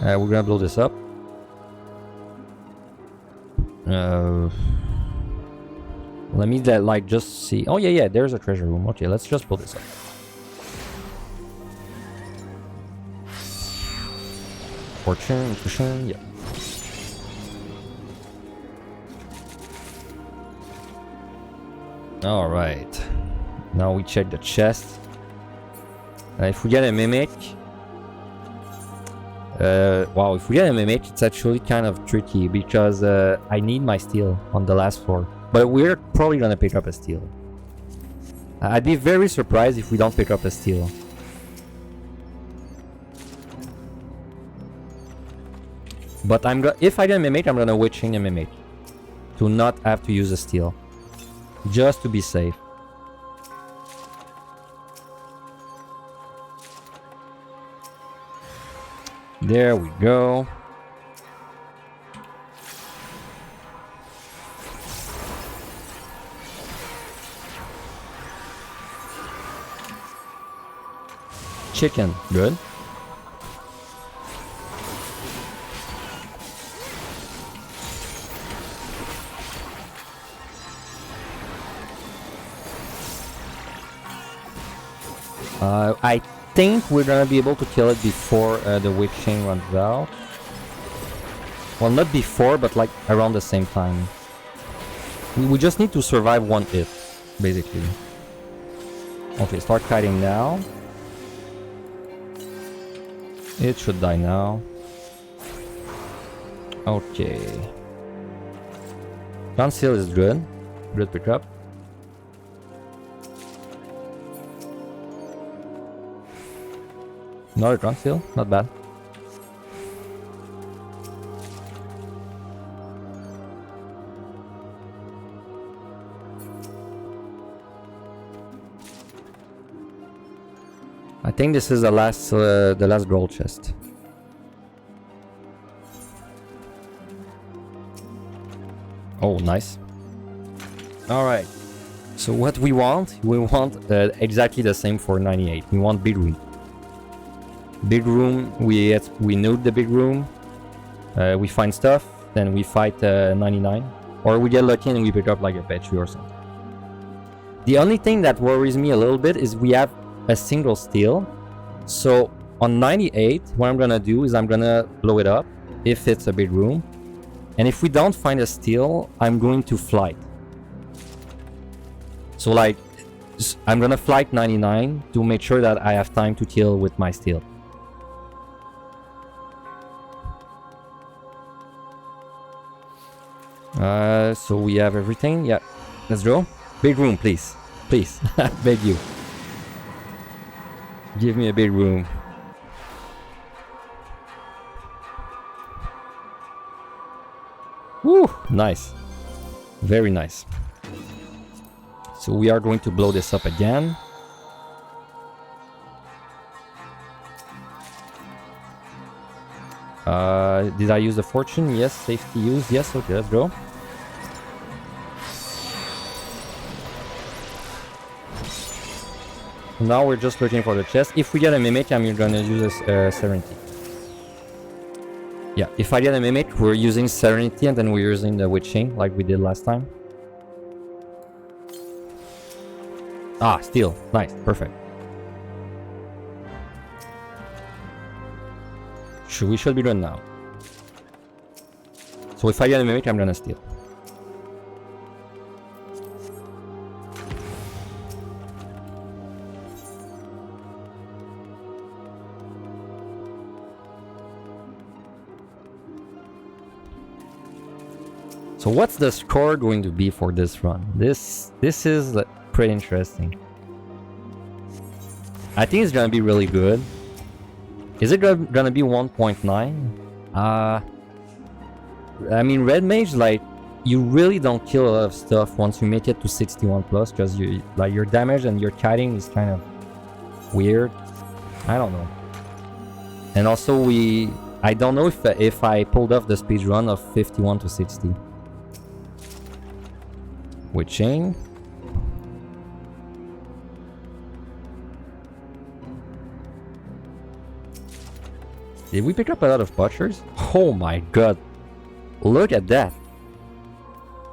We're gonna blow this up. Let me like just see. Oh yeah, there's a treasure room. Okay, let's just blow this up. Fortune, yeah. All right. Now we check the chest. If we get a mimic, wow, if we get a mimic, it's actually kind of tricky because I need my steel on the last floor. But we're probably gonna pick up a steel. I'd be very surprised if we don't pick up a steel. But if I get a mimic, I'm gonna witching a mimic to not have to use a steel, just to be safe. There we go. Chicken, good. I think we're gonna be able to kill it before the witching runs out. Well, not before, but like around the same time. We just need to survive 1 hit, basically. Okay, start kiting now. It should die now. Okay. Conceal is good. Good pickup. Another conceal, not bad. I think this is the last gold chest. Oh, nice. All right. So what we want exactly the same for 98. We want big room. Big room. We nude the big room. We find stuff, then we fight 99, or we get lucky and we pick up like a petri or something. The only thing that worries me a little bit is we have a single steel. So on 98, what I'm gonna do is I'm gonna blow it up if it's a big room, and if we don't find a steel, I'm going to flight. So like, I'm gonna flight 99 to make sure that I have time to kill with my steel. So we have everything. Yeah, let's go. Big room, please. Please, I beg you. Give me a big room. Woo! Nice. Very nice. So we are going to blow this up again. Did I use the fortune? Yes. Safety use? Yes. Okay, let's go. Now we're just looking for the chest. If we get a mimic, I'm gonna use a Serenity. Yeah, if I get a mimic, we're using Serenity and then we're using the Witch Chain like we did last time. Ah, steel. Nice. Perfect. We should be done now. So if I get a mimic, I'm gonna steal. So what's the score going to be for this run? This is pretty interesting. I think it's gonna be really good. Is it gonna be 1.9? I mean, Red Mage, like, you really don't kill a lot of stuff once you make it to 61 plus, because you like your damage and your kiting is kind of weird. I don't know. And also I don't know if I pulled off the speed run of 51 to 60. With chain. Did we pick up a lot of butchers? Oh my god. Look at that.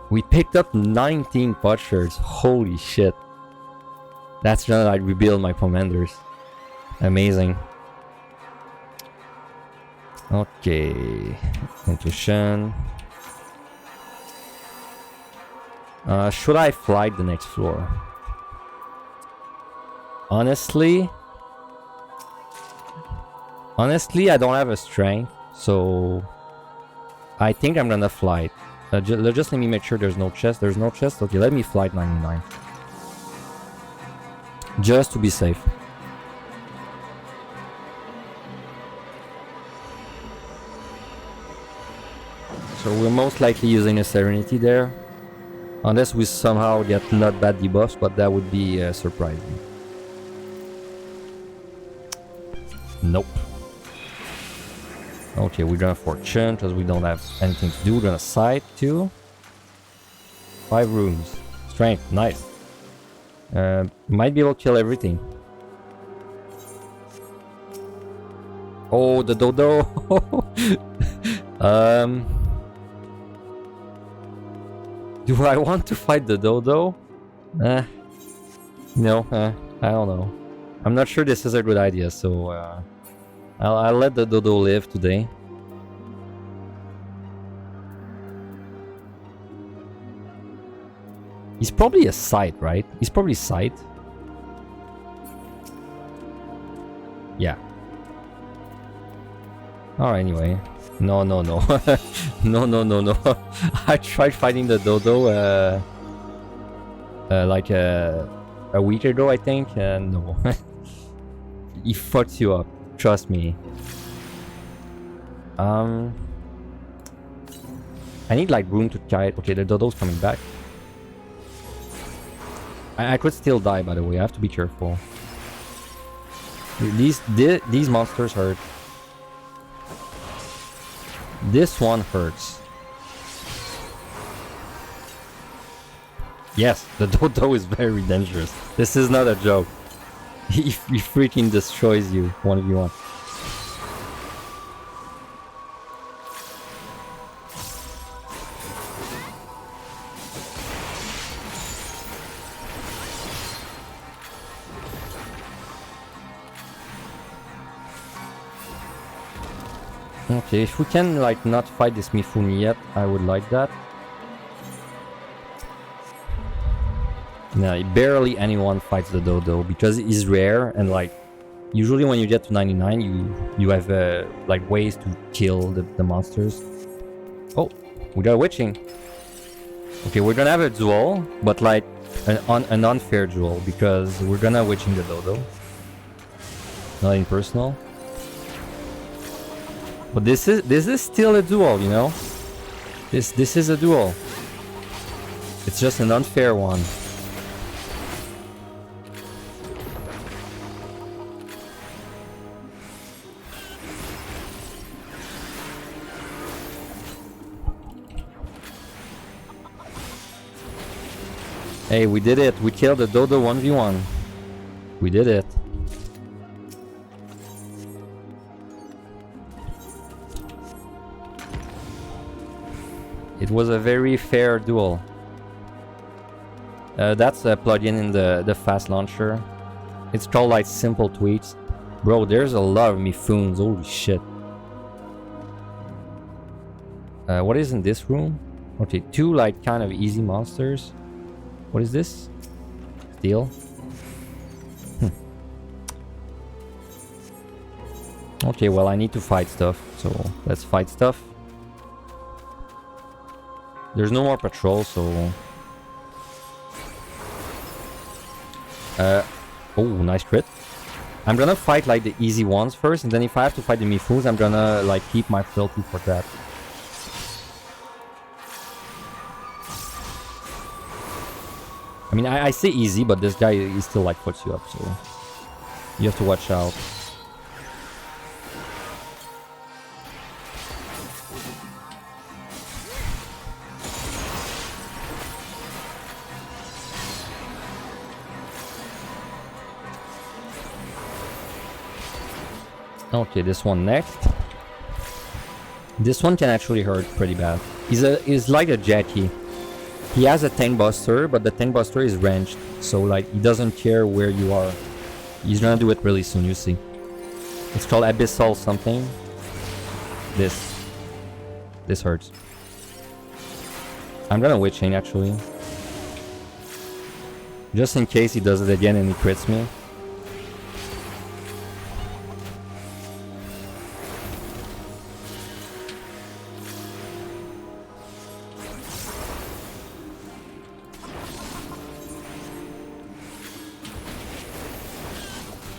We picked up 19 butchers. Holy shit. That's when I rebuild my commanders. Amazing. Okay. Intuition. Should I flight the next floor? Honestly, I don't have a strength, so I think I'm gonna flight. Just let me make sure there's no chest. There's no chest? Okay, let me flight 99. Just to be safe. So we're most likely using a Serenity there. Unless we somehow get not bad debuffs, but that would be surprising. Nope. Okay, we're gonna fortune because we don't have anything to do. We're gonna sight too. 5 rooms. Strength, nice. Might be able to kill everything. Oh, the dodo. Do I want to fight the dodo? No, I don't know. I'm not sure this is a good idea, so I'll let the dodo live today. He's probably a sight, right? He's probably sight. Yeah. Alright, anyway. No. No. I tried fighting the dodo like a week ago, I think, and no. He fucks you up. Trust me. I need like room to kite. Okay, the dodo's coming back. I could still die, by the way. I have to be careful. These monsters hurt. This one hurts. Yes, the dodo is very dangerous. This is not a joke. He freaking destroys you 1v1. Okay, if we can like not fight this Mifune yet, I would like that. No, barely anyone fights the dodo because it is rare, and like usually when you get to 99 you have like ways to kill the monsters. Oh, we got witching. Okay, we're gonna have a duel, but like an unfair duel because we're gonna witching the dodo. Nothing personal. But this is still a duel, you know? This is a duel. It's just an unfair one. Hey, we did it. We killed the dodo 1v1. We did it. It was a very fair duel. That's a plugin in the fast launcher. It's called like simple tweets. Bro, there's a lot of Mifunes. Holy shit. What is in this room? Okay, two like kind of easy monsters. What is this? Steel. Okay, well I need to fight stuff, so let's fight stuff. There's no more patrol, so... oh, nice crit. I'm gonna fight like the easy ones first, and then if I have to fight the Mifunes, I'm gonna like keep my frailty for that. I mean, I say easy, but this guy is still like puts you up, so you have to watch out. Okay, this one next. This one can actually hurt pretty bad. He's like a Jackie. He has a tank buster, but the tank buster is ranged, so like he doesn't care where you are. He's gonna do it really soon, you see. It's called Abyssal something. This hurts. I'm gonna witching actually. Just in case he does it again and he crits me.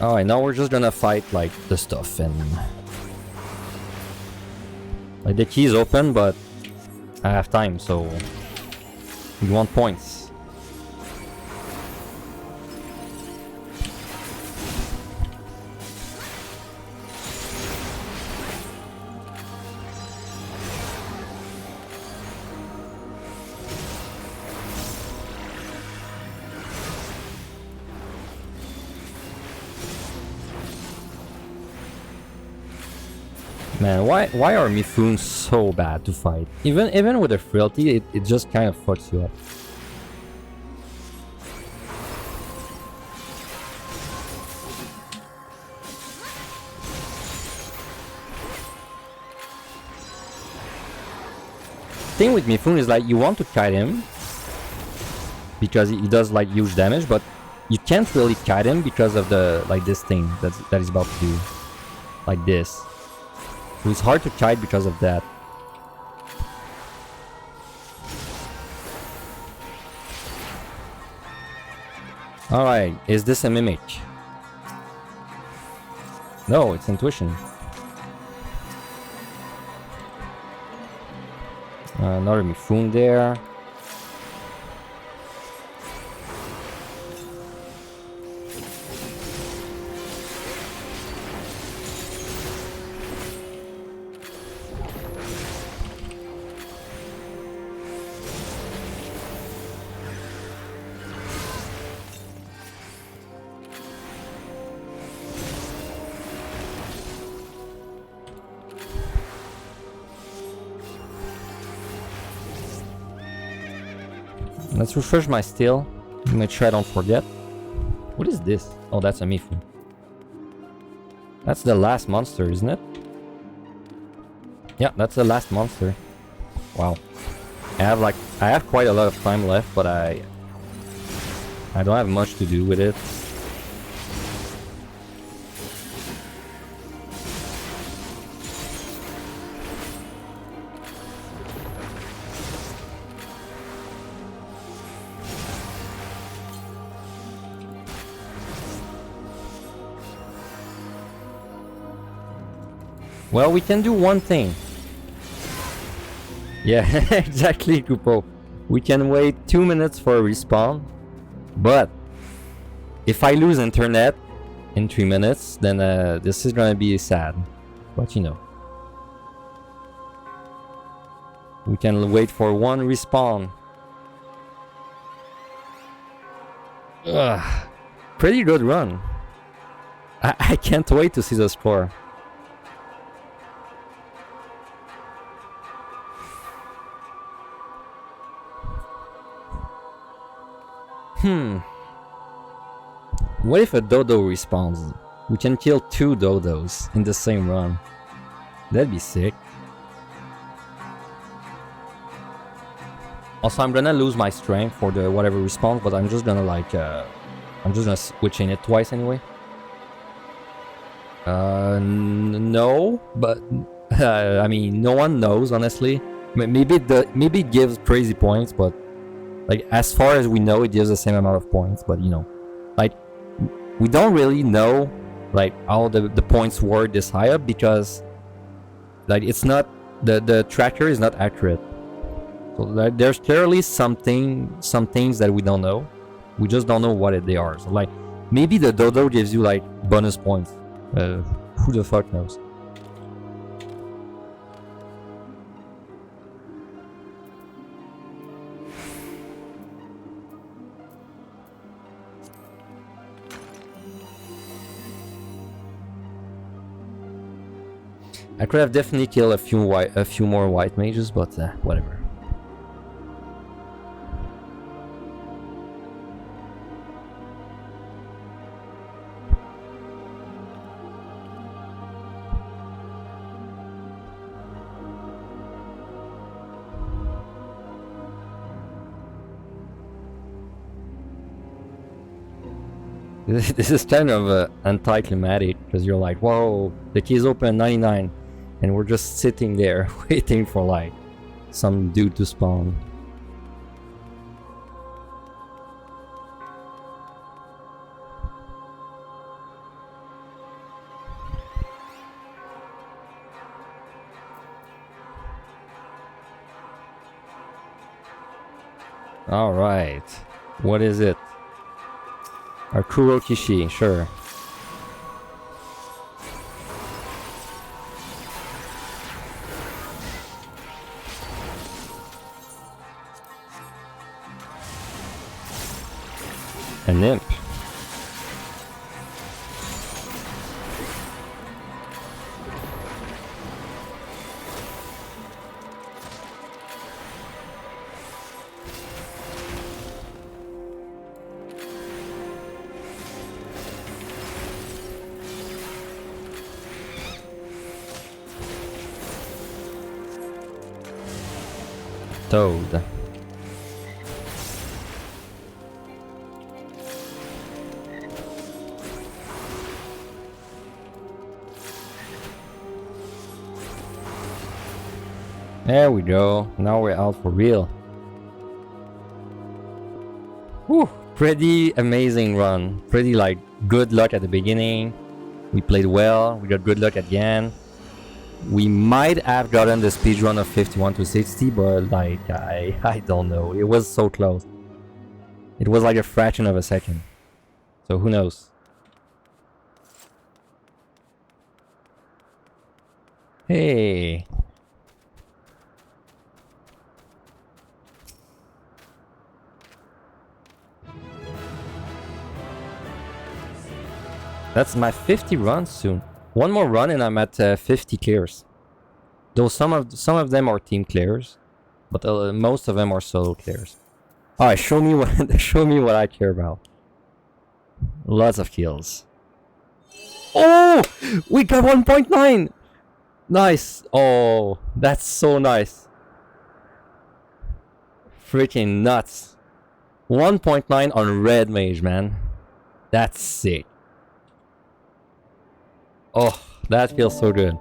Alright, now we're just gonna fight like the stuff and... like the key is open, but I have time, so... we want points. Man, why are Mifunes so bad to fight? Even with a frailty, it just kind of fucks you up. Thing with Mifune is like you want to kite him because he does like huge damage, but you can't really kite him because of the like this thing that he's about to do, like this. So it's hard to kite because of that. All right, is this a mimic? No, it's intuition. Another Mifune there. Let's refresh my steel. Make sure I don't forget. What is this? Oh, that's a Mifune. That's the last monster, isn't it? Yeah, that's the last monster. Wow. I have quite a lot of time left, but I don't have much to do with it. Well, we can do one thing. Yeah, exactly, Kupo. We can wait 2 minutes for a respawn. But if I lose internet in 3 minutes, then this is gonna be sad. But you know. We can wait for one respawn. Ugh. Pretty good run. I can't wait to see the score. What if a dodo respawns? We can kill 2 dodos in the same run. That'd be sick. Also, I'm gonna lose my strength for the whatever respawn, but I'm just gonna like I'm just gonna switch in it twice anyway. No, but I mean, no one knows honestly. Maybe it gives crazy points, but like as far as we know, it gives the same amount of points. But you know, like we don't really know like how the points were this high up because like it's not the tracker is not accurate. So there's clearly some things that we don't know. We just don't know what they are. So like maybe the dodo gives you like bonus points. Who the fuck knows? I could have definitely killed a few more white mages, but whatever. This is kind of anticlimactic because you're like, whoa, the key's open at 99 and we're just sitting there waiting for like some dude to spawn. Alright, what is it? Arkuro Kishi, sure. A nymph. Toad. There we go. Now we're out for real. Whew. Pretty amazing run. Pretty like good luck at the beginning. We played well. We got good luck at the end. We might have gotten the speedrun of 51 to 60, but like I don't know. It was so close. It was like a fraction of a second. So who knows? Hey. That's my 50 runs soon. One more run and I'm at 50 clears. Though some of them are team clears, but most of them are solo clears. Alright, show me what I care about. Lots of kills. Oh, we got 1.9. Nice. Oh, that's so nice. Freaking nuts. 1.9 on red mage, man. That's sick. Oh, that feels so good.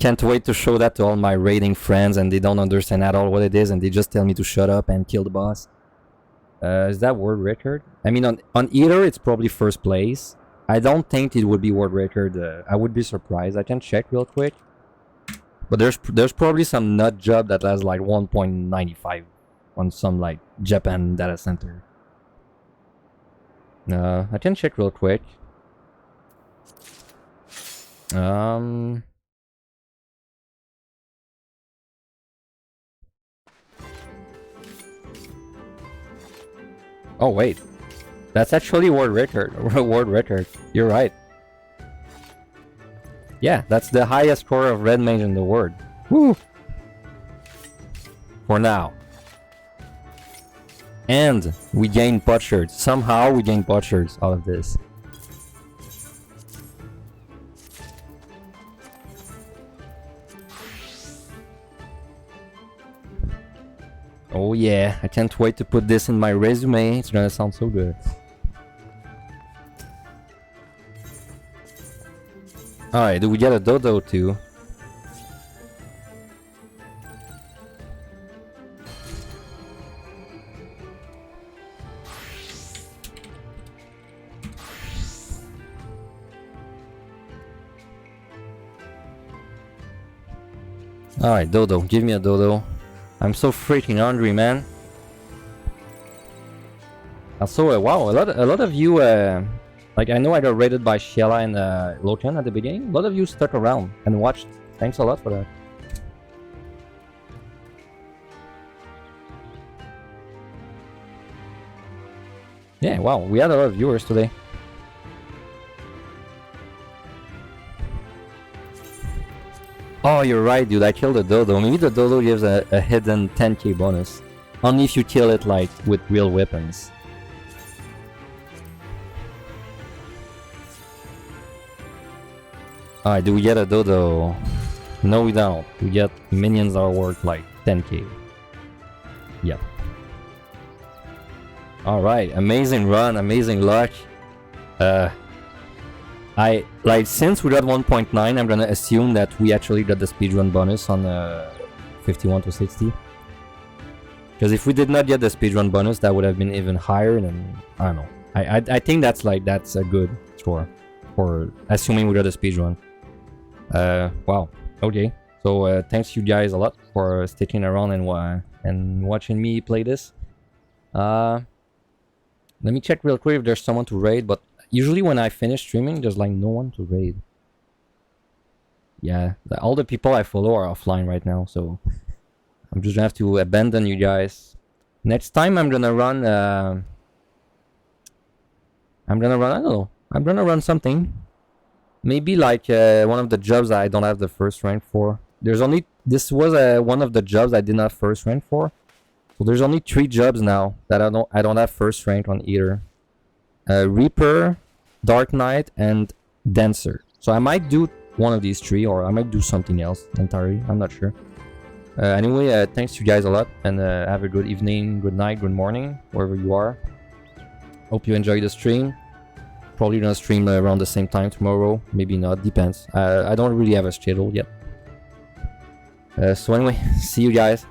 Can't wait to show that to all my raiding friends and they don't understand at all what it is and they just tell me to shut up and kill the boss. Is that world record? I mean, on either it's probably first place. I don't think it would be world record. I would be surprised. I can check real quick. But there's probably some nut job that has like 1.95 on some like Japan data center. I can check real quick. Oh wait. That's actually world record. World record. You're right. Yeah, that's the highest score of red mage in the world. Woo! For now. And we gained potsherds. Somehow we gained potsherds out of this. Oh yeah, I can't wait to put this in my resume. It's gonna sound so good. Alright, do we get a dodo too? Alright, dodo, give me a dodo. I'm so freaking hungry, man. Also, wow, a lot of you, like I know I got raided by Scylla and Loken at the beginning. A lot of you stuck around and watched. Thanks a lot for that. Yeah, wow, we had a lot of viewers today. Oh, you're right, dude. I killed a dodo. Maybe the dodo gives a hidden 10k bonus. Only if you kill it, like, with real weapons. Alright, do we get a dodo? No, we don't. We get minions that are worth, like, 10k. Yep. Alright, amazing run, amazing luck. Since we got 1.9, I'm gonna assume that we actually got the speedrun bonus on 51 to 60. Because if we did not get the speedrun bonus, that would have been even higher than, I don't know. I think that's a good score for assuming we got a speedrun. Wow. Okay. So thanks you guys a lot for sticking around and watching me play this. Let me check real quick if there's someone to raid, but usually when I finish streaming, there's like no one to raid. Yeah, all the people I follow are offline right now, so I'm just gonna have to abandon you guys. Next time I'm gonna run, I don't know. I'm gonna run something. Maybe like one of the jobs that I don't have the first rank for. This was one of the jobs I did not first rank for. So there's only 3 jobs now that I don't have first rank on either. Reaper, Dark Knight, and Dancer. So I might do one of these 3, or I might do something else entirely. I'm not sure. Anyway, thanks to you guys a lot, and have a good evening, good night, good morning, wherever you are. Hope you enjoyed the stream. Probably gonna stream around the same time tomorrow, maybe not, depends. I don't really have a schedule yet. So anyway, see you guys.